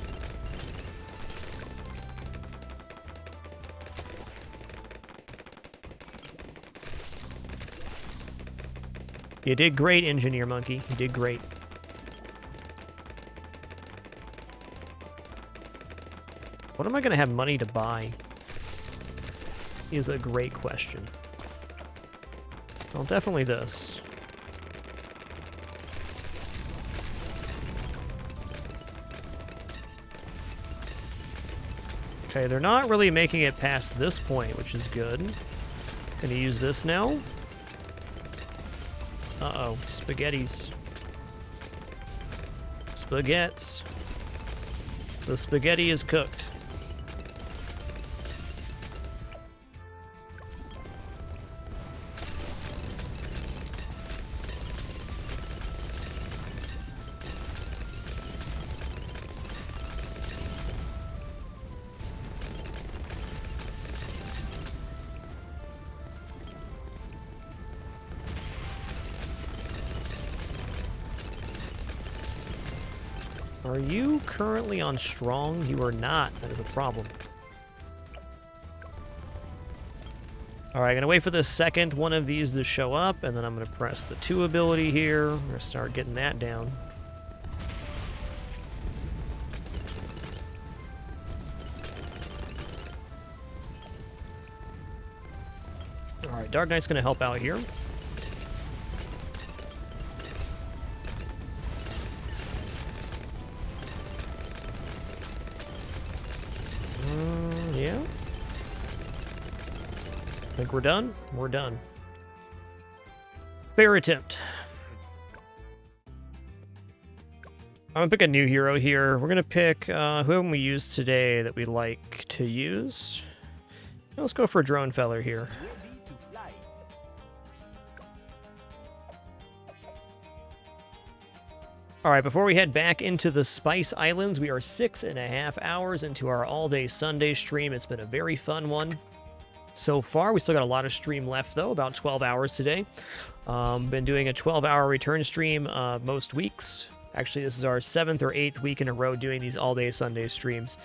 You did great, Engineer Monkey. You did great. What am I going to have money to buy? Is a great question. Well, definitely this. Okay, they're not really making it past this point, which is good. Gonna use this now. Uh-oh, spaghettis. Spaghetts. The spaghetti is cooked. Are you currently on strong? You are not. That is a problem. Alright, gonna wait for the second one of these to show up, and then I'm gonna press the 2 ability here. I'm gonna start getting that down. Alright, Dark Knight's gonna help out here. Yeah. Think we're done? We're done. Fair attempt. I'm gonna pick a new hero here. We're gonna pick who haven't we used today that we like to use. Let's go for Drone Feller here. All right, before we head back into the Spice Islands, we are 6.5 hours into our all-day Sunday stream. It's been a very fun one so far. We still got a lot of stream left, though, about 12 hours today. Been doing a 12-hour return stream most weeks. Actually, this is our 7th or 8th week in a row doing these all-day Sunday streams.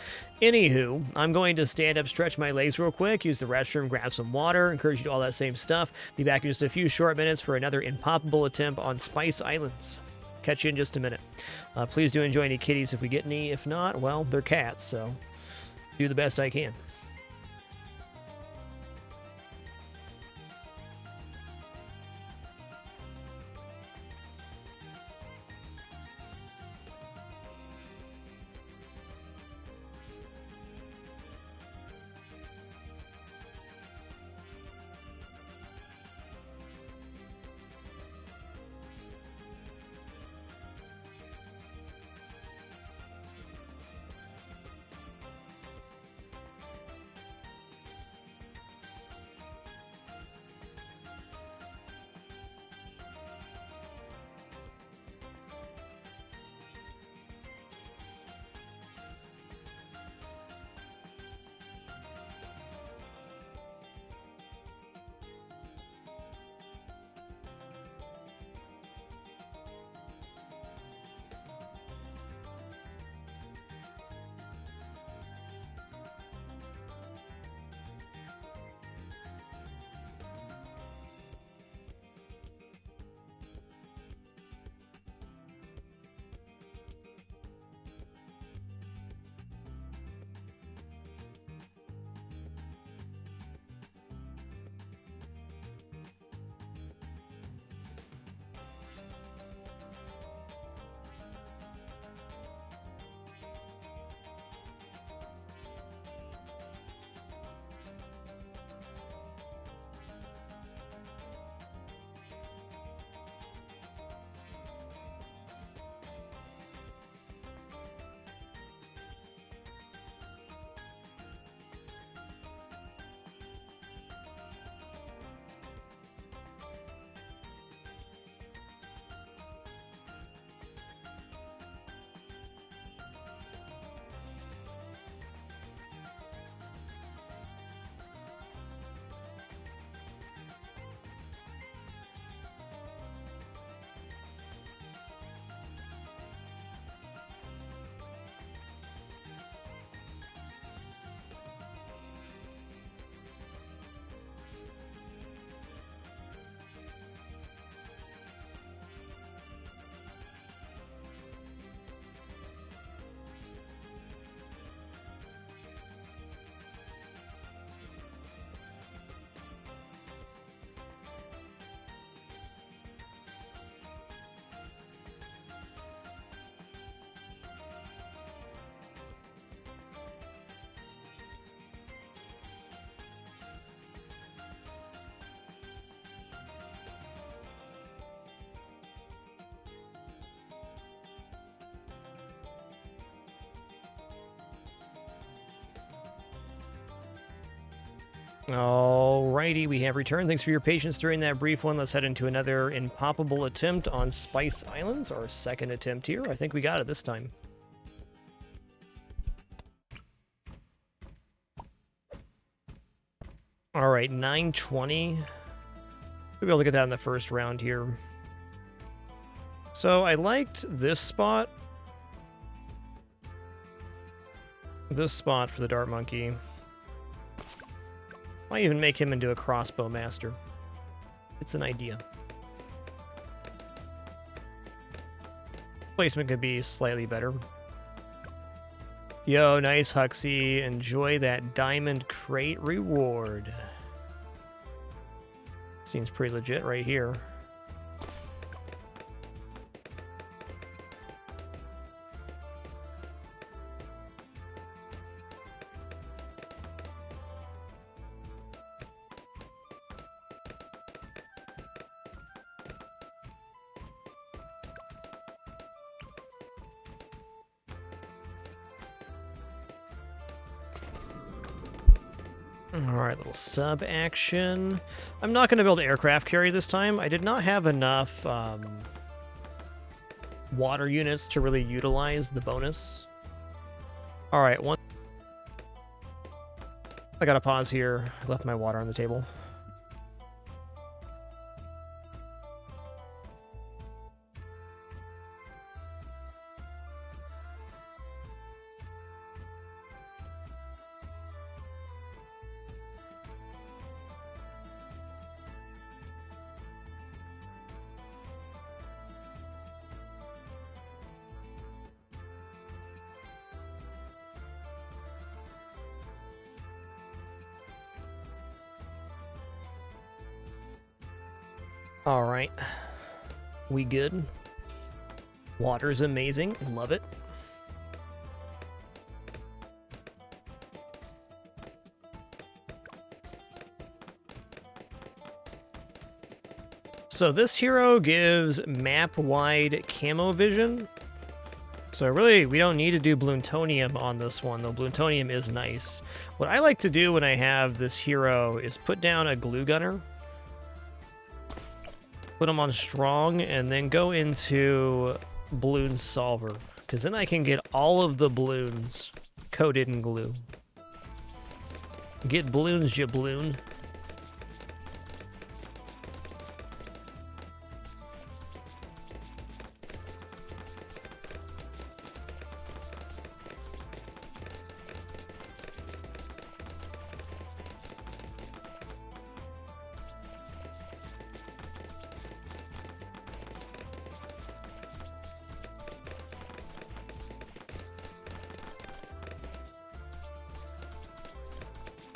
Anywho, I'm going to stand up, stretch my legs real quick, use the restroom, grab some water, encourage you to do all that same stuff. Be back in just a few short minutes for another impoppable attempt on Spice Islands. Catch you in just a minute. Please do enjoy any kitties if we get any. If not, well, they're cats, so do the best I can. Alrighty, we have returned. Thanks for your patience during that brief one. Let's head into another impoppable attempt on Spice Islands, our second attempt here. I think we got it this time. Alright, 920. We'll be able to get that in the first round here. So I liked this spot. This spot for the Dart Monkey. Might even make him into a crossbow master. It's an idea. Placement could be slightly better. Yo, nice, Huxley. Enjoy that diamond crate reward. Seems pretty legit right here. Alright, little sub action. I'm not going to build aircraft carrier this time. I did not have enough water units to really utilize the bonus. Alright, one. I gotta pause here. I left my water on the table. Alright. We good? Water's amazing. Love it. So this hero gives map-wide camo vision. So really, we don't need to do Bloontonium on this one, though Bloontonium is nice. What I like to do when I have this hero is put down a glue gunner. Put them on strong, and then go into balloon solver, because then I can get all of the balloons coated in glue. Get balloons, jabloon.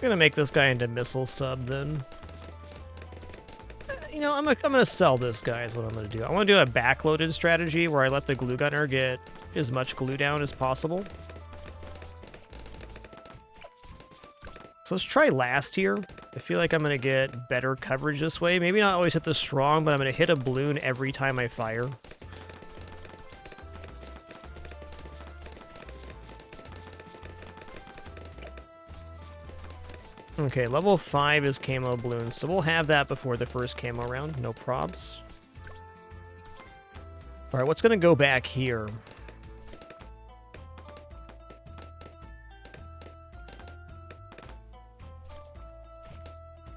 Gonna make this guy into missile sub then. You know, I'm gonna sell this guy is what I'm gonna do. I want to do a backloaded strategy where I let the glue gunner get as much glue down as possible. So let's try last here. I feel like I'm gonna get better coverage this way. Maybe not always hit the strong, but I'm gonna hit a balloon every time I fire. Okay, level 5 is camo balloons, so we'll have that before the first camo round, no probs. Alright, what's gonna go back here?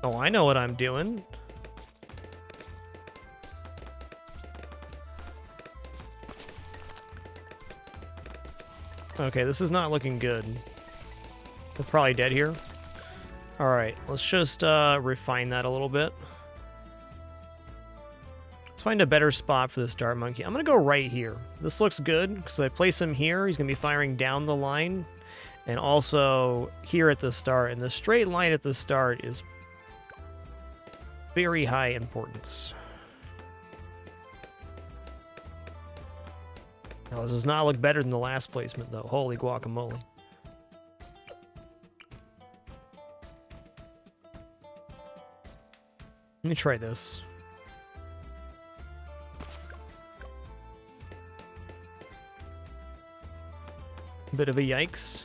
Oh, I know what I'm doing. Okay, this is not looking good. We're probably dead here. Alright, let's just refine that a little bit. Let's find a better spot for this Dart Monkey. I'm going to go right here. This looks good, because if I place him here, he's going to be firing down the line, and also here at the start. And the straight line at the start is very high importance. Now, this does not look better than the last placement, though. Holy guacamole. Let me try this. Bit of a yikes.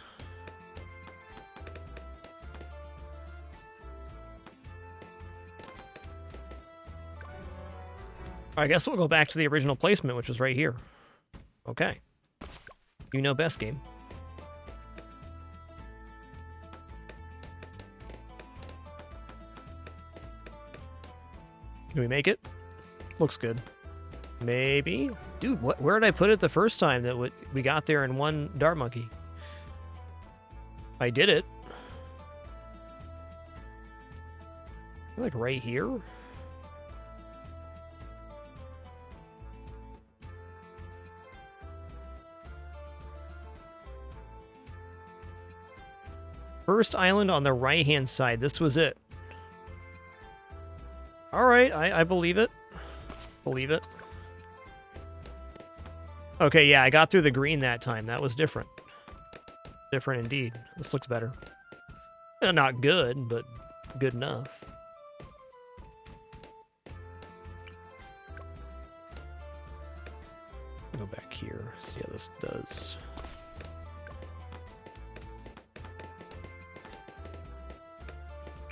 I guess we'll go back to the original placement, which was right here. Okay. You know best, game. Can we make it? Looks good. Maybe? Dude, where did I put it the first time that we got there in one Dart Monkey? I did it. Like right here? First island on the right-hand side. This was it. All right, I believe it. Believe it. Okay, yeah, I got through the green that time. That was different. Different indeed. This looks better. Not good, but good enough. Go back here, see how this does.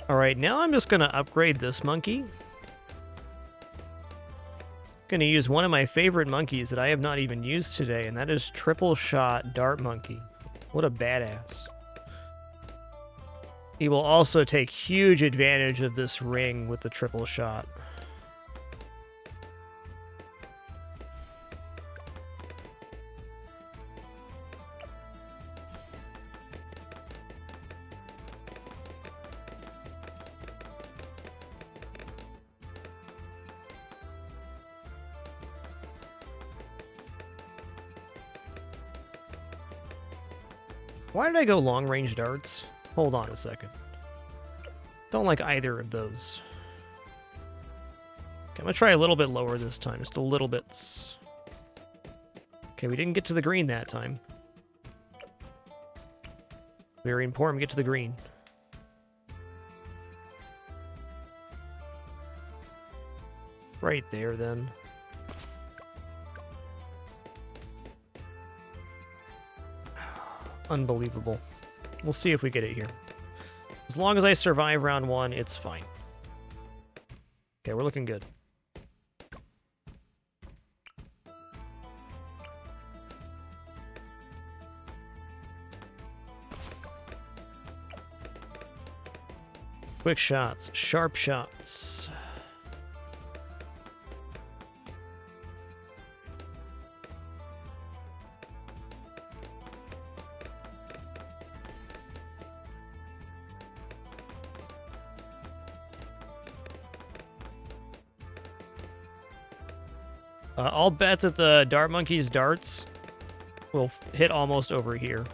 All right, now I'm just gonna upgrade this monkey. Gonna use one of my favorite monkeys that I have not even used today, and that is Triple Shot Dart Monkey. What a badass. He will also take huge advantage of this ring with the triple shot. Why did I go long-range darts? Hold on a second. Don't like either of those. Okay, I'm gonna try a little bit lower this time, just a little bit. Okay, we didn't get to the green that time. Very important we get to the green. Right there, then. Unbelievable. We'll see if we get it here. As long as I survive round one, it's fine. Okay, we're looking good. Quick shots, sharp shots. I'll bet that the Dart Monkey's darts will hit almost over here.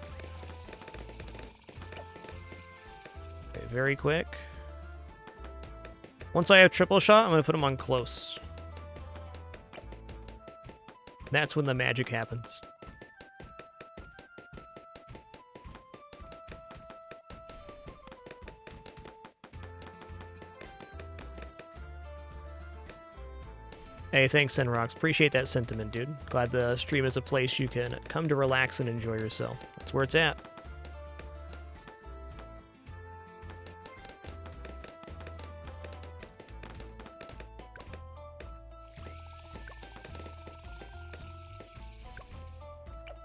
Okay, very quick. Once I have triple shot, I'm going to put them on close. That's when the magic happens. Hey, thanks, Senrox. Appreciate that sentiment, dude. Glad the stream is a place you can come to relax and enjoy yourself. That's where it's at.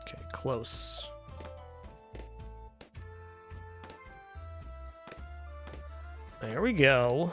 Okay, close. There we go.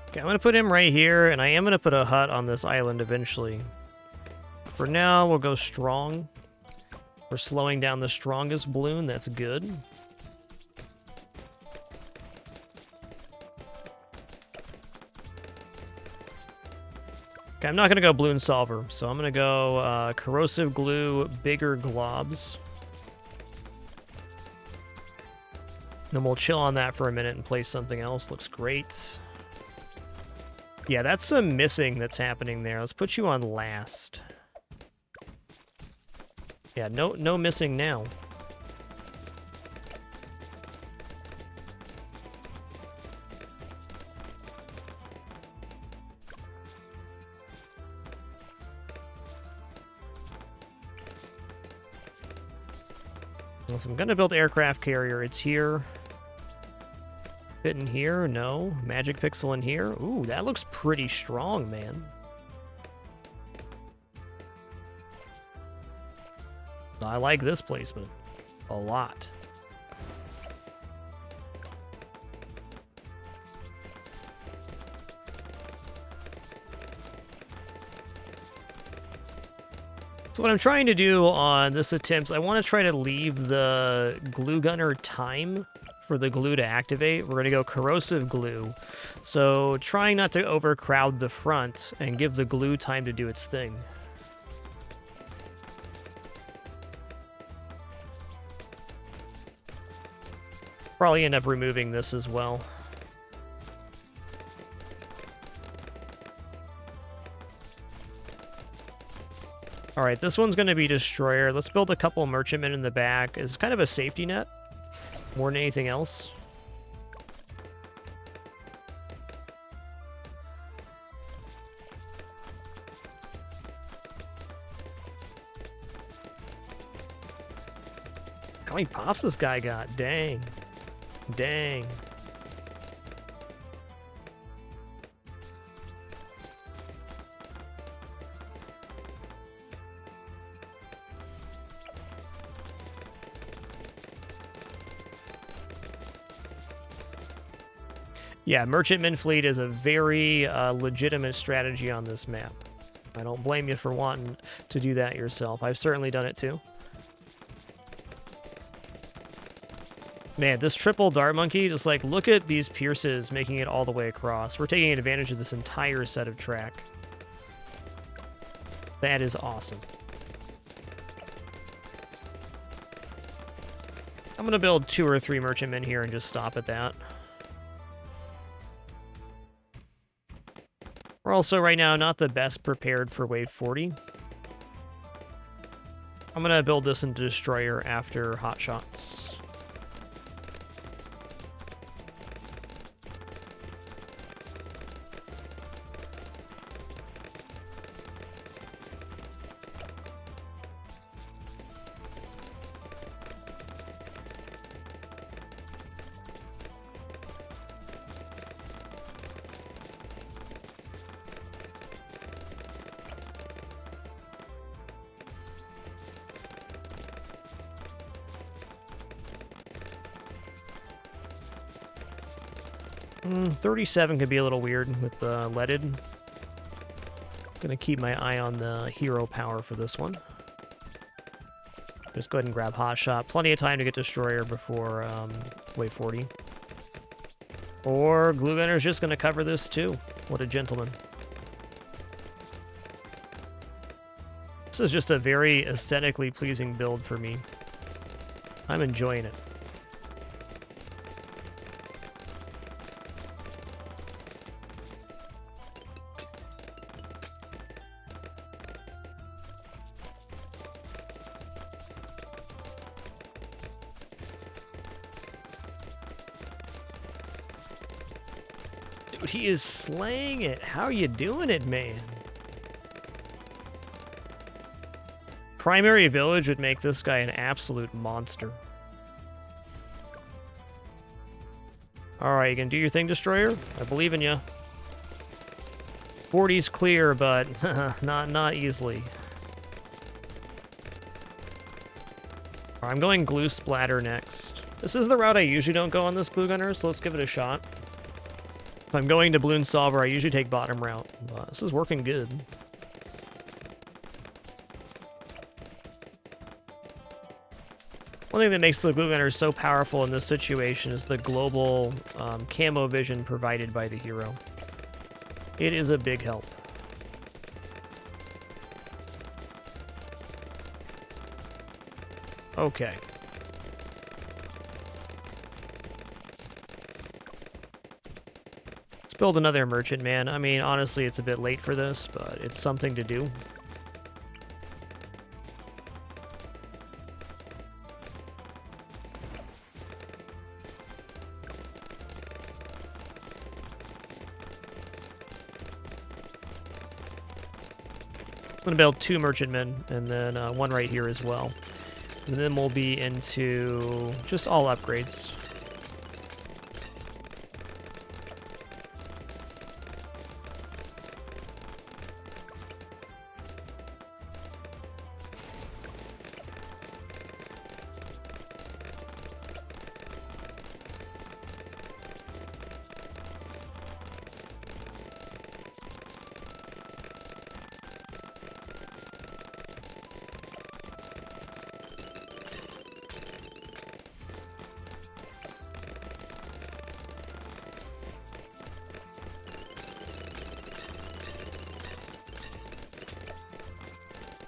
Okay, I'm going to put him right here, and I am going to put a hut on this island eventually. For now, we'll go strong. We're slowing down the strongest balloon. That's good. Okay, I'm not going to go balloon solver, so I'm going to go corrosive glue, bigger globs. Then we'll chill on that for a minute and place something else. Looks great. Yeah, that's some missing that's happening there. Let's put you on last. Yeah, no missing now. If I'm gonna build aircraft carrier, it's here. Fit in here? No. Magic pixel in here? Ooh, that looks pretty strong, man. I like this placement a lot. So what I'm trying to do on this attempt, I want to try to leave the glue gunner time for the glue to activate. We're going to go corrosive glue. So trying not to overcrowd the front and give the glue time to do its thing. Probably end up removing this as well. Alright, this one's going to be Destroyer. Let's build a couple Merchantmen in the back. It's kind of a safety net, more than anything else. How many pops this guy got? Dang. Dang. Yeah, Merchantman Fleet is a very legitimate strategy on this map. I don't blame you for wanting to do that yourself. I've certainly done it too. Man, this triple Dart Monkey, just like, look at these pierces making it all the way across. We're taking advantage of this entire set of track. That is awesome. I'm going to build 2 or 3 Merchantmen here and just stop at that. We're also right now not the best prepared for wave 40. I'm going to build this into Destroyer after Hot Shots. Mm, 37 could be a little weird with the leaded. Gonna keep my eye on the hero power for this one. Just go ahead and grab Hot Shot. Plenty of time to get Destroyer before wave 40. Or Glue Gunner's just gonna cover this too. What a gentleman. This is just a very aesthetically pleasing build for me. I'm enjoying it. Dude, he is slaying it. How are you doing it, man? Primary Village would make this guy an absolute monster. Alright, you can do your thing, Destroyer? I believe in you. 40's clear, but not easily. Alright, I'm going Glue Splatter next. This is the route I usually don't go on this Glue Gunner, so let's give it a shot. If I'm going to Balloon Solver, I usually take bottom route, but this is working good. One thing that makes the Glue Gunner so powerful in this situation is the global camo vision provided by the hero. It is a big help. Okay. Let's build another Merchantman. I mean, honestly, it's a bit late for this, but it's something to do. I'm going to build 2 Merchantmen, and then one right here as well. And then we'll be into just all upgrades.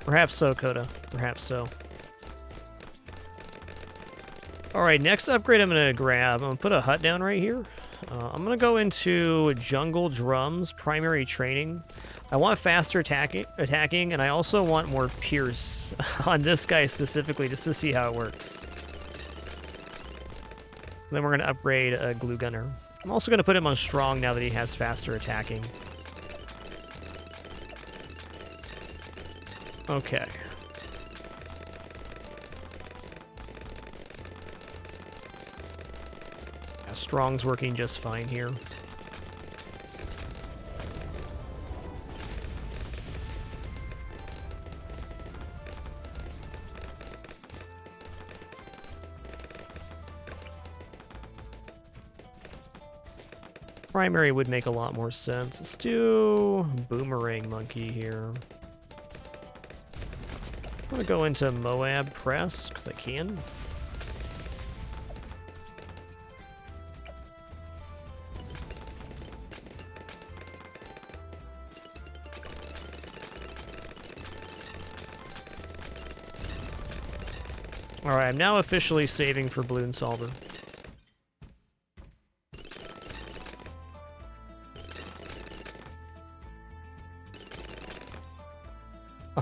Perhaps so, Coda. Perhaps so. Alright, next upgrade I'm going to grab. I'm going to put a hut down right here. I'm going to go into Jungle Drums, Primary Training. I want faster attacking, and I also want more Pierce on this guy specifically, just to see how it works. Then we're going to upgrade a Glue Gunner. I'm also going to put him on Strong now that he has faster attacking. Okay. Yeah, Strong's working just fine here. Primary would make a lot more sense. Let's do Boomerang Monkey here. I'm going to go into Moab Press, because I can. Alright, I'm now officially saving for Balloon Solver.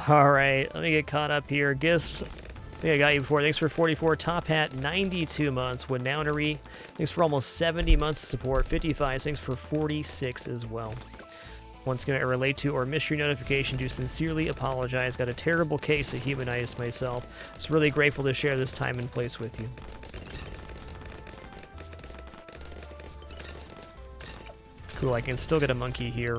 Alright, let me get caught up here. Gist, I think I got you before. Thanks for 44. Top Hat, 92 months. Winounery, thanks for almost 70 months of support. 55, thanks for 46 as well. Once again, I relate to or mystery notification to sincerely apologize. Got a terrible case of humanitis myself. Just really grateful to share this time and place with you. Cool, I can still get a monkey here.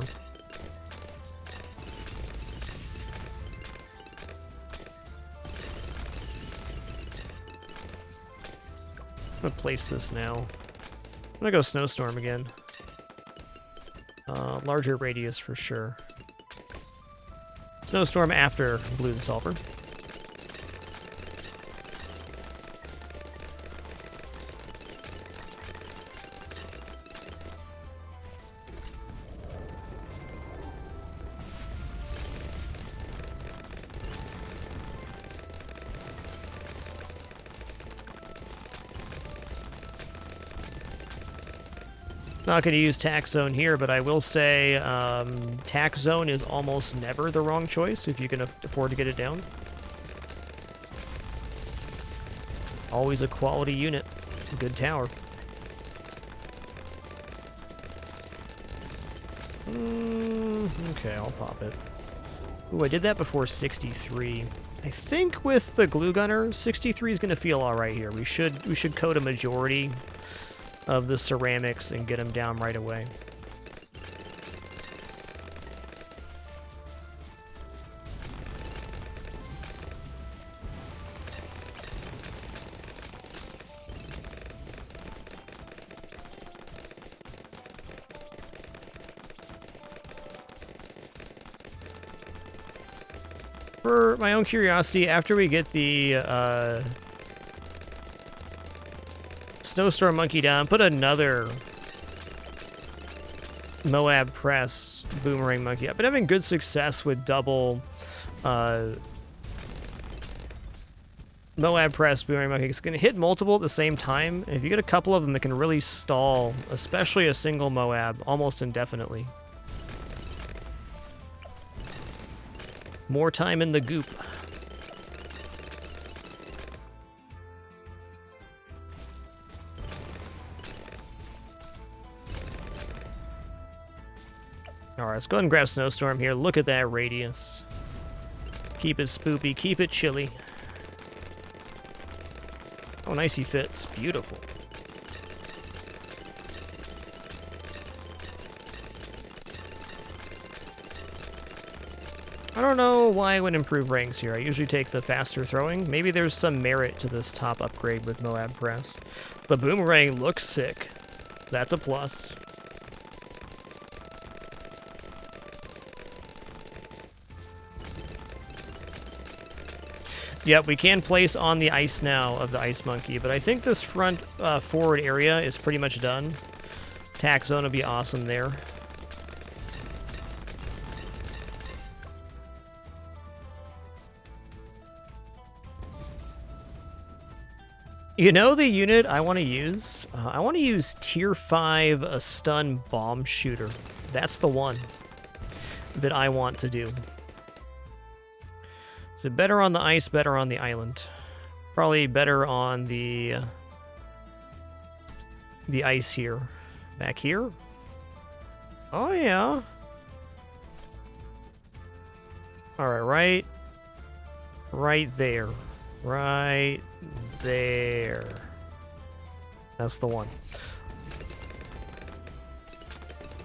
I'm gonna place this now. I'm gonna go Snowstorm again. Larger radius for sure. Snowstorm after Balloon Solver. Not going to use Tax Zone here, but I will say Tax Zone is almost never the wrong choice if you can afford to get it down. Always a quality unit. Good tower. Okay, I'll pop it. Ooh, I did that before 63. I think with the Glue Gunner, 63 is going to feel alright here. We should coat a majority of the ceramics and get them down right away. For my own curiosity, after we get the Snowstorm Monkey down, put another Moab Press Boomerang Monkey. I've been having good success with double Moab Press Boomerang Monkey. It's going to hit multiple at the same time, and if you get a couple of them, it can really stall, especially a single Moab, almost indefinitely. More time in the goop. Alright, let's go ahead and grab Snowstorm here. Look at that radius. Keep it spoopy, keep it chilly. Oh, nice, he fits. Beautiful. I don't know why I would improve ranks here. I usually take the faster throwing. Maybe there's some merit to this top upgrade with Moab Press. The boomerang looks sick. That's a plus. Yep, we can place on the ice now of the Ice Monkey, but I think this front forward area is pretty much done. Tack zone would be awesome there. You know the unit I want to use? I want to use Tier 5 a stun bomb shooter. That's the one that I want to do. Is it better on the ice, better on the island? Probably better on the ice here. Back here? Oh, yeah. Alright, right there. Right there. That's the one.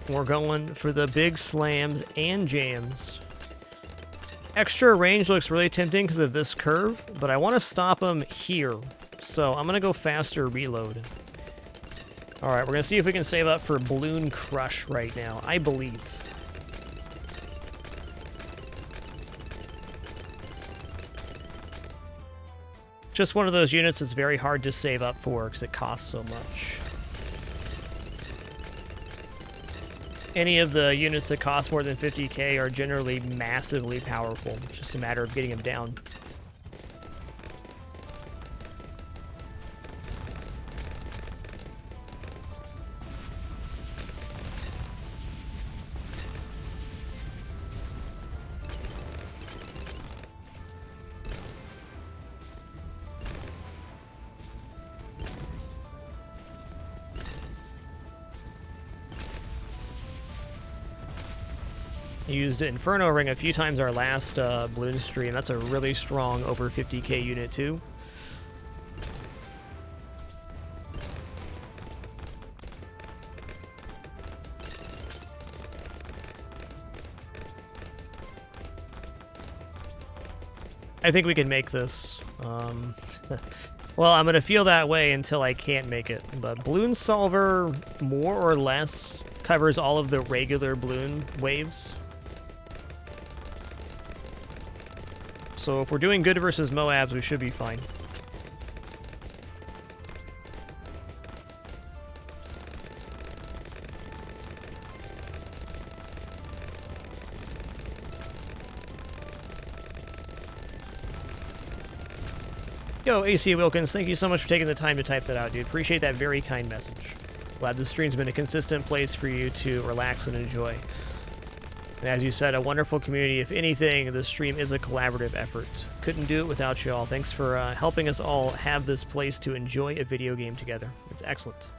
We're going for the big slams and jams. Extra range looks really tempting because of this curve, but I want to stop him here. So I'm going to go faster reload. Alright, we're going to see if we can save up for Balloon Crush right now. I believe. Just one of those units that's very hard to save up for because it costs so much. Any of the units that cost more than 50k are generally massively powerful. It's just a matter of getting them down. Used Inferno Ring a few times our last balloon stream. That's a really strong over 50k unit too. I think we can make this. Well, I'm going to feel that way until I can't make it. But Balloon Solver more or less covers all of the regular balloon waves. So if we're doing good versus Moabs, we should be fine. Yo, AC Wilkins, thank you so much for taking the time to type that out, dude. Appreciate that very kind message. Glad this stream's been a consistent place for you to relax and enjoy. And as you said, a wonderful community. If anything, the stream is a collaborative effort. Couldn't do it without you all. Thanks for helping us all have this place to enjoy a video game together. It's excellent.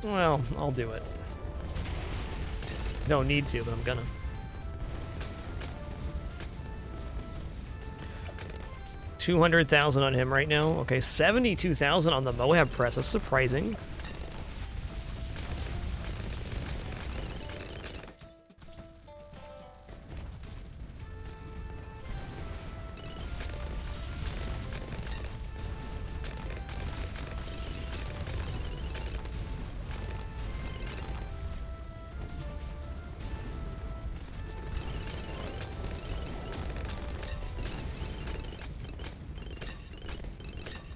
Well, I'll do it. Don't need to, but I'm gonna. $200,000 on him right now. Okay, 72,000 on the Moab Press. That's surprising.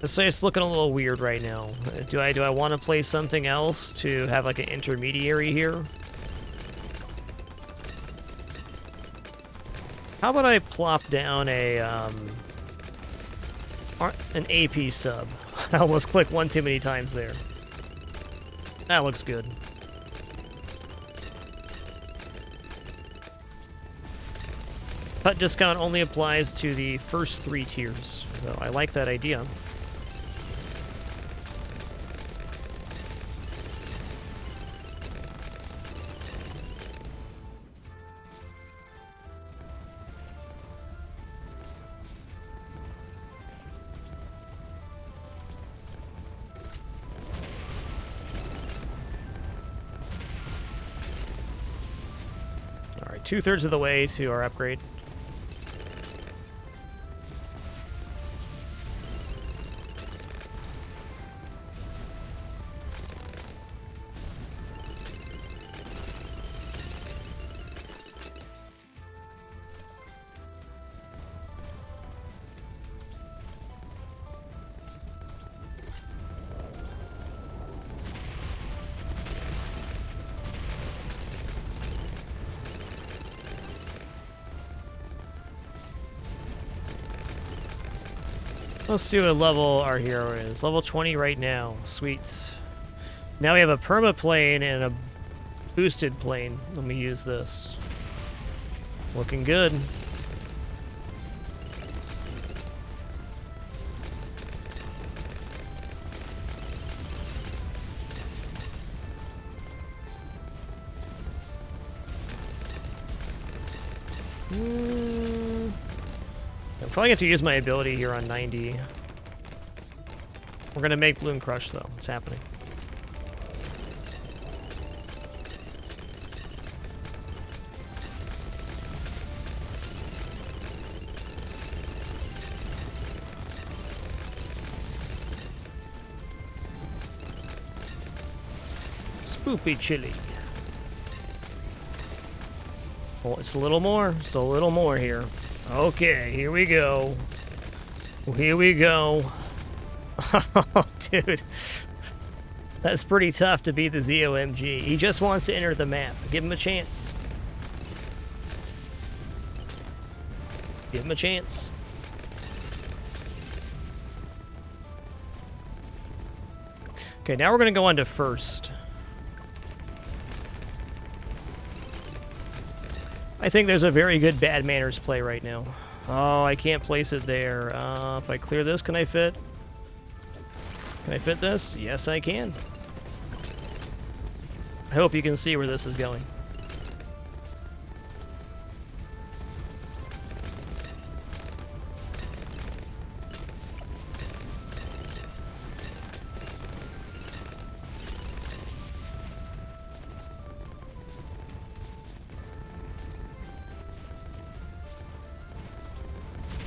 Let's say it's looking a little weird right now. Do I want to play something else to have like an intermediary here? How about I plop down an AP sub? I almost clicked one too many times there. That looks good. Cut discount only applies to the first 3 tiers, so I like that idea. Alright, 2/3 of the way to our upgrade. Let's see what level our hero is. Level 20 right now. Sweet. Now we have a perma plane and a boosted plane. Let me use this. Looking good. I'm probably going to use my ability here on 90. We're going to make Bloom Crush, though. It's happening. Spoopy chili. Oh, it's a little more. Just a little more here. Okay, here we go. Here we go. Oh, dude. That's pretty tough to beat the ZOMG. He just wants to enter the map. Give him a chance. Give him a chance. Okay, now we're going to go on to first. I think there's a very good Bad Manners play right now. Oh, I can't place it there. If I clear this, can I fit? Can I fit this? Yes, I can. I hope you can see where this is going.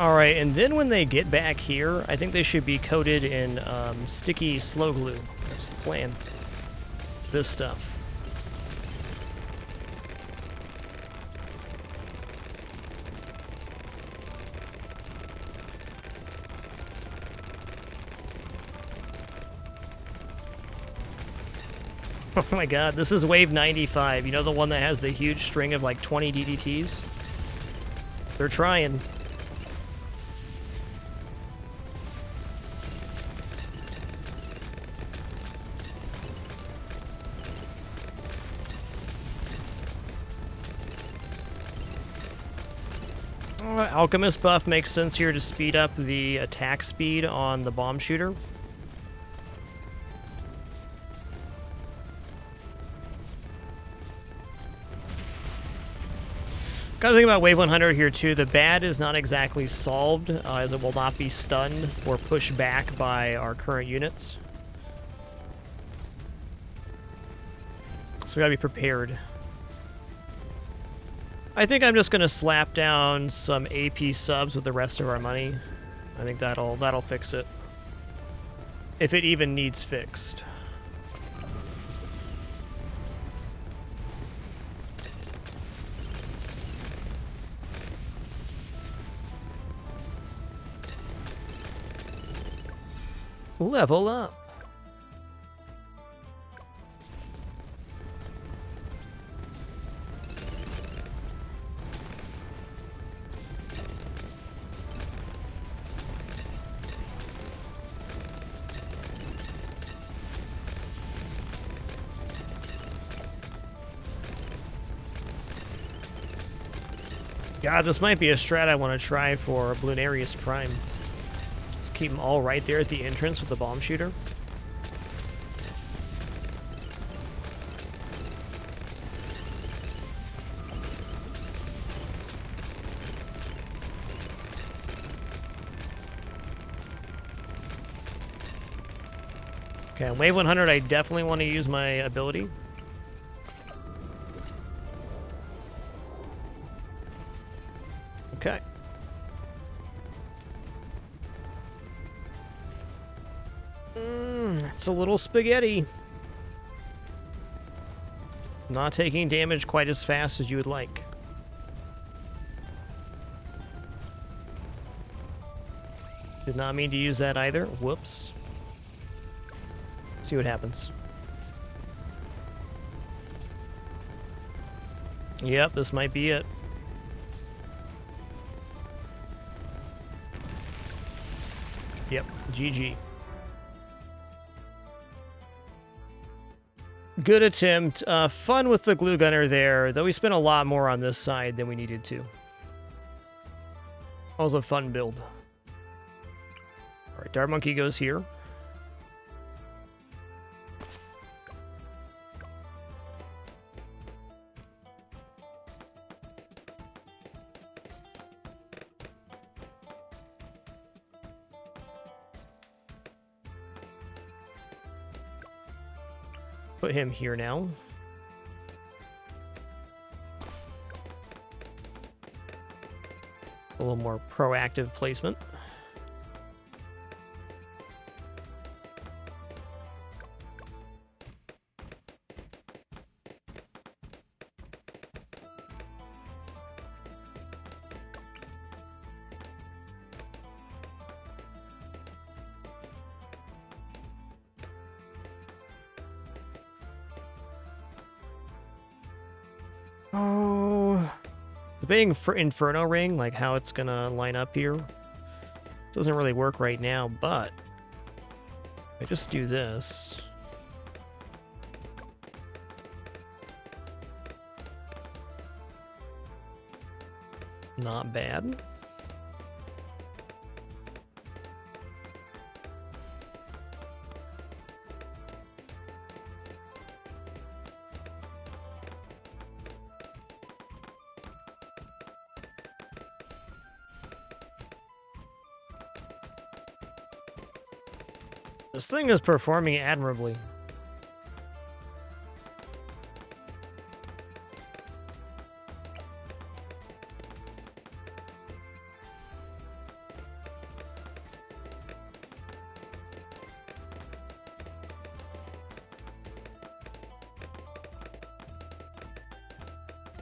Alright, and then when they get back here, I think they should be coated in sticky slow glue. That's the plan. This stuff. Oh my god, this is wave 95. You know the one that has the huge string of like 20 DDTs? They're trying. Alchemist buff makes sense here to speed up the attack speed on the bomb shooter. Gotta think about wave 100 here too. The bad is not exactly solved, as it will not be stunned or pushed back by our current units. So we gotta be prepared. I think I'm just gonna slap down some AP subs with the rest of our money. I think that'll fix it. If it even needs fixed. Level up. God, this might be a strat I want to try for Bloonarius Prime. Let's keep them all right there at the entrance with the bomb shooter. Okay, on wave 100, I definitely want to use my ability. It's a little spaghetti. Not taking damage quite as fast as you would like. Did not mean to use that either. Whoops. See what happens. Yep, this might be it. Yep, GG. Good attempt. Fun with the glue gunner there, though we spent a lot more on this side than we needed to. That was a fun build. Alright, Dart Monkey goes here. Put him here now. A little more proactive placement. Oh, debating for Inferno Ring, like how it's gonna line up here. Doesn't really work right now, but I just do this. Not bad. This thing is performing admirably.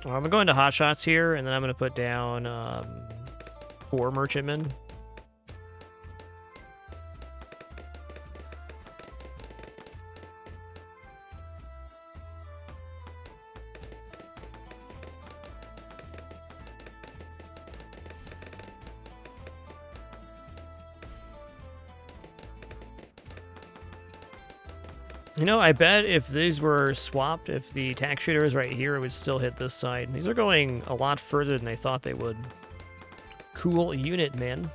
I'm going to hot shots here, and then I'm going to put down 4 merchantmen. You know, I bet if these were swapped, if the tack shooter is right here, it would still hit this side. These are going a lot further than I thought they would. Cool unit, man.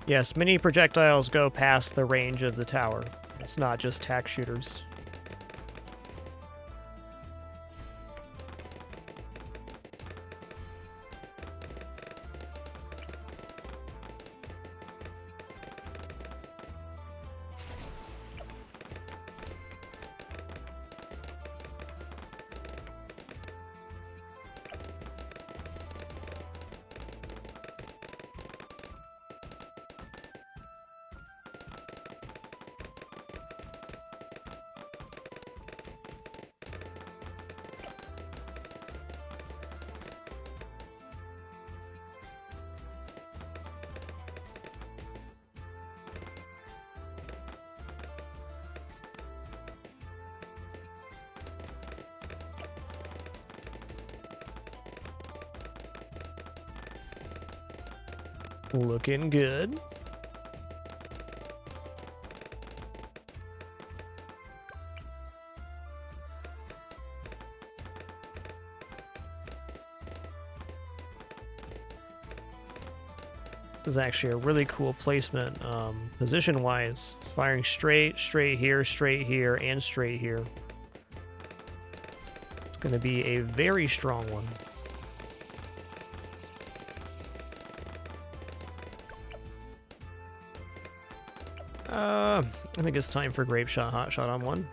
Yes, many projectiles go past the range of the tower. It's not just tack shooters. Looking good. This is actually a really cool placement, position-wise. Firing straight here, and straight here. It's going to be a very strong one. I think it's time for Grape Shot, Hot Shot on one.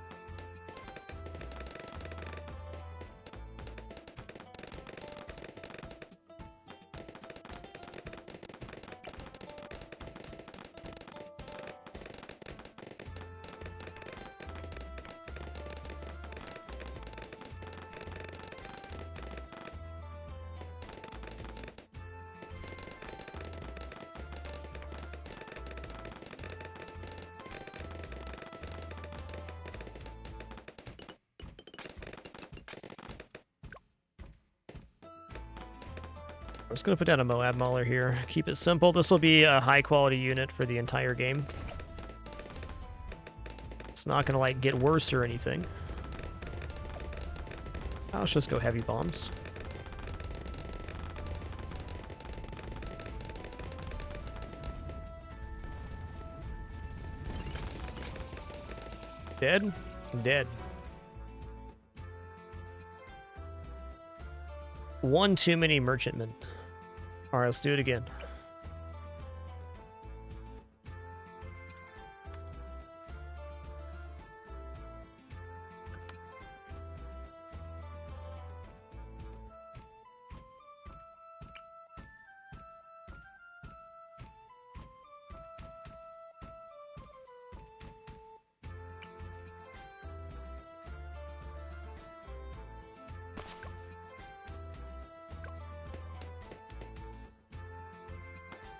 I'm just going to put down a Moab Mauler here. Keep it simple. This will be a high-quality unit for the entire game. It's not going to, like, get worse or anything. Let's just go heavy bombs. Dead? Dead. One too many merchantmen. Alright, let's do it again.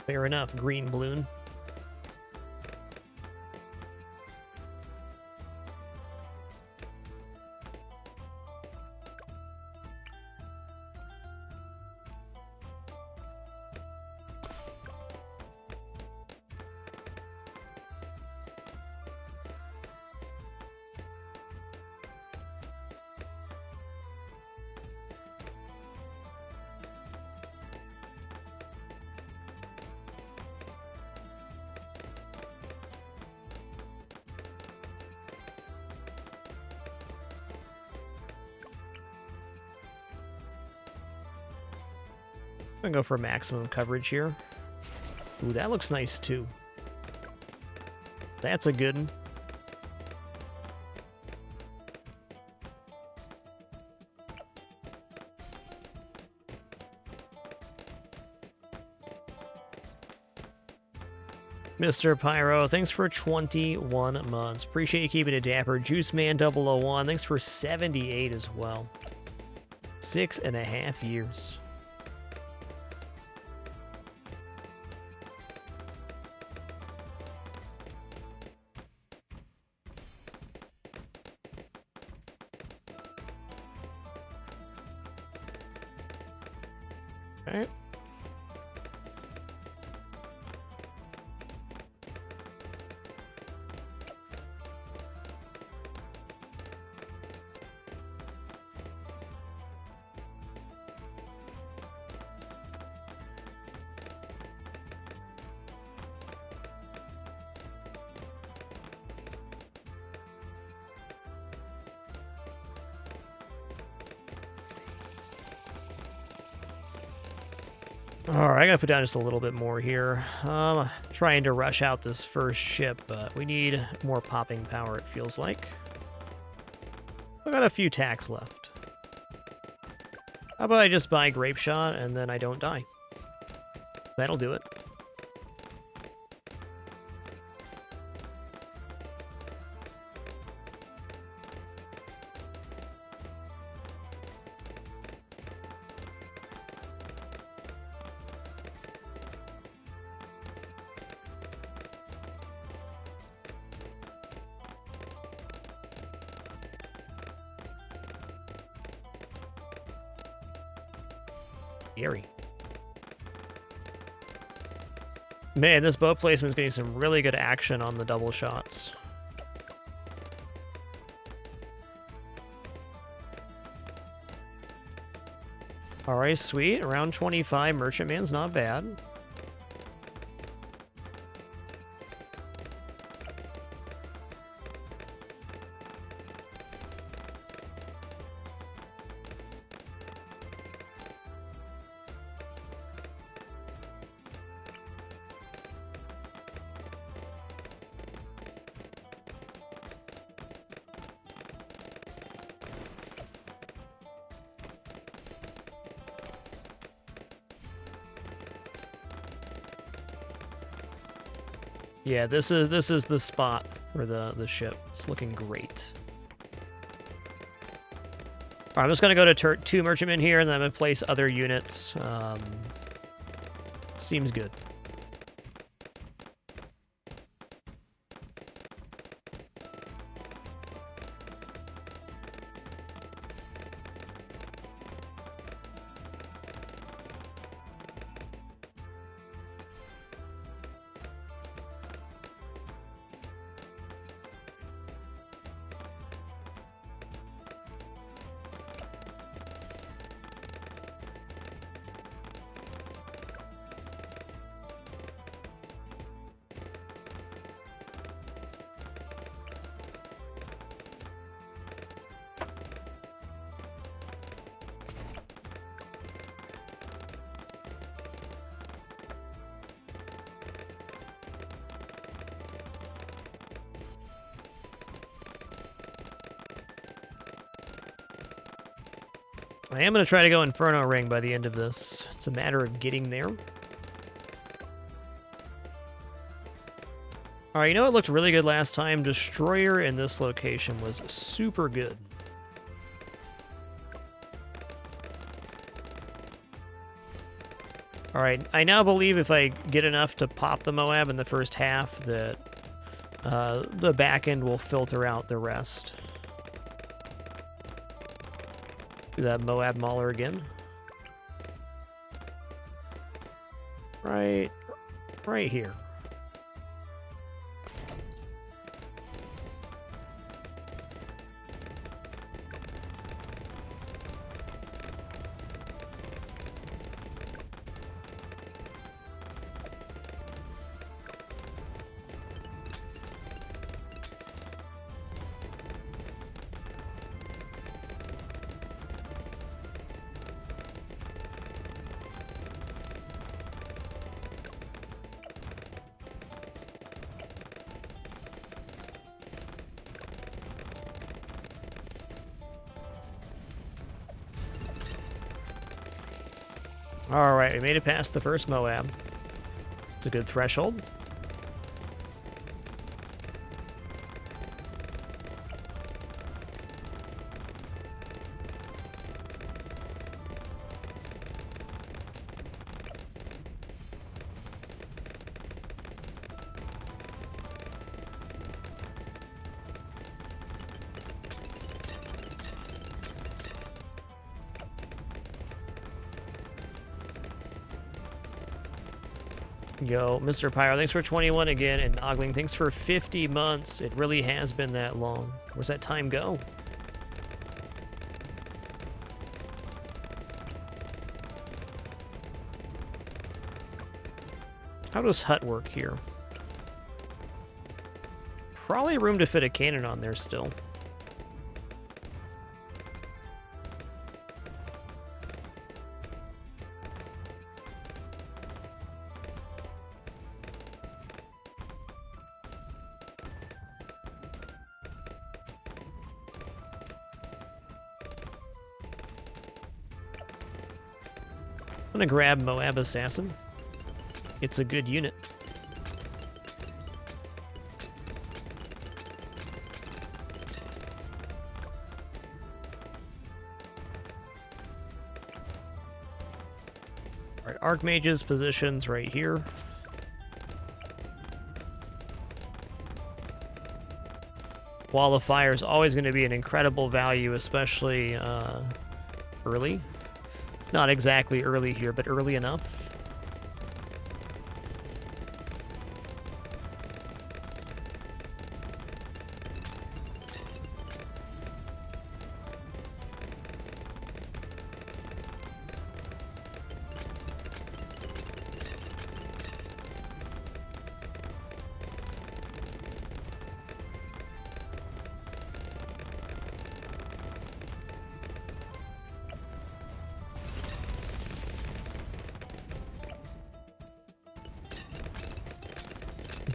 Fair enough, green balloon. I'm gonna go for maximum coverage here. Ooh, that looks nice too. That's a good one. Mr. Pyro, thanks for 21 months. Appreciate you keeping it dapper. Juiceman001, thanks for 78 as well. 6.5 years. Okay. Alright, I gotta put down just a little bit more here. Trying to rush out this first ship, but we need more popping power, it feels like. I've got a few tacks left. How about I just buy Grape Shot and then I don't die? That'll do it. Scary. Man, this bow placement's getting some really good action on the double shots. Alright, sweet. Around 25. Merchantman's not bad. Yeah, this is the spot for the ship. It's looking great. All right, I'm just gonna go to 2 merchantmen here, and then I'm gonna place other units. Seems good. I am going to try to go Inferno Ring by the end of this. It's a matter of getting there. Alright, you know what looked really good last time? Destroyer in this location was super good. Alright, I now believe if I get enough to pop the Moab in the first half that the back end will filter out the rest. Do that Moab Mauler again. Right here. Alright, we made it past the first Moab. It's a good threshold. Yo, Mr. Pyro, thanks for 21 again, and Ogling, thanks for 50 months. It really has been that long. Where's that time go? How does hut work here? Probably room to fit a cannon on there still. I'm gonna grab Moab Assassin. It's a good unit. Alright, Archmage's positions right here. Wall of Fire is always going to be an incredible value, especially early. Not exactly early here, but early enough.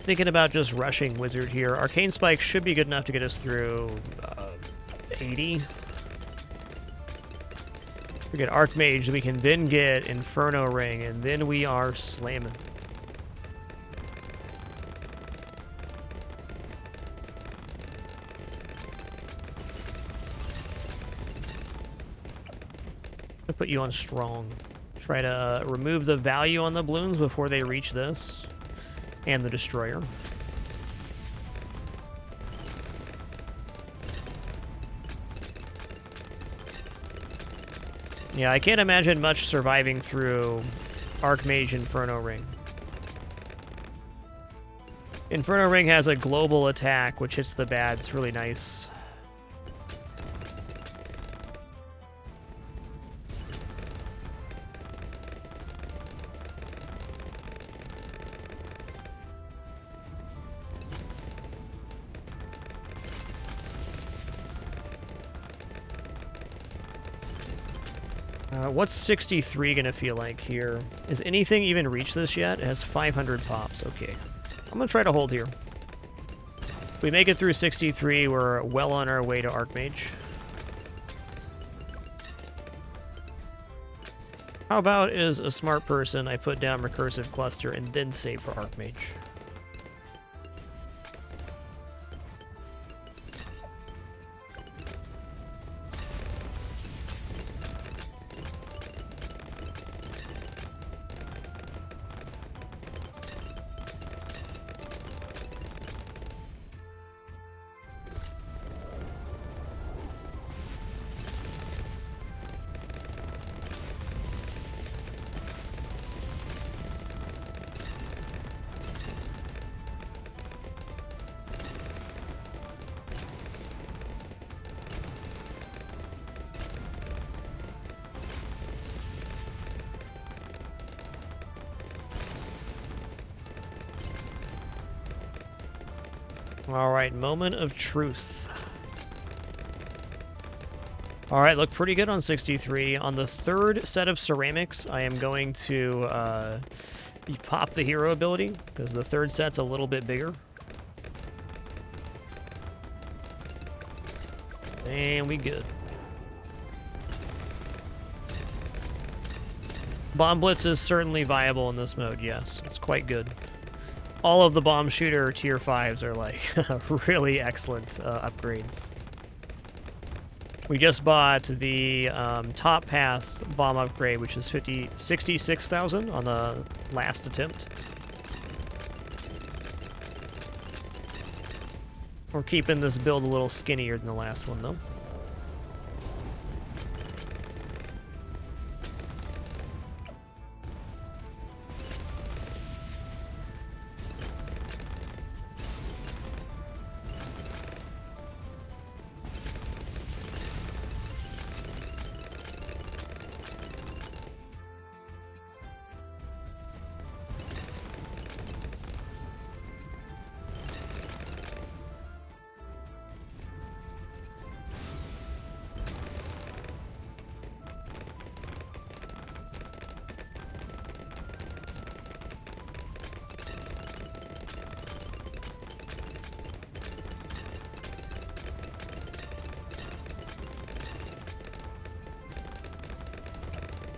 thinking about just rushing Wizard here. Arcane Spike should be good enough to get us through 80. We get Archmage, we can then get Inferno Ring, and then we are slamming. I'll put you on strong. Try to remove the value on the balloons before they reach this. And the Destroyer. Yeah, I can't imagine much surviving through Archmage Inferno Ring. Inferno Ring has a global attack, which hits the bad. It's really nice. What's 63 gonna feel like here? Is anything even reached this yet? It has 500 pops. Okay. I'm gonna try to hold here. If we make it through 63, we're well on our way to Archmage. How about, as a smart person, I put down Recursive Cluster and then save for Archmage? Alright, moment of truth. Alright, look pretty good on 63. On the third set of ceramics, I am going to pop the hero ability, because the third set's a little bit bigger. And we good. Bomb Blitz is certainly viable in this mode, yes. It's quite good. All of the bomb shooter tier 5s are like really excellent upgrades. We just bought the top path bomb upgrade, which is 66,000 on the last attempt. We're keeping this build a little skinnier than the last one, though.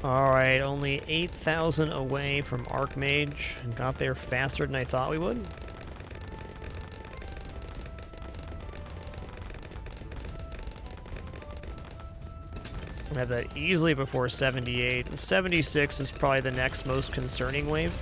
Alright, only 8,000 away from Archmage, and got there faster than I thought we would. We have that easily before 78. 76 is probably the next most concerning wave.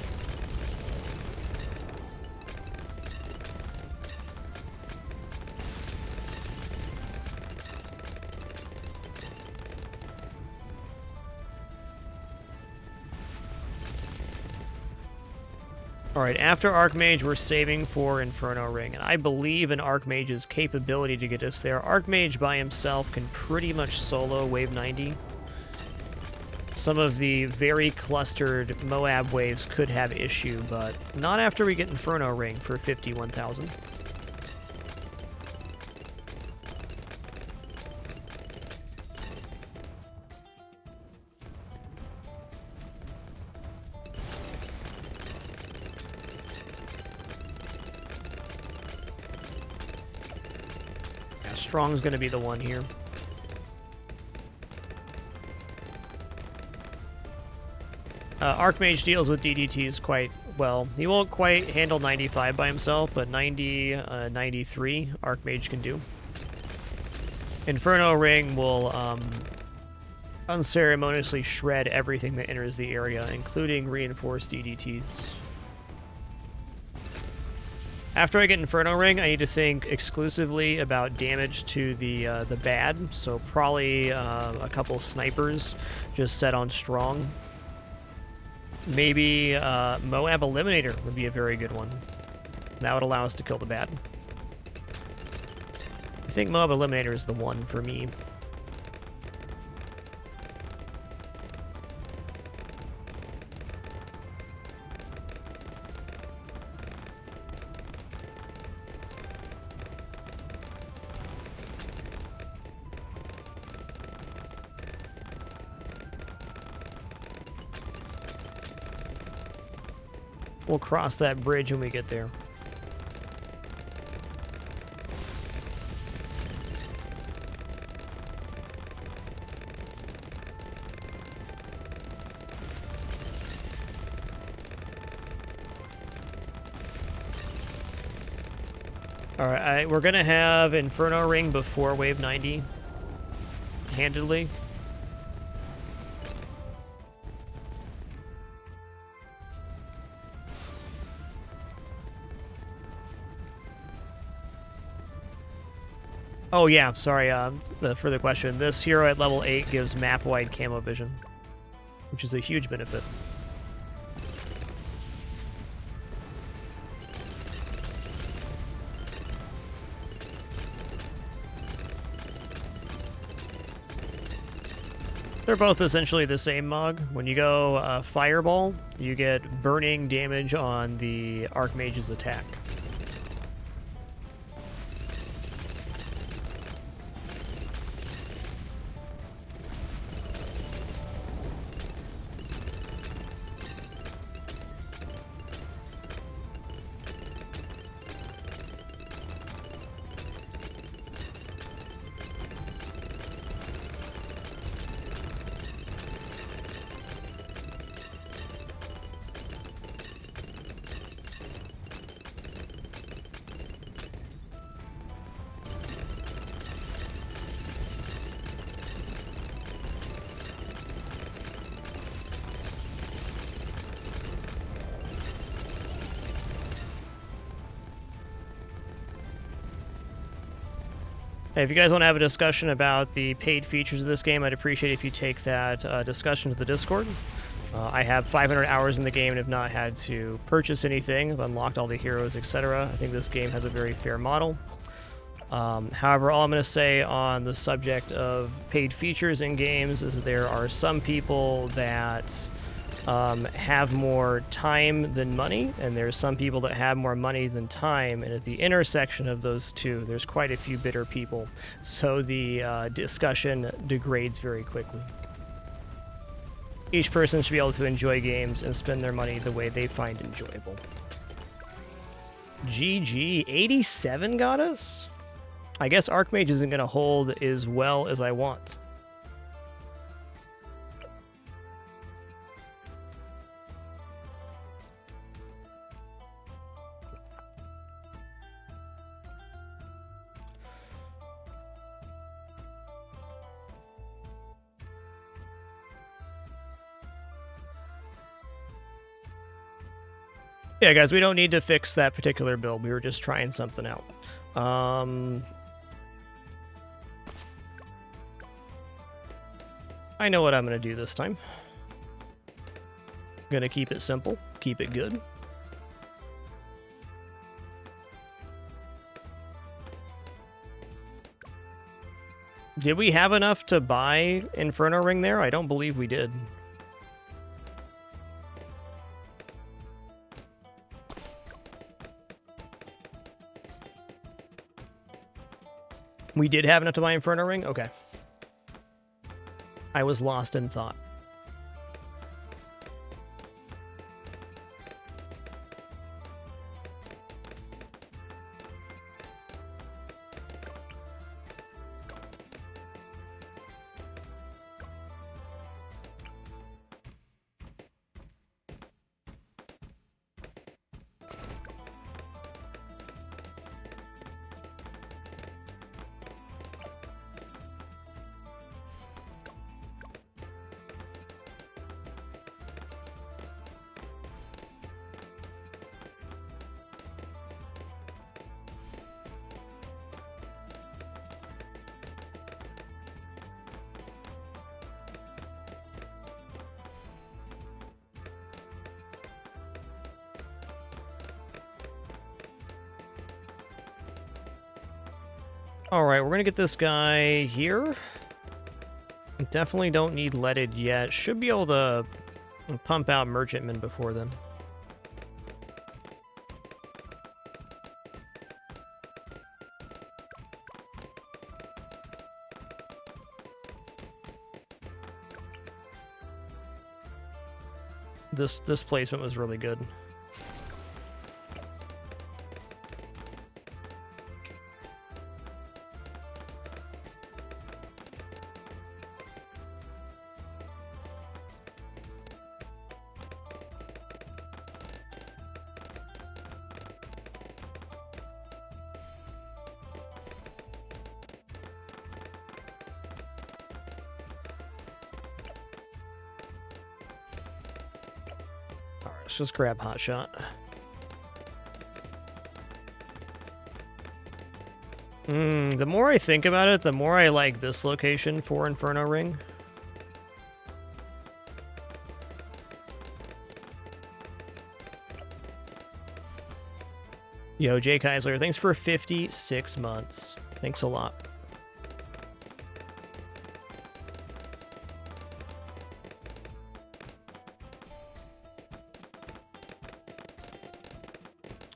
Alright, after Archmage, we're saving for Inferno Ring, and I believe in Archmage's capability to get us there. Archmage by himself can pretty much solo Wave 90. Some of the very clustered Moab waves could have issue, but not after we get Inferno Ring for 51,000. Strong's going to be the one here. Archmage deals with DDTs quite well. He won't quite handle 95 by himself, but 90, 93 Archmage can do. Inferno Ring will unceremoniously shred everything that enters the area, including reinforced DDTs. After I get Inferno Ring, I need to think exclusively about damage to the bad, so probably a couple snipers just set on strong. Maybe Moab Eliminator would be a very good one. That would allow us to kill the bad. I think Moab Eliminator is the one for me. We'll cross that bridge when we get there. Alright, we're gonna have Inferno Ring before Wave 90. Handedly. Oh yeah, sorry, the further question. This hero at level 8 gives map-wide camo vision, which is a huge benefit. They're both essentially the same Mog. When you go Fireball, you get burning damage on the Archmage's attack. Hey, if you guys want to have a discussion about the paid features of this game, I'd appreciate if you take that discussion to the Discord. I have 500 hours in the game and have not had to purchase anything. I've unlocked all the heroes, etc. I think this game has a very fair model. However, all I'm going to say on the subject of paid features in games is that there are some people that have more time than money, and there's some people that have more money than time, and at the intersection of those two, there's quite a few bitter people. So the discussion degrades very quickly. Each person should be able to enjoy games and spend their money the way they find enjoyable. GG, 87 got us? I guess Archmage isn't going to hold as well as I want. Yeah, guys, we don't need to fix that particular build. We were just trying something out. I know what I'm going to do this time. I'm going to keep it simple, keep it good. Did we have enough to buy Inferno Ring there? I don't believe we did. We did have enough to buy Inferno Ring? Okay. I was lost in thought. Alright, we're gonna get this guy here. Definitely don't need leaded yet. Should be able to pump out merchantmen before then. This placement was really good. Let's just grab Hotshot. The more I think about it, the more I like this location for Inferno Ring. Yo, Jay Keisler, thanks for 56 months. Thanks a lot.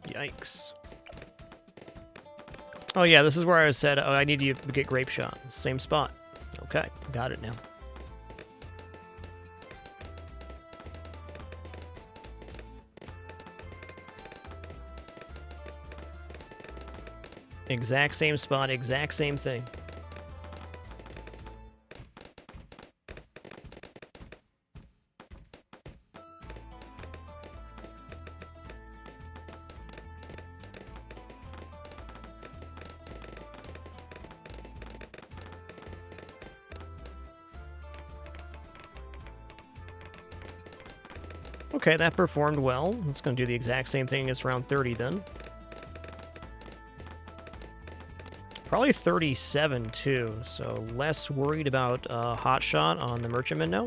Yikes. Oh yeah, this is where I said, oh, I need to get Grape Shot. Same spot. Okay, got it now. Exact same spot, exact same thing. Okay, that performed well. It's going to do the exact same thing as round 30 then. Probably 37 too, so less worried about Hotshot on the Merchantman now.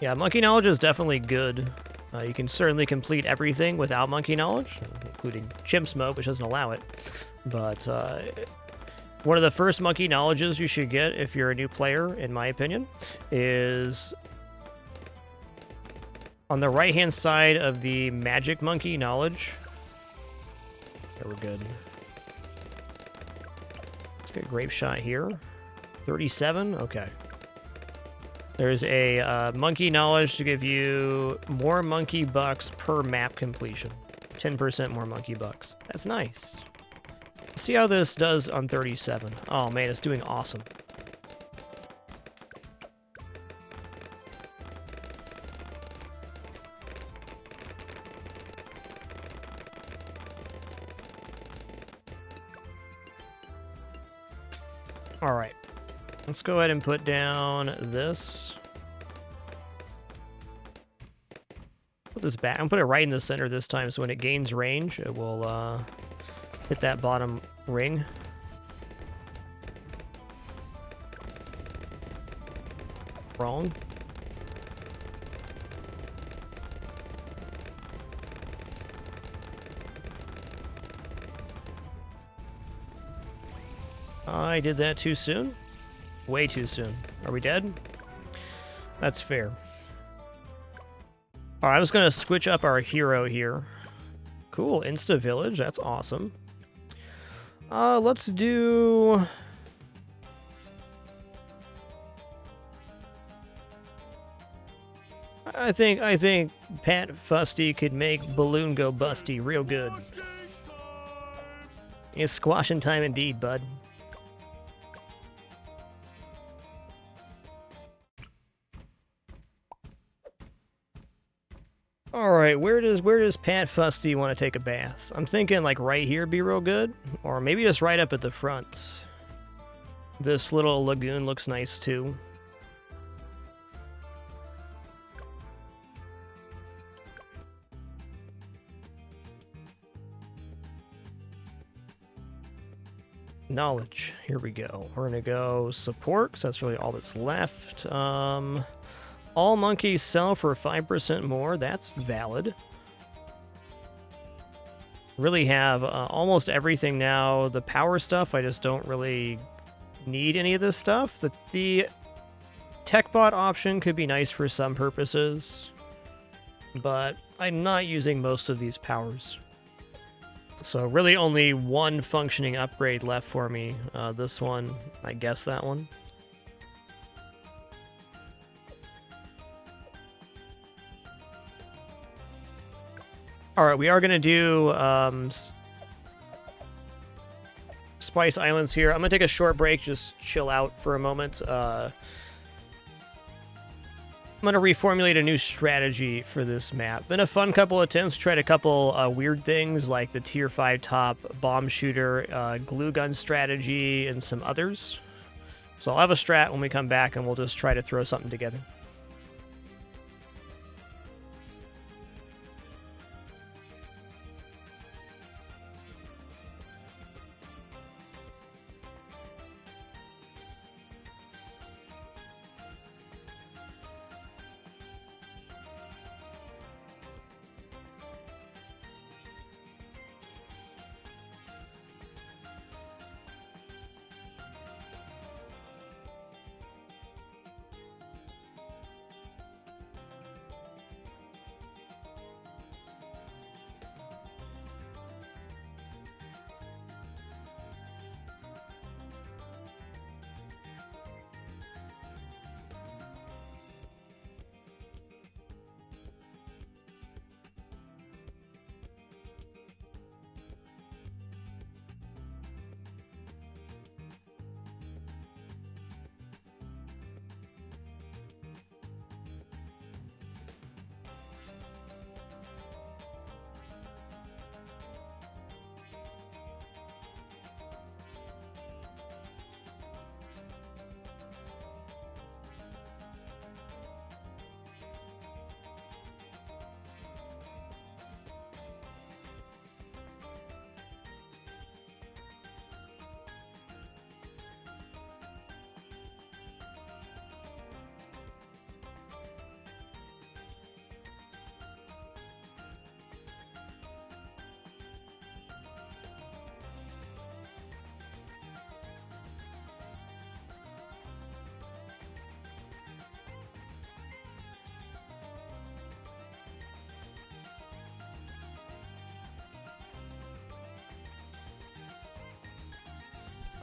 Yeah, Monkey Knowledge is definitely good. You can certainly complete everything without Monkey Knowledge, including Chimp Smoke, which doesn't allow it. But one of the first Monkey Knowledges you should get if you're a new player, in my opinion, is on the right-hand side of the Magic Monkey Knowledge. Okay, we're good. Let's get Grape Shot here. 37? Okay. There's a Monkey Knowledge to give you more Monkey Bucks per map completion. 10% more Monkey Bucks. That's nice. Let's see how this does on 37. Oh man, it's doing awesome. All right. Let's go ahead and put down this. Put this back. I'm gonna put it right in the center this time, so when it gains range, it will hit that bottom ring. Wrong. I did that too soon. Way too soon. Are we dead? That's fair. Alright, I'm just going to switch up our hero here. Cool, Insta Village. That's awesome. Let's do... I think Pat Fusty could make Balloon go busty real good. It's squashing time indeed, bud. All right, where does Pat Fusty want to take a bath? I'm thinking like right here would be real good, or maybe just right up at the front. This little lagoon looks nice too. Knowledge. Here we go. We're gonna go support, because that's really all that's left. All monkeys sell for 5% more. That's valid. Really have almost everything now. The power stuff, I just don't really need any of this stuff. The tech bot option could be nice for some purposes, but I'm not using most of these powers. So really only one functioning upgrade left for me. This one, I guess that one. All right, we are going to do Spice Islands here. I'm going to take a short break, just chill out for a moment. I'm going to reformulate a new strategy for this map. Been a fun couple attempts. Tried a couple weird things like the tier 5 top bomb shooter, glue gun strategy, and some others. So I'll have a strat when we come back, and we'll just try to throw something together.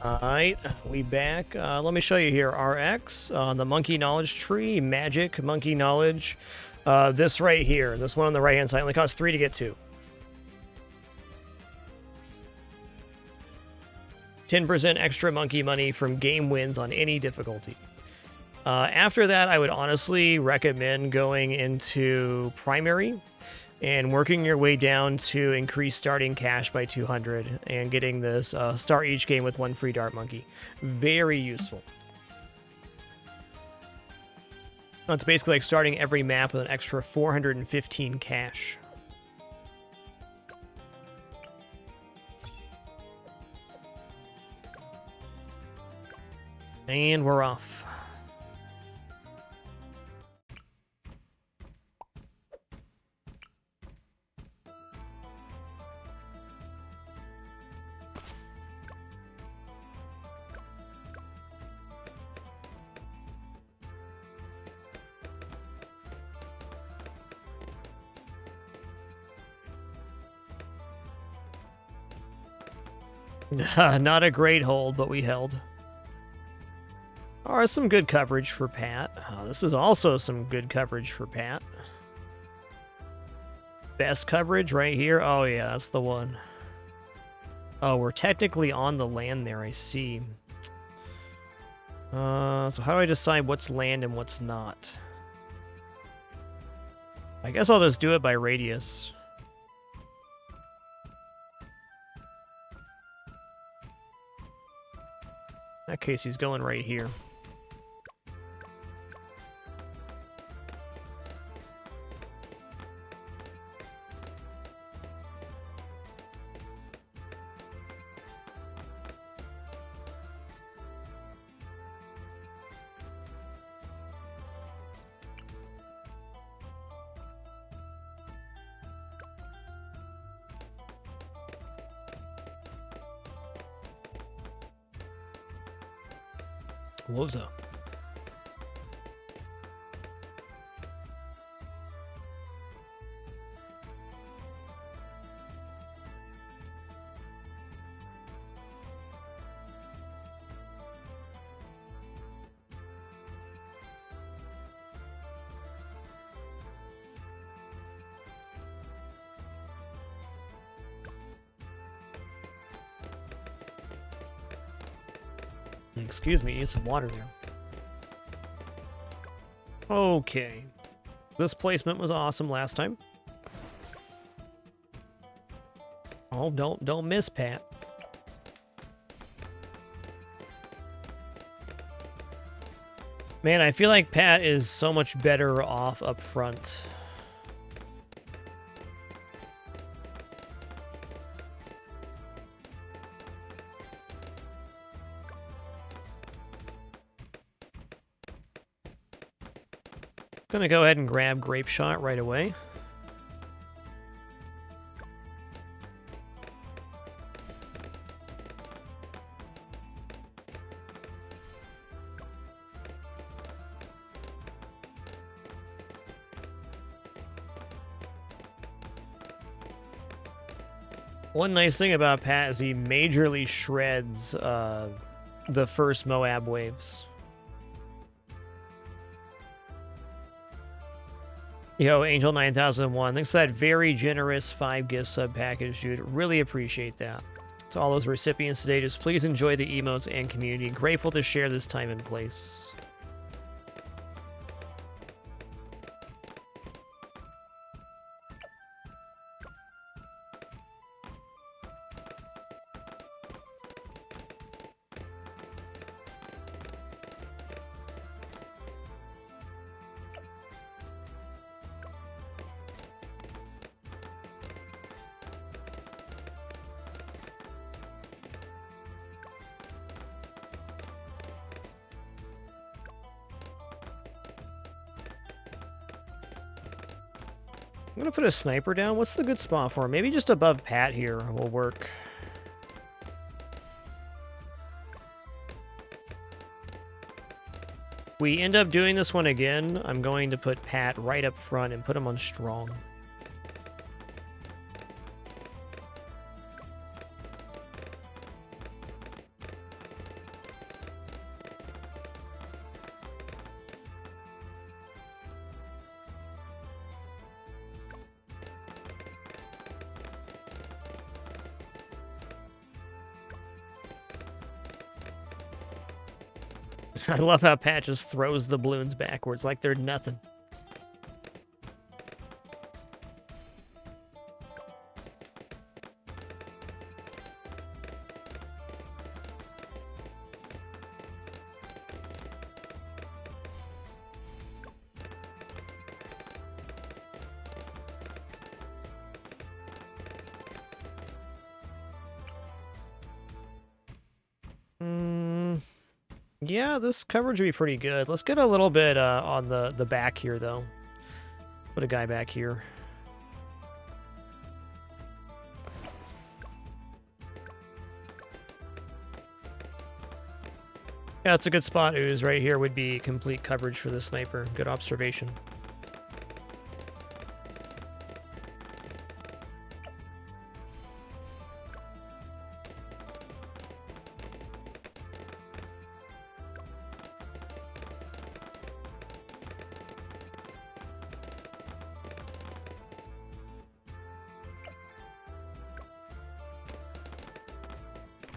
Alright, we back. Let me show you here. RX, the Monkey Knowledge Tree, Magic, Monkey Knowledge. This right here, this one on the right-hand side, only costs 3 to get to. 10% extra monkey money from game wins on any difficulty. After that, I would honestly recommend going into Primary and working your way down to increase starting cash by 200 and getting this start each game with 1 free dart monkey. Very useful. It's basically like starting every map with an extra 415 cash. And we're off. Not a great hold, but we held. Some good coverage for Pat. This is also some good coverage for Pat. Best coverage right here. Oh yeah, that's the one. Oh, we're technically on the land there, I see. So how do I decide what's land and what's not? I guess I'll just do it by radius. In that case, he's going right here. Woza. Excuse me, need some water there. Okay. This placement was awesome last time. Oh, don't miss, Pat. Man, I feel like Pat is so much better off up front. Gonna go ahead and grab Grape Shot right away. One nice thing about Pat is he majorly shreds the first Moab waves. Yo, Angel 9001, thanks for that very generous 5 gift sub package, dude. Really appreciate that. To all those recipients today, just please enjoy the emotes and community. Grateful to share this time and place. I'm gonna put a sniper down. What's the good spot for him? Maybe just above Pat here will work. We end up doing this one again, I'm going to put Pat right up front and put him on strong. I love how Pat just throws the balloons backwards like they're nothing. Yeah, this coverage would be pretty good. Let's get a little bit on the back here, though. Put a guy back here. Yeah, it's a good spot, Ooze. Right here would be complete coverage for the sniper. Good observation.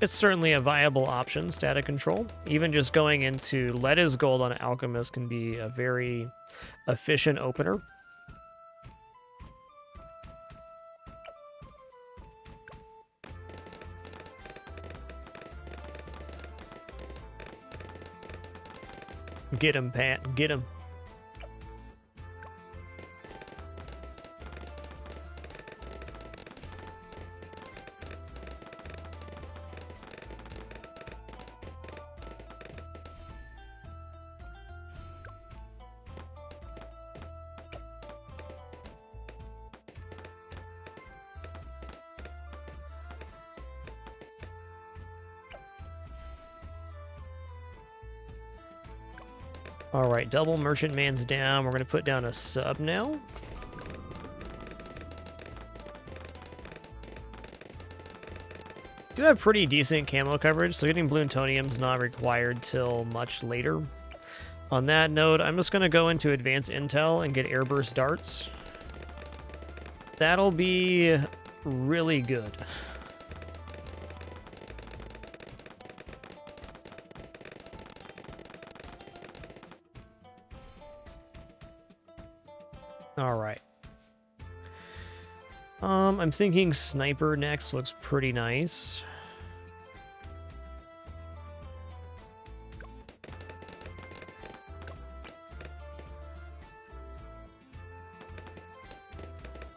It's certainly a viable option, static control. Even just going into lead is gold on Alchemist can be a very efficient opener. Get him, Pat. Get him. All right, double Merchant Man's down. We're going to put down a sub now. Do have pretty decent camo coverage, so getting Plutonium's not required till much later. On that note, I'm just going to go into Advanced Intel and get Airburst Darts. That'll be really good. All right. I'm thinking Sniper next looks pretty nice.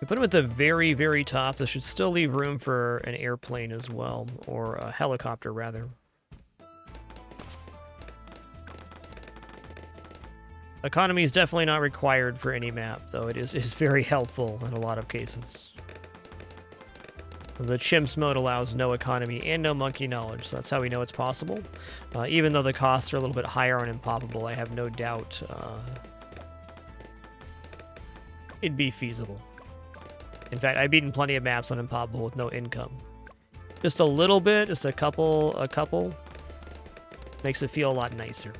We put him at the very, very top. This should still leave room for an airplane as well, or a helicopter rather. Economy is definitely not required for any map, though it is very helpful in a lot of cases. The Chimps mode allows no economy and no monkey knowledge, so that's how we know it's possible. Even though the costs are a little bit higher on Impoppable, I have no doubt it'd be feasible. In fact, I've beaten plenty of maps on Impoppable with no income. Just a little bit, just a couple, makes it feel a lot nicer.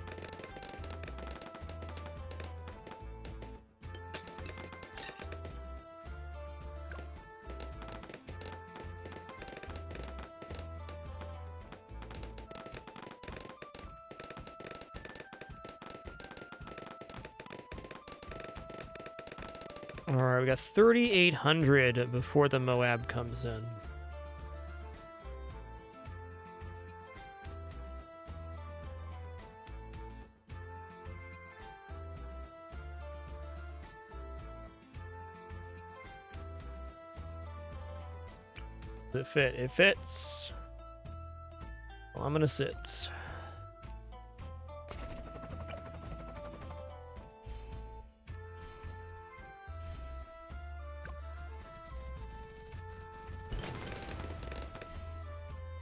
Alright, we got 3,800 before the Moab comes in. Does it fit? It fits. Well, I'm gonna sit.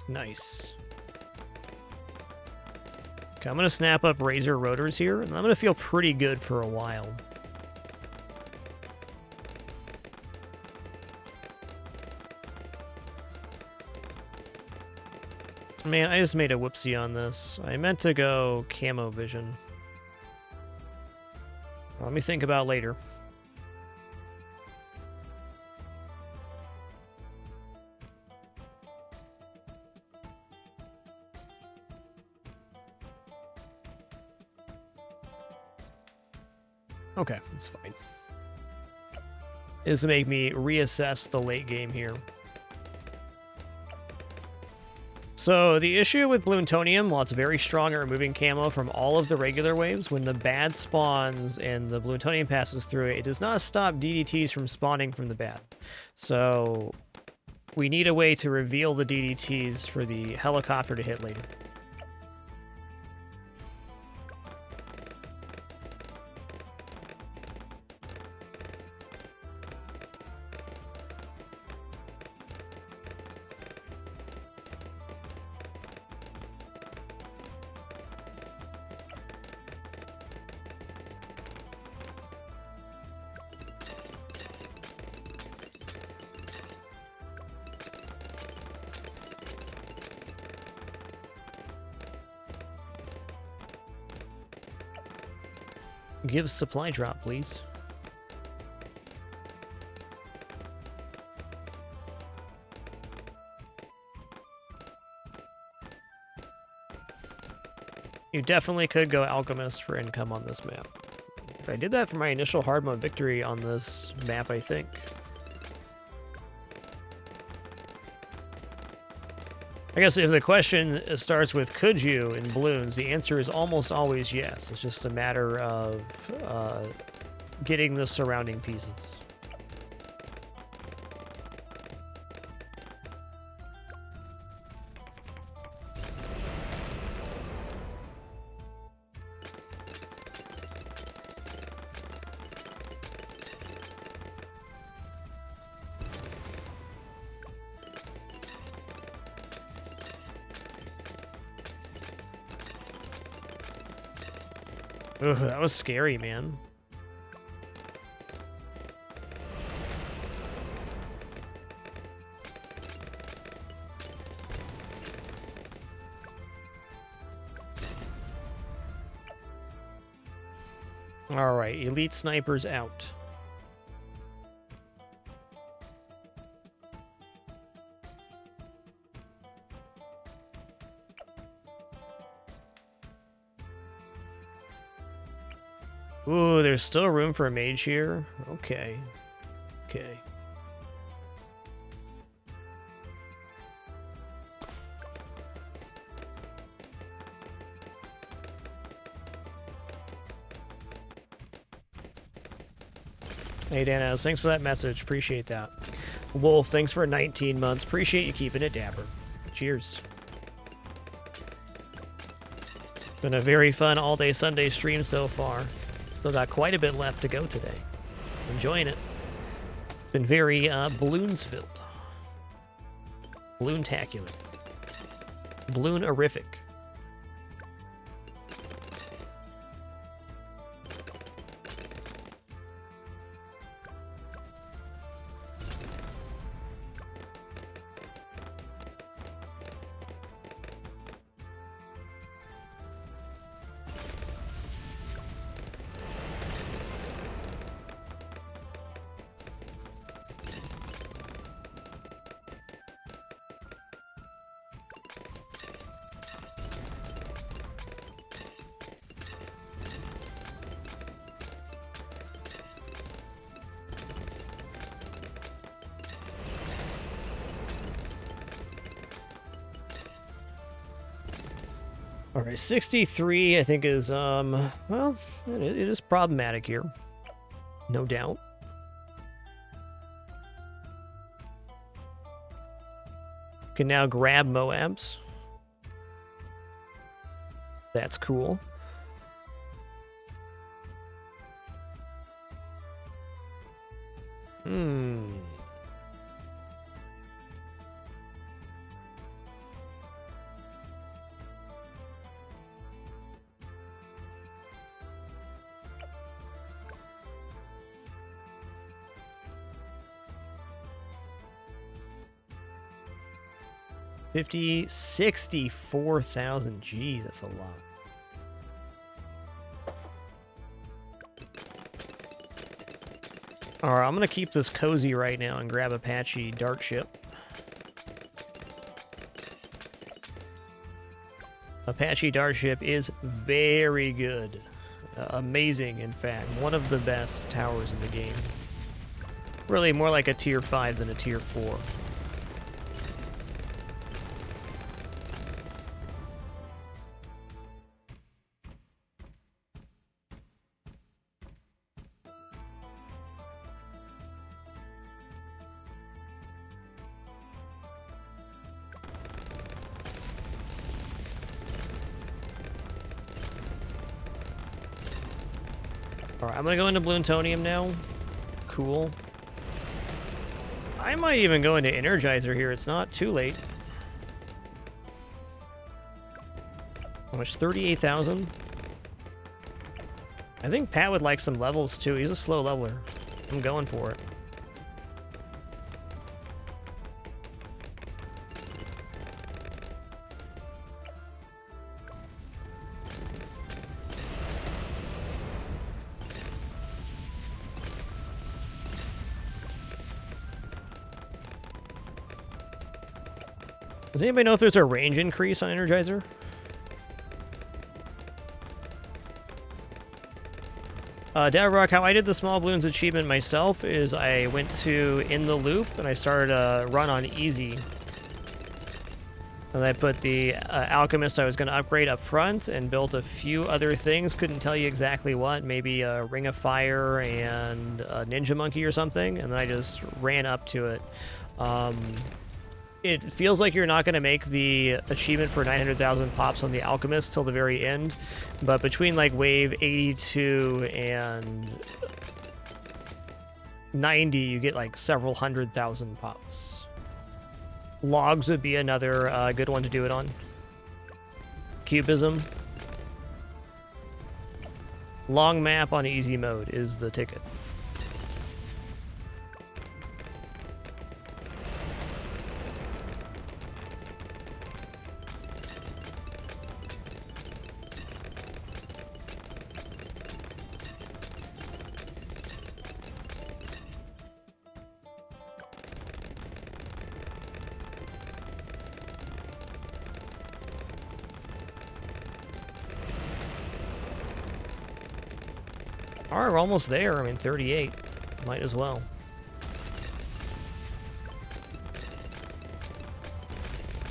Nice. Okay, I'm going to snap up Razor Rotors here, and I'm going to feel pretty good for a while. Man, I just made a whoopsie on this. I meant to go Camo Vision. Let me think about later. Okay, that's fine. This will make me reassess the late game here. So the issue with Plutonium, while it's very strong at removing camo from all of the regular waves, when the bad spawns and the Plutonium passes through it, it does not stop DDTs from spawning from the bad. So we need a way to reveal the DDTs for the helicopter to hit later. Give supply drop, please. You definitely could go Alchemist for income on this map. I did that for my initial hard mode victory on this map, I think. I guess if the question starts with could you in balloons, the answer is almost always yes. It's just a matter of getting the surrounding pieces. Ugh, that was scary, man. All right, elite snipers out. Ooh, there's still room for a mage here. Okay. Okay. Hey, Danos, thanks for that message. Appreciate that. Wolf, thanks for 19 months. Appreciate you keeping it dapper. Cheers. Been a very fun all-day Sunday stream so far. Still got quite a bit left to go today. Enjoying it. Been very balloons-filled. Balloon-tacular. Balloon-erific. All right, 63, I think is, well, it is problematic here. No doubt. Can now grab Moabs. That's cool. Hmm. $64,000. Geez, that's a lot. All right, I'm gonna keep this cozy right now and grab Apache Dart Ship. Apache Dart Ship is very good. Amazing, in fact. One of the best towers in the game. Really more like a tier 5 than a tier 4. Alright, I'm gonna go into Bloontonium now. Cool. I might even go into Energizer here. It's not too late. How much? 38,000? I think Pat would like some levels too. He's a slow leveler. I'm going for it. Does anybody know if there's a range increase on Energizer? Davrock, how I did the small balloons achievement myself is I went to In the Loop and I started a run on easy. And I put the alchemist I was going to upgrade up front and built a few other things. Couldn't tell you exactly what. Maybe a Ring of Fire and a Ninja Monkey or something. And then I just ran up to it. It feels like you're not going to make the achievement for 900,000 pops on the alchemist till the very end. But between like wave 82 and 90, you get like several 100,000 pops. Logs would be another good one to do it on. Cubism. Long map on easy mode is the ticket. Alright, we're almost there. I mean, 38. Might as well.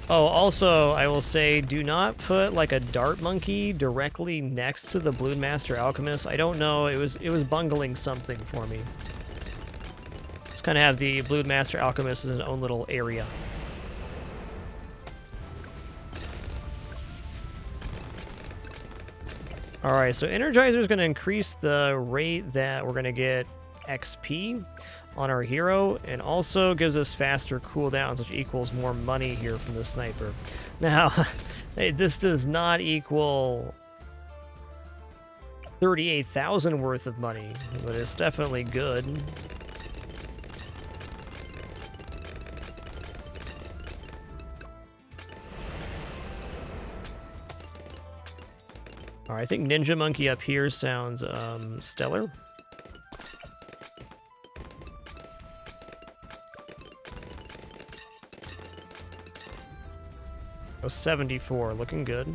Oh, also, I will say, do not put, like, a dart monkey directly next to the Blood Master Alchemist. I don't know. It was bungling something for me. Let's kind of have the Blood Master Alchemist in his own little area. Alright, so Energizer is going to increase the rate that we're going to get XP on our hero, and also gives us faster cooldowns, which equals more money here from the sniper. Now, this does not equal 38,000 worth of money, but it's definitely good. Alright, I think Ninja Monkey up here sounds stellar. Oh, 74, looking good.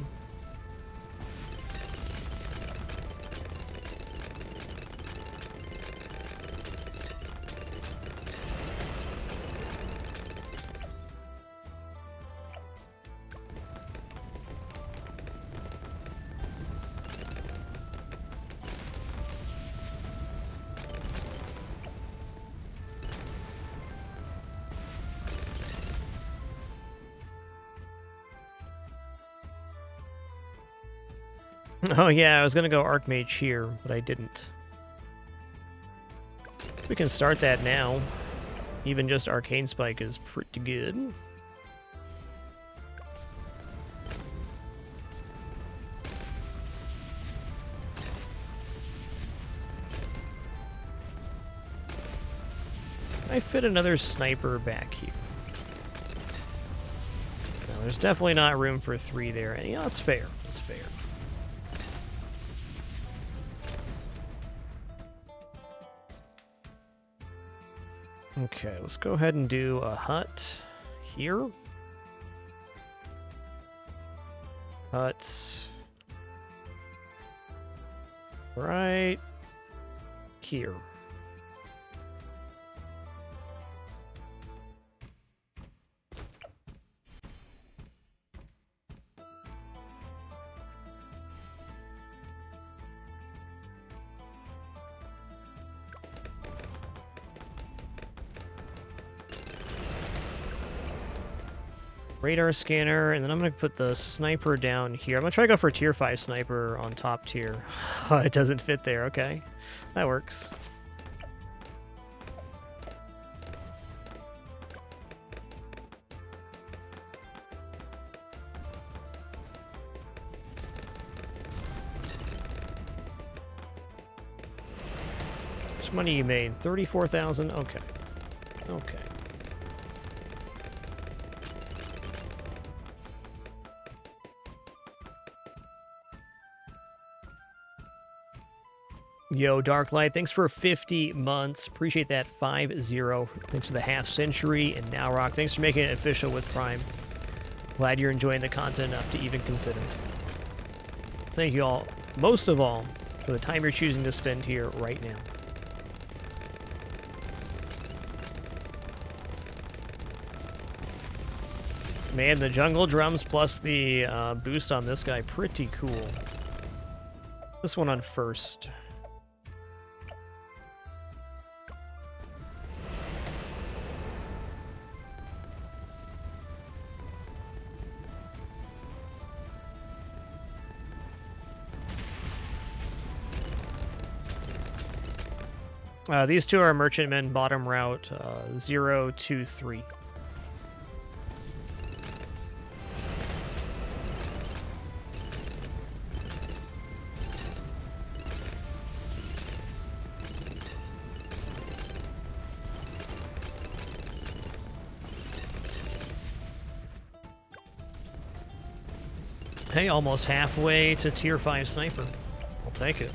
Oh yeah, I was gonna go Archmage here, but I didn't. We can start that now. Even just Arcane Spike is pretty good. I fit another sniper back here. No, there's definitely not room for 3 there. And, you know, that's fair. That's fair. Okay, let's go ahead and do a hut here. Hut right here. Radar scanner, and then I'm going to put the sniper down here. I'm going to try to go for tier 5 sniper on top tier. Oh, it doesn't fit there. Okay. That works. How much money you made? 34,000? Okay. Okay. Yo, Darklight, thanks for 50 months. Appreciate that. 5-0. Thanks for the half century. And now, Rock, thanks for making it official with Prime. Glad you're enjoying the content enough to even consider. Thank you all, most of all, for the time you're choosing to spend here right now. Man, the jungle drums plus the boost on this guy, pretty cool. This one on first. These two are merchantmen, bottom route 0, 2, 3. Hey, almost halfway to tier 5 sniper. I'll take it.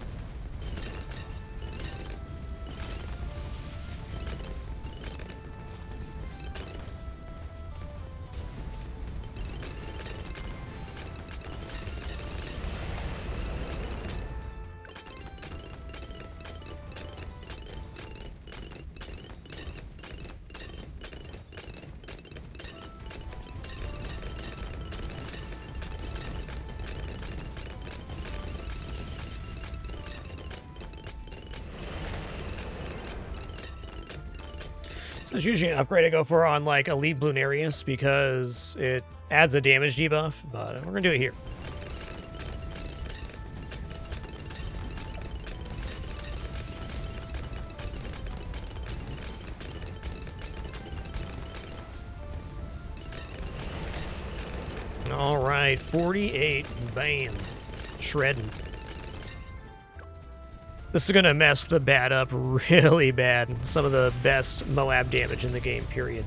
So it's usually an upgrade I go for on like Elite Blunarius because it adds a damage debuff, but we're gonna do it here. All right, 48, bam, shredding. This is going to mess the bat up really bad. Some of the best Moab damage in the game, period.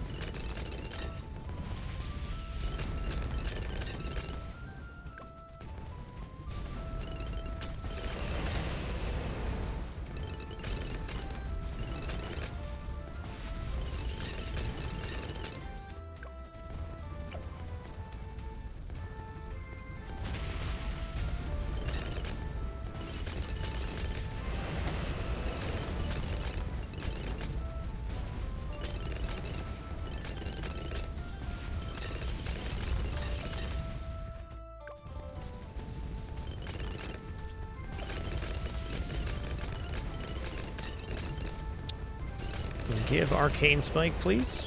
Give Arcane Spike, please.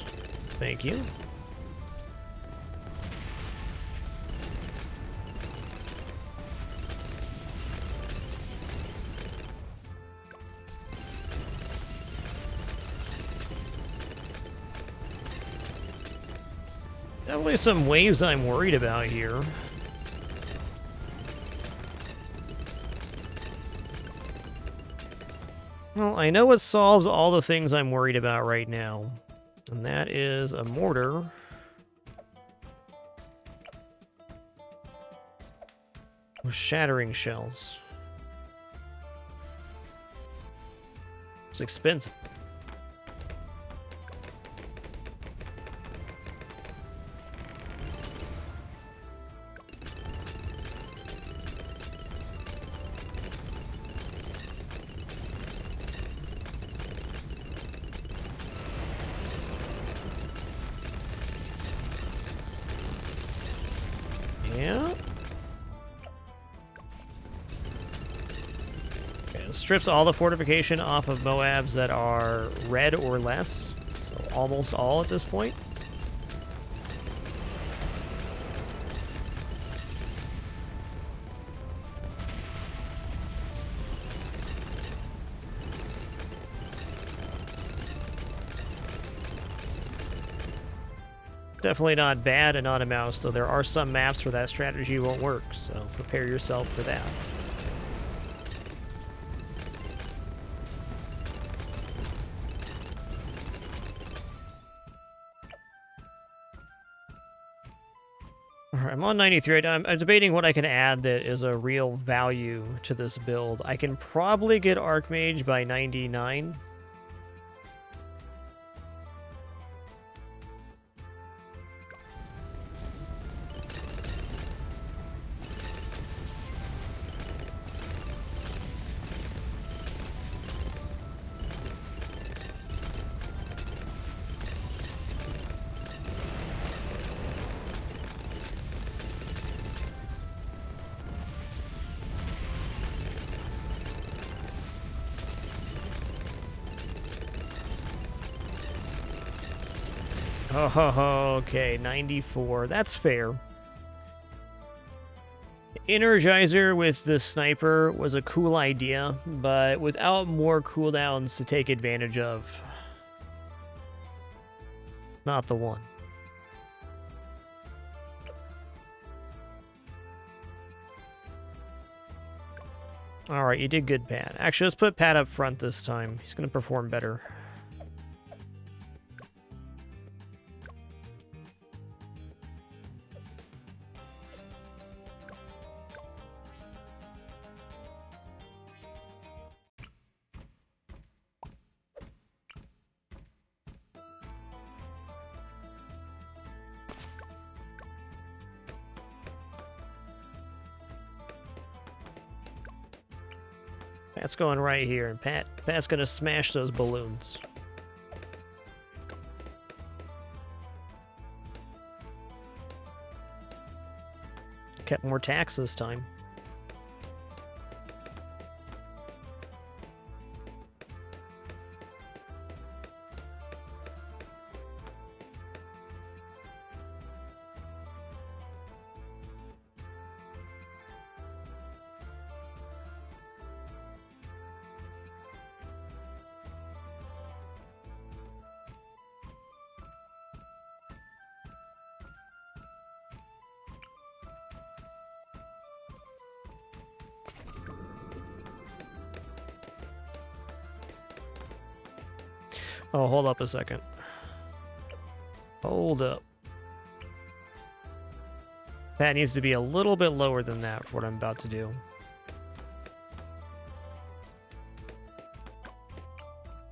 Thank you. Definitely some waves I'm worried about here. Well, I know what solves all the things I'm worried about right now, and that is a mortar. With shattering shells. It's expensive. Yeah. Okay, it strips all the fortification off of Moabs that are red or less, so almost all at this point. Definitely not bad and not a mouse, though there are some maps where that strategy won't work, so prepare yourself for that. Alright, I'm on 93. I'm debating what I can add that is a real value to this build. I can probably get Archmage by 99. Oh, okay, 94. That's fair. Energizer with the sniper was a cool idea, but without more cooldowns to take advantage of, not the one. Alright, you did good, Pat. Actually, let's put Pat up front this time. He's going to perform better. Pat's going right here, and Pat's gonna smash those balloons. Kept more tax this time. Oh, hold up a second. Hold up. That needs to be a little bit lower than that for what I'm about to do.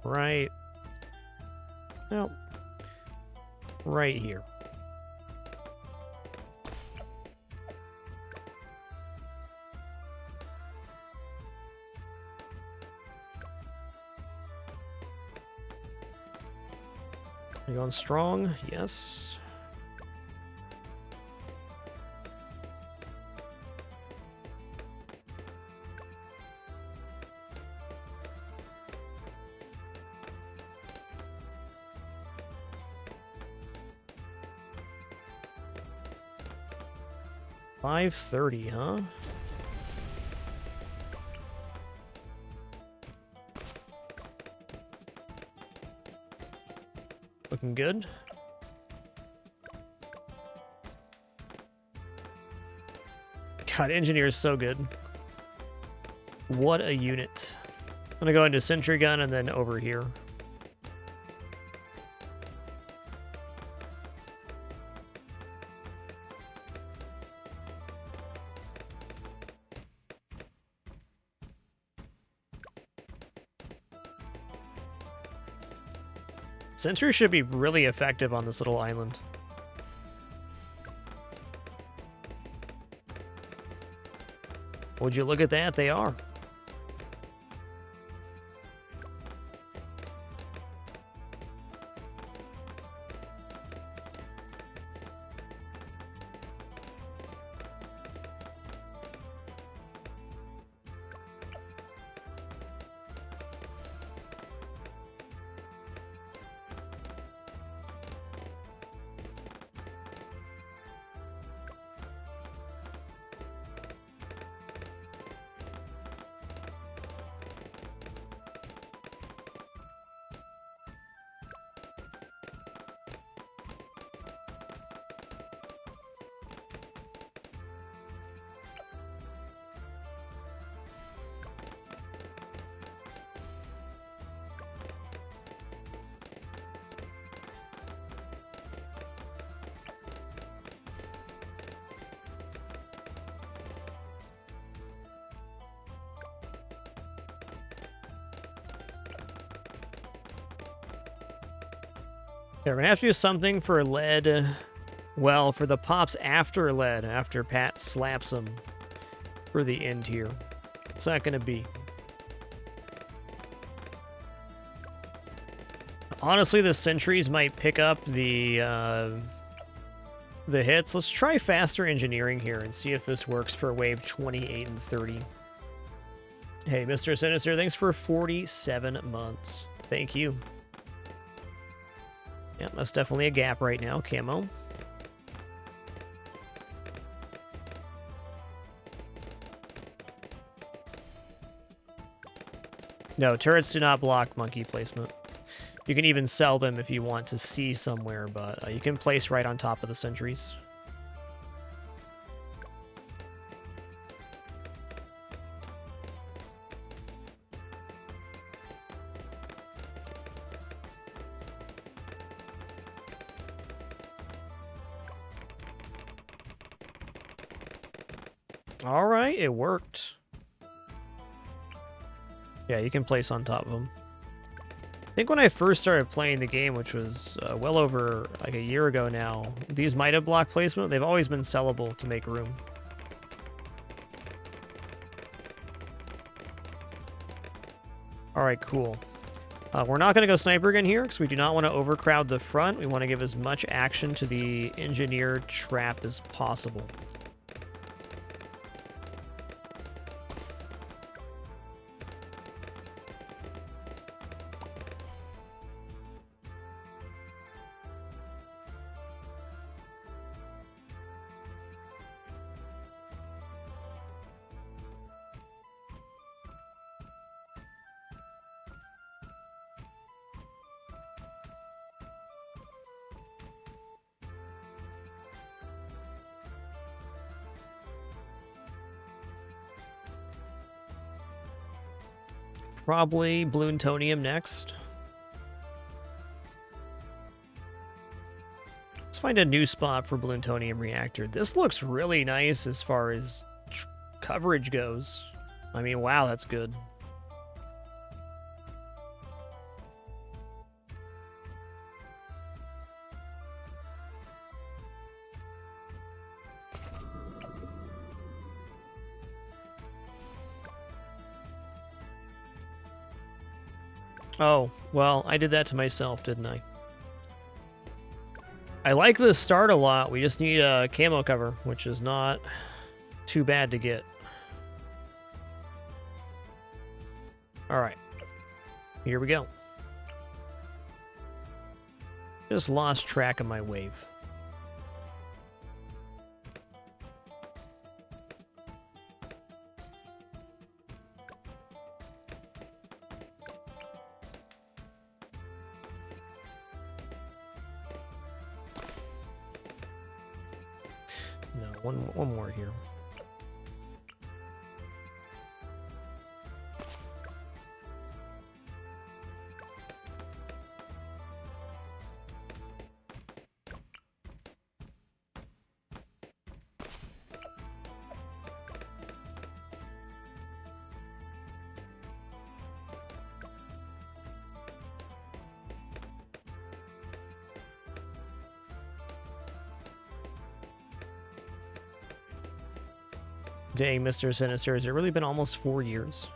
Right. Well, right here. You going strong? Yes. $530, huh? Looking good. God, engineer is so good. What a unit. I'm gonna go into sentry gun and then over here. Sentry should be really effective on this little island. Would you look at that? They are. Yeah, we're gonna have to do something for lead. Well, for the pops after lead, after Pat slaps them for the end here. It's not gonna be. Honestly, the sentries might pick up the hits. Let's try faster engineering here and see if this works for wave 28 and 30. Hey, Mr. Sinister, thanks for 47 months. Thank you. Yeah, that's definitely a gap right now, camo. No, turrets do not block monkey placement. You can even sell them if you want to see somewhere, but you can place right on top of the sentries. All right, it worked. Yeah, you can place on top of them. I think when I first started playing the game, which was well over like a year ago now, these might have block placement. They've always been sellable to make room. All right, cool. We're not going to go sniper again here because we do not want to overcrowd the front. We want to give as much action to the engineer trap as possible. Probably Bloomtonium next. Let's find a new spot for Bloomtonium reactor. This looks really nice as far as coverage goes. I mean, wow, that's good. Oh, well, I did that to myself, didn't I? I like this start a lot. We just need a camo cover, which is not too bad to get. Alright. Here we go. Just lost track of my wave. No, one more here. Dang, Mr. Sinister, has it really been almost 4 years?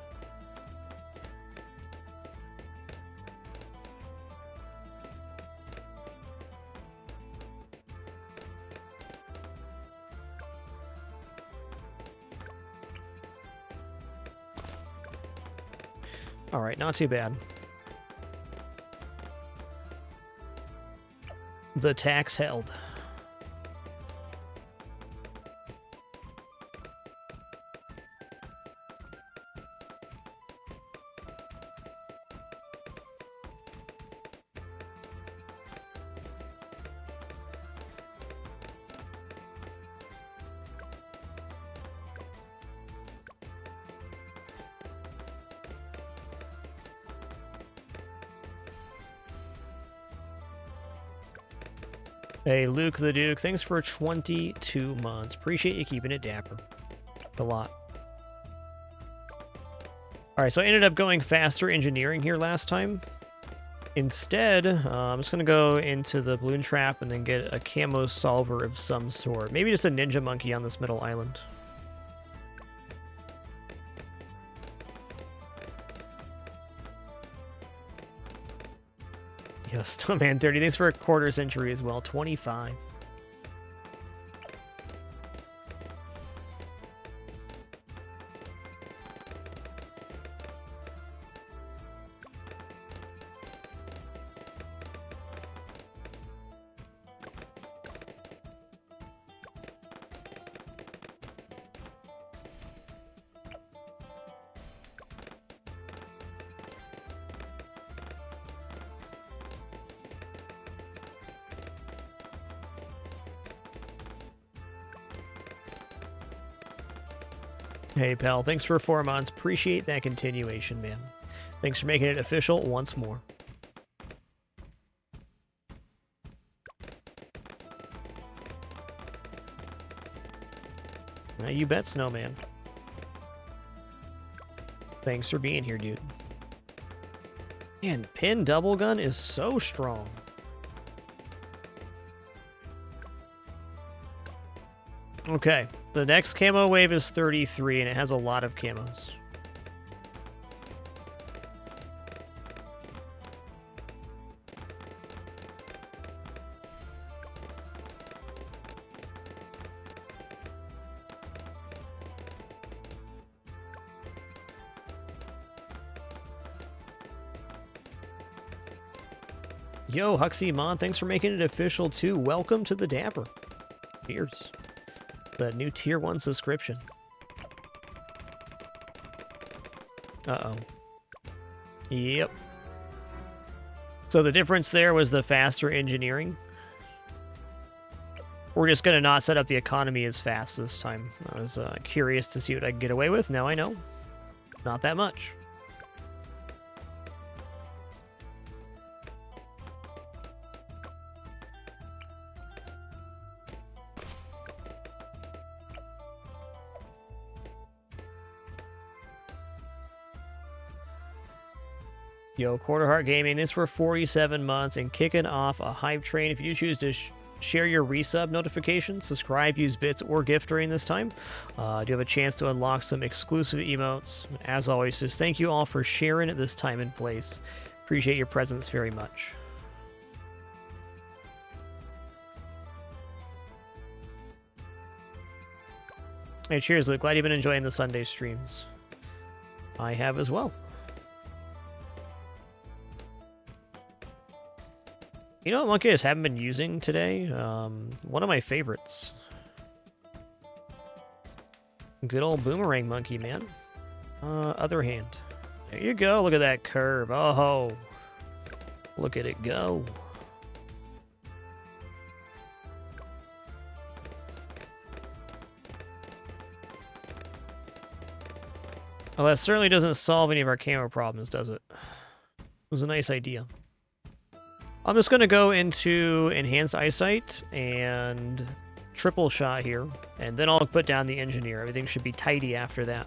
Alright, not too bad. The tax held. Hey, Luke the Duke, thanks for 22 months. Appreciate you keeping it dapper. A lot. Alright, so I ended up going faster engineering here last time. Instead, I'm just going to go into the balloon trap and then get a camo solver of some sort. Maybe just a ninja monkey on this middle island. Yo, Snowman 30, thanks for a quarter century as well. 25. Hey, pal. Thanks for 4 months. Appreciate that continuation, man. Thanks for making it official once more. You bet, Snowman. Thanks for being here, dude. Man, pin double gun is so strong. Okay, the next camo wave is 33, and it has a lot of camos. Yo, Huxy Mon, thanks for making it official too. Welcome to the Dapper. Cheers. The new tier 1 subscription. Uh-oh. Yep. So the difference there was the faster engineering. We're just going to not set up the economy as fast this time. I was curious to see what I could get away with. Now I know. Not that much. Yo, Quarter Heart Gaming, this for 47 months and kicking off a hype train. If you choose to share your resub notifications, subscribe, use bits, or gift during this time, do you have a chance to unlock some exclusive emotes. As always, just thank you all for sharing at this time and place. Appreciate your presence very much. Hey, cheers, Luke. Glad you've been enjoying the Sunday streams. I have as well. You know what monkey I just haven't been using today? One of my favorites. Good old boomerang monkey, man. Other hand. There you go. Look at that curve. Oh, look at it go. Well, that certainly doesn't solve any of our camera problems, does it? It was a nice idea. I'm just going to go into Enhanced Eyesight and triple shot here, and then I'll put down the Engineer. Everything should be tidy after that.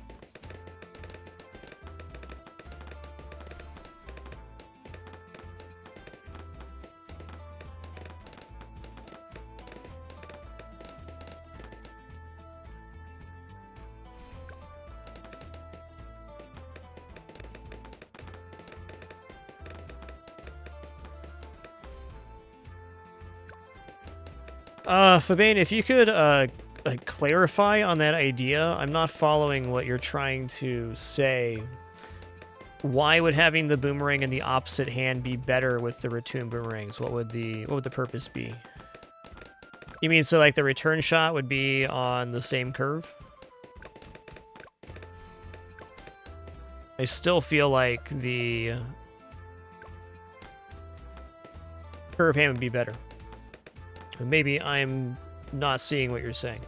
Fabane, if you could clarify on that idea, I'm not following what you're trying to say. Why would having the boomerang in the opposite hand be better with the return boomerangs? What would the purpose be? You mean so like the return shot would be on the same curve? I still feel like the curve hand would be better. Maybe I'm not seeing what you're saying.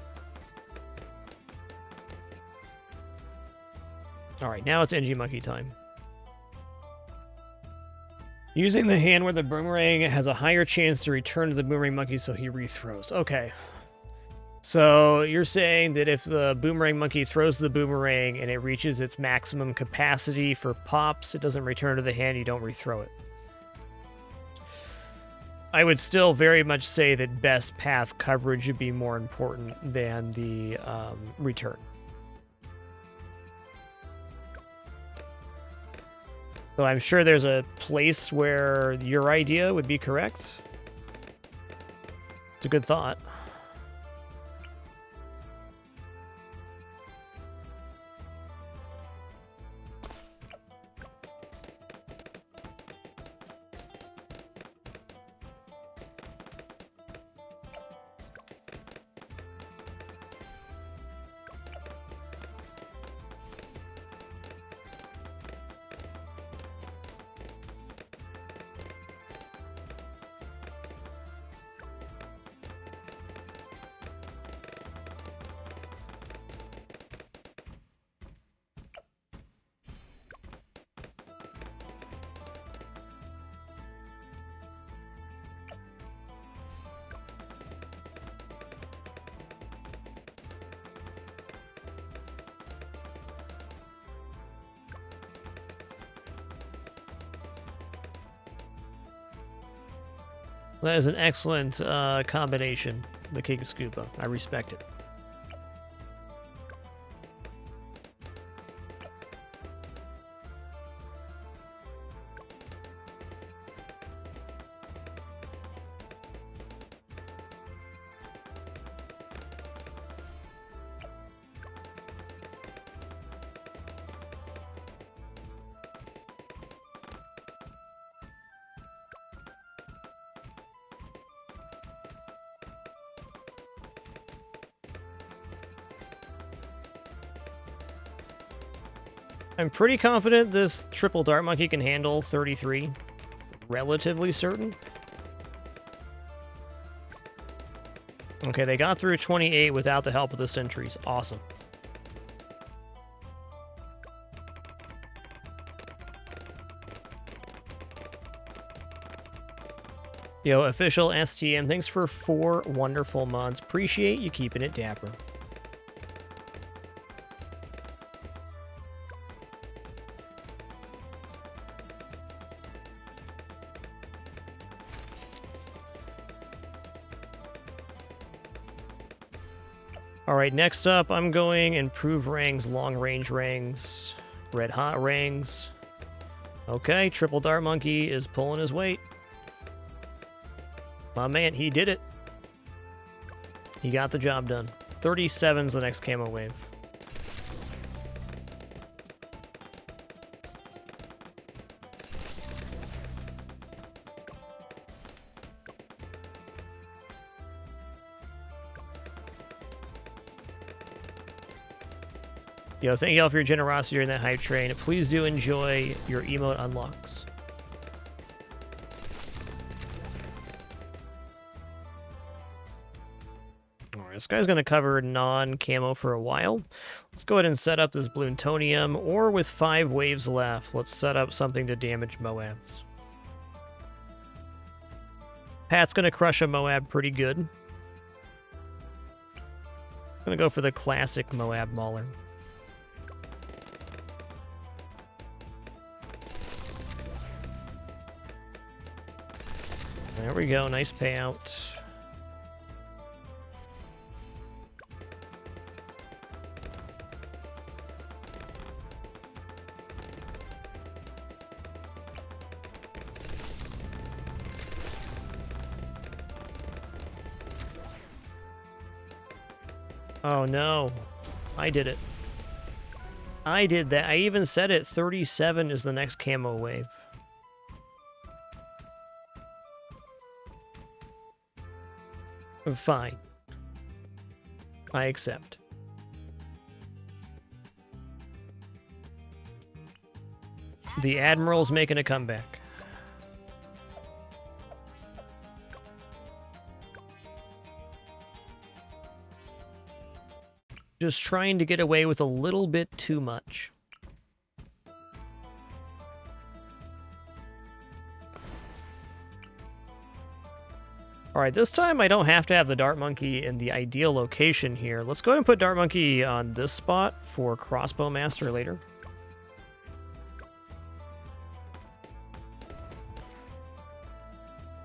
Alright, now it's NG Monkey time. Using the hand where the boomerang has a higher chance to return to the boomerang monkey so he rethrows. Okay. So you're saying that if the boomerang monkey throws the boomerang and it reaches its maximum capacity for pops, it doesn't return to the hand, you don't rethrow it. I would still very much say that best path coverage would be more important than the return. So I'm sure there's a place where your idea would be correct. It's a good thought. That is an excellent combination, the King Scoopa. I respect it. I'm pretty confident this triple Dart Monkey can handle 33. Relatively certain. Okay, they got through 28 without the help of the sentries. Awesome. Yo, official STM, thanks for 4 wonderful months. Appreciate you keeping it dapper. All right, next up, I'm going improve rings, long range rings, red hot rings. Okay, triple Dart Monkey is pulling his weight. My man, he did it. He got the job done. 37's the next camo wave. Yo, thank y'all for your generosity during that hype train. Please do enjoy your emote unlocks. Alright, this guy's going to cover non-camo for a while. Let's go ahead and set up this Bloontonium, or with 5 waves left, let's set up something to damage Moabs. Pat's going to crush a Moab pretty good. I'm going to go for the classic Moab Mauler. There we go, nice payout. Oh no, I did it. I did that. I even said it. 37 is the next camo wave. Fine. I accept. The Admiral's making a comeback. Just trying to get away with a little bit too much. Alright, this time I don't have to have the Dart Monkey in the ideal location here. Let's go ahead and put Dart Monkey on this spot for Crossbow Master later.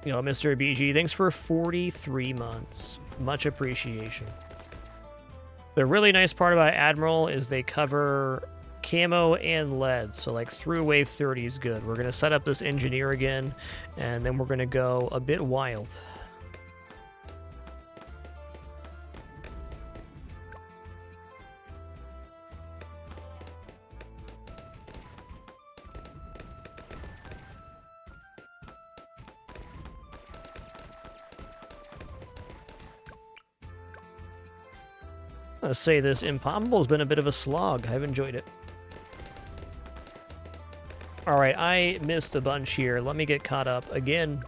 Yo, Mr. BG, thanks for 43 months. Much appreciation. The really nice part about Admiral is they cover camo and lead, so like through wave 30 is good. We're going to set up this Engineer again, and then we're going to go a bit wild. Let's say this Impossible has been a bit of a slog. I've enjoyed it. Alright, I missed a bunch here. Let me get caught up again.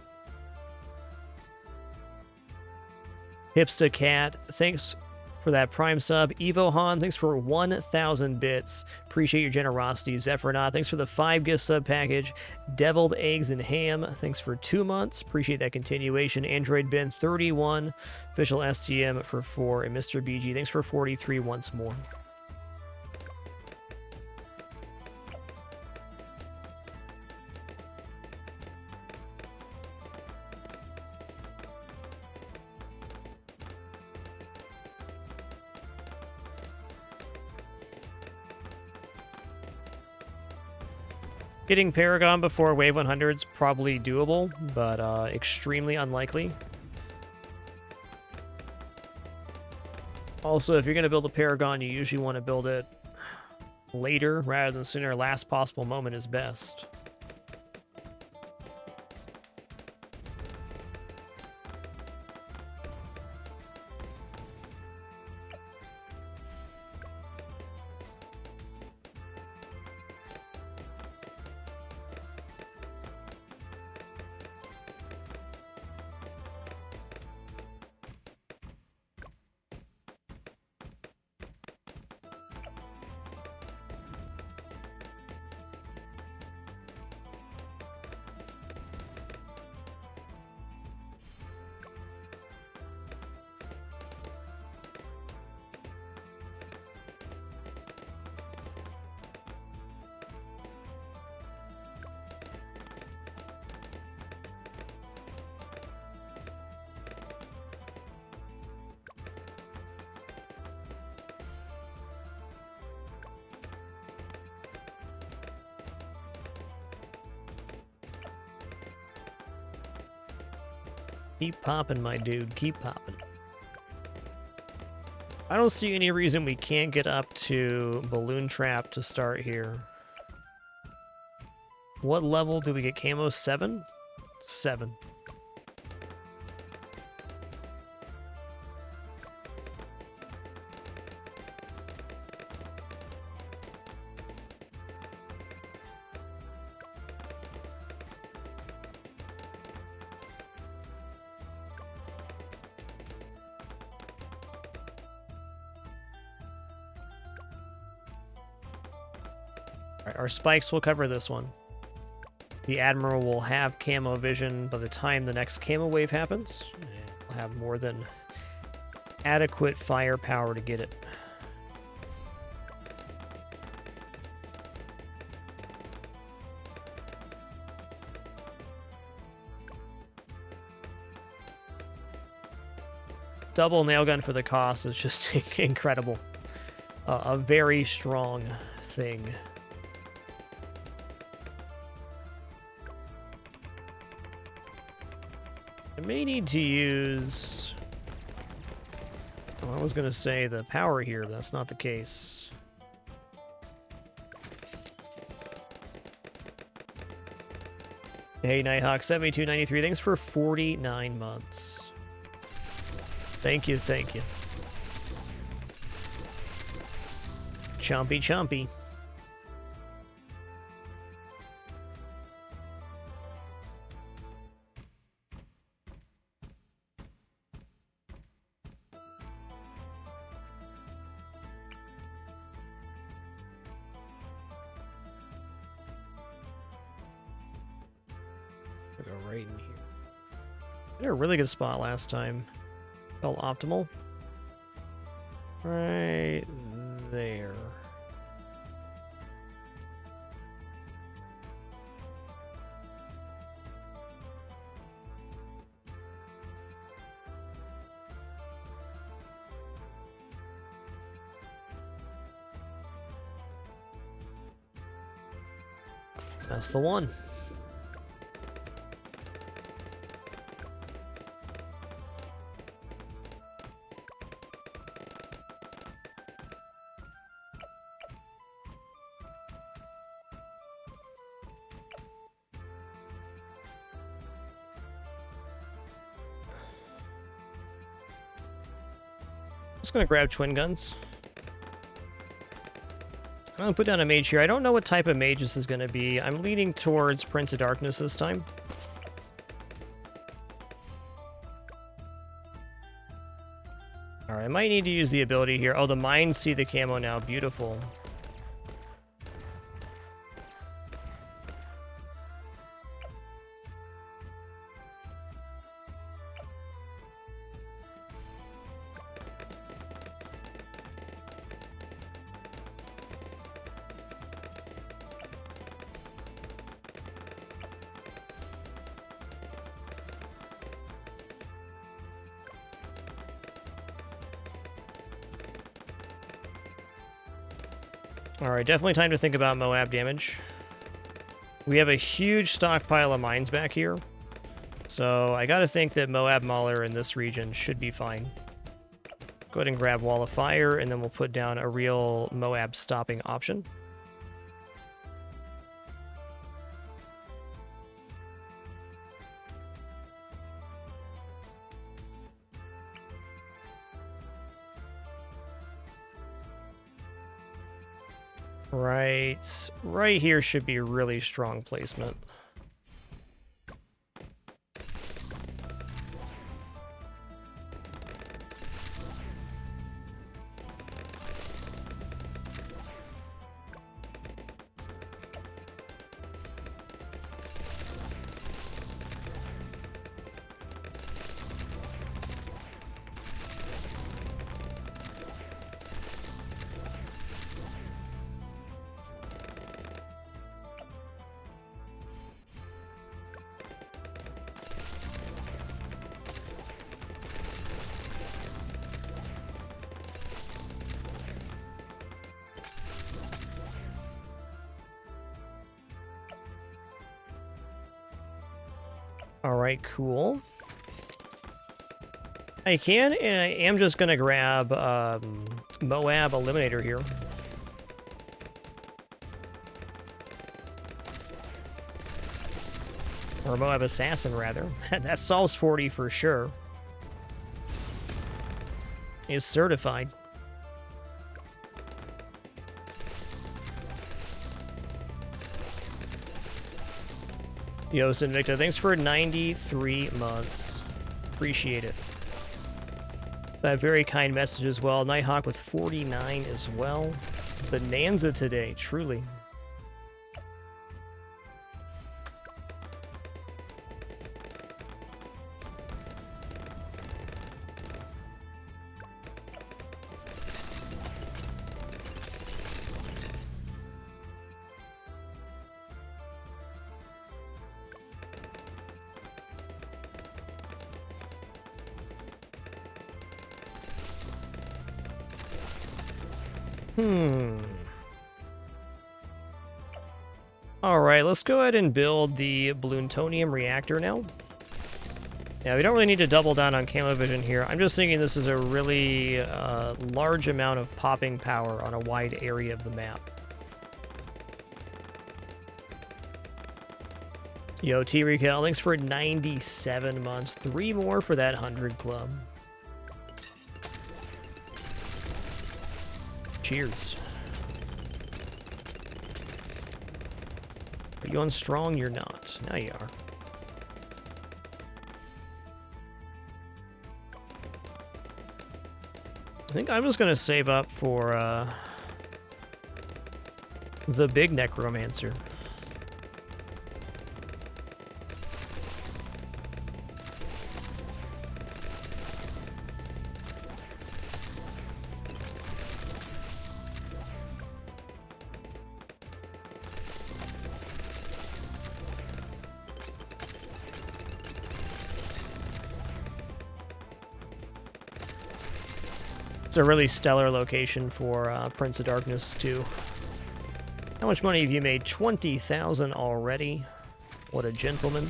Hipsta Cat, thanks for that Prime sub. Evo Han, thanks for 1,000 bits. Appreciate your generosity. Zephyronaut, thanks for the 5 gift sub package. Deviled Eggs and Ham, thanks for 2 months. Appreciate that continuation. Android Ben, 31. Official STM for 4. And Mr. BG, thanks for 43 once more. Getting Paragon before Wave 100 is probably doable, but extremely unlikely. Also, if you're going to build a Paragon, you usually want to build it later rather than sooner. Last possible moment is best. Keep popping, my dude. Keep popping. I don't see any reason we can't get up to Balloon Trap to start here. What level do we get camo? 7? 7. Alright, our spikes will cover this one. The Admiral will have camo vision by the time the next camo wave happens. And we'll have more than adequate firepower to get it. Double nail gun for the cost is just incredible. A very strong thing. I may need to use... well, I was going to say the power here, but that's not the case. Hey, Nighthawk7293, thanks for 49 months. Thank you, thank you. Chompy, chompy. Go right in here. I had a really good spot last time. Felt optimal. Right there. That's the one. Just gonna grab twin guns. I'm gonna put down a mage here. I don't know what type of mage this is gonna be. I'm leaning towards Prince of Darkness this time. Alright, I might need to use the ability here. Oh, the mines see the camo now. Beautiful. Alright, definitely time to think about Moab damage. We have a huge stockpile of mines back here. So I gotta think that Moab Mauler in this region should be fine. Go ahead and grab Wall of Fire, and then we'll put down a real Moab stopping option. Right here should be really strong placement. Alright, cool. I can, and I am just gonna grab Moab Eliminator here. Or Moab Assassin, rather. That solves 40 for sure. Is certified. Yo, Sinvicta, thanks for 93 months. Appreciate it. That very kind message as well. Nighthawk with 49 as well. Bonanza today, truly. Alright, let's go ahead and build the Balloon-tonium reactor now. Yeah, we don't really need to double down on camo vision here. I'm just thinking this is a really large amount of popping power on a wide area of the map. Yo, T-Recal, thanks for 97 months. 3 more for that 100 club. Cheers. Are you on strong? You're not. Now you are. I think I'm just going to save up for the big Necromancer. It's a really stellar location for Prince of Darkness, too. How much money have you made? 20,000 already. What a gentleman.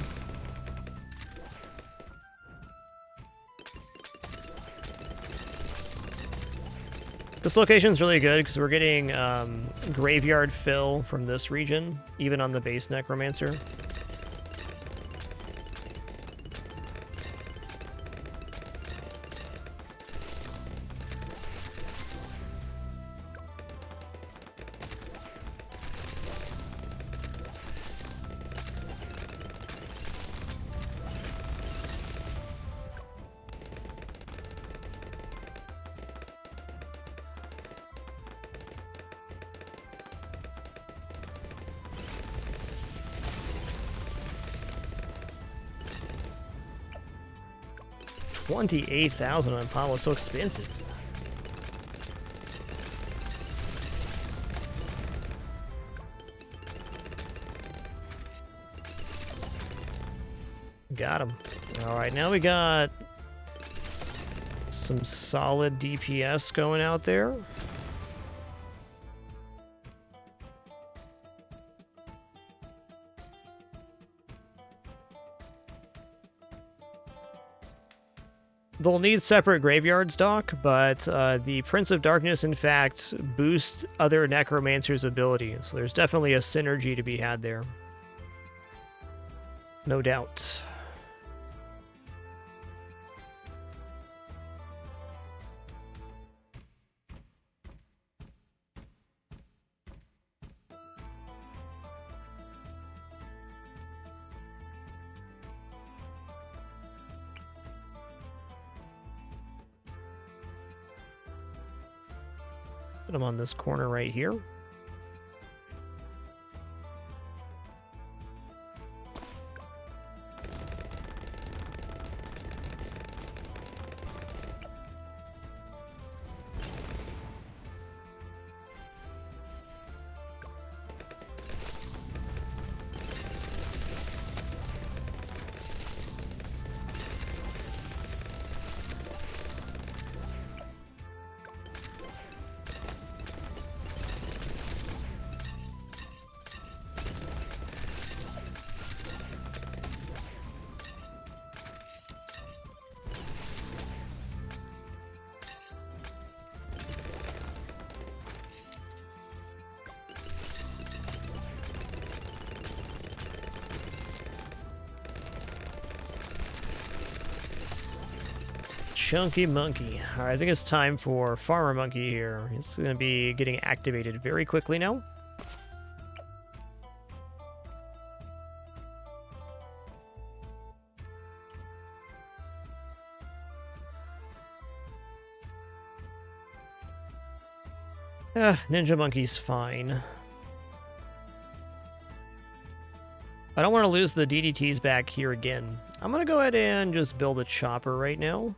This location's really good because we're getting graveyard fill from this region, even on the base Necromancer. $28,000 on Apollo, so expensive. Got him. All right, now we got some solid DPS going out there. They'll need separate graveyards, Doc, but the Prince of Darkness, in fact, boosts other Necromancer's abilities. So there's definitely a synergy to be had there. No doubt. Put them on this corner right here. Chunky Monkey. All right, I think it's time for Farmer Monkey here. He's going to be getting activated very quickly now. Ninja Monkey's fine. I don't want to lose the DDTs back here again. I'm going to go ahead and just build a chopper right now.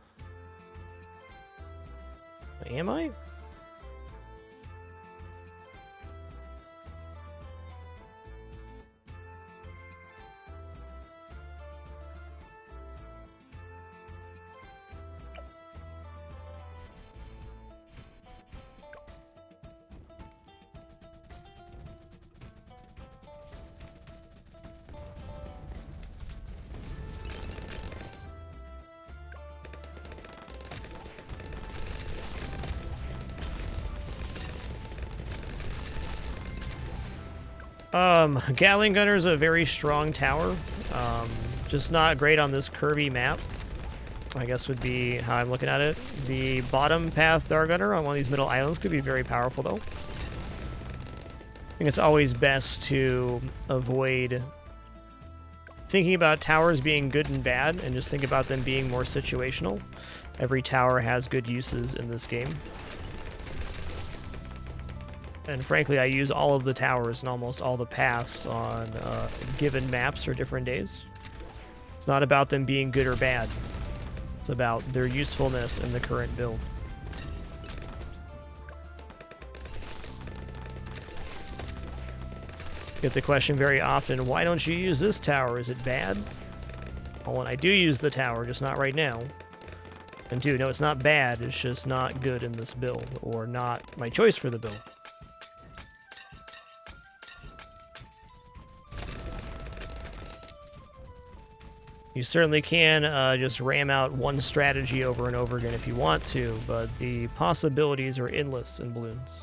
Am I? Gatling Gunner is a very strong tower. Just not great on this curvy map, I guess would be how I'm looking at it. The bottom path Dart Gunner on one of these middle islands could be very powerful, though. I think it's always best to avoid thinking about towers being good and bad, and just think about them being more situational. Every tower has good uses in this game. And frankly, I use all of the towers and almost all the paths on given maps or different days. It's not about them being good or bad. It's about their usefulness in the current build. Get the question very often, why don't you use this tower? Is it bad? Well, when I do use the tower, just not right now. And two, no, it's not bad, it's just not good in this build, or not my choice for the build. You certainly can just ram out one strategy over and over again if you want to, but the possibilities are endless in Bloons.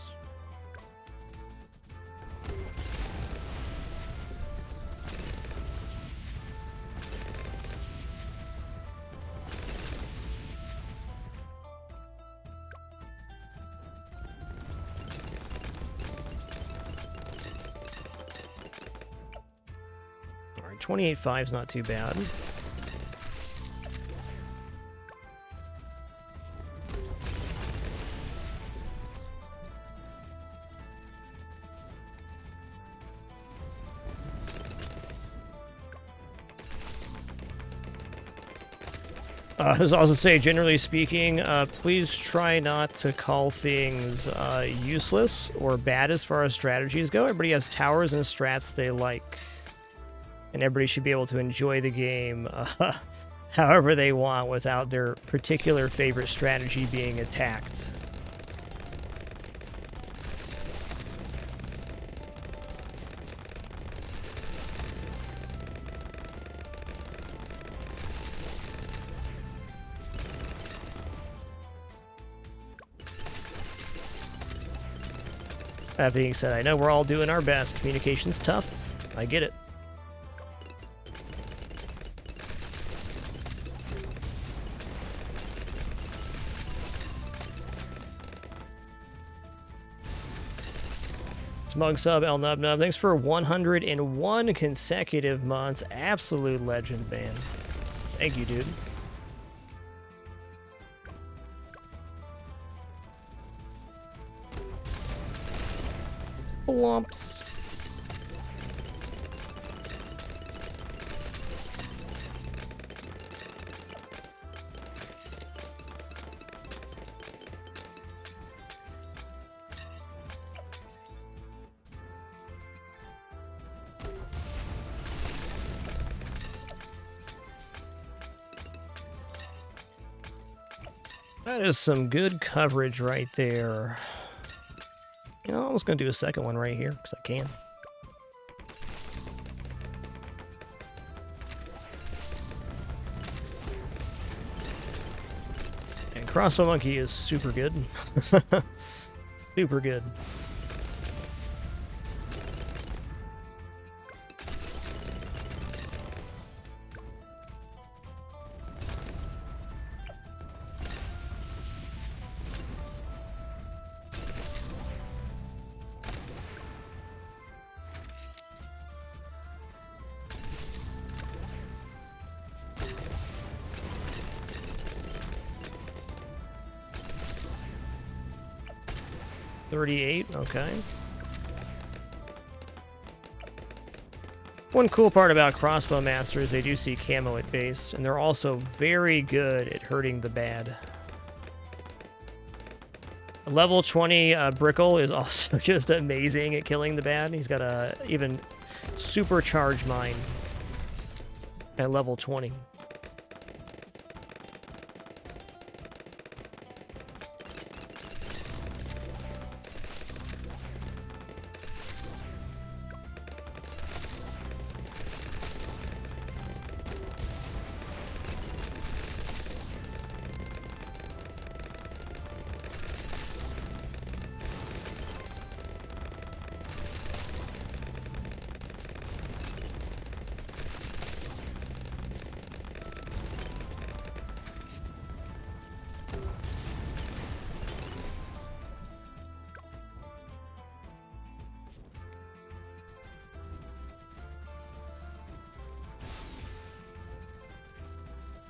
All right, 28.5 is not too bad. I was also say, generally speaking, please try not to call things useless or bad as far as strategies go. Everybody has towers and strats they like. And everybody should be able to enjoy the game however they want without their particular favorite strategy being attacked. That being said, I know we're all doing our best. Communication's tough. I get it. Smug sub, El Nub Nub. Thanks for 101 consecutive months. Absolute legend, man. Thank you, dude. Blumps. That is some good coverage right there. You know, I was going to do a second one right here, because I can. And Crossbow Monkey is super good. Super good. $38, okay. One cool part about Crossbow Master is they do see camo at base, and they're also very good at hurting the bad. Level 20 Brickle is also just amazing at killing the bad. He's got a even supercharged mine at level 20.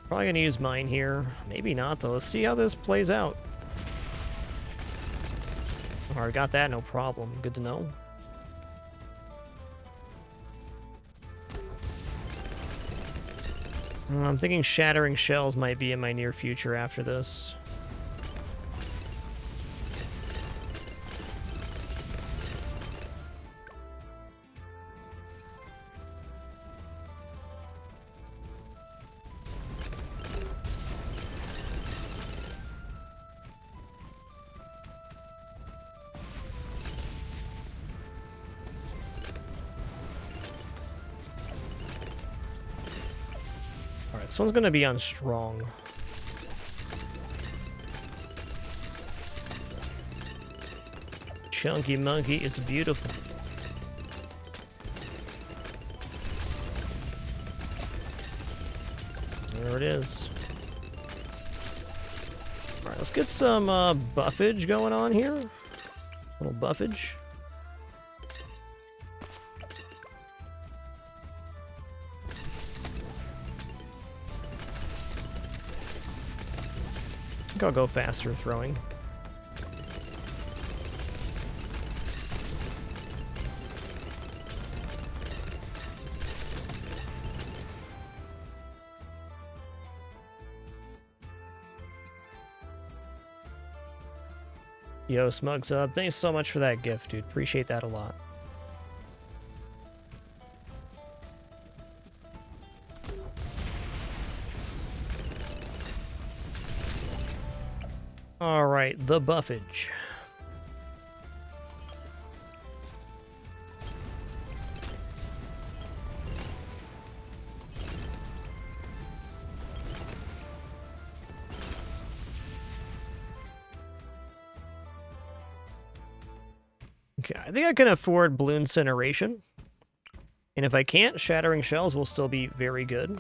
Probably gonna use mine here. Maybe not, though. Let's see how this plays out. Alright, got that, no problem. Good to know. I'm thinking Shattering Shells might be in my near future after this. This one's gonna be on strong. Chunky Monkey is beautiful. There it is. Alright, let's get some buffage going on here. A little buffage. I'll go faster throwing. Yo, Smugs up. Thanks so much for that gift, dude. Appreciate that a lot. All right, the buffage. Okay, I think I can afford Blue Incineration. And if I can't, Shattering Shells will still be very good.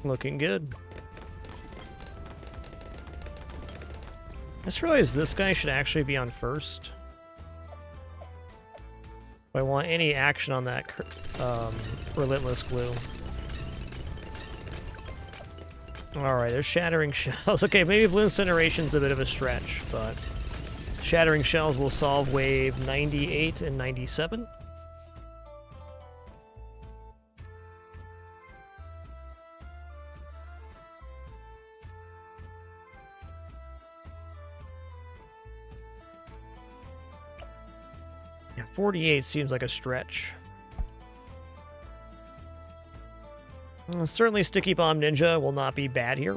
Looking good. I just realized this guy should actually be on first. If I want any action on that Relentless Glue. Alright, there's Shattering Shells. Okay, maybe Blue Incineration's a bit of a stretch, but Shattering Shells will solve wave 98 and 97. Yeah, 48 seems like a stretch. Certainly Sticky Bomb Ninja will not be bad here.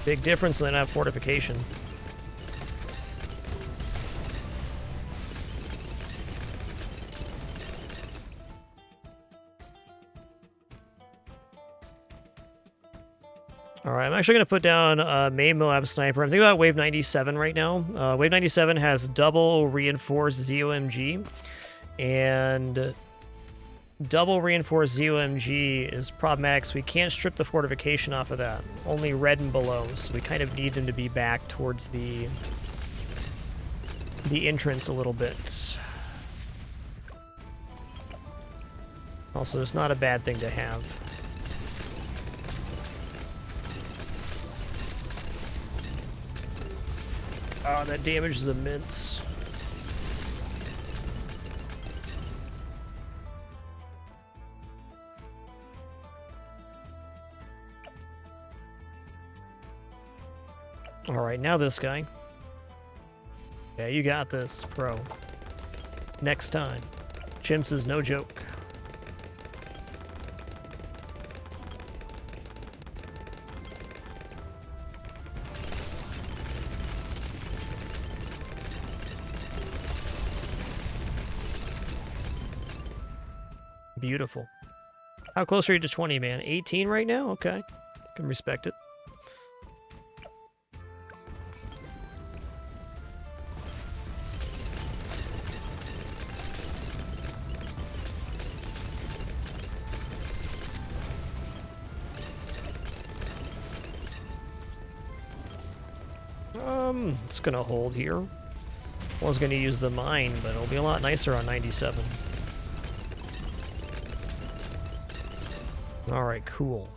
Big difference than that fortification. Alright, I'm actually going to put down main Moab Sniper. I'm thinking about Wave 97 right now. Wave 97 has double reinforced ZOMG, and double reinforced ZOMG is problematic, so we can't strip the fortification off of that. Only red and below, so we kind of need them to be back towards the entrance a little bit. Also, it's not a bad thing to have. Oh, that damage is immense. Alright, now this guy. Yeah, you got this, pro. Next time. Chimps is no joke. Beautiful. How close are you to 20, man? 18 right now? Okay. Can respect it. It's gonna hold here. I was gonna use the mine, but it'll be a lot nicer on 97. Alright, cool.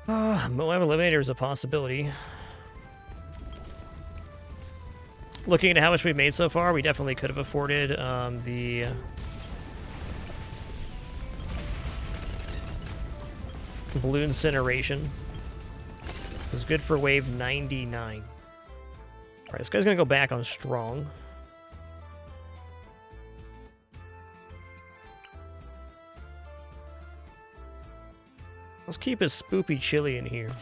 Moab Eliminator is a possibility. Looking at how much we've made so far, we definitely could have afforded the Blue Incineration. It was good for wave 99. Alright, this guy's gonna go back on strong. Let's keep his spoopy chili in here.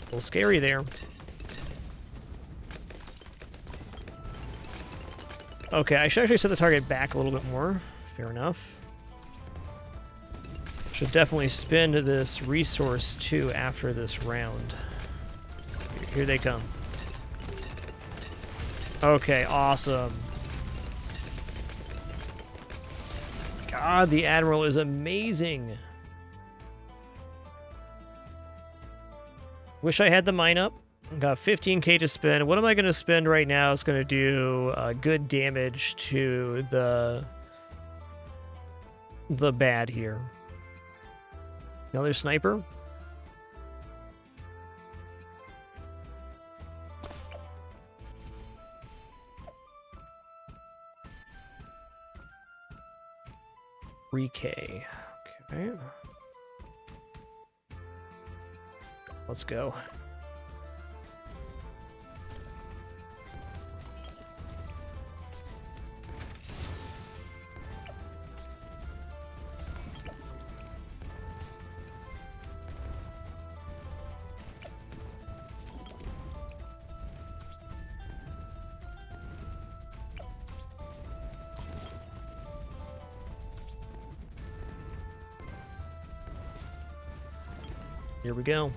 A little scary there. Okay, I should actually set the target back a little bit more. Fair enough. Should definitely spend this resource too after this round. Here they come. Okay, awesome. God, the Admiral is amazing. Wish I had the mine up. Got 15k to spend. What am I going to spend right now? It's going to do good damage to the bad here. Another sniper. K. Okay. Let's go. Here we go.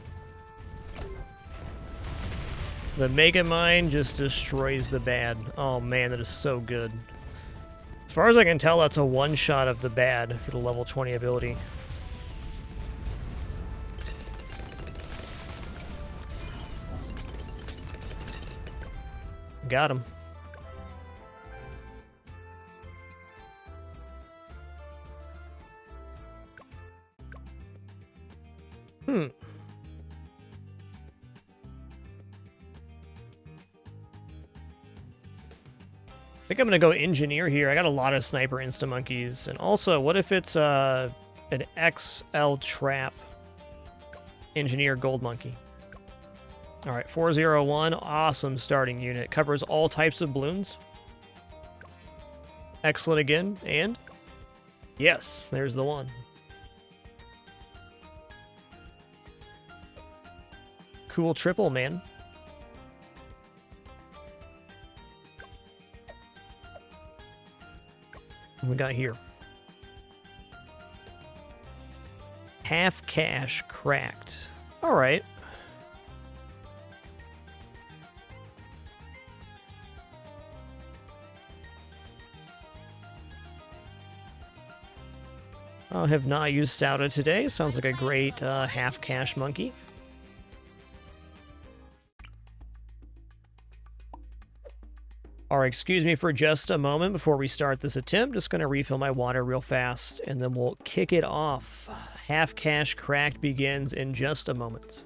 The Mega Mine just destroys the bad. Oh man, that is so good. As far as I can tell, that's a one-shot of the bad for the level 20 ability. Got him. I think I'm gonna go engineer here. I got a lot of sniper insta monkeys, and also, what if it's an XL trap engineer gold monkey? All right, 401, awesome starting unit. Covers all types of balloons. Excellent again, and yes, there's the one. Cool triple, man. What we got here? Half cash cracked. All right. I have not used Sauda today. Sounds like a great half cash monkey. All right, excuse me for just a moment before we start this attempt. Just going to refill my water real fast, and then we'll kick it off. Half cash cracked begins in just a moment.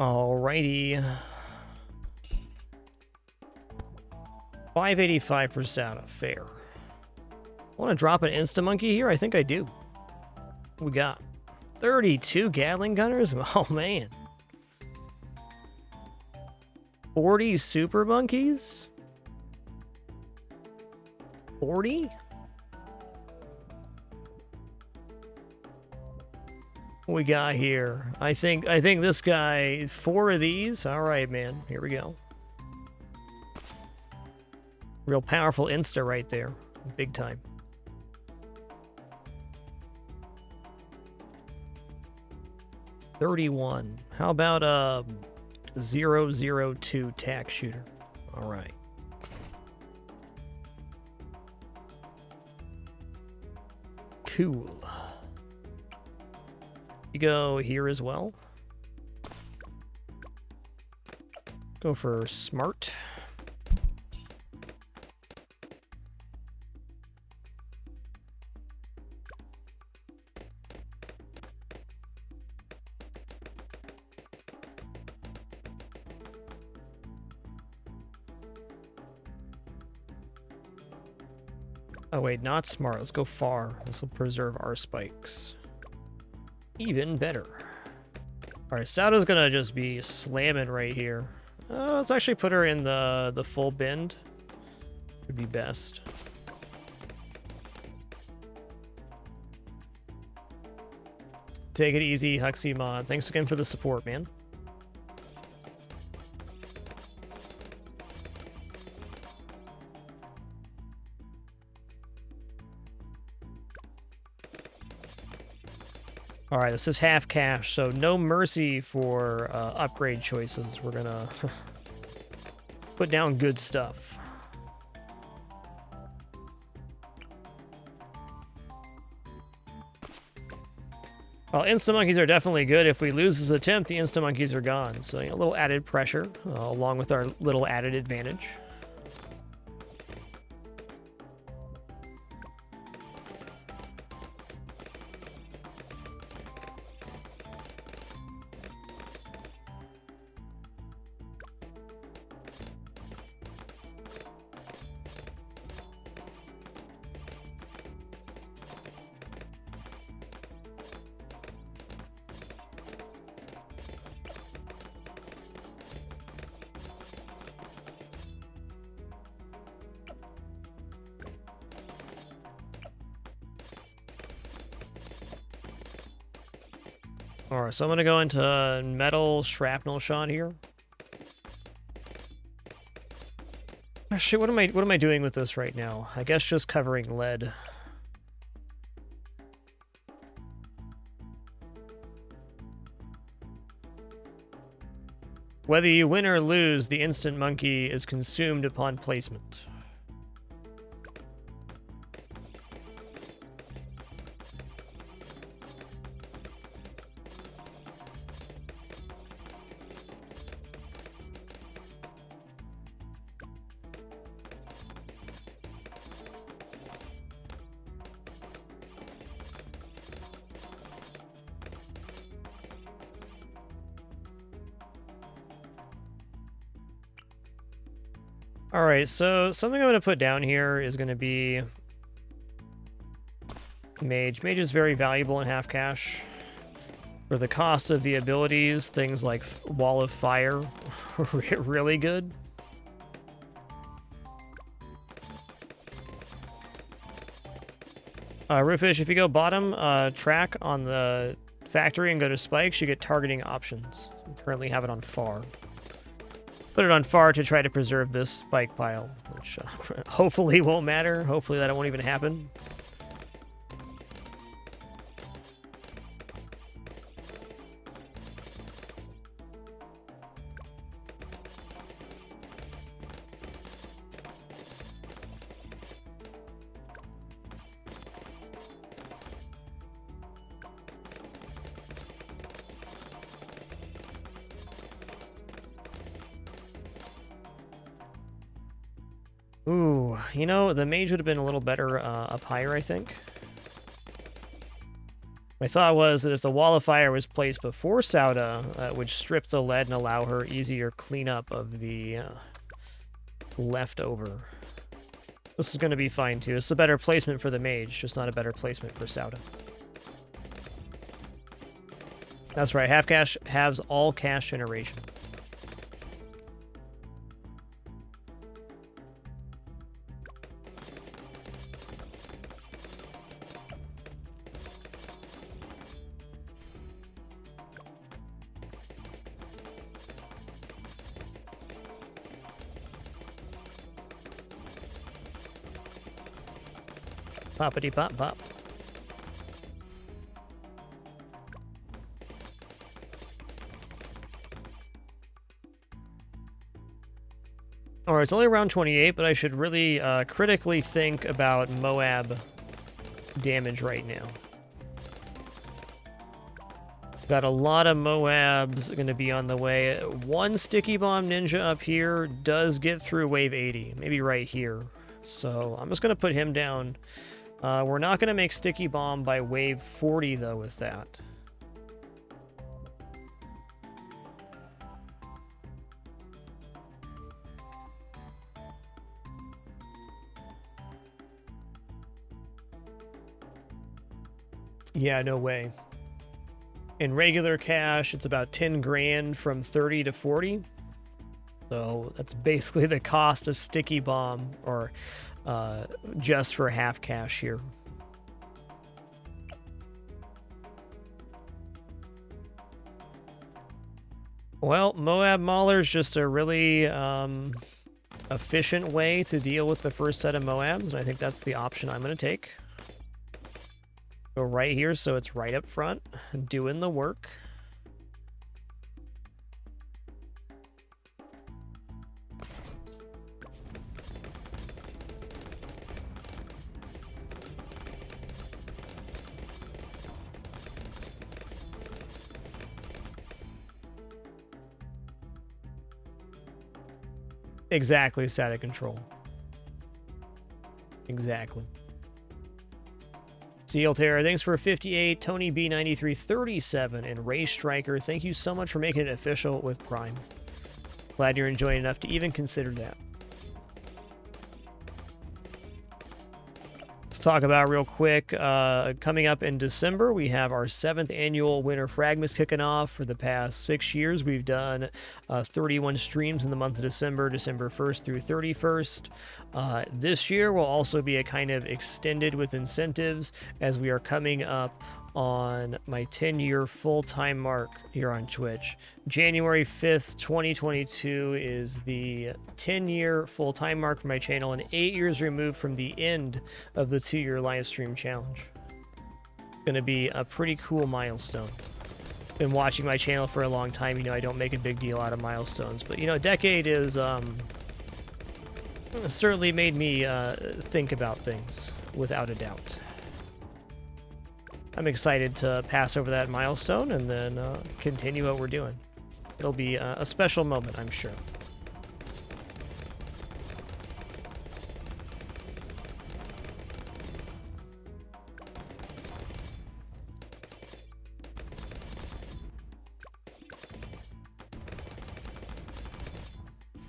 Alrighty. 585 for Sada. Fair. Want to drop an Insta-Monkey here? I think I do. What we got 32 Gatling Gunners? Oh, man. 40 Super Monkeys? 40? What we got here? I think this guy, 4 of these. All right, man. Here we go. Real powerful Insta right there. Big time. $31. How about a 002 tack shooter? All right. Cool. You go here as well. Go for smart. Oh wait, not smart. Let's go far. This will preserve our spikes. Even better. Alright, Sada's gonna just be slamming right here. Let's actually put her in the full bend. Would be best. Take it easy, Huximon. Thanks again for the support, man. All right, this is half cash, so no mercy for upgrade choices. We're gonna put down good stuff. Well, Insta-Monkeys are definitely good. If we lose this attempt, the Insta-Monkeys are gone. So, you know, a little added pressure, along with our little added advantage. Alright, so I'm gonna go into metal shrapnel shot here. Shit, what am I doing with this right now? I guess just covering lead. Whether you win or lose, the instant monkey is consumed upon placement. Alright, so something I'm going to put down here is going to be Mage. Mage is very valuable in half cash. For the cost of the abilities, things like Wall of Fire are really good. Roofish, if you go bottom track on the factory and go to spikes, you get targeting options. I currently have it on far. Put it on far to try to preserve this spike pile, which hopefully won't matter. Hopefully that won't even happen. Ooh, you know, the mage would have been a little better up higher, I think. My thought was that if the Wall of Fire was placed before Sauda, it would strip the lead and allow her easier cleanup of the leftover. This is going to be fine too. This is a better placement for the mage, just not a better placement for Sauda. That's right, half cash halves all cash generation. Poppity pop pop. Alright, it's only around 28, but I should really critically think about Moab damage right now. Got a lot of Moabs going to be on the way. One Sticky Bomb Ninja up here does get through wave 80, maybe right here. So I'm just going to put him down. We're not going to make Sticky Bomb by wave 40, though, with that. Yeah, no way. In regular cash, it's about 10 grand from 30 to 40. So that's basically the cost of Sticky Bomb, or just for half cash here. Well, Moab Mauler's just a really efficient way to deal with the first set of Moabs, and I think that's the option I'm going to take. Go right here, so it's right up front, doing the work. Exactly, static control. Exactly. Seal Terror, thanks for 58. Tony B93, 37. And Ray Striker, thank you so much for making it official with Prime. Glad you're enjoying enough to even consider that. Let's talk about real quick. Coming up in December, we have our 7th annual Winter Fragmas kicking off. For the past 6 years, we've done 31 streams in the month of December, December 1st through 31st. This year will also be a kind of extended with incentives, as we are coming up on my 10-year full-time mark here on Twitch. January 5th, 2022 is the 10-year full-time mark for my channel, and 8 years removed from the end of the 2-year live stream challenge. Gonna be a pretty cool milestone. Been watching my channel for a long time, you know I don't make a big deal out of milestones, but you know, a decade is certainly made me think about things, without a doubt. I'm excited to pass over that milestone and then continue what we're doing. It'll be a special moment, I'm sure.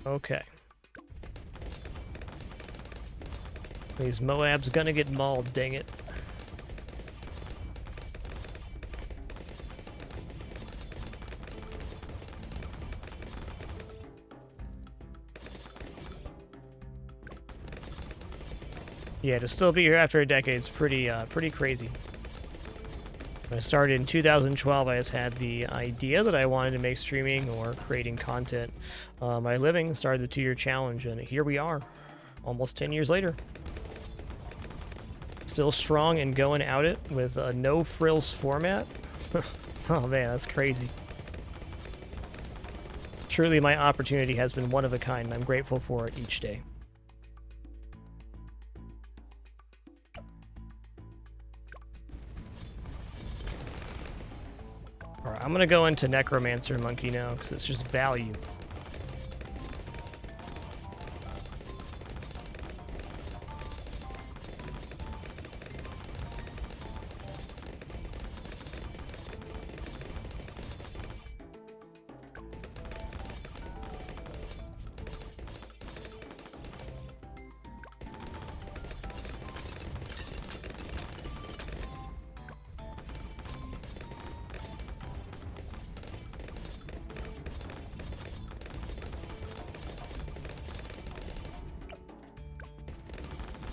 Okay. These Moabs gonna get mauled, dang it. Yeah, to still be here after a decade is pretty crazy. When I started in 2012, I just had the idea that I wanted to make streaming or creating content my living. Started the 2-year challenge, and here we are, almost 10 years later. Still strong and going at it with a no frills format. Oh man, that's crazy. Truly, my opportunity has been one of a kind, and I'm grateful for it each day. Alright, I'm gonna go into Necromancer Monkey now, because it's just value.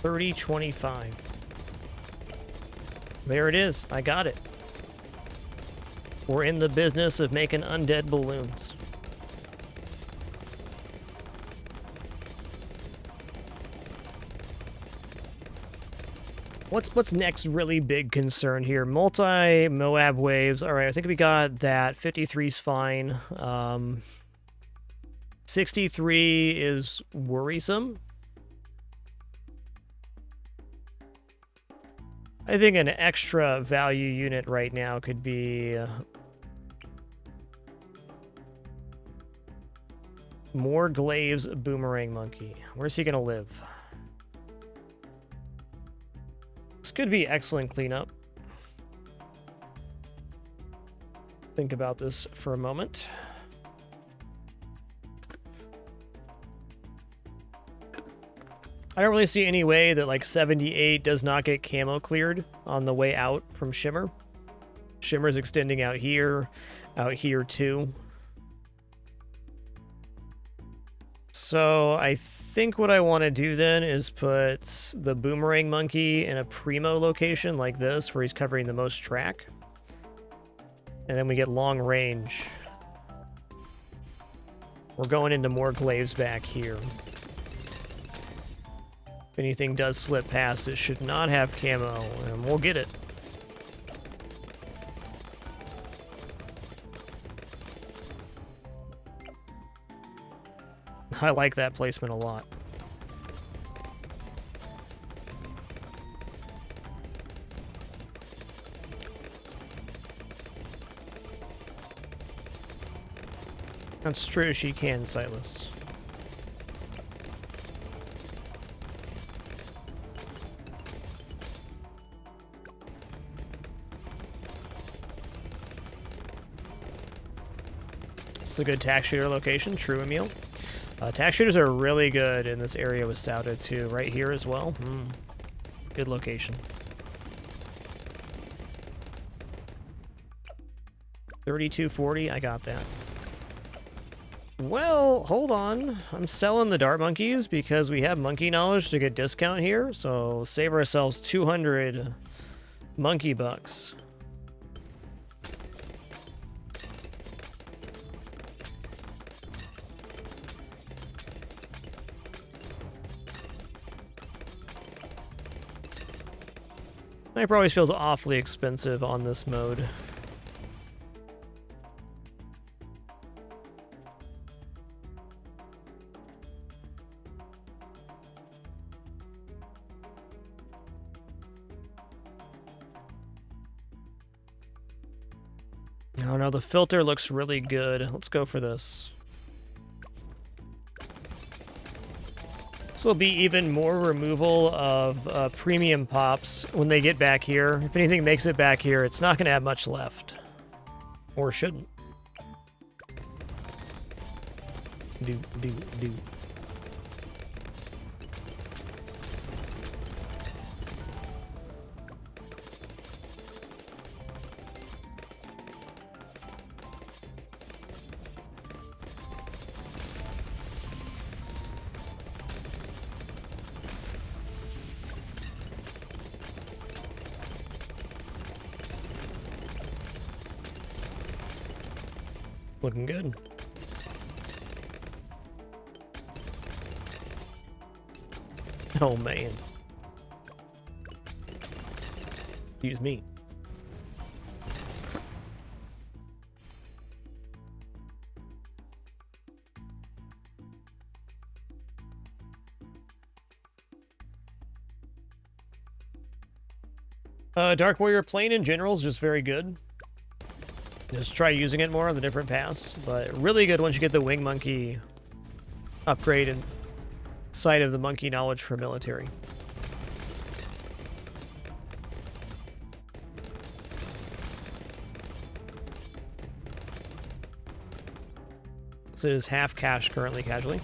3025. There it is. I got it. We're in the business of making undead balloons. What's next really big concern here? Multi-Moab waves. All right, I think we got that. 53's fine. 63 is worrisome. I think an extra value unit right now could be more Glaives Boomerang Monkey. Where's he gonna live? This could be excellent cleanup. Think about this for a moment. I don't really see any way that like 78 does not get camo cleared on the way out from Shimmer. Shimmer's extending out here too. So I think what I want to do then is put the Boomerang Monkey in a primo location like this, where he's covering the most track. And then we get long range. We're going into more Glaives back here. If anything does slip past, it should not have camo, and we'll get it. I like that placement a lot. That's true, she can, Silas. It's a good tack shooter location, true, Emil. Tack shooters are really good in this area with Stouta too. Right here as well. Good location. 3240, I got that. Well, hold on. I'm selling the dart monkeys because we have monkey knowledge to get discount here. So save ourselves 200 monkey bucks. Sniper always feels awfully expensive on this mode. Oh no, the filter looks really good. Let's go for this. This will be even more removal of premium pops when they get back here. If anything makes it back here, it's not going to have much left. Or shouldn't. Do. Looking good. Oh man. Excuse me. Dark Warrior plane in general is just very good. Just try using it more on the different paths, but really good once you get the Wing Monkey upgrade and Sight of the Monkey knowledge for military. This is half cash currently, casually.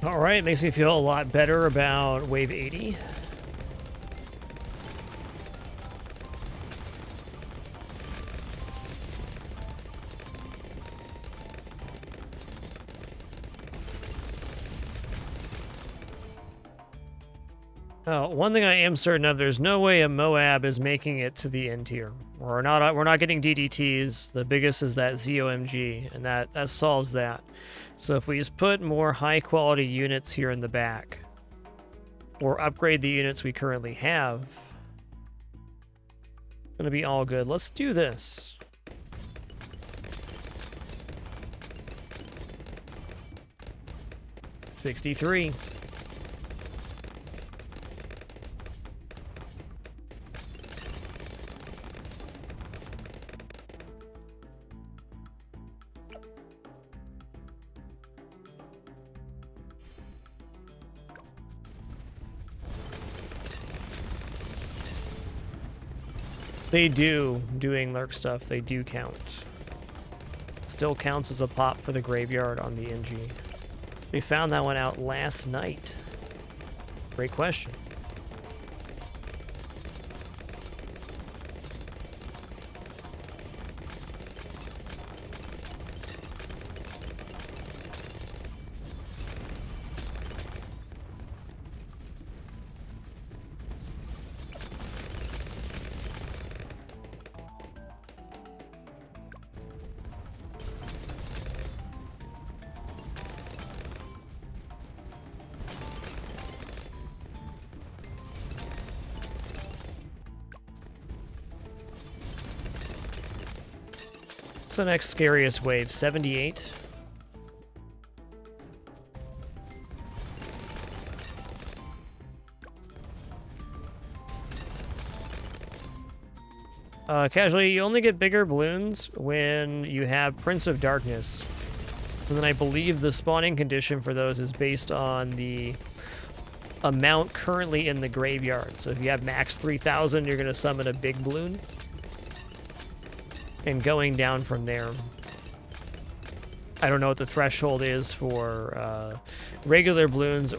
All right, makes me feel a lot better about wave 80. Oh, one thing I am certain of, there's no way a Moab is making it to the end tier. We're not getting DDTs. The biggest is that ZOMG, and that solves that. So if we just put more high quality units here in the back, or upgrade the units we currently have, it's gonna be all good. Let's do this. $63. They do, doing lurk stuff, they do count. Still counts as a pop for the graveyard on the NG. We found that one out last night. Great question. What's the next scariest wave? 78? Casually, you only get bigger balloons when you have Prince of Darkness. And then I believe the spawning condition for those is based on the amount currently in the graveyard. So if you have max 3,000, you're going to summon a big balloon. And going down from there. I don't know what the threshold is for regular balloons,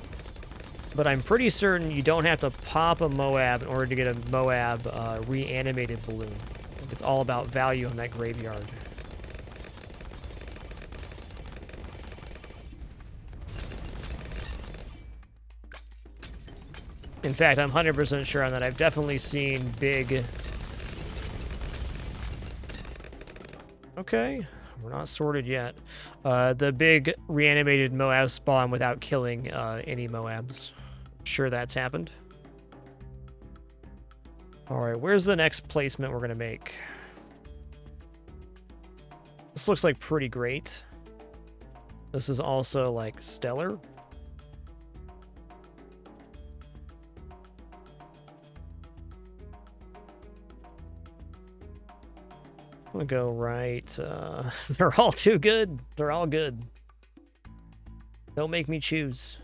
but I'm pretty certain you don't have to pop a Moab in order to get a Moab reanimated balloon. It's all about value in that graveyard. In fact, I'm 100% sure on that. I've definitely seen big... Okay, we're not sorted yet. The big reanimated Moab spawn without killing any Moabs. Sure that's happened. Alright, where's the next placement we're going to make? This looks like pretty great. This is also like stellar. I'm gonna go right. They're all too good. They're all good. Don't make me choose.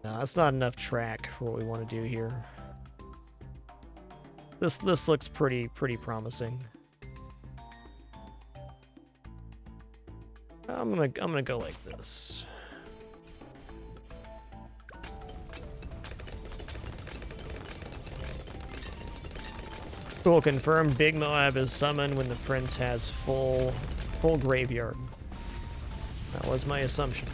No, that's not enough track for what we want to do here. This looks pretty promising. I'm gonna go like this. Cool, confirm Big Moab is summoned when the prince has full graveyard. That was my assumption.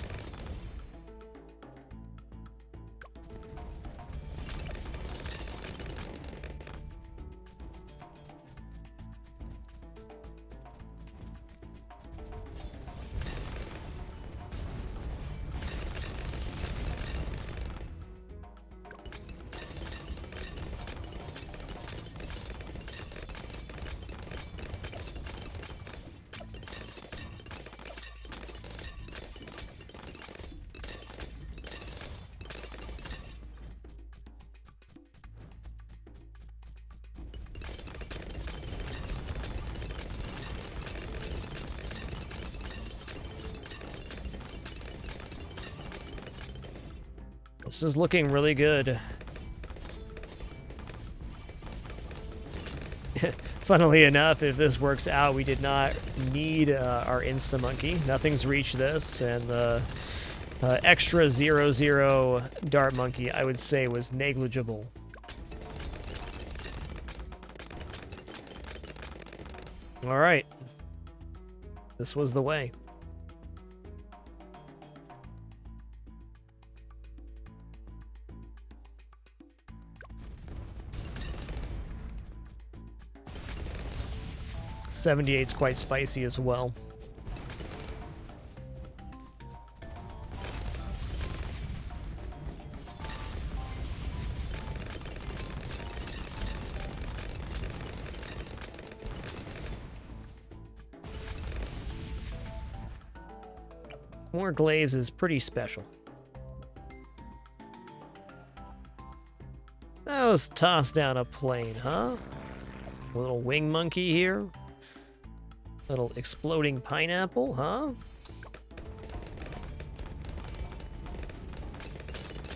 This is looking really good. Funnily enough, if this works out, we did not need our Insta Monkey. Nothing's reached this, and the extra 0/0 Dart Monkey, I would say, was negligible. All right. This was the way. '78's quite spicy as well. More glaives is pretty special. That was tossed down a plane, huh? A little wing monkey here. Little exploding pineapple, huh?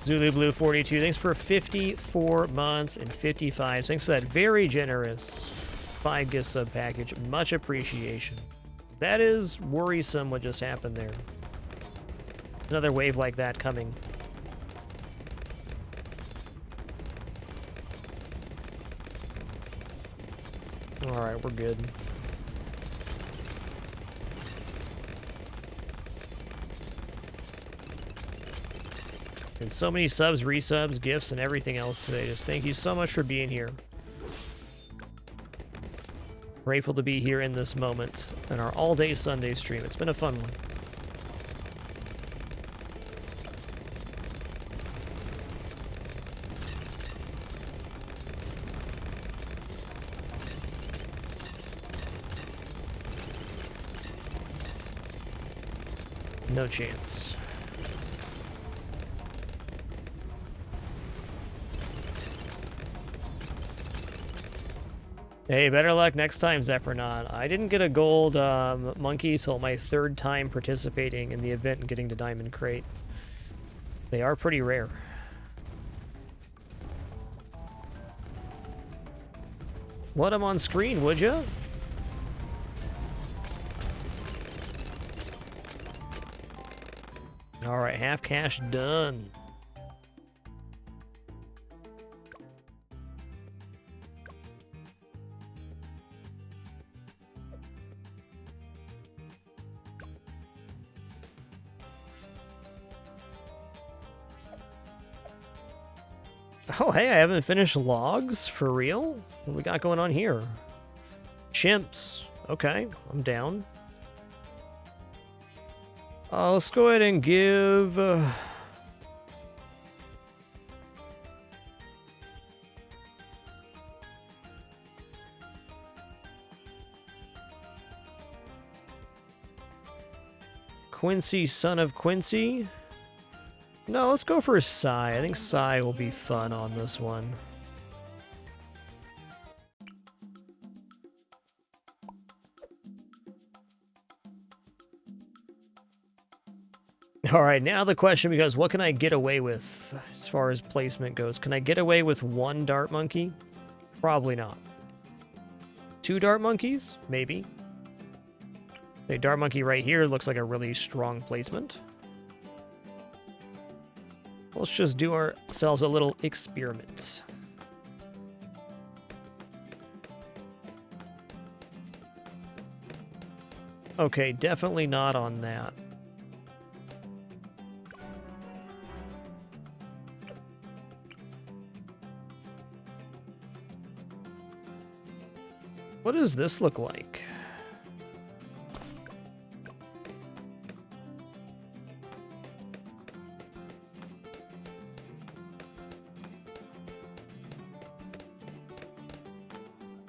Zulu Blue 42, thanks for 54 months and 55. Thanks for that very generous 5 gift sub package. Much appreciation. That is worrisome what just happened there. Another wave like that coming. Alright, we're good. And so many subs, resubs, gifts, and everything else today. Just thank you so much for being here. Grateful to be here in this moment in our all-day Sunday stream. It's been a fun one. No chance. Hey, better luck next time, Zephyronaut. I didn't get a gold monkey till my 3rd time participating in the event and getting to Diamond Crate. They are pretty rare. Let them on screen, would ya? Alright, half cash done. Oh, hey, I haven't finished logs? For real? What we got going on here? Chimps. Okay, I'm down. Let's go ahead and give... Quincy, son of Quincy? No, let's go for Psy. I think Psy will be fun on this one. Alright, now the question becomes, what can I get away with as far as placement goes? Can I get away with 1 Dart Monkey? Probably not. 2 Dart Monkeys? Maybe. A Dart Monkey right here looks like a really strong placement. Let's just do ourselves a little experiment. Okay, definitely not on that. What does this look like?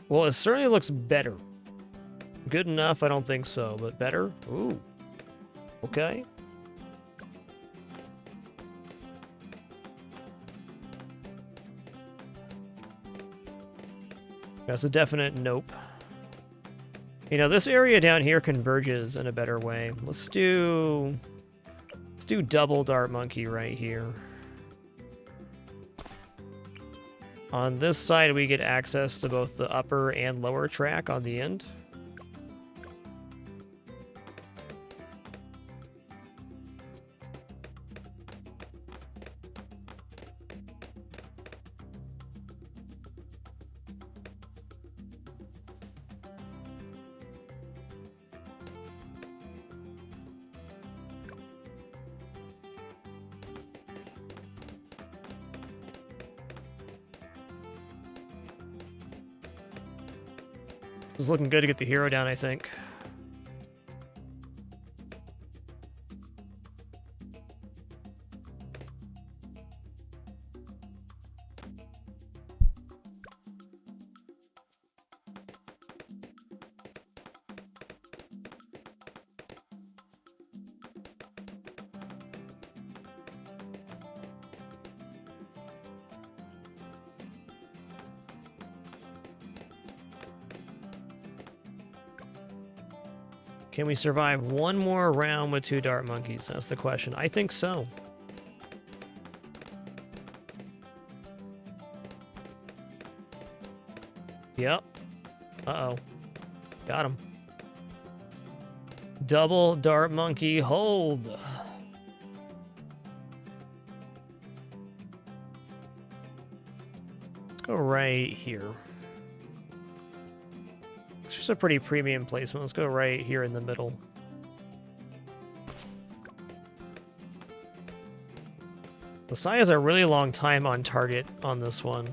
Well, it certainly looks better. Good enough? I don't think so, but better? Ooh. Okay. That's a definite nope. You know, this area down here converges in a better way. Let's do double Dart Monkey right here. On this side, we get access to both the upper and lower track on the end. It's looking good to get the hero down, I think. Can we survive one more round with 2 dart monkeys? That's the question. I think so. Yep. Uh-oh. Got him. Double dart monkey hold. Let's go right here. It's just a pretty premium placement. Let's go right here in the middle. Messiah has a really long time on target on this one.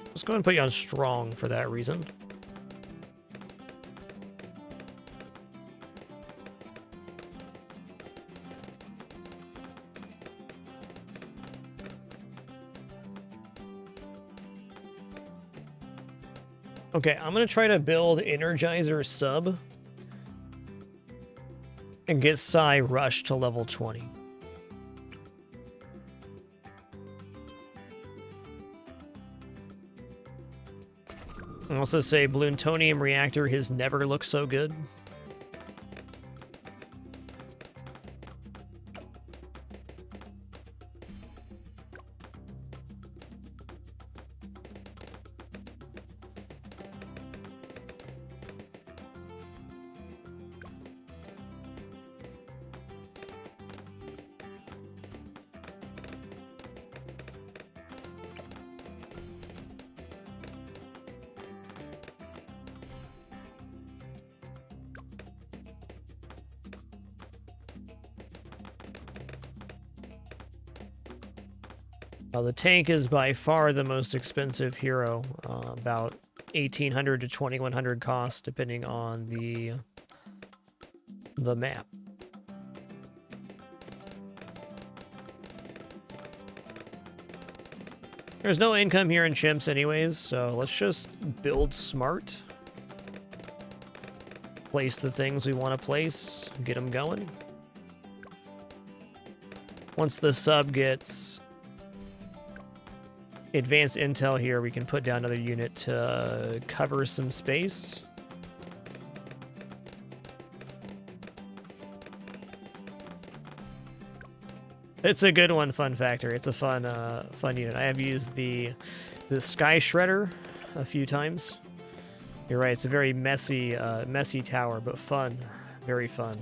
Let's go ahead and put you on strong for that reason. Okay, I'm going to try to build Energizer sub and get Psy rushed to level 20. I also say Bloontonium Reactor has never looked so good. The tank is by far the most expensive hero, about 1,800 to 2,100 cost, depending on the map. There's no income here in Chimps anyways, so let's just build smart. Place the things we want to place, get them going. Once the sub gets advanced intel here, we can put down another unit to cover some space. It's a good one, Fun Factor. It's a fun unit. I have used the Sky Shredder a few times. You're right, it's a very messy tower, but fun. Very fun.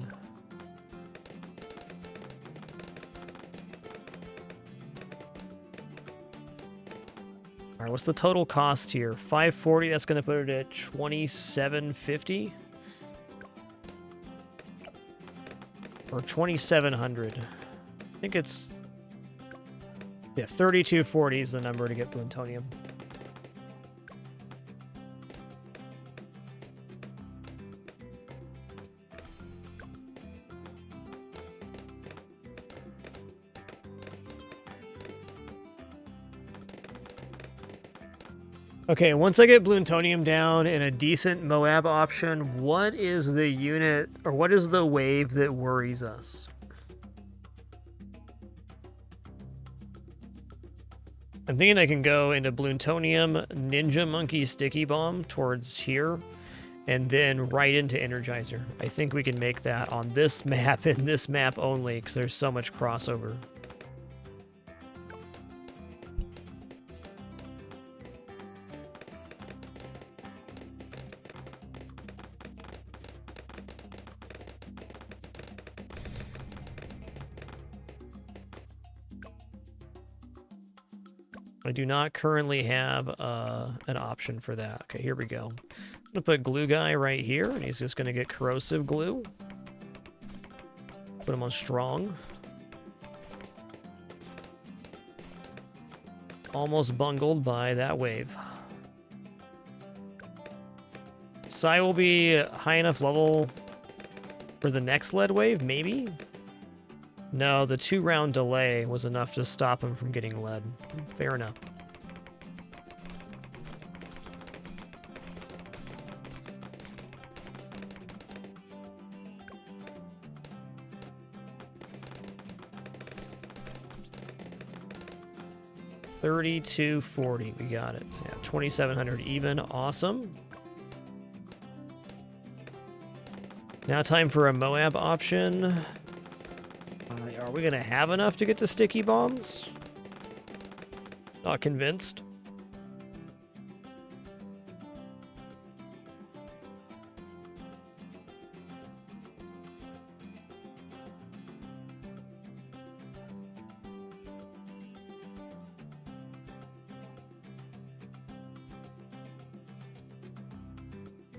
Alright, what's the total cost here? 540, that's going to put it at 2,750? Or 2,700. I think it's... yeah, 3,240 is the number to get Bloontonium. Okay, once I get Bloontonium down and a decent Moab option, what is the unit, or what is the wave that worries us? I'm thinking I can go into Bloontonium, Ninja Monkey Sticky Bomb towards here, and then right into Energizer. I think we can make that on this map and this map only, because there's so much crossover. I do not currently have an option for that. Okay, here we go. I'm gonna put Glue Guy right here, and he's just gonna get Corrosive Glue. Put him on Strong. Almost bungled by that wave. Sai will be high enough level for the next lead wave, maybe? No, the 2-round delay was enough to stop him from getting lead. Fair enough. $32.40, we got it. Yeah, 2,700 even, awesome. Now time for a Moab option. Are we gonna have enough to get to sticky bombs? Not convinced.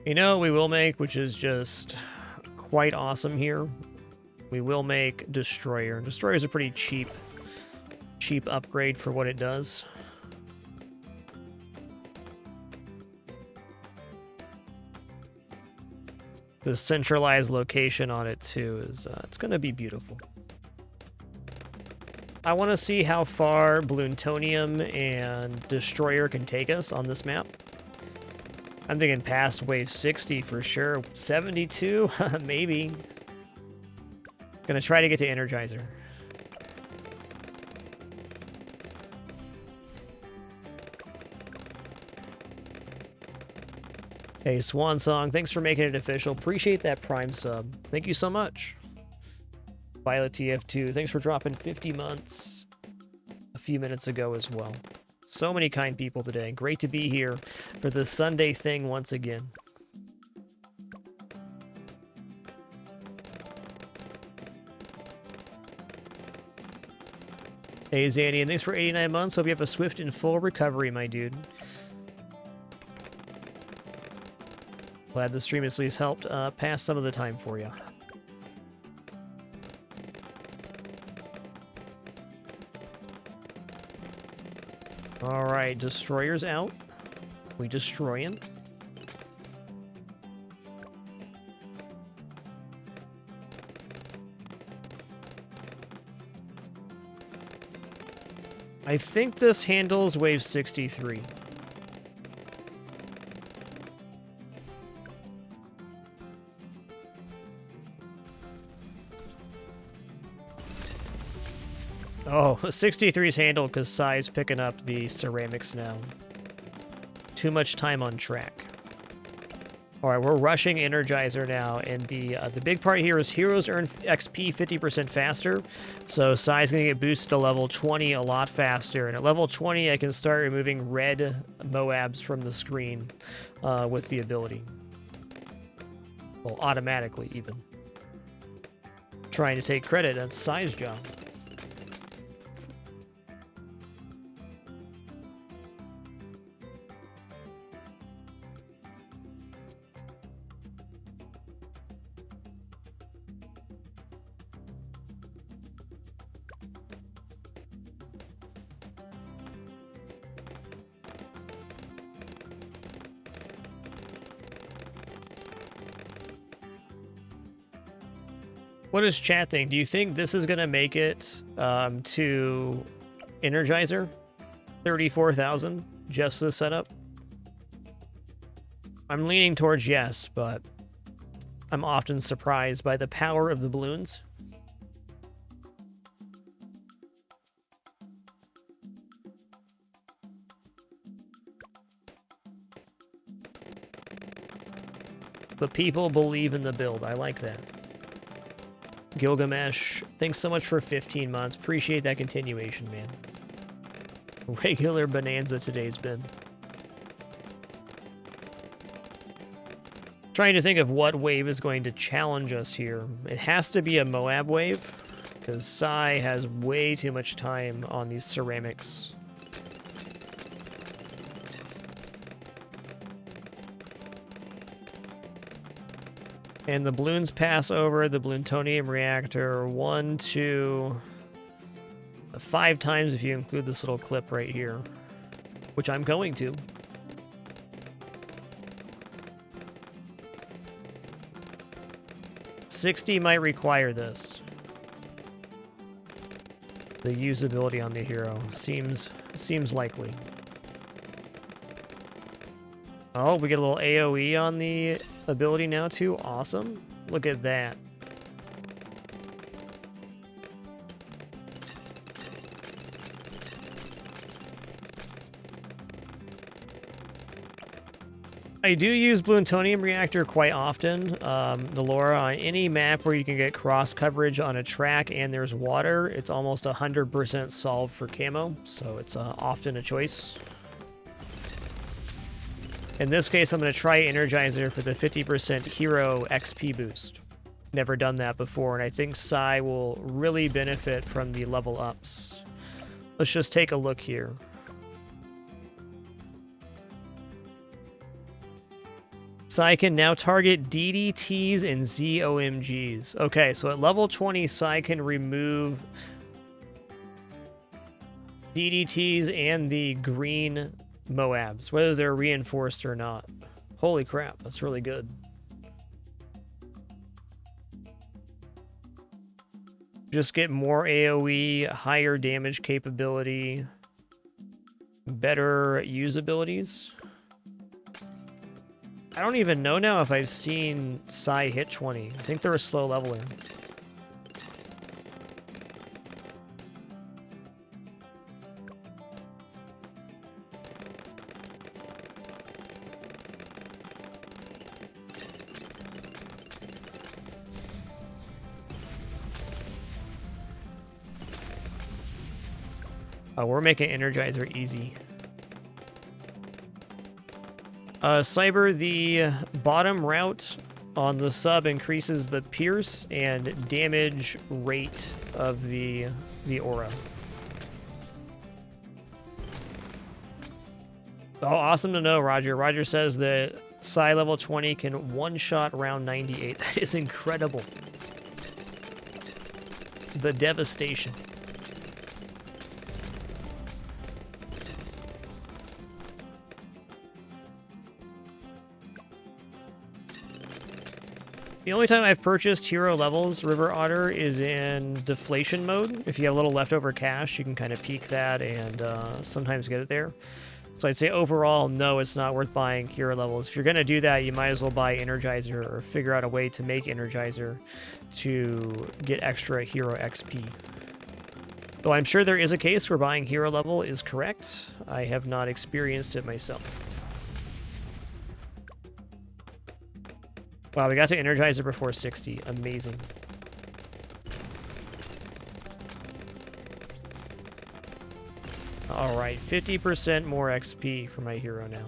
You know what we will make, which is just quite awesome here? We will make Destroyer. Destroyer is a pretty cheap upgrade for what it does. The centralized location on it too is it's gonna be beautiful. I want to see how far Bloontonium and Destroyer can take us on this map. I'm thinking past wave 60 for sure. 72, maybe. Gonna try to get to Energizer. Hey, Swan Song, thanks for making it official. Appreciate that Prime sub. Thank you so much. Violet TF2, thanks for dropping 50 months a few minutes ago as well. So many kind people today. Great to be here for the Sunday thing once again. Hey, Zandy, and thanks for 89 months. Hope you have a swift and full recovery, my dude. Glad the stream at least helped pass some of the time for you. All right, Destroyer's out. We destroy him. I think this handles wave 63. Oh, 63's handled because Sai's picking up the ceramics now. Too much time on track. All right, we're rushing Energizer now, and the big part here is heroes earn XP 50% faster, so Sai's going to get boosted to level 20 a lot faster, and at level 20 I can start removing red Moabs from the screen with the ability. Well, automatically even. Trying to take credit, that's Sai's job. What does chat think? Do you think this is going to make it to Energizer? 34,000? Just this setup? I'm leaning towards yes, but I'm often surprised by the power of the balloons. But people believe in the build. I like that. Gilgamesh, thanks so much for 15 months. Appreciate that continuation, man. Regular bonanza today's been. Trying to think of what wave is going to challenge us here. It has to be a Moab wave, because Sai has way too much time on these ceramics. And the balloons pass over the plutonium reactor 1, 2, 5 times if you include this little clip right here, which I'm going to. $60 might require this. The usability on the hero seems likely. Oh, we get a little AoE on the ability now too. Awesome. Look at that. I do use Plutonium Reactor quite often, the Laura, on any map where you can get cross coverage on a track and there's water. It's almost 100% solved for camo, so it's often a choice. In this case, I'm going to try Energizer for the 50% hero XP boost. Never done that before, and I think Psy will really benefit from the level ups. Let's just take a look here. Psy can now target DDTs and ZOMGs. Okay, so at level 20, Psy can remove DDTs and the green Moabs, whether they're reinforced or not. Holy crap, that's really good. Just get more AoE, higher damage capability, better usabilities. I don't even know now if I've seen Psy hit 20. I think they're a slow leveler. Oh, we're making Energizer easy. Cyber, the bottom route on the sub increases the pierce and damage rate of the aura. Oh, awesome to know, Roger. Roger says that Psy level 20 can one-shot round 98. That is incredible. The devastation. The only time I've purchased hero levels, River Otter, is in deflation mode. If you have a little leftover cash, you can kind of peek that and sometimes get it there. So I'd say overall, no, it's not worth buying hero levels. If you're going to do that, you might as well buy Energizer or figure out a way to make Energizer to get extra hero XP. Though I'm sure there is a case where buying hero level is correct. I have not experienced it myself. Wow, we got to Energizer before 60. Amazing. Alright, 50% more XP for my hero now.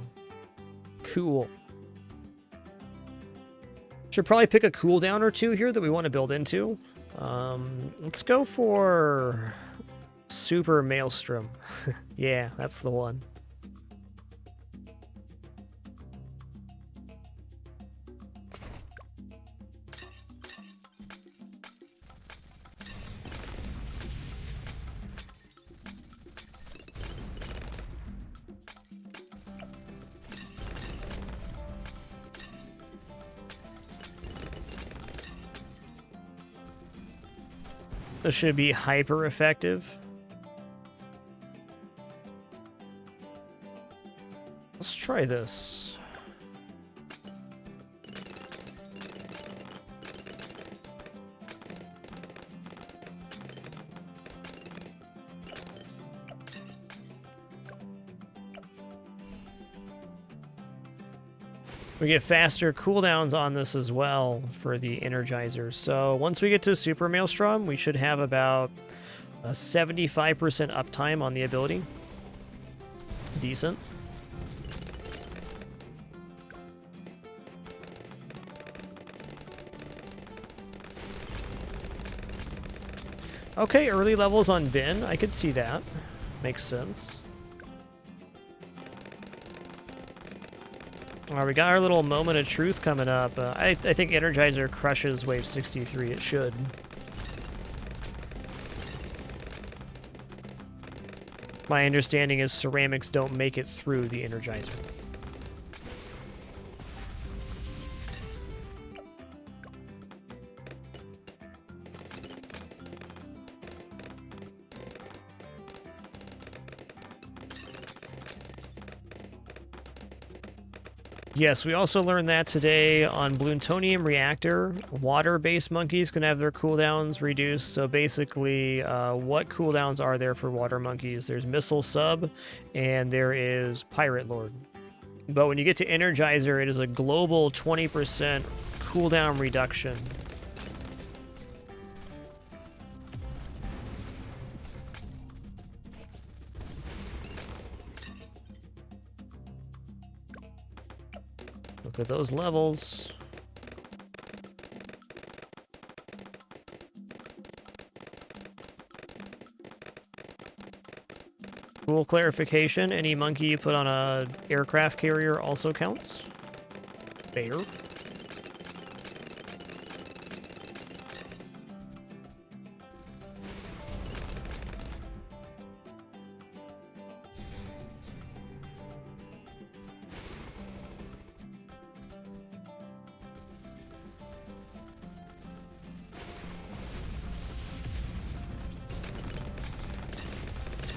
Cool. Should probably pick a cooldown or two here that we want to build into. Let's go for Super Maelstrom. Yeah, that's the one. This should be hyper effective. Let's try this. We get faster cooldowns on this as well for the Energizer. So once we get to Super Maelstrom, we should have about a 75% uptime on the ability. Decent. Okay, early levels on Bin. I could see that. Makes sense. All right, we got our little moment of truth coming up. I think Energizer crushes wave 63. It should. My understanding is ceramics don't make it through the Energizer. Yes, we also learned that today on Bloontonium Reactor. Water-based monkeys can have their cooldowns reduced. So basically, what cooldowns are there for water monkeys? There's Missile Sub, and there is Pirate Lord. But when you get to Energizer, it is a global 20% cooldown reduction. Look at those levels. Cool clarification. Any monkey you put on a aircraft carrier also counts. Fair.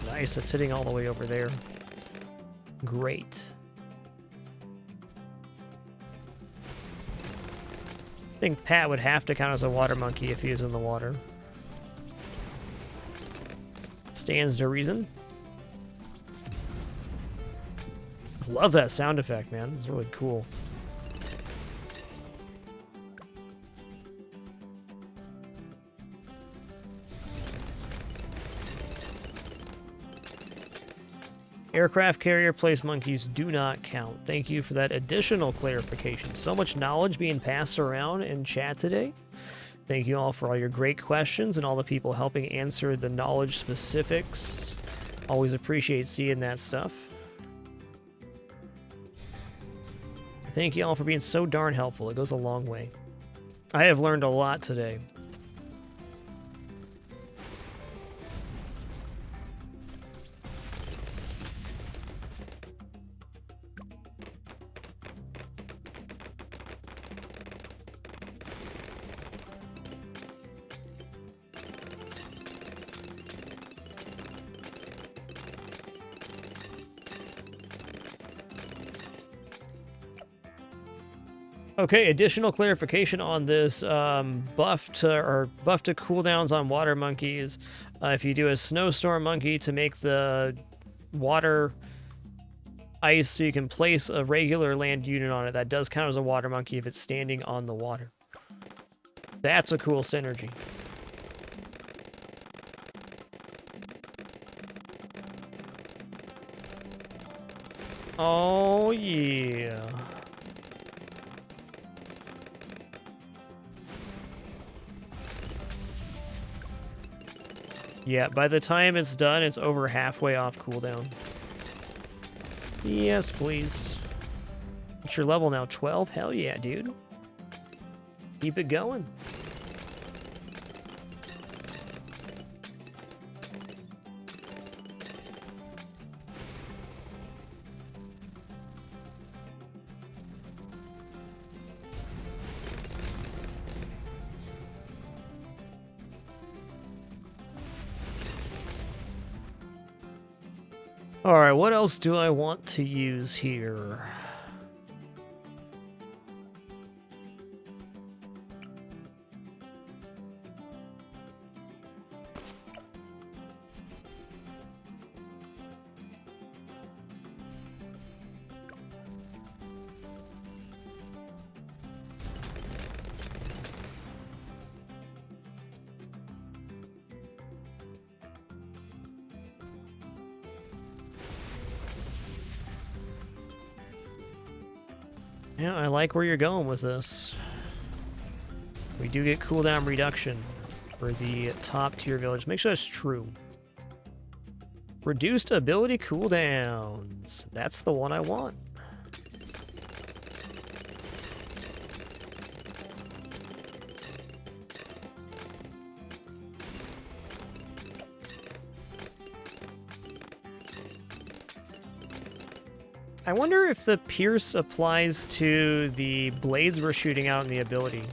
Nice, it's hitting all the way over there. Great. I think Pat would have to count as a water monkey if he was in the water. Stands to reason. Love that sound effect, man. It's really cool. Aircraft carrier place monkeys do not count. Thank you for that additional clarification. So much knowledge being passed around in chat today. Thank you all for all your great questions and all the people helping answer the knowledge specifics. Always appreciate seeing that stuff. Thank you all for being so darn helpful. It goes a long way. I have learned a lot today. Okay, additional clarification on this buff to cooldowns on water monkeys. If you do a snowstorm monkey to make the water ice so you can place a regular land unit on it, that does count as a water monkey if it's standing on the water. That's a cool synergy. Oh yeah. Yeah, by the time it's done, it's over halfway off cooldown. Yes, please. What's your level now? 12? Hell yeah, dude. Keep it going. Alright, what else do I want to use here? Yeah, I like where you're going with this. We do get cooldown reduction for the top tier village. Make sure that's true. Reduced ability cooldowns. That's the one I want. I wonder if the pierce applies to the blades we're shooting out in the ability.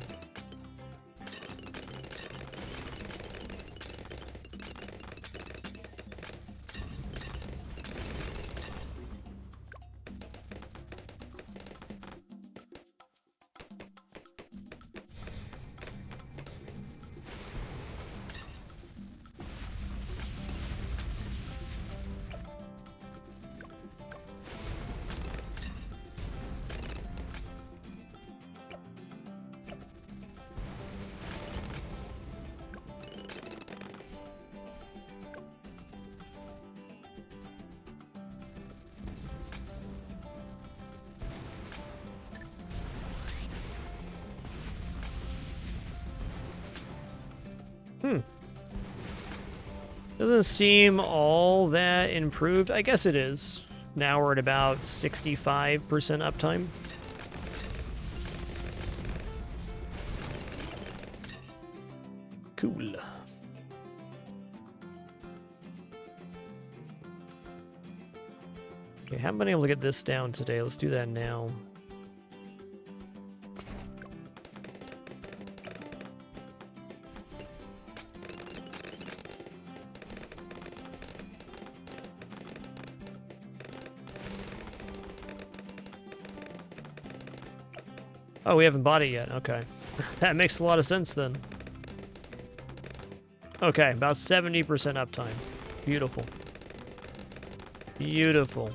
Doesn't seem all that improved. I guess it is. Now we're at about 65% uptime. Cool. Okay, haven't been able to get this down today. Let's do that now. Oh, we haven't bought it yet. Okay. That makes a lot of sense then. Okay, about 70% uptime. Beautiful. Beautiful.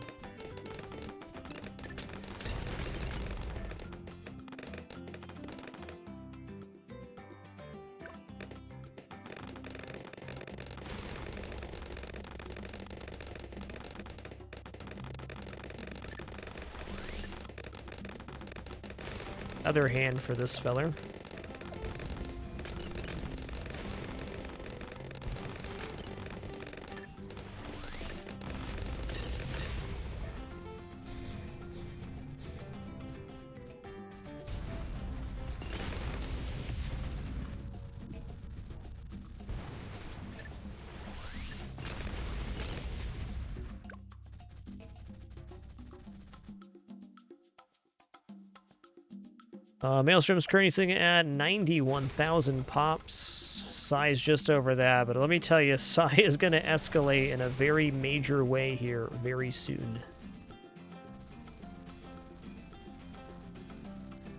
Other hand for this feller. Maelstrom's currently sitting at 91,000 pops. Psy's just over that, but let me tell you, Psy is going to escalate in a very major way here very soon.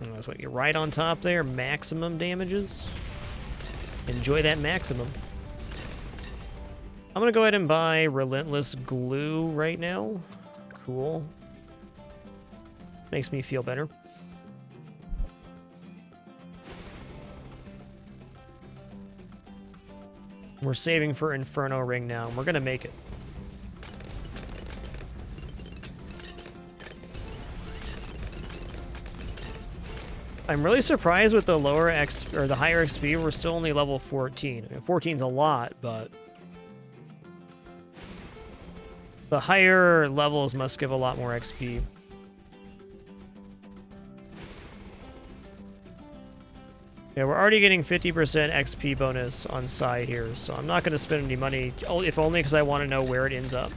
That's what you're right on top there. Maximum damages. Enjoy that maximum. I'm going to go ahead and buy Relentless Glue right now. Cool. Makes me feel better. We're saving for Inferno Ring now, and we're gonna make it. I'm really surprised with the lower X or the higher XP. We're still only level 14. I mean, 14's a lot, but the higher levels must give a lot more XP. Yeah, we're already getting 50% XP bonus on Psy here, so I'm not going to spend any money, if only because I want to know where it ends up.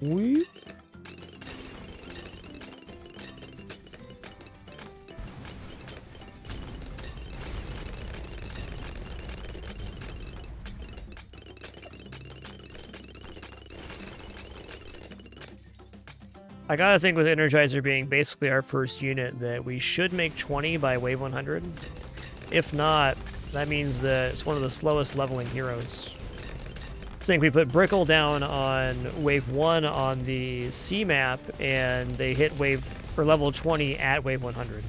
Whoop. I gotta think with Energizer being basically our first unit that we should make 20 by wave 100. If not, that means that it's one of the slowest leveling heroes. I think we put Brickle down on wave 1 on the C map, and they hit wave or level 20 at wave 100.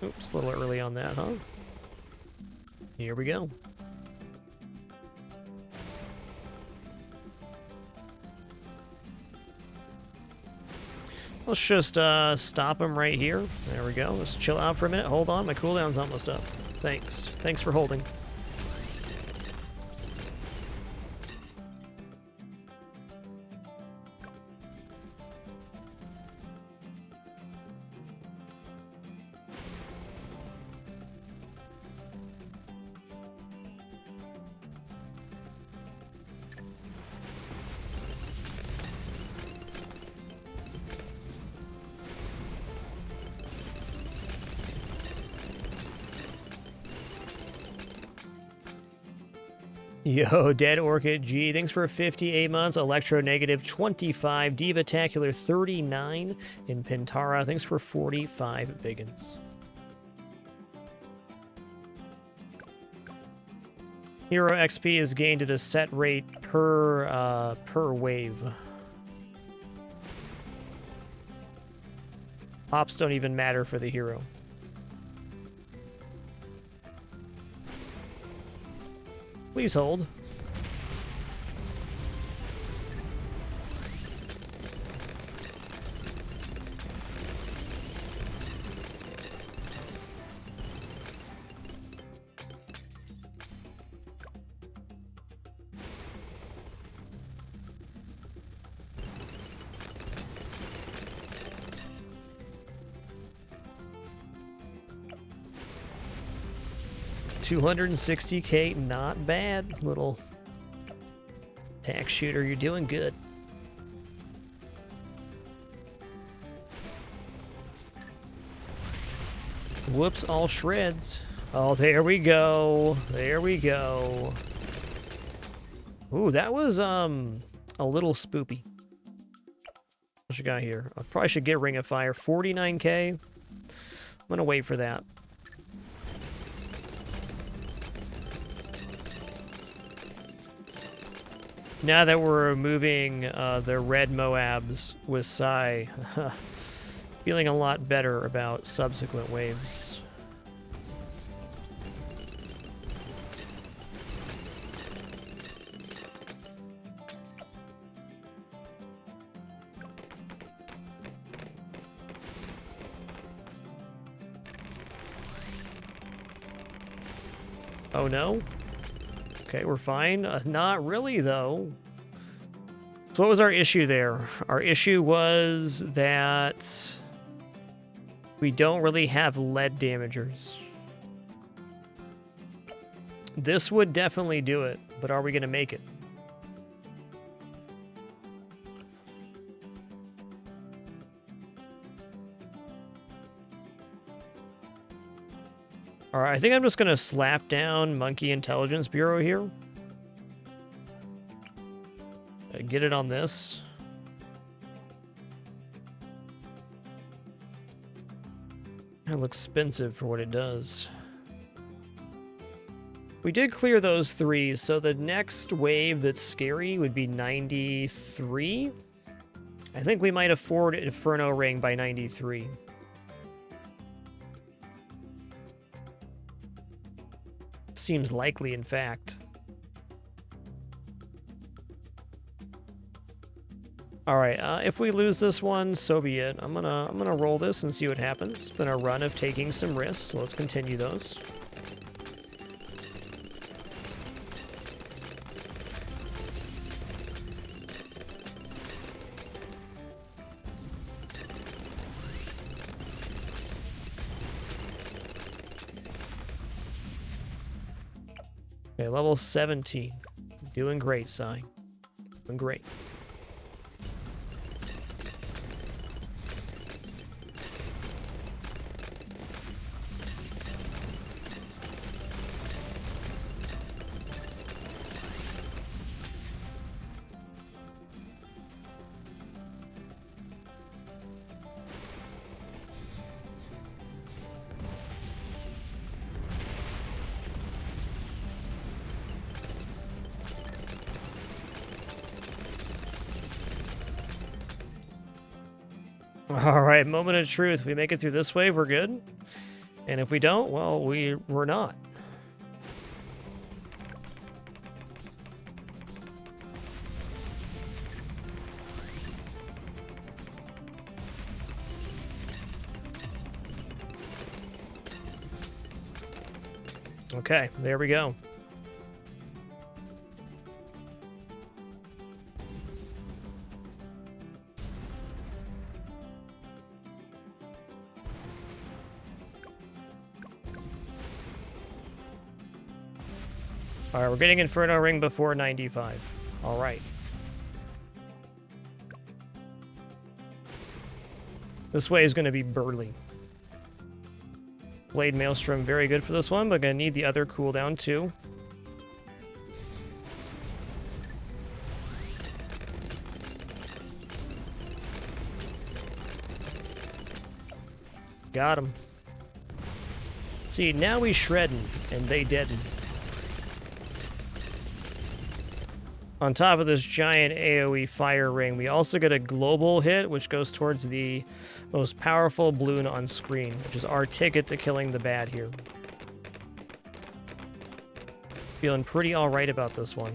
Oops, a little early on that, huh? Here we go. Let's just stop him right here. There we go. Let's chill out for a minute. Hold on, my cooldown's almost up. Thanks. Thanks for holding. Yo, Dead Orchid G, thanks for 58 months. Electro negative 25. Diva-tacular 39. And Pintara, thanks for 45 biggins. Hero XP is gained at a set rate per wave. Pops don't even matter for the hero. Please hold. $260K, not bad. Little tax shooter, you're doing good. Whoops, all shreds. Oh, there we go. There we go. Ooh, that was a little spoopy. What you got here? I probably should get Ring of Fire. 49K. I'm gonna wait for that. Now that we're removing the red Moabs with Sai, feeling a lot better about subsequent waves. Oh no? Okay, we're fine. Not really, though. So what was our issue there? Our issue was that we don't really have lead damagers. This would definitely do it, but are we going to make it? All right, I think I'm just going to slap down Monkey Intelligence Bureau here. Get it on this. It looks expensive for what it does. We did clear those three, so the next wave that's scary would be 93. I think we might afford Inferno Ring by 93. Seems likely, in fact. All right, if we lose this one, so be it. I'm gonna roll this and see what happens. It's been a run of taking some risks, so let's continue those. Okay, level 17. Doing great, Sai. Doing great. All right, moment of truth. We make it through this wave, we're good. And if we don't, well, we're not. Okay, there we go. All right, we're getting Inferno Ring before 95. All right. This way is going to be Burly. Blade Maelstrom, very good for this one, but going to need the other cooldown too. Got him. See, now we shreddin', and they deaden. On top of this giant AoE fire ring, we also get a global hit, which goes towards the most powerful balloon on screen, which is our ticket to killing the bad here. Feeling pretty alright about this one.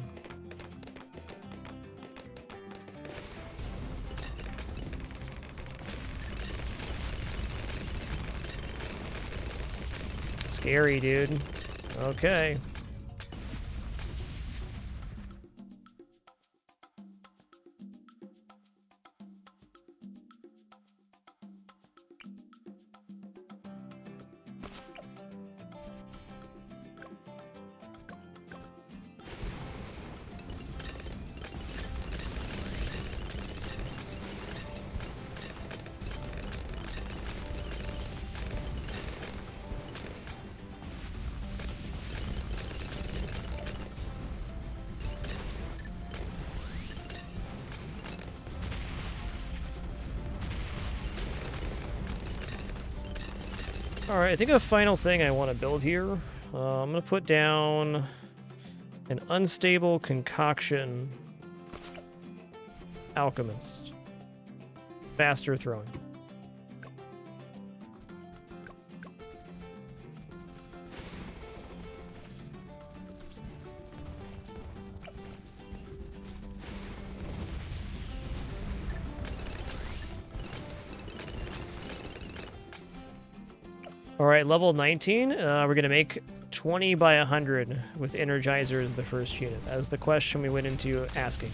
Scary, dude. Okay. Alright, I think a final thing I want to build here. I'm going to put down an unstable concoction alchemist. Faster throwing. Alright, level 19, we're going to make 20 by 100 with Energizer as the first unit. That was the question we went into asking.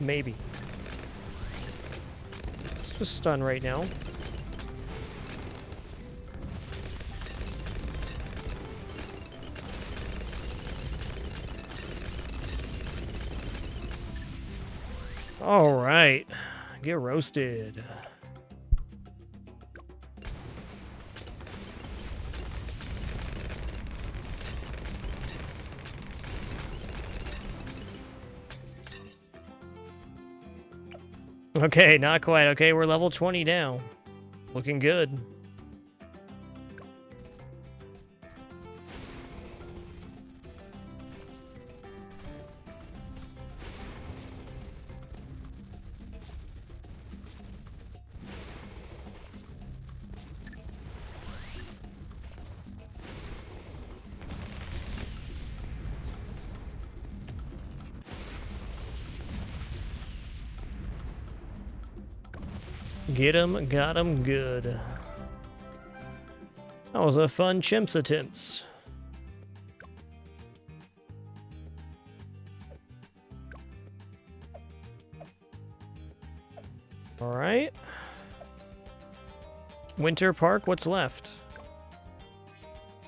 Maybe. It's just stun right now. Alright, get roasted. Okay, not quite. Okay, we're level 20 now. Looking good. Get him, got him good. That was a fun chimps attempts. All right. Winter Park, what's left?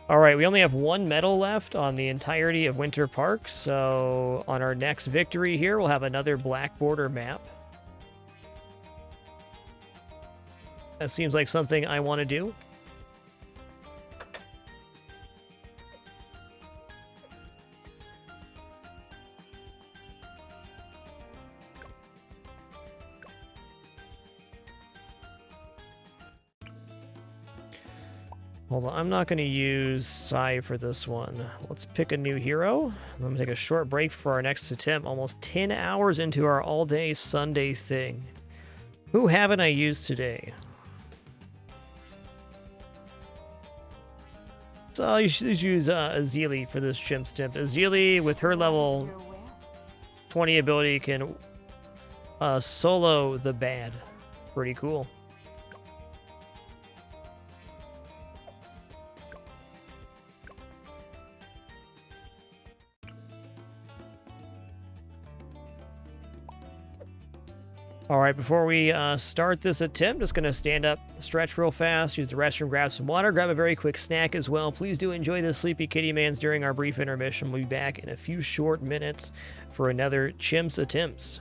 All right, we only have one medal left on the entirety of Winter Park, so on our next victory here, we'll have another black border map. That seems like something I want to do. Hold on, I'm not going to use Sai for this one. Let's pick a new hero. I'm going to take a short break for our next attempt. Almost 10 hours into our all-day Sunday thing. Who haven't I used today? So you should use Azili for this chimp stimp. Azili, with her level 20 ability, can solo the bad. Pretty cool. All right, before we start this attempt, just going to stand up, stretch real fast, use the restroom, grab some water, grab a very quick snack as well. Please do enjoy the Sleepy Kitty Mans during our brief intermission. We'll be back in a few short minutes for another Chimps Attempts.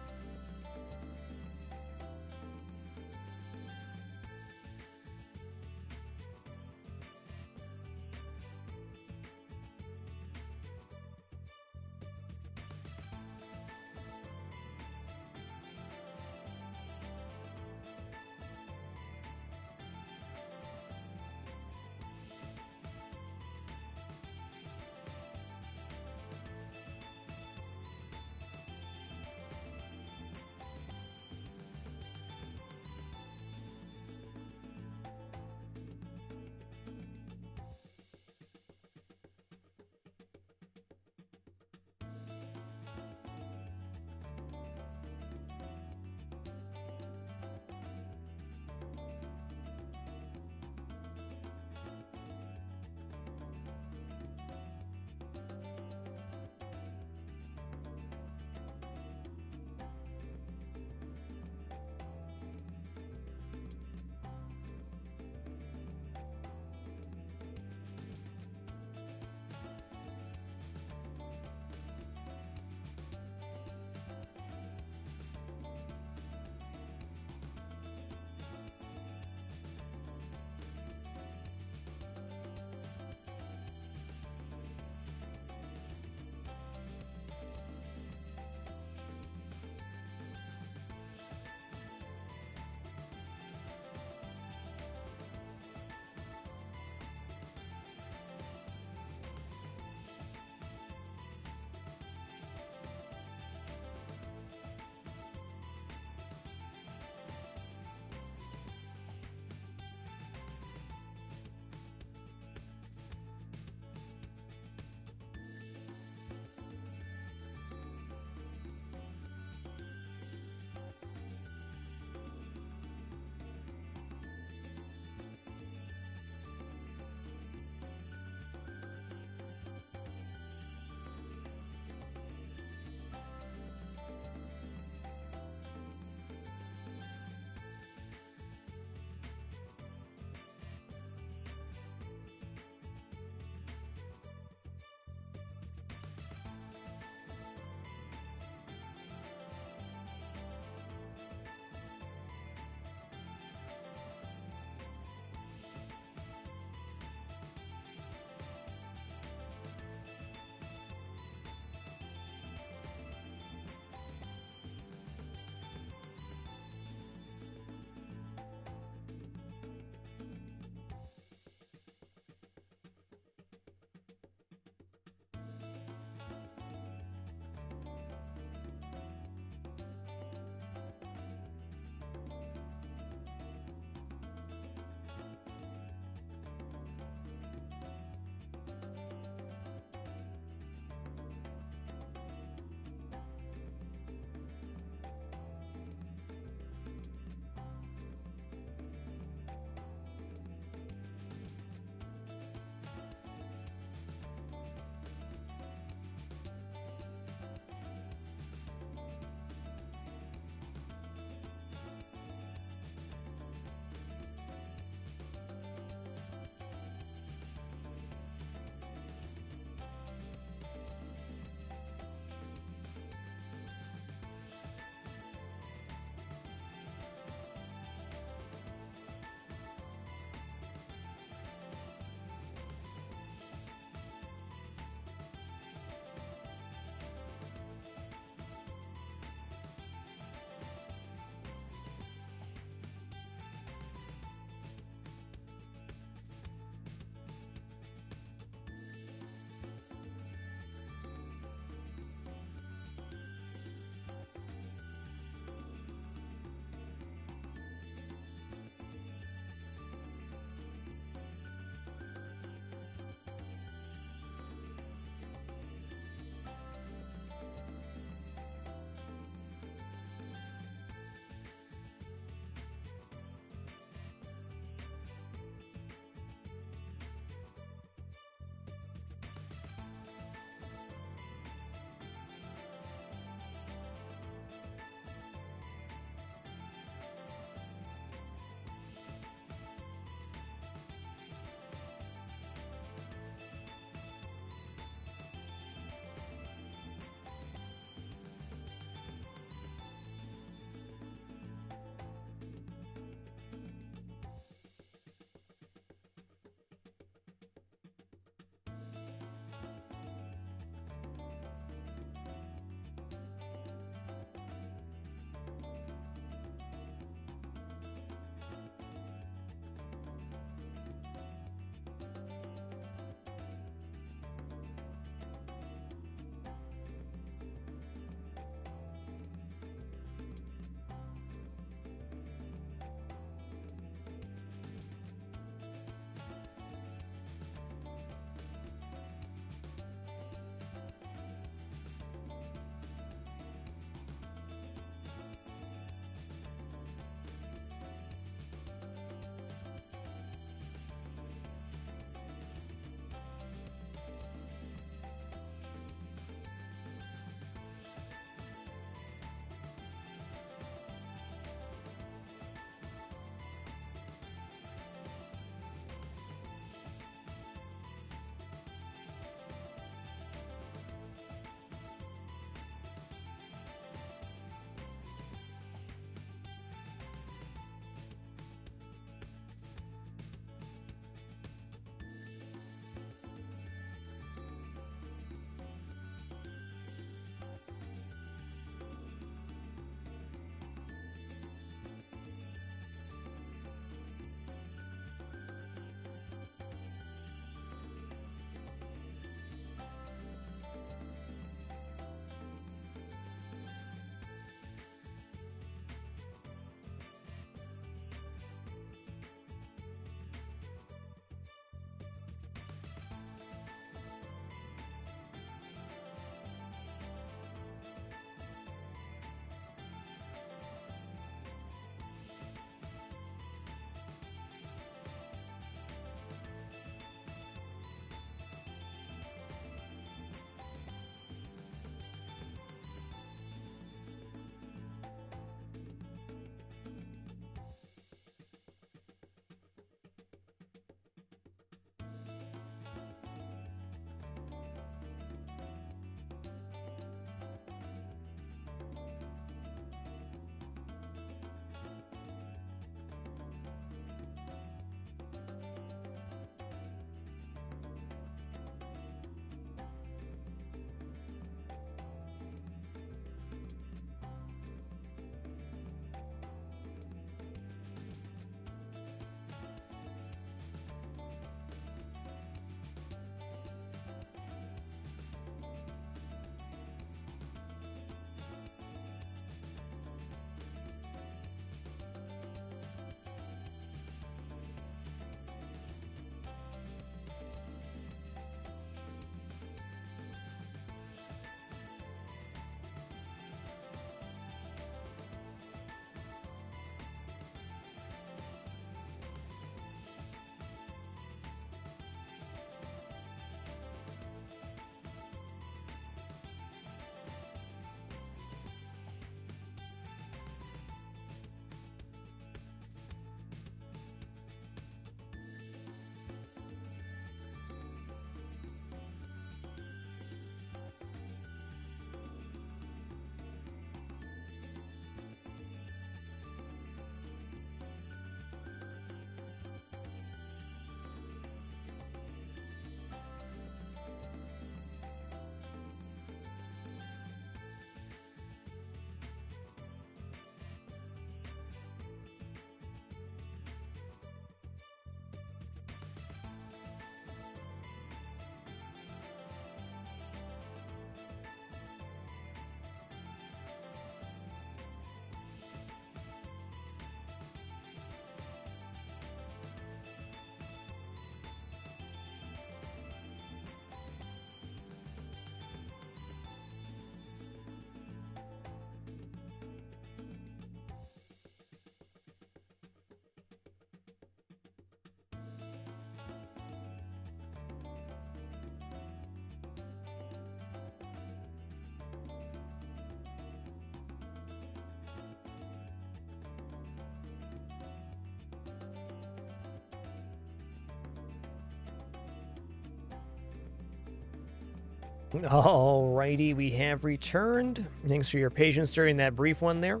Alrighty, we have returned. Thanks for your patience during that brief one there.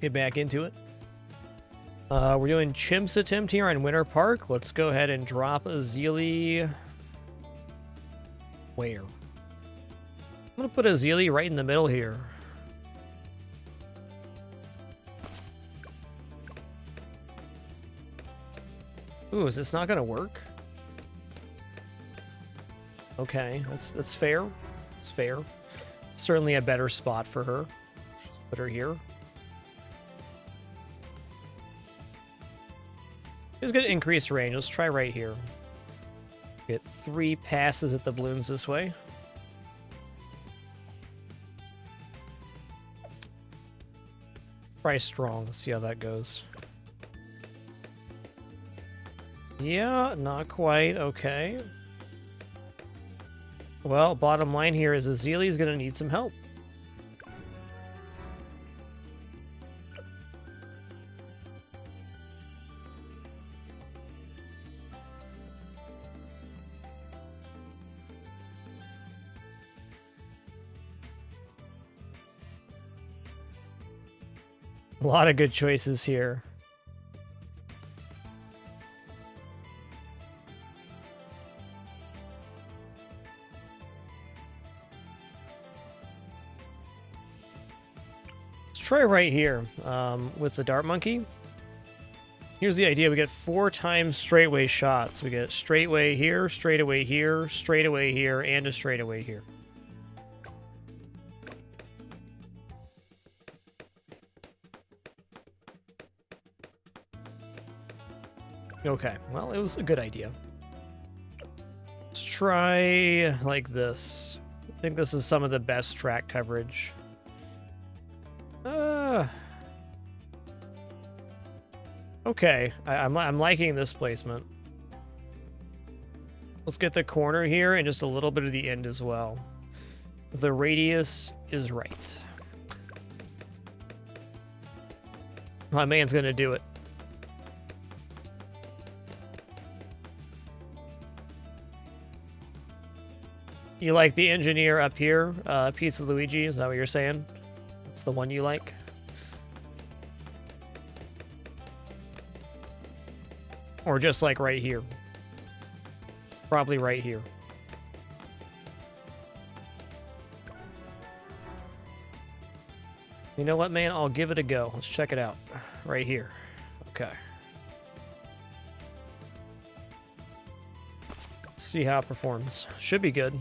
Get back into it. We're doing Chimp's attempt here on Winter Park. Let's go ahead and drop Azili. Where? I'm gonna put Azili right in the middle here. Ooh, is this not gonna work? Okay, that's fair. It's fair. Certainly a better spot for her. Just put her here. It's gonna increase range. Let's try right here. Get 3 passes at the balloons this way. Try strong. Let's see how that goes. Yeah, not quite. Okay. Well, bottom line here is Azili is going to need some help. A lot of good choices here. Try right here with the Dart Monkey. Here's the idea. We get 4 times straightaway shots. We get straightaway here, straightaway here, straightaway here, and a straightaway here. Okay, well, it was a good idea. Let's try like this. I think this is some of the best track coverage. Okay, I'm liking this placement. Let's get the corner here and just a little bit of the end as well. The radius is right. My man's gonna do it. You like the engineer up here, Pizza Luigi? Is that what you're saying? That's the one you like? Or just like right here? Probably right here. You know what, man? I'll give it a go. Let's check it out. Right here. Okay. Let's see how it performs. Should be good.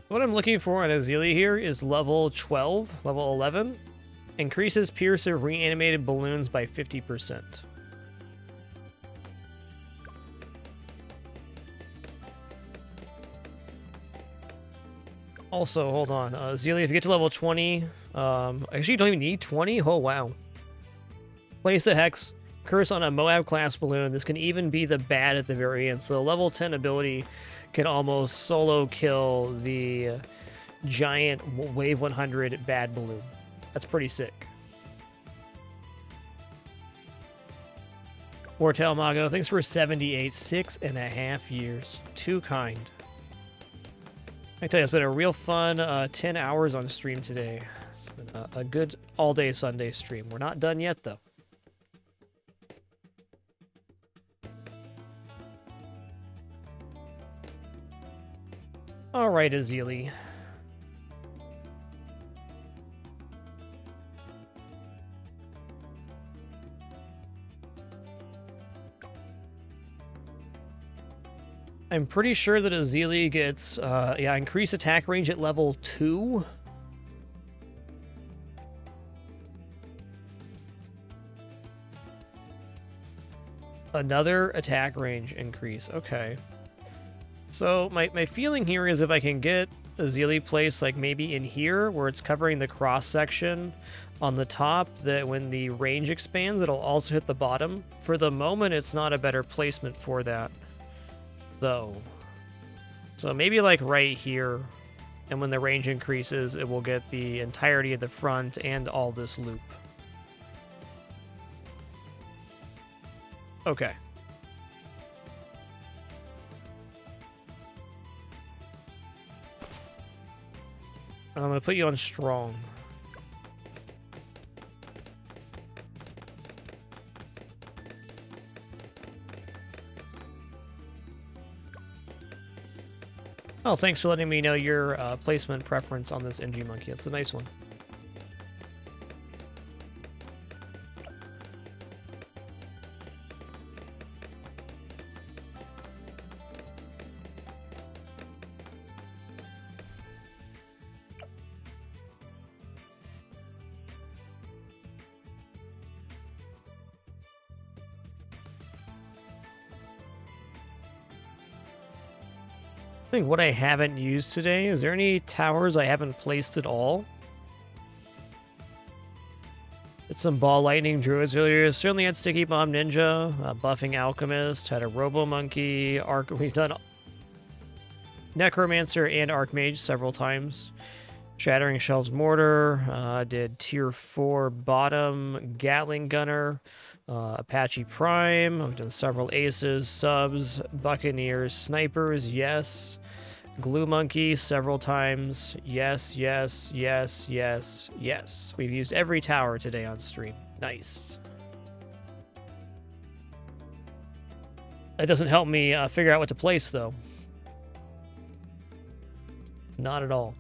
What I'm looking for on Azili here is level 12, level 11. Increases Pierce of reanimated balloons by 50%. Also, hold on. Azili, if you get to level 20, actually you don't even need 20? Oh, wow. Place a Hex, Curse on a Moab class balloon. This can even be the bad at the very end. So the level 10 ability can almost solo kill the giant Wave 100 bad balloon. That's pretty sick. Wartail Mago, thanks for 78, 6.5 years. Too kind. I tell you, it's been a real fun 10 hours on stream today. It's been a good all-day Sunday stream. We're not done yet, though. All right, Azili. I'm pretty sure that Azili gets, increased attack range at level 2. Another attack range increase. Okay. So my feeling here is if I can get Azili placed like maybe in here where it's covering the cross section on the top, that when the range expands, it'll also hit the bottom. For the moment, it's not a better placement for that, though. So maybe like right here. And when the range increases, it will get the entirety of the front and all this loop. Okay. I'm going to put you on strong. Oh, thanks for letting me know your placement preference on this NG Monkey. It's a nice one. I think what I haven't used today, is there any towers I haven't placed at all? It's some Ball Lightning Druids earlier. Certainly had Sticky Bomb Ninja, Buffing Alchemist, had a Robo Monkey, we've done Necromancer and Archmage several times. Shattering Shells Mortar, did Tier 4 Bottom, Gatling Gunner, Apache Prime. I've done several Aces, Subs, Buccaneers, Snipers, yes. Glue Monkey several times. Yes, yes, yes, yes, yes. We've used every tower today on stream. Nice. That doesn't help me figure out what to place, though. Not at all.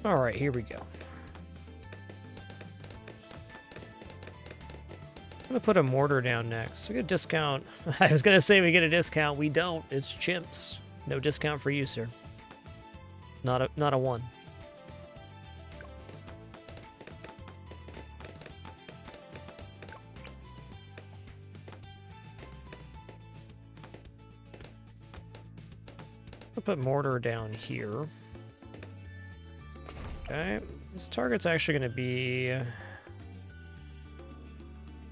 All right, here we go. I'm gonna put a mortar down next. We get a discount. I was gonna say we get a discount. We don't. It's chimps. No discount for you, sir. Not a one. I'll put mortar down here. Okay, this target's actually going to be...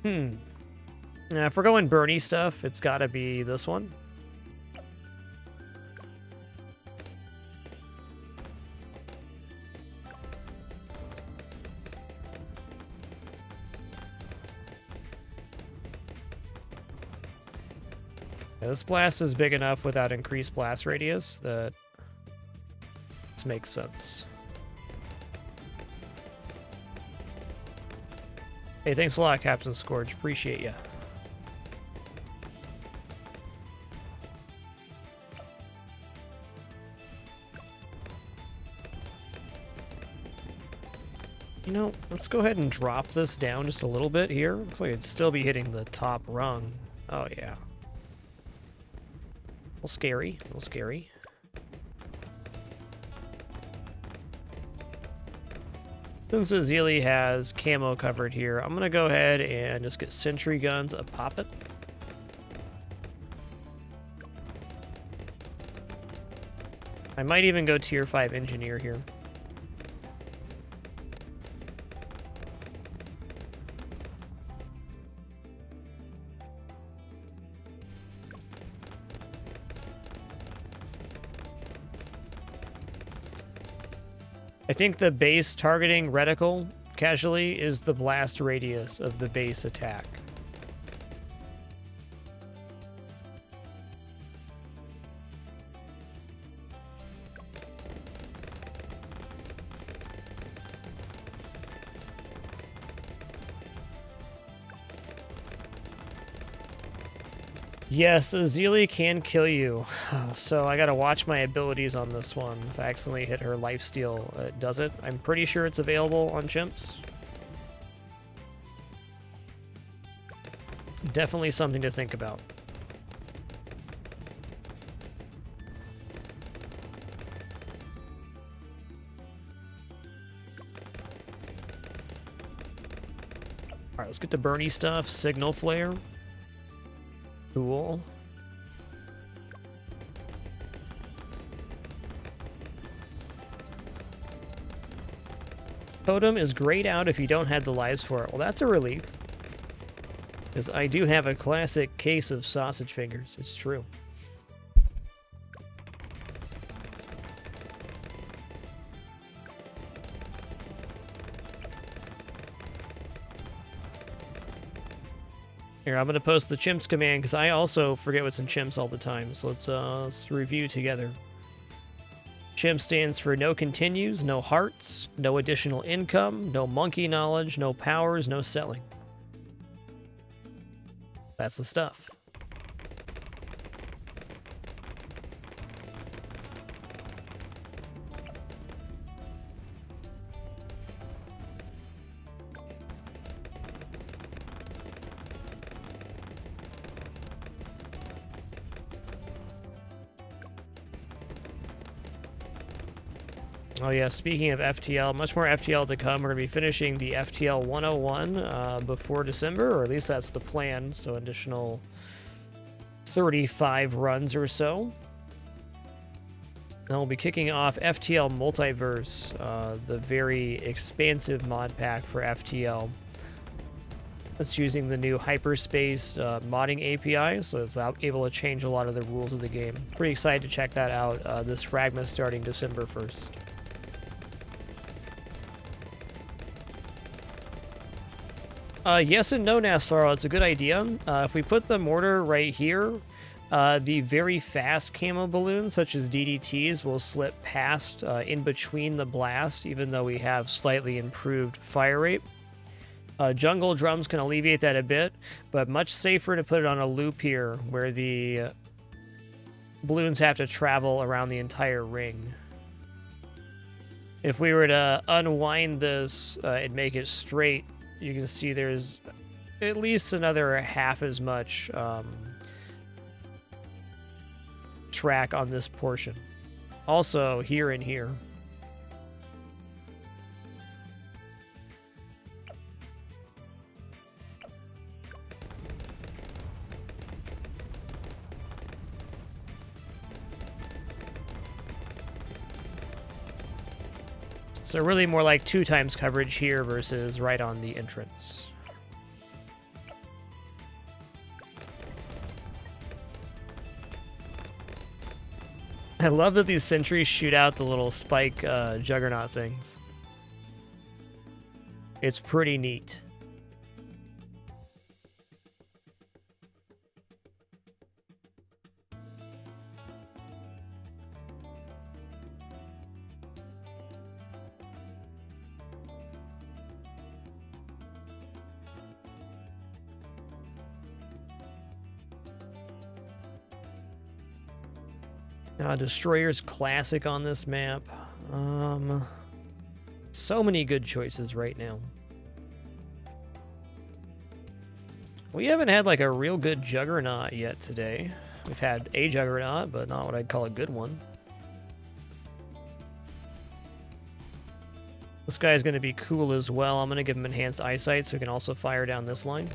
Now, if we're going Bernie stuff, it's got to be this one. Yeah, this blast is big enough without increased blast radius that this makes sense. Hey, thanks a lot, Captain Scourge. Appreciate ya. You know, let's go ahead and drop this down just a little bit here. Looks like it'd still be hitting the top rung. Oh, yeah. A little scary. A little scary. Since Azili has camo covered here, I'm going to go ahead and just get sentry guns a pop it. I might even go tier 5 engineer here. I think the base targeting reticle casually is the blast radius of the base attack. Yes, Azili can kill you, so I gotta watch my abilities on this one. If I accidentally hit her lifesteal, it does it. I'm pretty sure it's available on chimps. Definitely something to think about. Alright, let's get to Bernie stuff. Signal Flare. Cool. Totem is grayed out if you don't have the lives for it. Well, that's a relief. Because I do have a classic case of sausage fingers. It's true. Here, I'm going to post the chimps command because I also forget what's in chimps all the time. So let's review together. Chimp stands for no continues, no hearts, no additional income, no monkey knowledge, no powers, no selling. That's the stuff. Oh yeah, speaking of FTL, much more FTL to come. We're going to be finishing the FTL 101 before December, or at least that's the plan, so additional 35 runs or so. Then we'll be kicking off FTL Multiverse, the very expansive mod pack for FTL. It's using the new Hyperspace modding API, so it's able to change a lot of the rules of the game. Pretty excited to check that out. This Fragma starting December 1st. Yes and no, Nasaro. It's a good idea. If we put the mortar right here, the very fast camo balloons, such as DDTs, will slip past in between the blast, even though we have slightly improved fire rate. Jungle drums can alleviate that a bit, but much safer to put it on a loop here, where the balloons have to travel around the entire ring. If we were to unwind this and make it straight, you can see there's at least another half as much track on this portion. Also, here and here. So really more like 2 times coverage here versus right on the entrance. I love that these sentries shoot out the little spike juggernaut things. It's pretty neat. Destroyer's Classic on this map. So many good choices right now. We haven't had like a real good Juggernaut yet today. We've had a Juggernaut, but not what I'd call a good one. This guy's going to be cool as well. I'm going to give him Enhanced Eyesight so he can also fire down this line.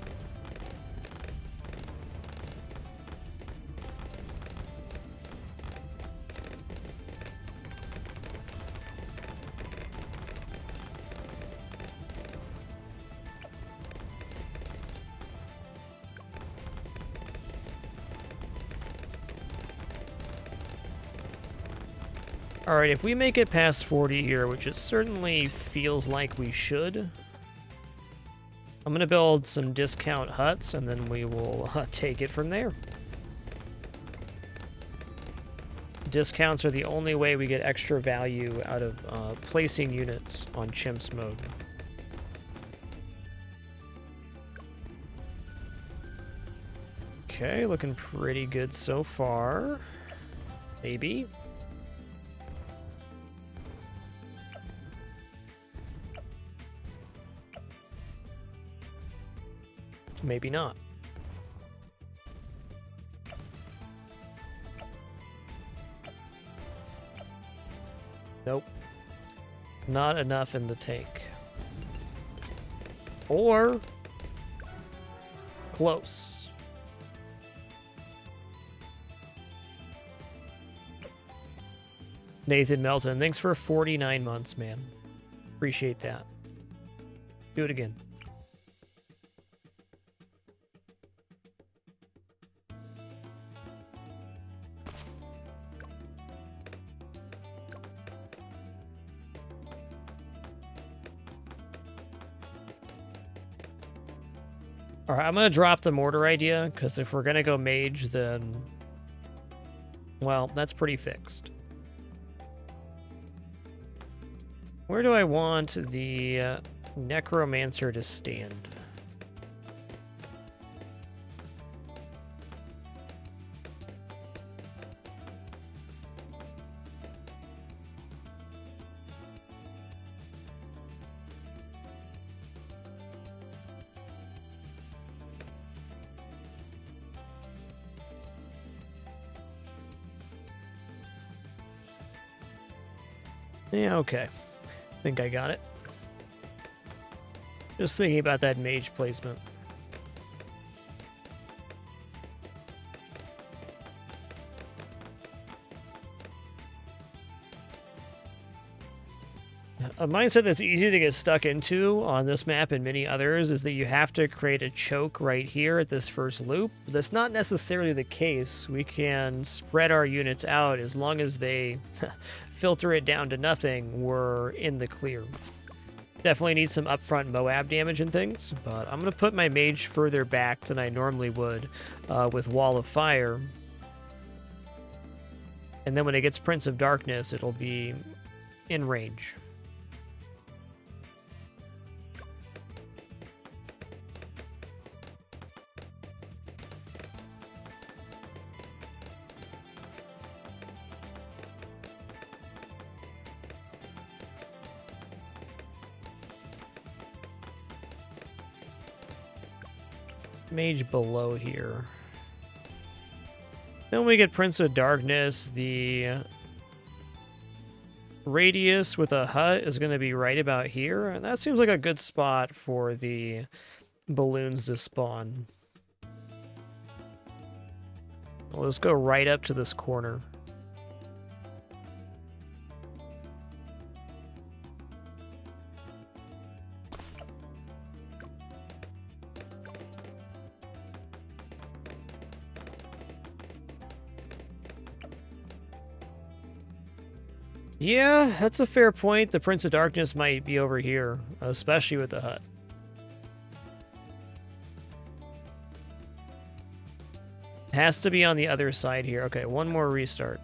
Alright, if we make it past 40 here, which it certainly feels like we should, I'm going to build some discount huts, and then we will take it from there. Discounts are the only way we get extra value out of placing units on Chimps mode. Okay, looking pretty good so far. Maybe. Maybe not. Nope. Not enough in the tank. Or close. Nathan Melton, thanks for 49 months, man. Appreciate that. Do it again. All right, I'm going to drop the mortar idea, because if we're going to go mage, then... well, that's pretty fixed. Where do I want the necromancer to stand? Yeah, okay. I think I got it. Just thinking about that mage placement. A mindset that's easy to get stuck into on this map and many others is that you have to create a choke right here at this first loop. That's not necessarily the case. We can spread our units out as long as they filter it down to nothing. We're in the clear. Definitely need some upfront Moab damage and things, but I'm going to put my mage further back than I normally would with Wall of Fire. And then when it gets Prince of Darkness, it'll be in range. Mage below here. Then we get Prince of Darkness. The radius with a hut is going to be right about here. And that seems like a good spot for the balloons to spawn. Let's go right up to this corner. Yeah, that's a fair point. The Prince of Darkness might be over here, especially with the hut. Has to be on the other side here. Okay, one more restart.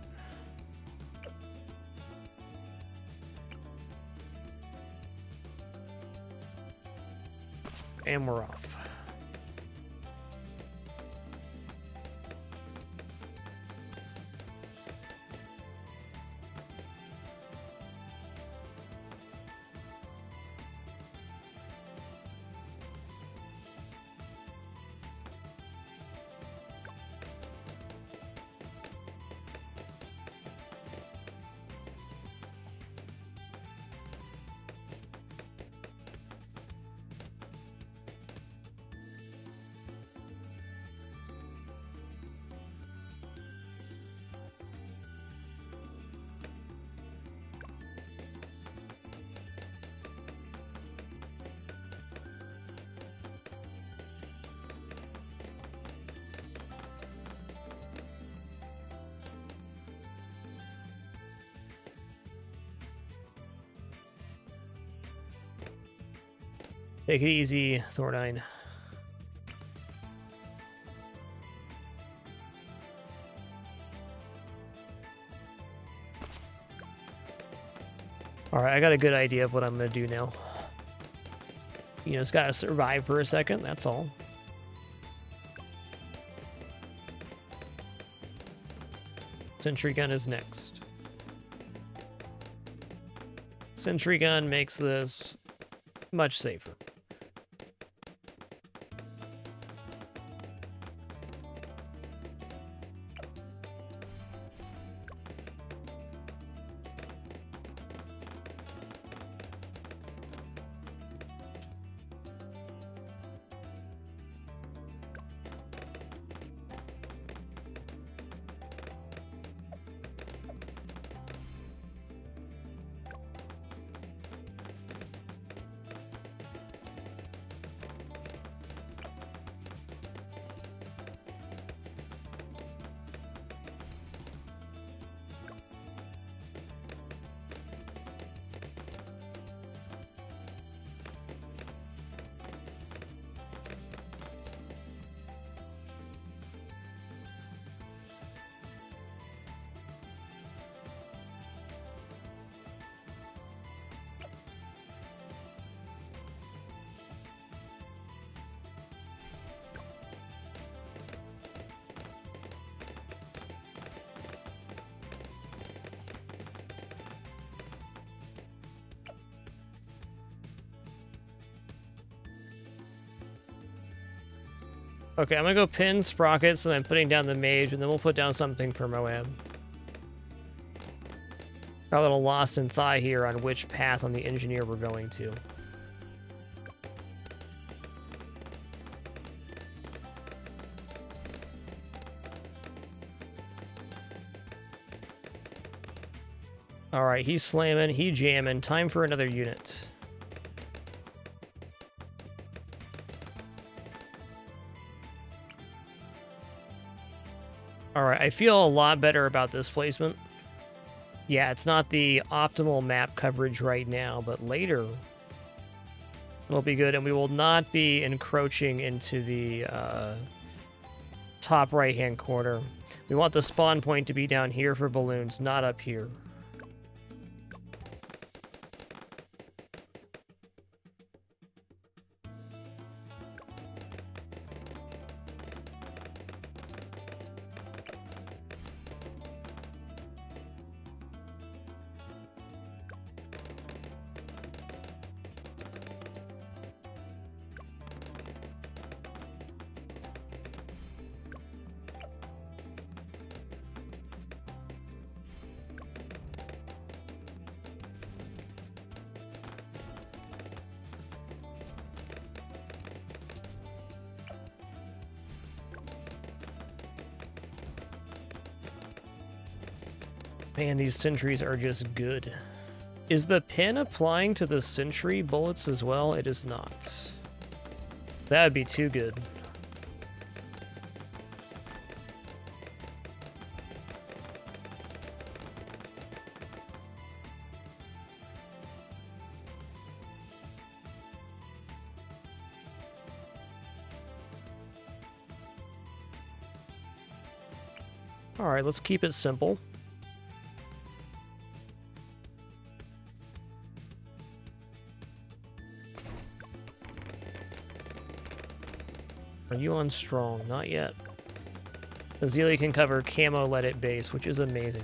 And we're off. Take it easy, Thornine. Alright, I got a good idea of what I'm going to do now. You know, it's got to survive for a second, that's all. Sentry Gun is next. Sentry Gun makes this much safer. Okay, I'm gonna go pin Sprockets, and I'm putting down the Mage, and then we'll put down something for Moab. Got a little lost in thought here on which path on the Engineer we're going to. Alright, he's slamming, he jamming. Time for another unit. Alright, I feel a lot better about this placement. Yeah, it's not the optimal map coverage right now, but later it'll be good, and we will not be encroaching into the top right-hand corner. We want the spawn point to be down here for balloons, not up here. Man, these sentries are just good. Is the pin applying to the sentry bullets as well? It is not. That would be too good. All right, let's keep it simple. Are you on strong? Not yet. Azalea can cover camo let it base, which is amazing.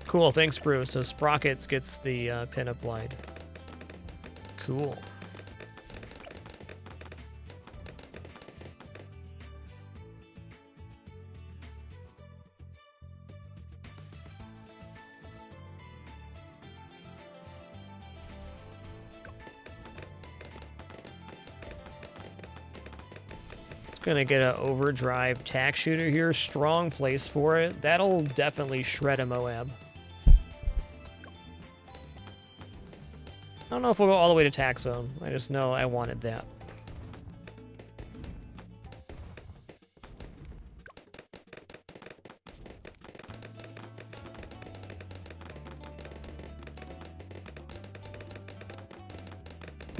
Cool, thanks, Bruce. So Sprockets gets the pin applied. Cool. Gonna get an overdrive tack shooter here. Strong place for it. That'll definitely shred a Moab. I don't know if we'll go all the way to tack zone. I just know I wanted that.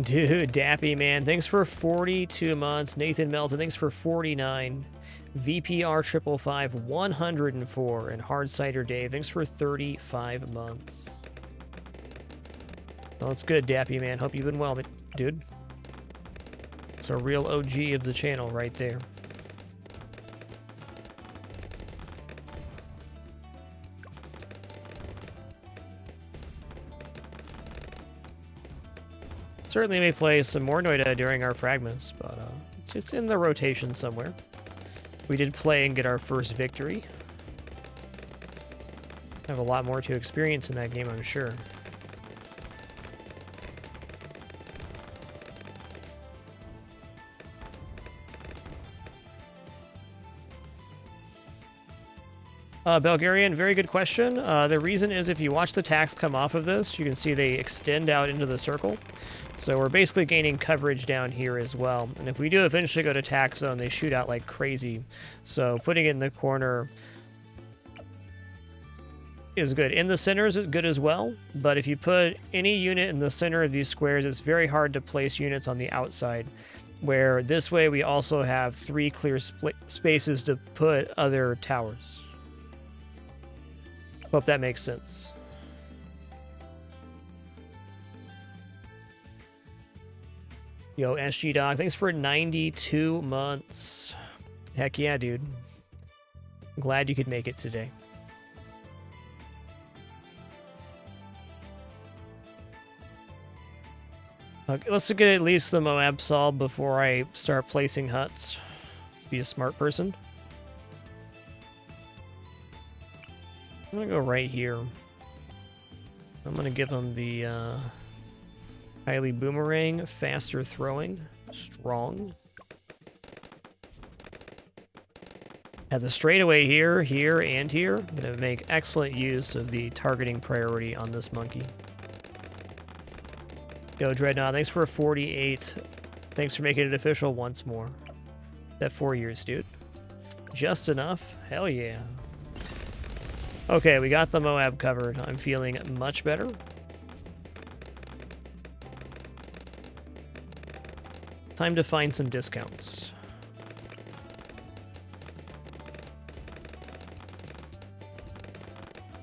Dude, Dappy, man, thanks for 42 months. Nathan Melton, thanks for 49. VPR 555, 104. And Hard Cider Dave, thanks for 35 months. Well, it's good, Dappy, man. Hope you've been well, dude. It's a real OG of the channel right there. Certainly may play some more Noida during our fragments, but it's in the rotation somewhere. We did play and get our first victory. Have a lot more to experience in that game, I'm sure. Belgarian, very good question. The reason is if you watch the tacks come off of this, you can see they extend out into the circle. So we're basically gaining coverage down here as well. And if we do eventually go to tack zone, they shoot out like crazy. So putting it in the corner is good. In the center is good as well. But if you put any unit in the center of these squares, it's very hard to place units on the outside. Where this way we also have 3 clear spaces to put other towers. Hope that makes sense. Yo, SG Dog, thanks for 92 months. Heck yeah, dude. Glad you could make it today. Okay, let's get at least the Moab solved before I start placing huts. Let's be a smart person. I'm gonna go right here. I'm gonna give him the highly boomerang, faster throwing, strong. Have the straightaway here, here, and here. I'm gonna make excellent use of the targeting priority on this monkey. Yo, Dreadnought, thanks for a 48. Thanks for making it official once more. That 4 years, dude. Just enough? Hell yeah. Okay, we got the Moab covered. I'm feeling much better. Time to find some discounts.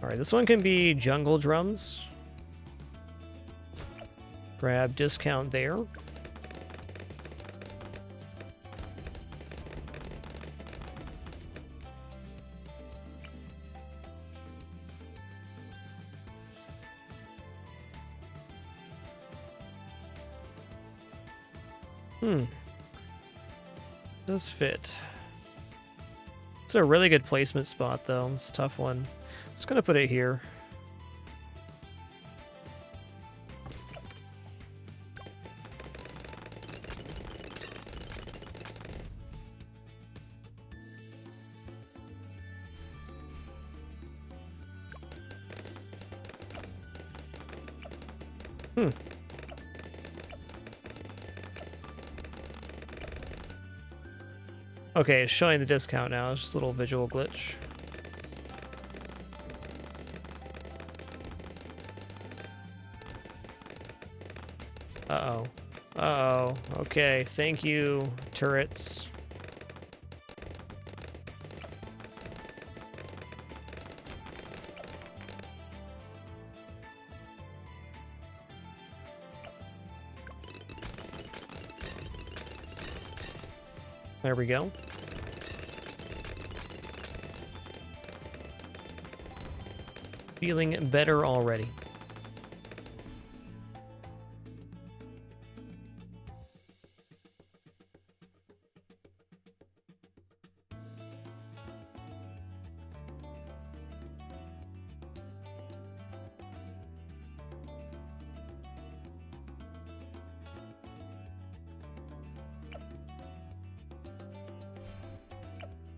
Alright, this one can be jungle drums. Grab discount there. Does fit. It's a really good placement spot, though. It's a tough one. I'm just gonna put it here. Okay, it's showing the discount now. It's just a little visual glitch. Uh-oh. Uh-oh. Okay, thank you, turrets. There we go. Feeling better already.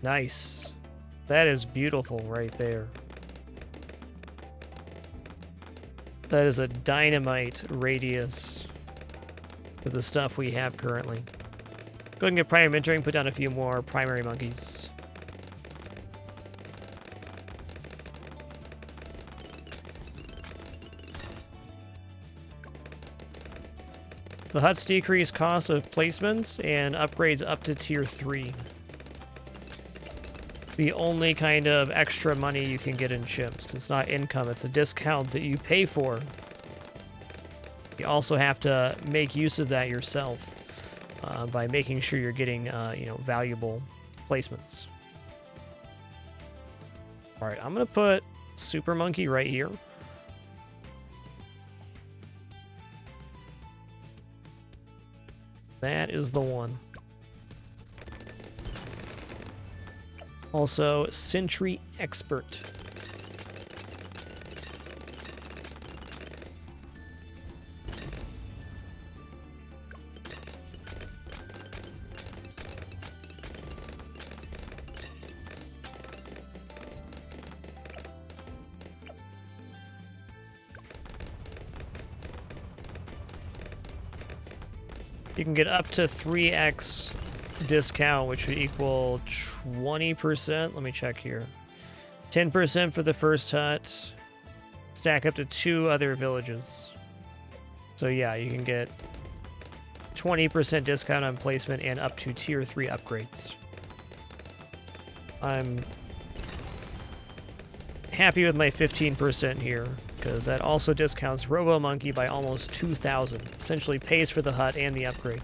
Nice. That is beautiful right there. That is a dynamite radius for the stuff we have currently. Go ahead and get primary mentoring, put down a few more primary monkeys. The huts decrease cost of placements and upgrades up to tier 3. The only kind of extra money you can get in chimps. It's not income, it's a discount that you pay for. You also have to make use of that yourself by making sure you're getting valuable placements. All right, I'm gonna put Super Monkey right here. That is the one. Also, Sentry Expert. You can get up to 3x discount, which would equal 20%. Let me check here. 10% for the first hut. Stack up to 2 other villages. So yeah, you can get 20% discount on placement and up to tier 3 upgrades. I'm happy with my 15% here, because that also discounts Robo Monkey by almost 2,000. Essentially pays for the hut and the upgrade.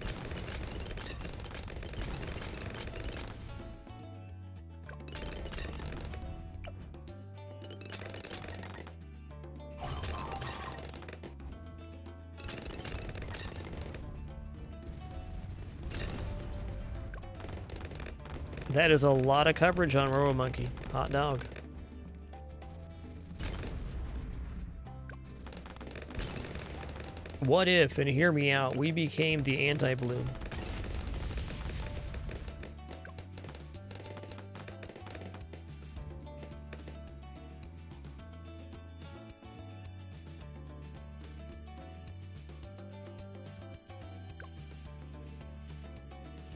That is a lot of coverage on Robomonkey. Hot dog. What if, and hear me out, we became the anti-balloon?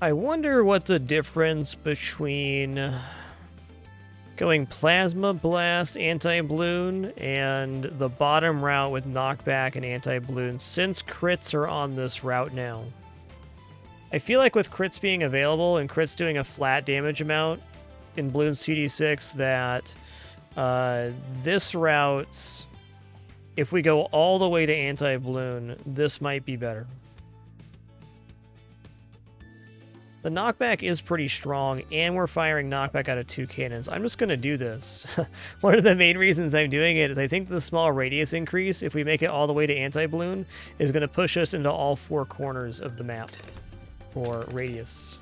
I wonder what the difference between going Plasma Blast, Anti-Balloon, and the bottom route with Knockback and Anti-Balloon, since crits are on this route now. I feel like with crits being available and crits doing a flat damage amount in Balloon CD6 that this route, if we go all the way to Anti-Balloon, this might be better. The knockback is pretty strong, and we're firing knockback out of 2 cannons. I'm just going to do this. One of the main reasons I'm doing it is I think the small radius increase, if we make it all the way to anti-balloon, is going to push us into all 4 corners of the map for radius.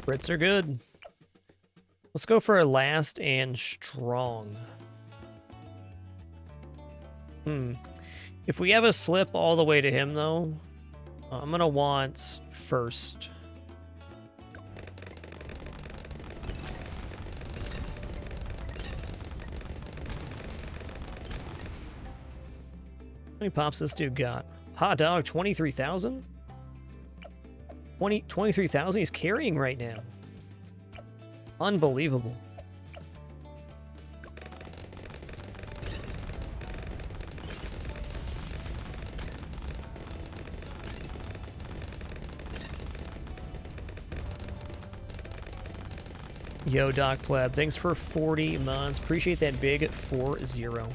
Crits are good. Let's go for a last and strong. If we have a slip all the way to him, though, I'm going to want first. How many pops this dude got? Hot dog, 23,000? 23,000 he's carrying right now. Unbelievable. Yo, Doc Pleb, thanks for 40 months. Appreciate that big 4-0.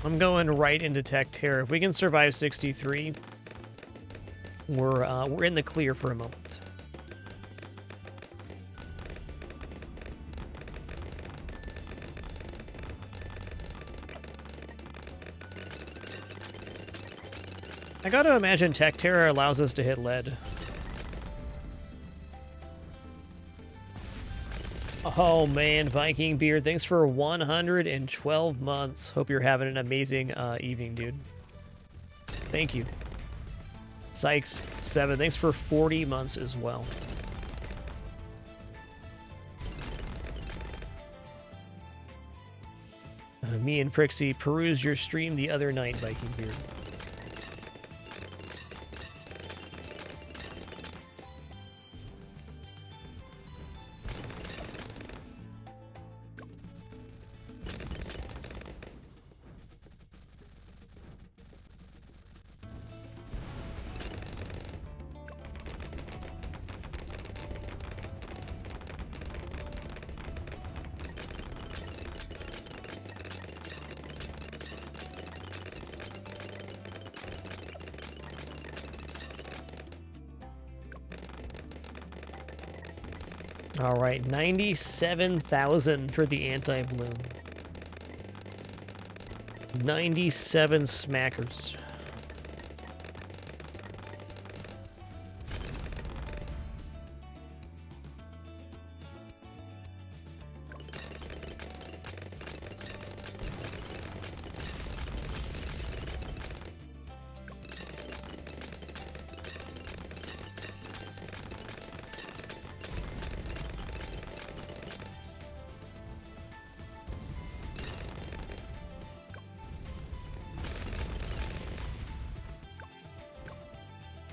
I'm going right into Tech Terror. If we can survive 63, we're in the clear for a moment. I gotta imagine Tech Terror allows us to hit lead. Oh man, Viking Beard, thanks for 112 months. Hope you're having an amazing evening, dude. Thank you. Sykes 7, thanks for 40 months as well. Me and Prixie perused your stream the other night, Viking Beard. All right, 97,000 for the anti-bloom. 97 smackers.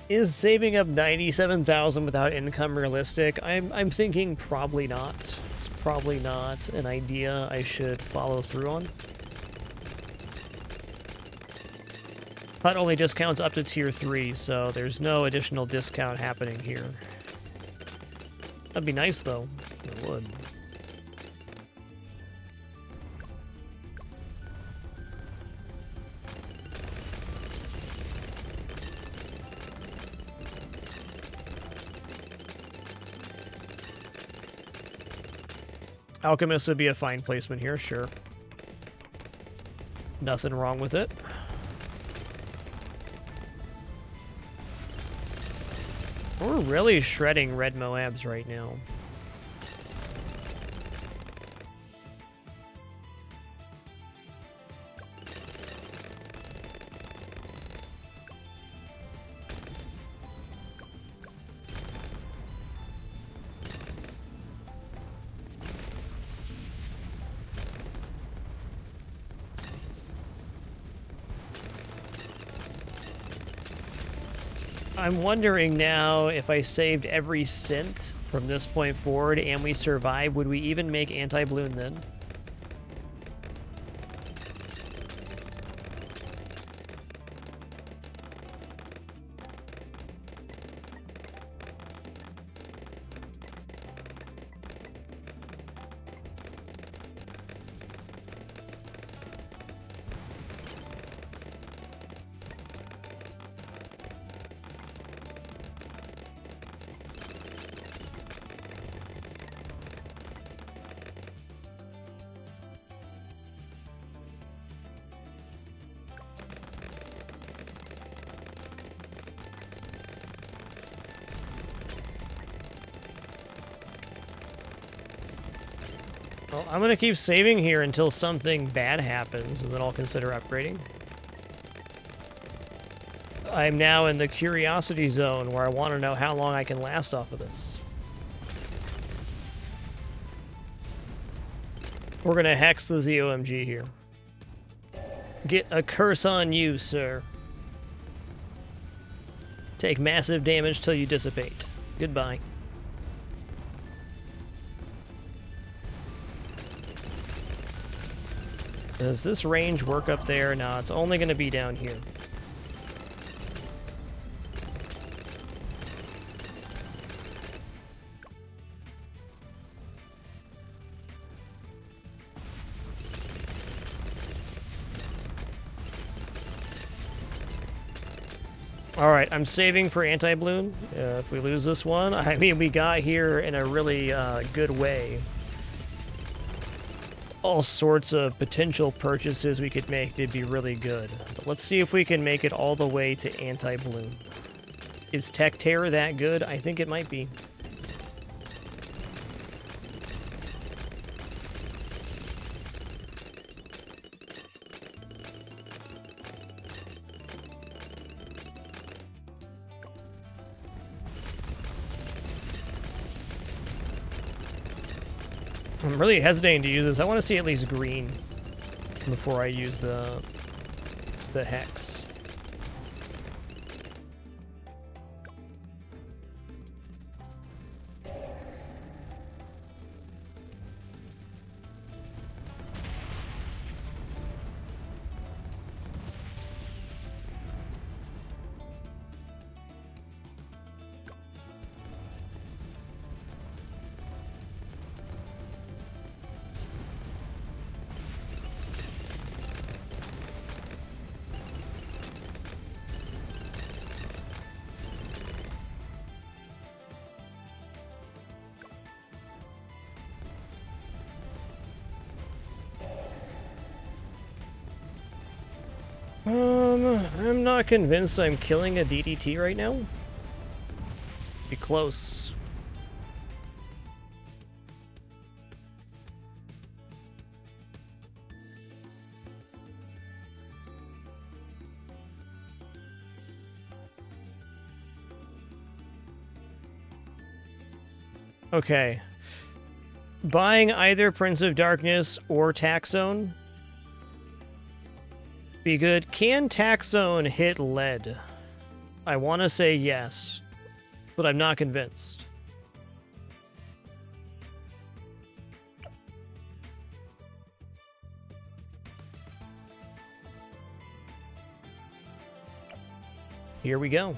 Is saving up 97,000 without income realistic? I'm thinking probably not. It's probably not an idea I should follow through on. HUD only discounts up to tier 3, so there's no additional discount happening here. That'd be nice though. It would. Alchemist would be a fine placement here, sure. Nothing wrong with it. We're really shredding red Moabs right now. I'm wondering now if I saved every cent from this point forward and we survive, would we even make anti-bloom then? Well, I'm going to keep saving here until something bad happens, and then I'll consider upgrading. I'm now in the curiosity zone where I want to know how long I can last off of this. We're going to hex the ZOMG here. Get a curse on you, sir. Take massive damage till you dissipate. Goodbye. Does this range work up there? No, it's only going to be down here. Alright, I'm saving for anti-bloom. If we lose this one, I mean, we got here in a really good way. All sorts of potential purchases we could make, they'd be really good. But let's see if we can make it all the way to anti-bloom. Is Tech Terror that good? I think it might be. I'm really hesitating to use this. I want to see at least green before I use the hex. I'm not convinced I'm killing a DDT right now. Be close. Okay. Buying either Prince of Darkness or Tax Zone be good. Can Tax Zone hit lead? I want to say yes, but I'm not convinced. Here we go.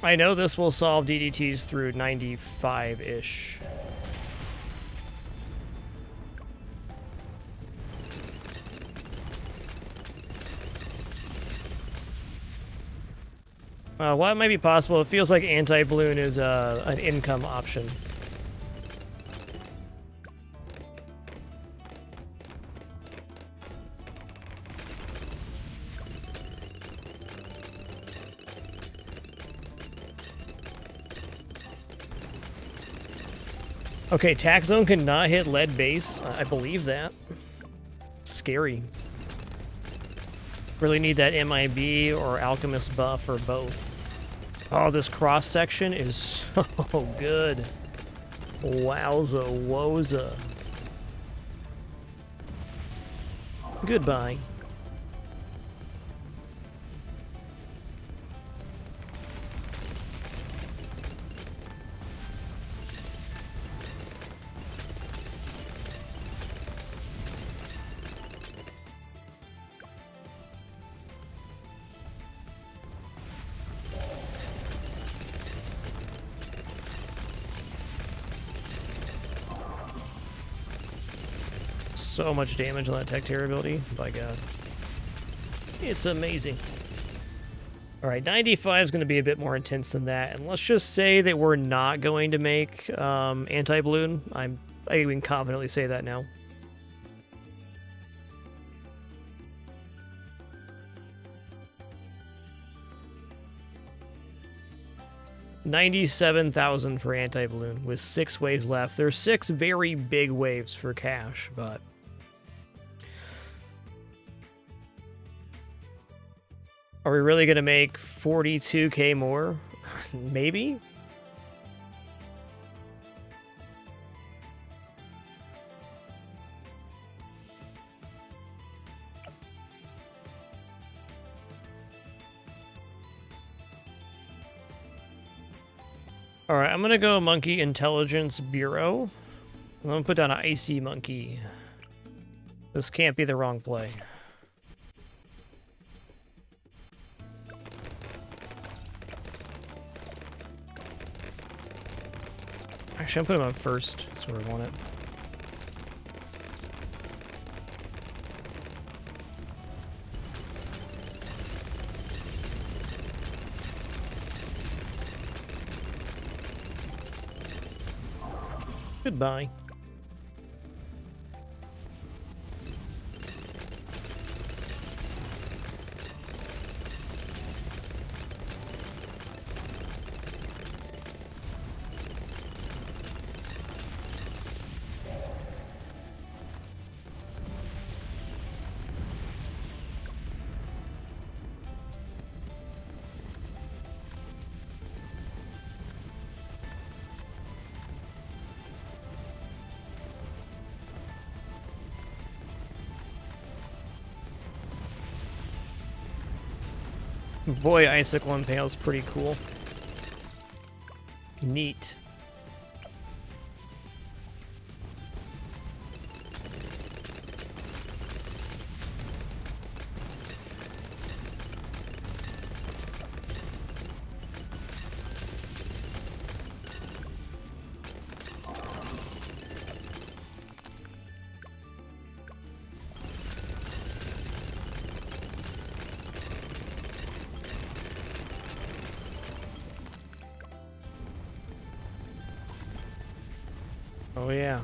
I know this will solve DDTs through 95-ish. While it might be possible, it feels like anti-balloon is an income option. Okay, Tax Zone cannot hit lead base. I believe that. Scary. Really need that MIB or Alchemist buff or both. Oh, this cross section is so good. Wowza woza. Goodbye. So much damage on that Tech Terror ability. By God. It's amazing. Alright, 95 is going to be a bit more intense than that. And let's just say that we're not going to make anti-balloon. I can confidently say that now. $97,000 for anti-balloon with 6 waves left. There's 6 very big waves for cash, but are we really going to make 42k more? Maybe? Alright, I'm going to go Monkey Intelligence Bureau. I'm going to put down an Icy Monkey. This can't be the wrong play. Actually, I'm putting him on first. That's where I want it. Goodbye. Boy, Icicle Impale's pretty cool. Neat. Oh yeah,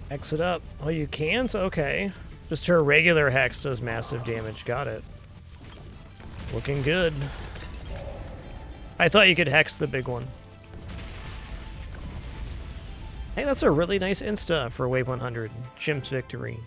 exit up. Oh, you can't? Okay. Just her regular hex does massive damage. Got it. Looking good. I thought you could hex the big one. Hey, that's a really nice insta for Wave 100. Chimp's Victory.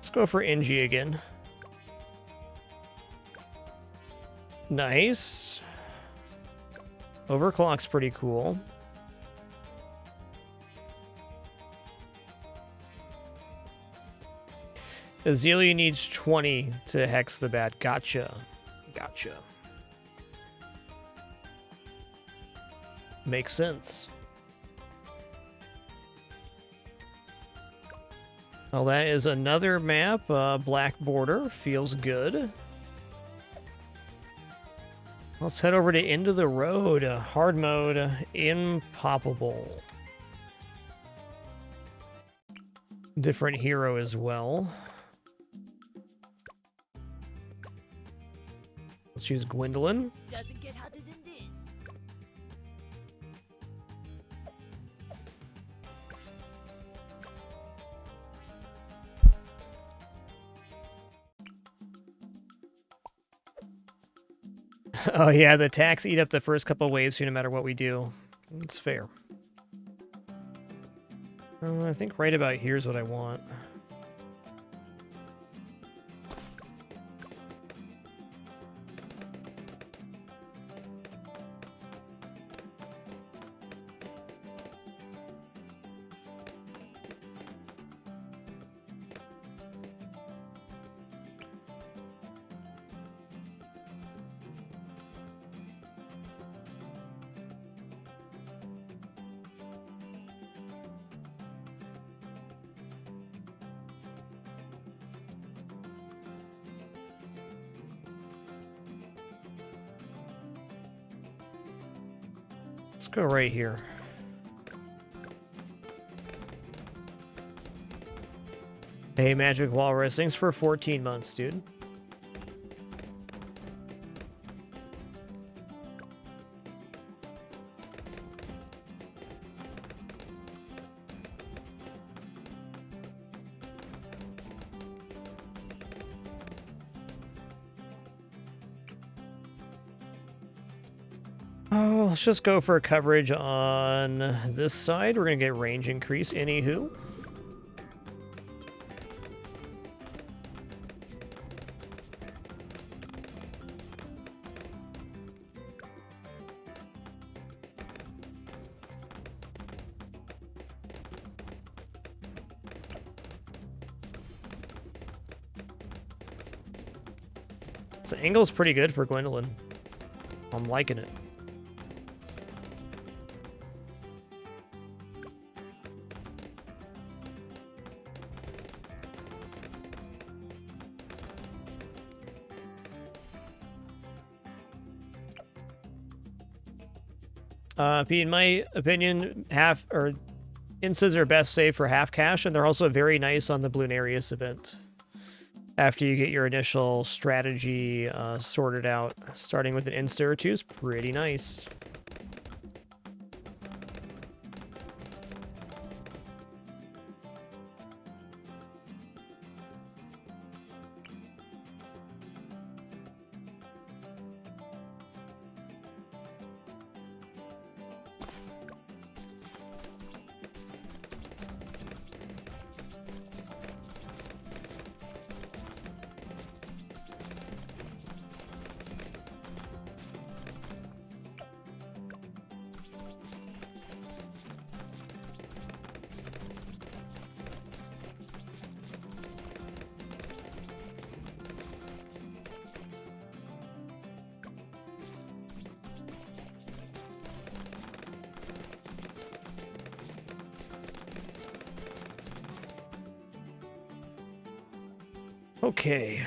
Let's go for NG again. Nice. Overclock's pretty cool. Azalea needs 20 to hex the bat. Gotcha. Gotcha. Makes sense. Well, that is another map. Black border. Feels good. Let's head over to End of the Road. Hard mode. Impoppable. Different hero as well. Let's choose Gwendolyn. Doesn't get hotter than this. Oh yeah, the attacks eat up the first couple waves here no matter what we do. It's fair. I think right about here is what I want. Let's go right here. Hey, Magic Walrus, thanks for 14 months, dude. Oh, let's just go for coverage on this side. We're going to get range increase. Anywho. So angle's pretty good for Gwendolyn. I'm liking it. Pete, in my opinion, instants are best saved for half cash, and they're also very nice on the Bloonarius event. After you get your initial strategy sorted out, starting with an insta or two is pretty nice. Okay.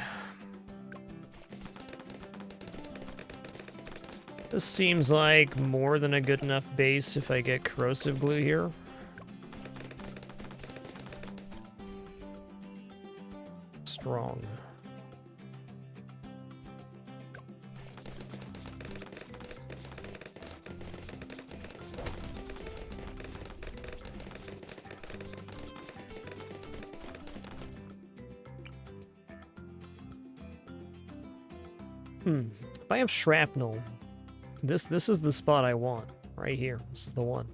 This seems like more than a good enough base if I get corrosive glue here. Strong. If I have shrapnel, this is the spot I want. Right here. This is the one.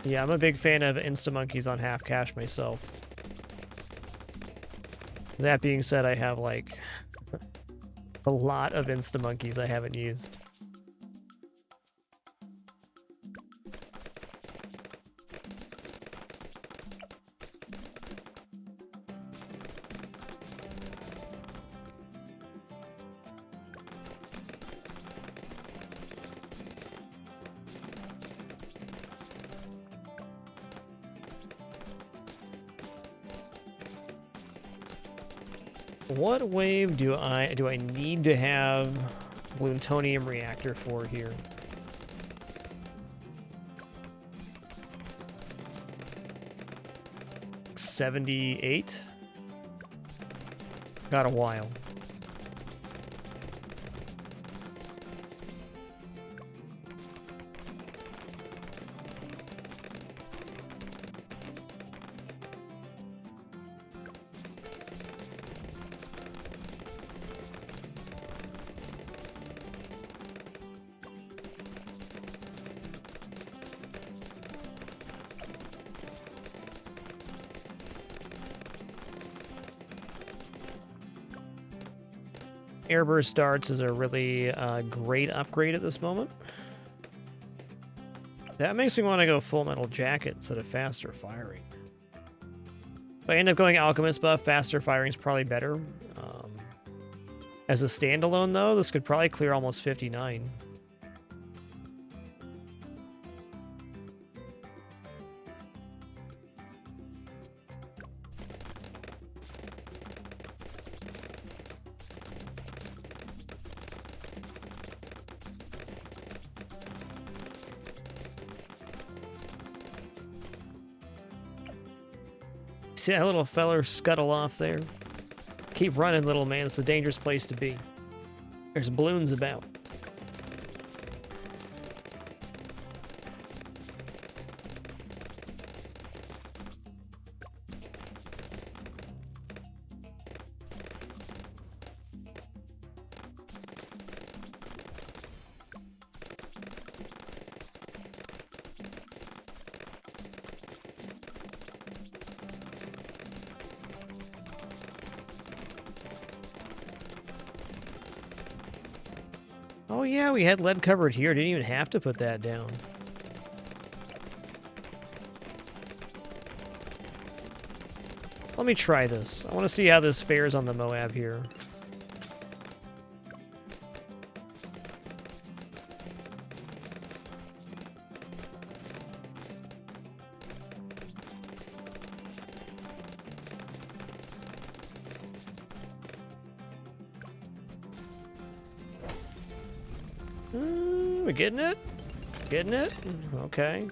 Yeah, I'm a big fan of Instamonkeys on half cash myself. That being said, I have like a lot of Instamonkeys I haven't used. What wave do I need to have plutonium reactor for here? $78? Got a while. Airburst darts is a really great upgrade at this moment. That makes me want to go Full Metal Jacket instead of faster firing. If I end up going Alchemist buff, faster firing is probably better. As a standalone, though, this could probably clear almost 59. See that little feller scuttle off there? Keep running, little man. It's a dangerous place to be. There's balloons about. Oh yeah, we had lead covered here. Didn't even have to put that down. Let me try this. I want to see how this fares on the Moab here. We getting it? Getting it? Okay.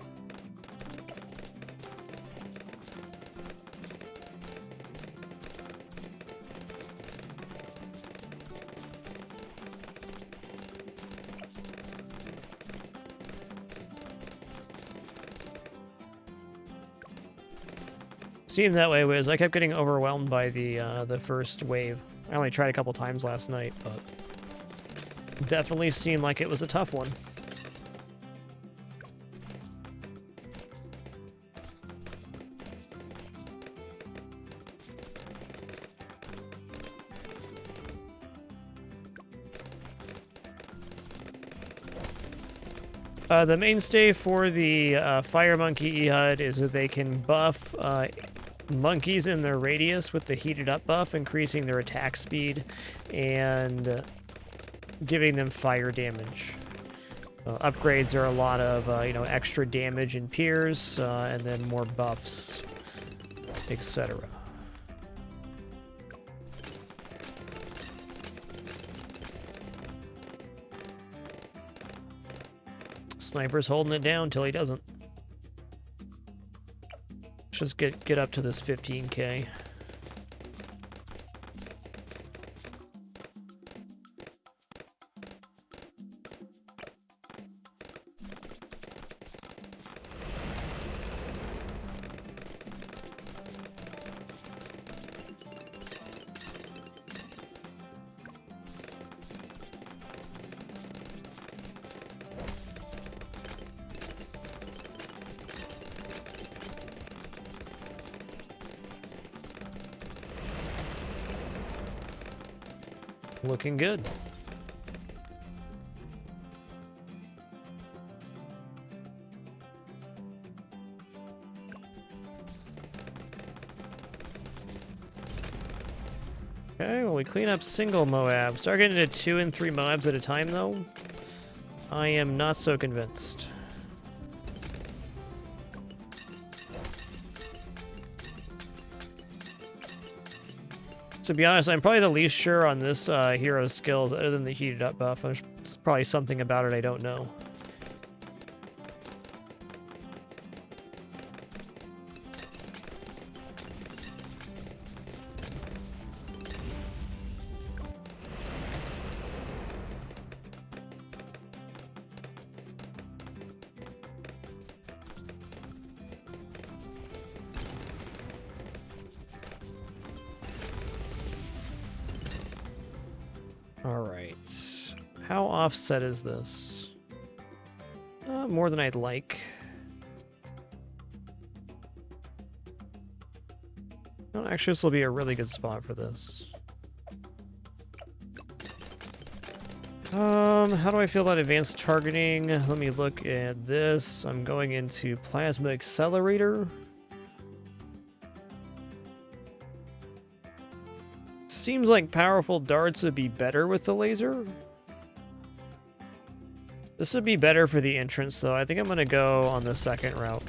Seemed that way, Wiz. I kept getting overwhelmed by the first wave. I only tried a couple times last night, but definitely seemed like it was a tough one. The mainstay for the Fire Monkey EHUD is that they can buff monkeys in their radius with the heated up buff, increasing their attack speed and giving them fire damage. Upgrades are a lot of extra damage in peers and then more buffs, etc. Sniper's holding it down until he doesn't. Let's just get up to this 15K. Looking good. Okay, well, we clean up single Moab. Start getting into 2 and 3 Moabs at a time, though. I am not so convinced. To be honest, I'm probably the least sure on this hero's skills other than the heated up buff. There's probably something about it I don't know. Alright. How offset is this? More than I'd like. No, actually, this will be a really good spot for this. How do I feel about advanced targeting? Let me look at this. I'm going into Plasma Accelerator. Seems like powerful darts would be better with the laser. This would be better for the entrance, though. I think I'm going to go on the second route.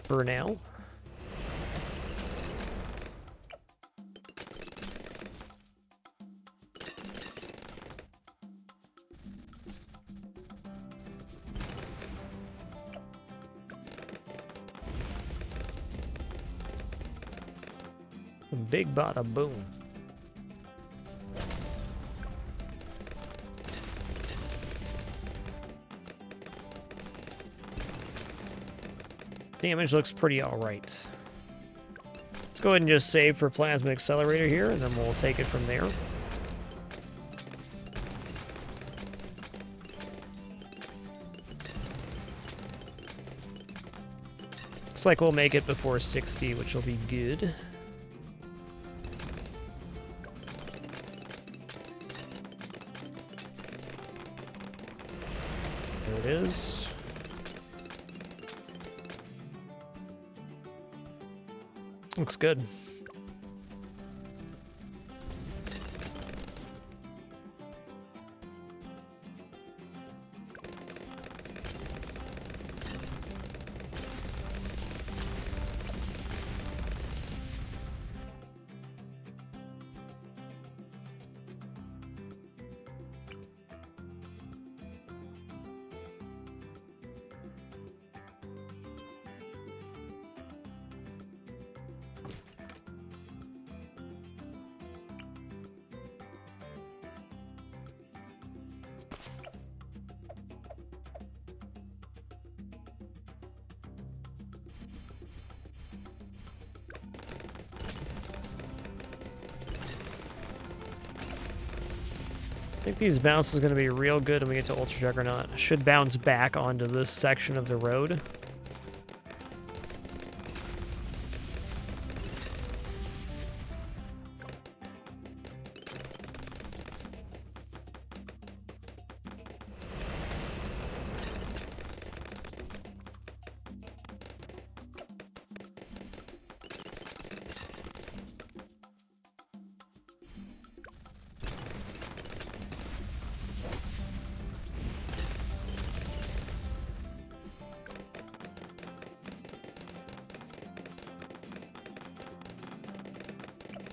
For now. Big bada boom. Damage looks pretty alright. Let's go ahead and just save for Plasma Accelerator here, and then we'll take it from there. Looks like we'll make it before 60, which will be good. There it is. Looks good. I think these bounces are going to be real good when we get to Ultra Juggernaut. Should bounce back onto this section of the road.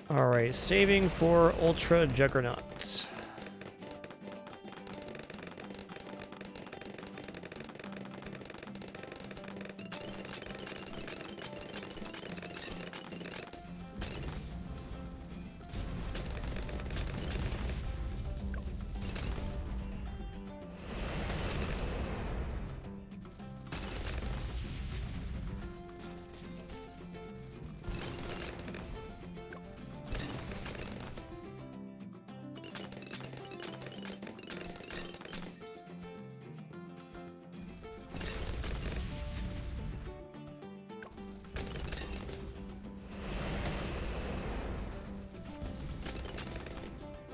Alright, saving for Ultra Juggernaut.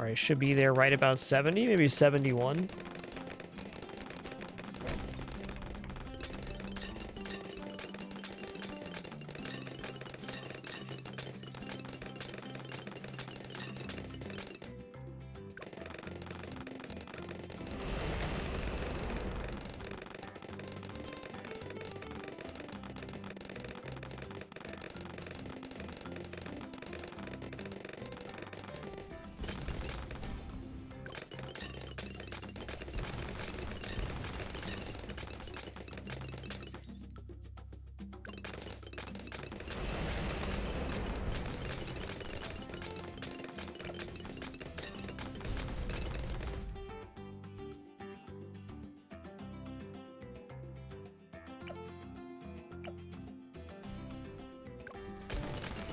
Alright, should be there right about 70, maybe 71.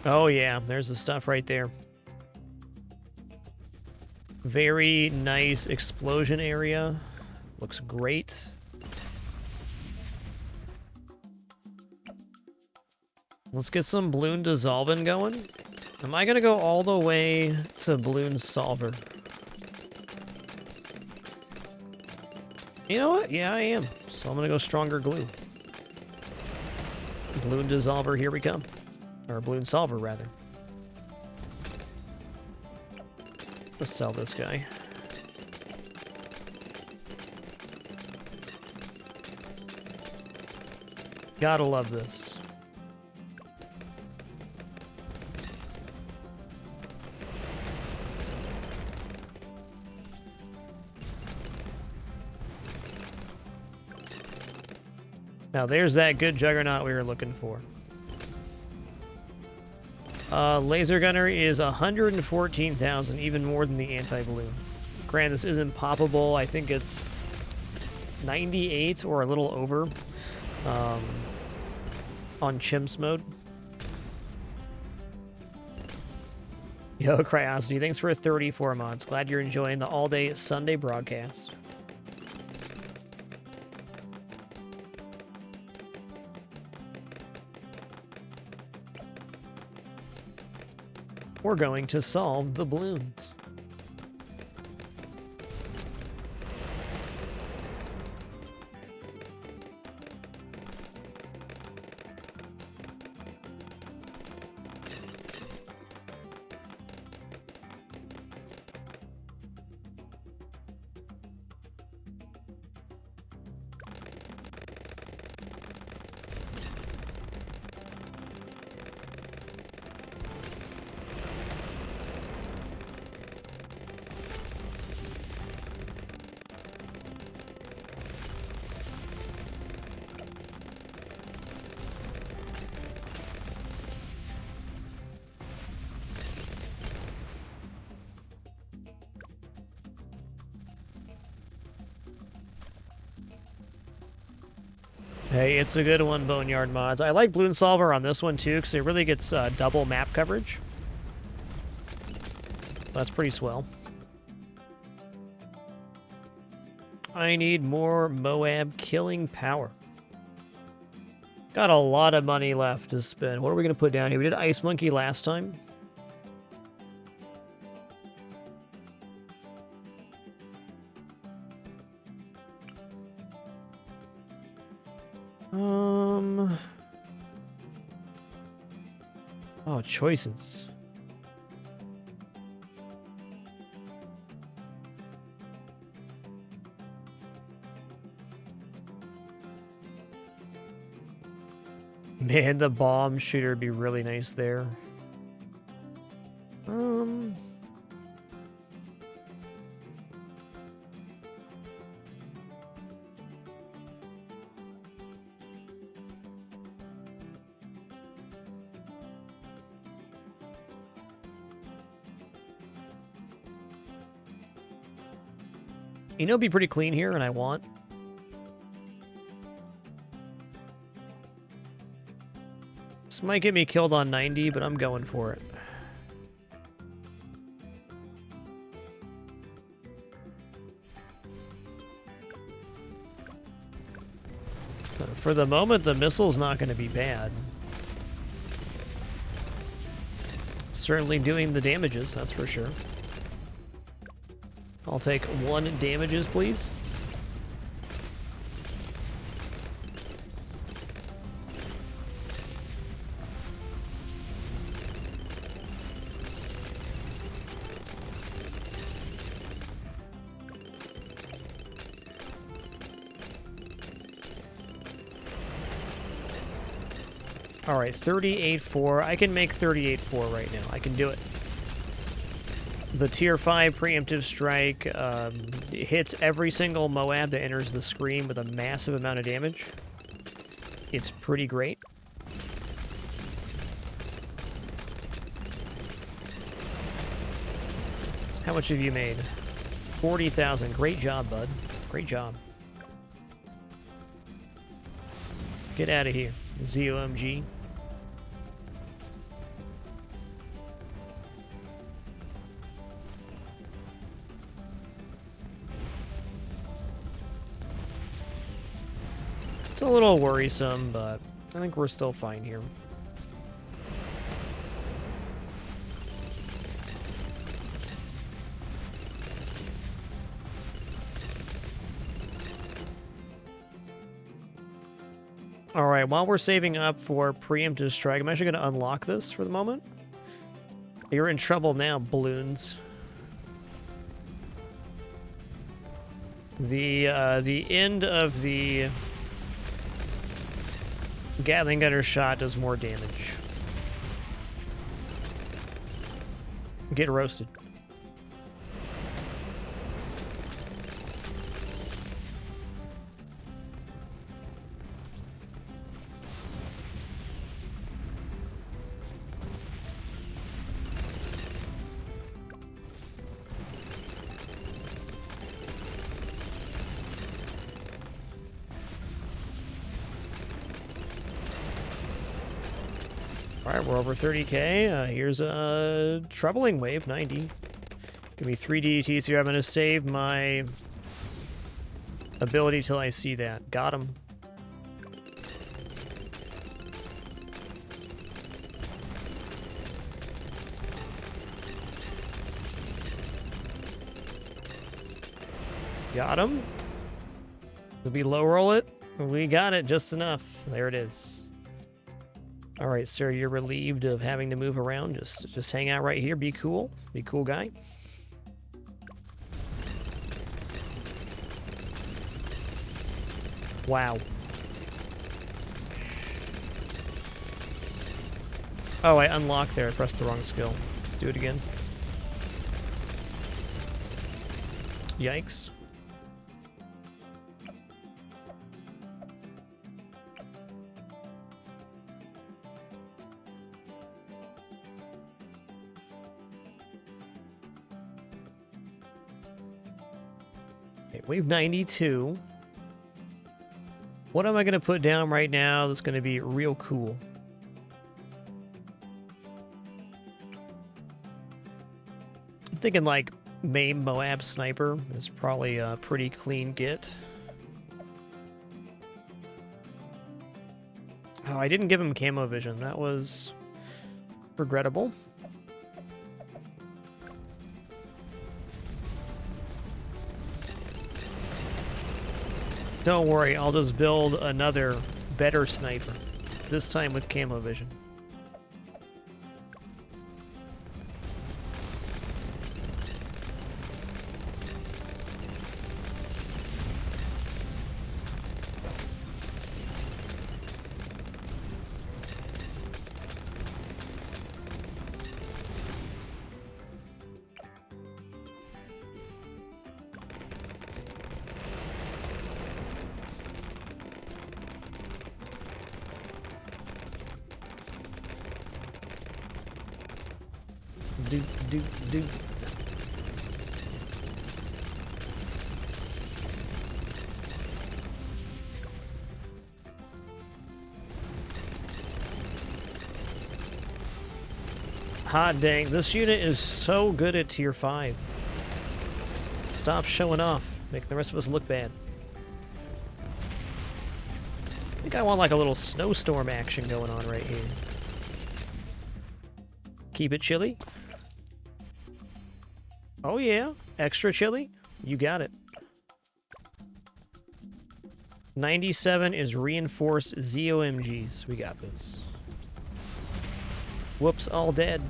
Oh yeah, there's the stuff right there. Very nice explosion area. Looks great. Let's get some Bloon Dissolving going. Am I gonna go all the way to Bloon Solver? You know what? Yeah, I am. So I'm gonna go Stronger Glue. Bloon Dissolver, here we come. Or Bloon Solver, rather. Let's sell this guy. Gotta love this. Now there's that good Juggernaut we were looking for. Laser Gunner is 114,000, even more than the anti-balloon. Granted, this isn't poppable. I think it's 98 or a little over on Chimps mode. Yo, Cryosity, thanks for 34 mods. Glad you're enjoying the all-day Sunday broadcast. We're going to solve the balloons. Hey, it's a good one, Boneyard Mods. I like Bloon Solver on this one, too, because it really gets double map coverage. That's pretty swell. I need more Moab killing power. Got a lot of money left to spend. What are we going to put down here? We did Ice Monkey last time. Oh, choices. Man, the bomb shooter would be really nice there. You know, it'd be pretty clean here, and I want. This might get me killed on 90, but I'm going for it. For the moment, the missile's not going to be bad. Certainly doing the damages, that's for sure. I'll take 1 damages, please. Alright, 38-4. I can make 38-4 right now. I can do it. The Tier 5 Preemptive Strike hits every single Moab that enters the screen with a massive amount of damage. It's pretty great. How much have you made? 40,000. Great job, bud. Great job. Get out of here, ZOMG. It's a little worrisome, but I think we're still fine here. Alright, while we're saving up for Preemptive Strike, I'm actually going to unlock this for the moment. You're in trouble now, balloons. The end of the Gatling Gunner shot does more damage. Get roasted. Alright, we're over 30k. Here's a Troubling Wave, 90. Give me 3 DDTs here. I'm going to save my ability till I see that. Got him. Got him. Did we low roll it? We got it just enough. There it is. All right, sir, you're relieved of having to move around. Just hang out right here. Be cool. Be cool guy. Wow. Oh, I unlocked there. I pressed the wrong skill. Let's do it again. Yikes. Okay, wave 92. What am I going to put down right now that's going to be real cool? I'm thinking like MAME Moab Sniper is probably a pretty clean get. Oh, I didn't give him camo vision. That was regrettable. Don't worry, I'll just build another better sniper. This time with camo vision. Do. Hot dang, this unit is so good at tier 5. Stop showing off, making the rest of us look bad. I think I want like a little snowstorm action going on right here. Keep it chilly. Oh yeah, extra chilly. You got it. 97 is reinforced ZOMGs. We got this. Whoops, all dead.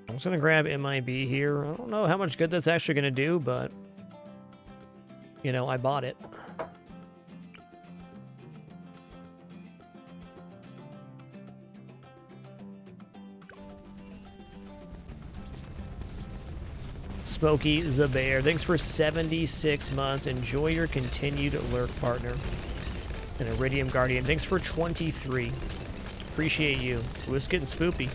I'm just gonna grab MIB here. I don't know how much good that's actually gonna do, but you know, I bought it. Smokey the Bear, thanks for 76 months. Enjoy your continued lurk, partner. And Iridium Guardian, thanks for 23. Appreciate you. It was getting spoopy.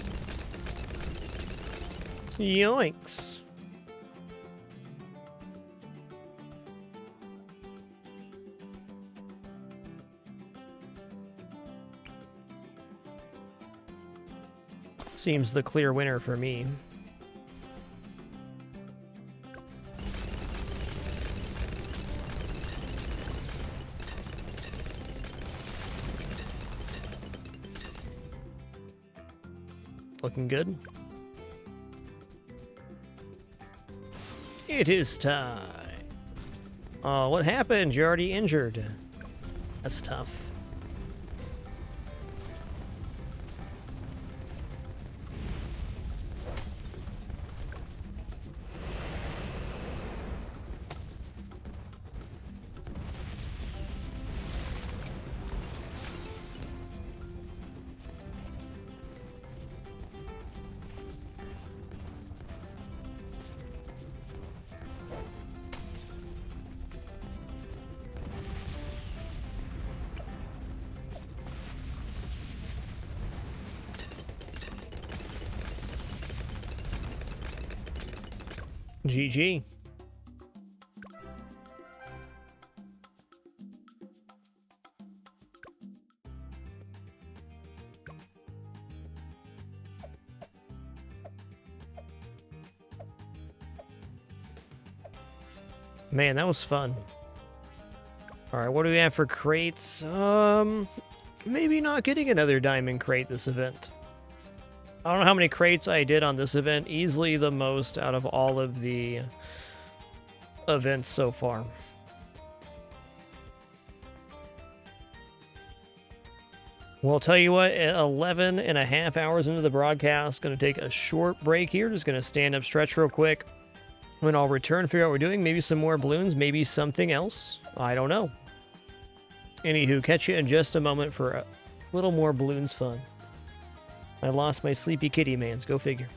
Yoinks. Seems the clear winner for me. Looking good. It is time. Oh, what happened? You're already injured. That's tough. GG. Man, that was fun. All right, what do we have for crates? Maybe not getting another diamond crate this event. I don't know how many crates I did on this event. Easily the most out of all of the events so far. Well, I'll tell you what, at 11 and a half hours into the broadcast, going to take a short break here. Just going to stand up, stretch real quick. When I'll return, figure out what we're doing. Maybe some more balloons, maybe something else. I don't know. Anywho, catch you in just a moment for a little more balloons fun. I lost my sleepy kitty mans. Go figure.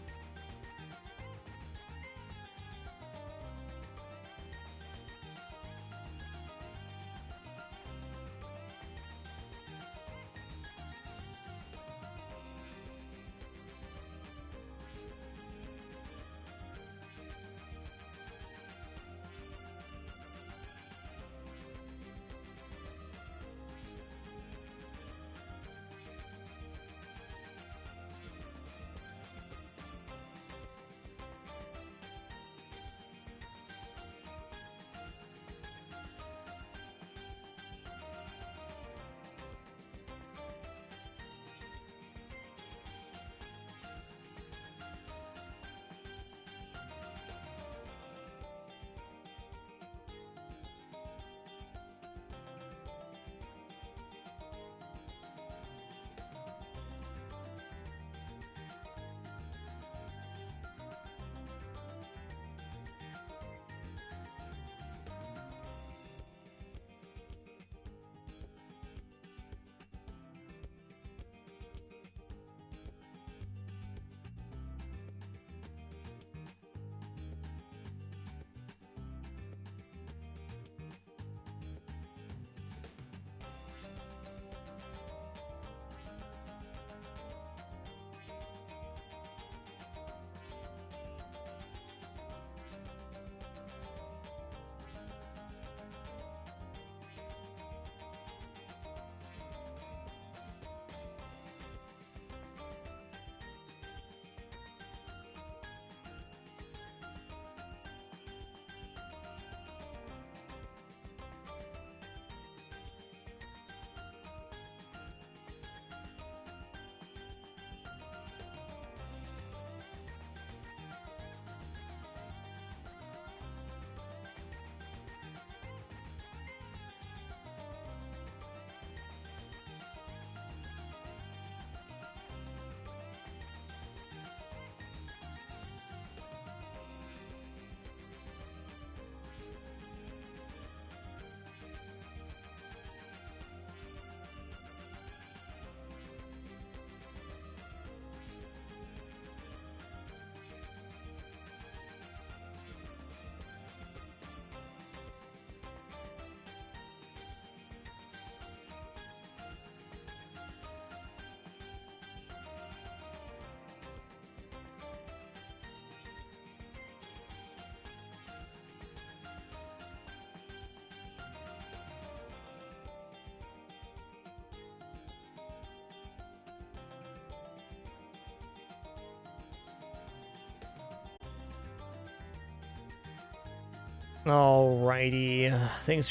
Alrighty. Thanks for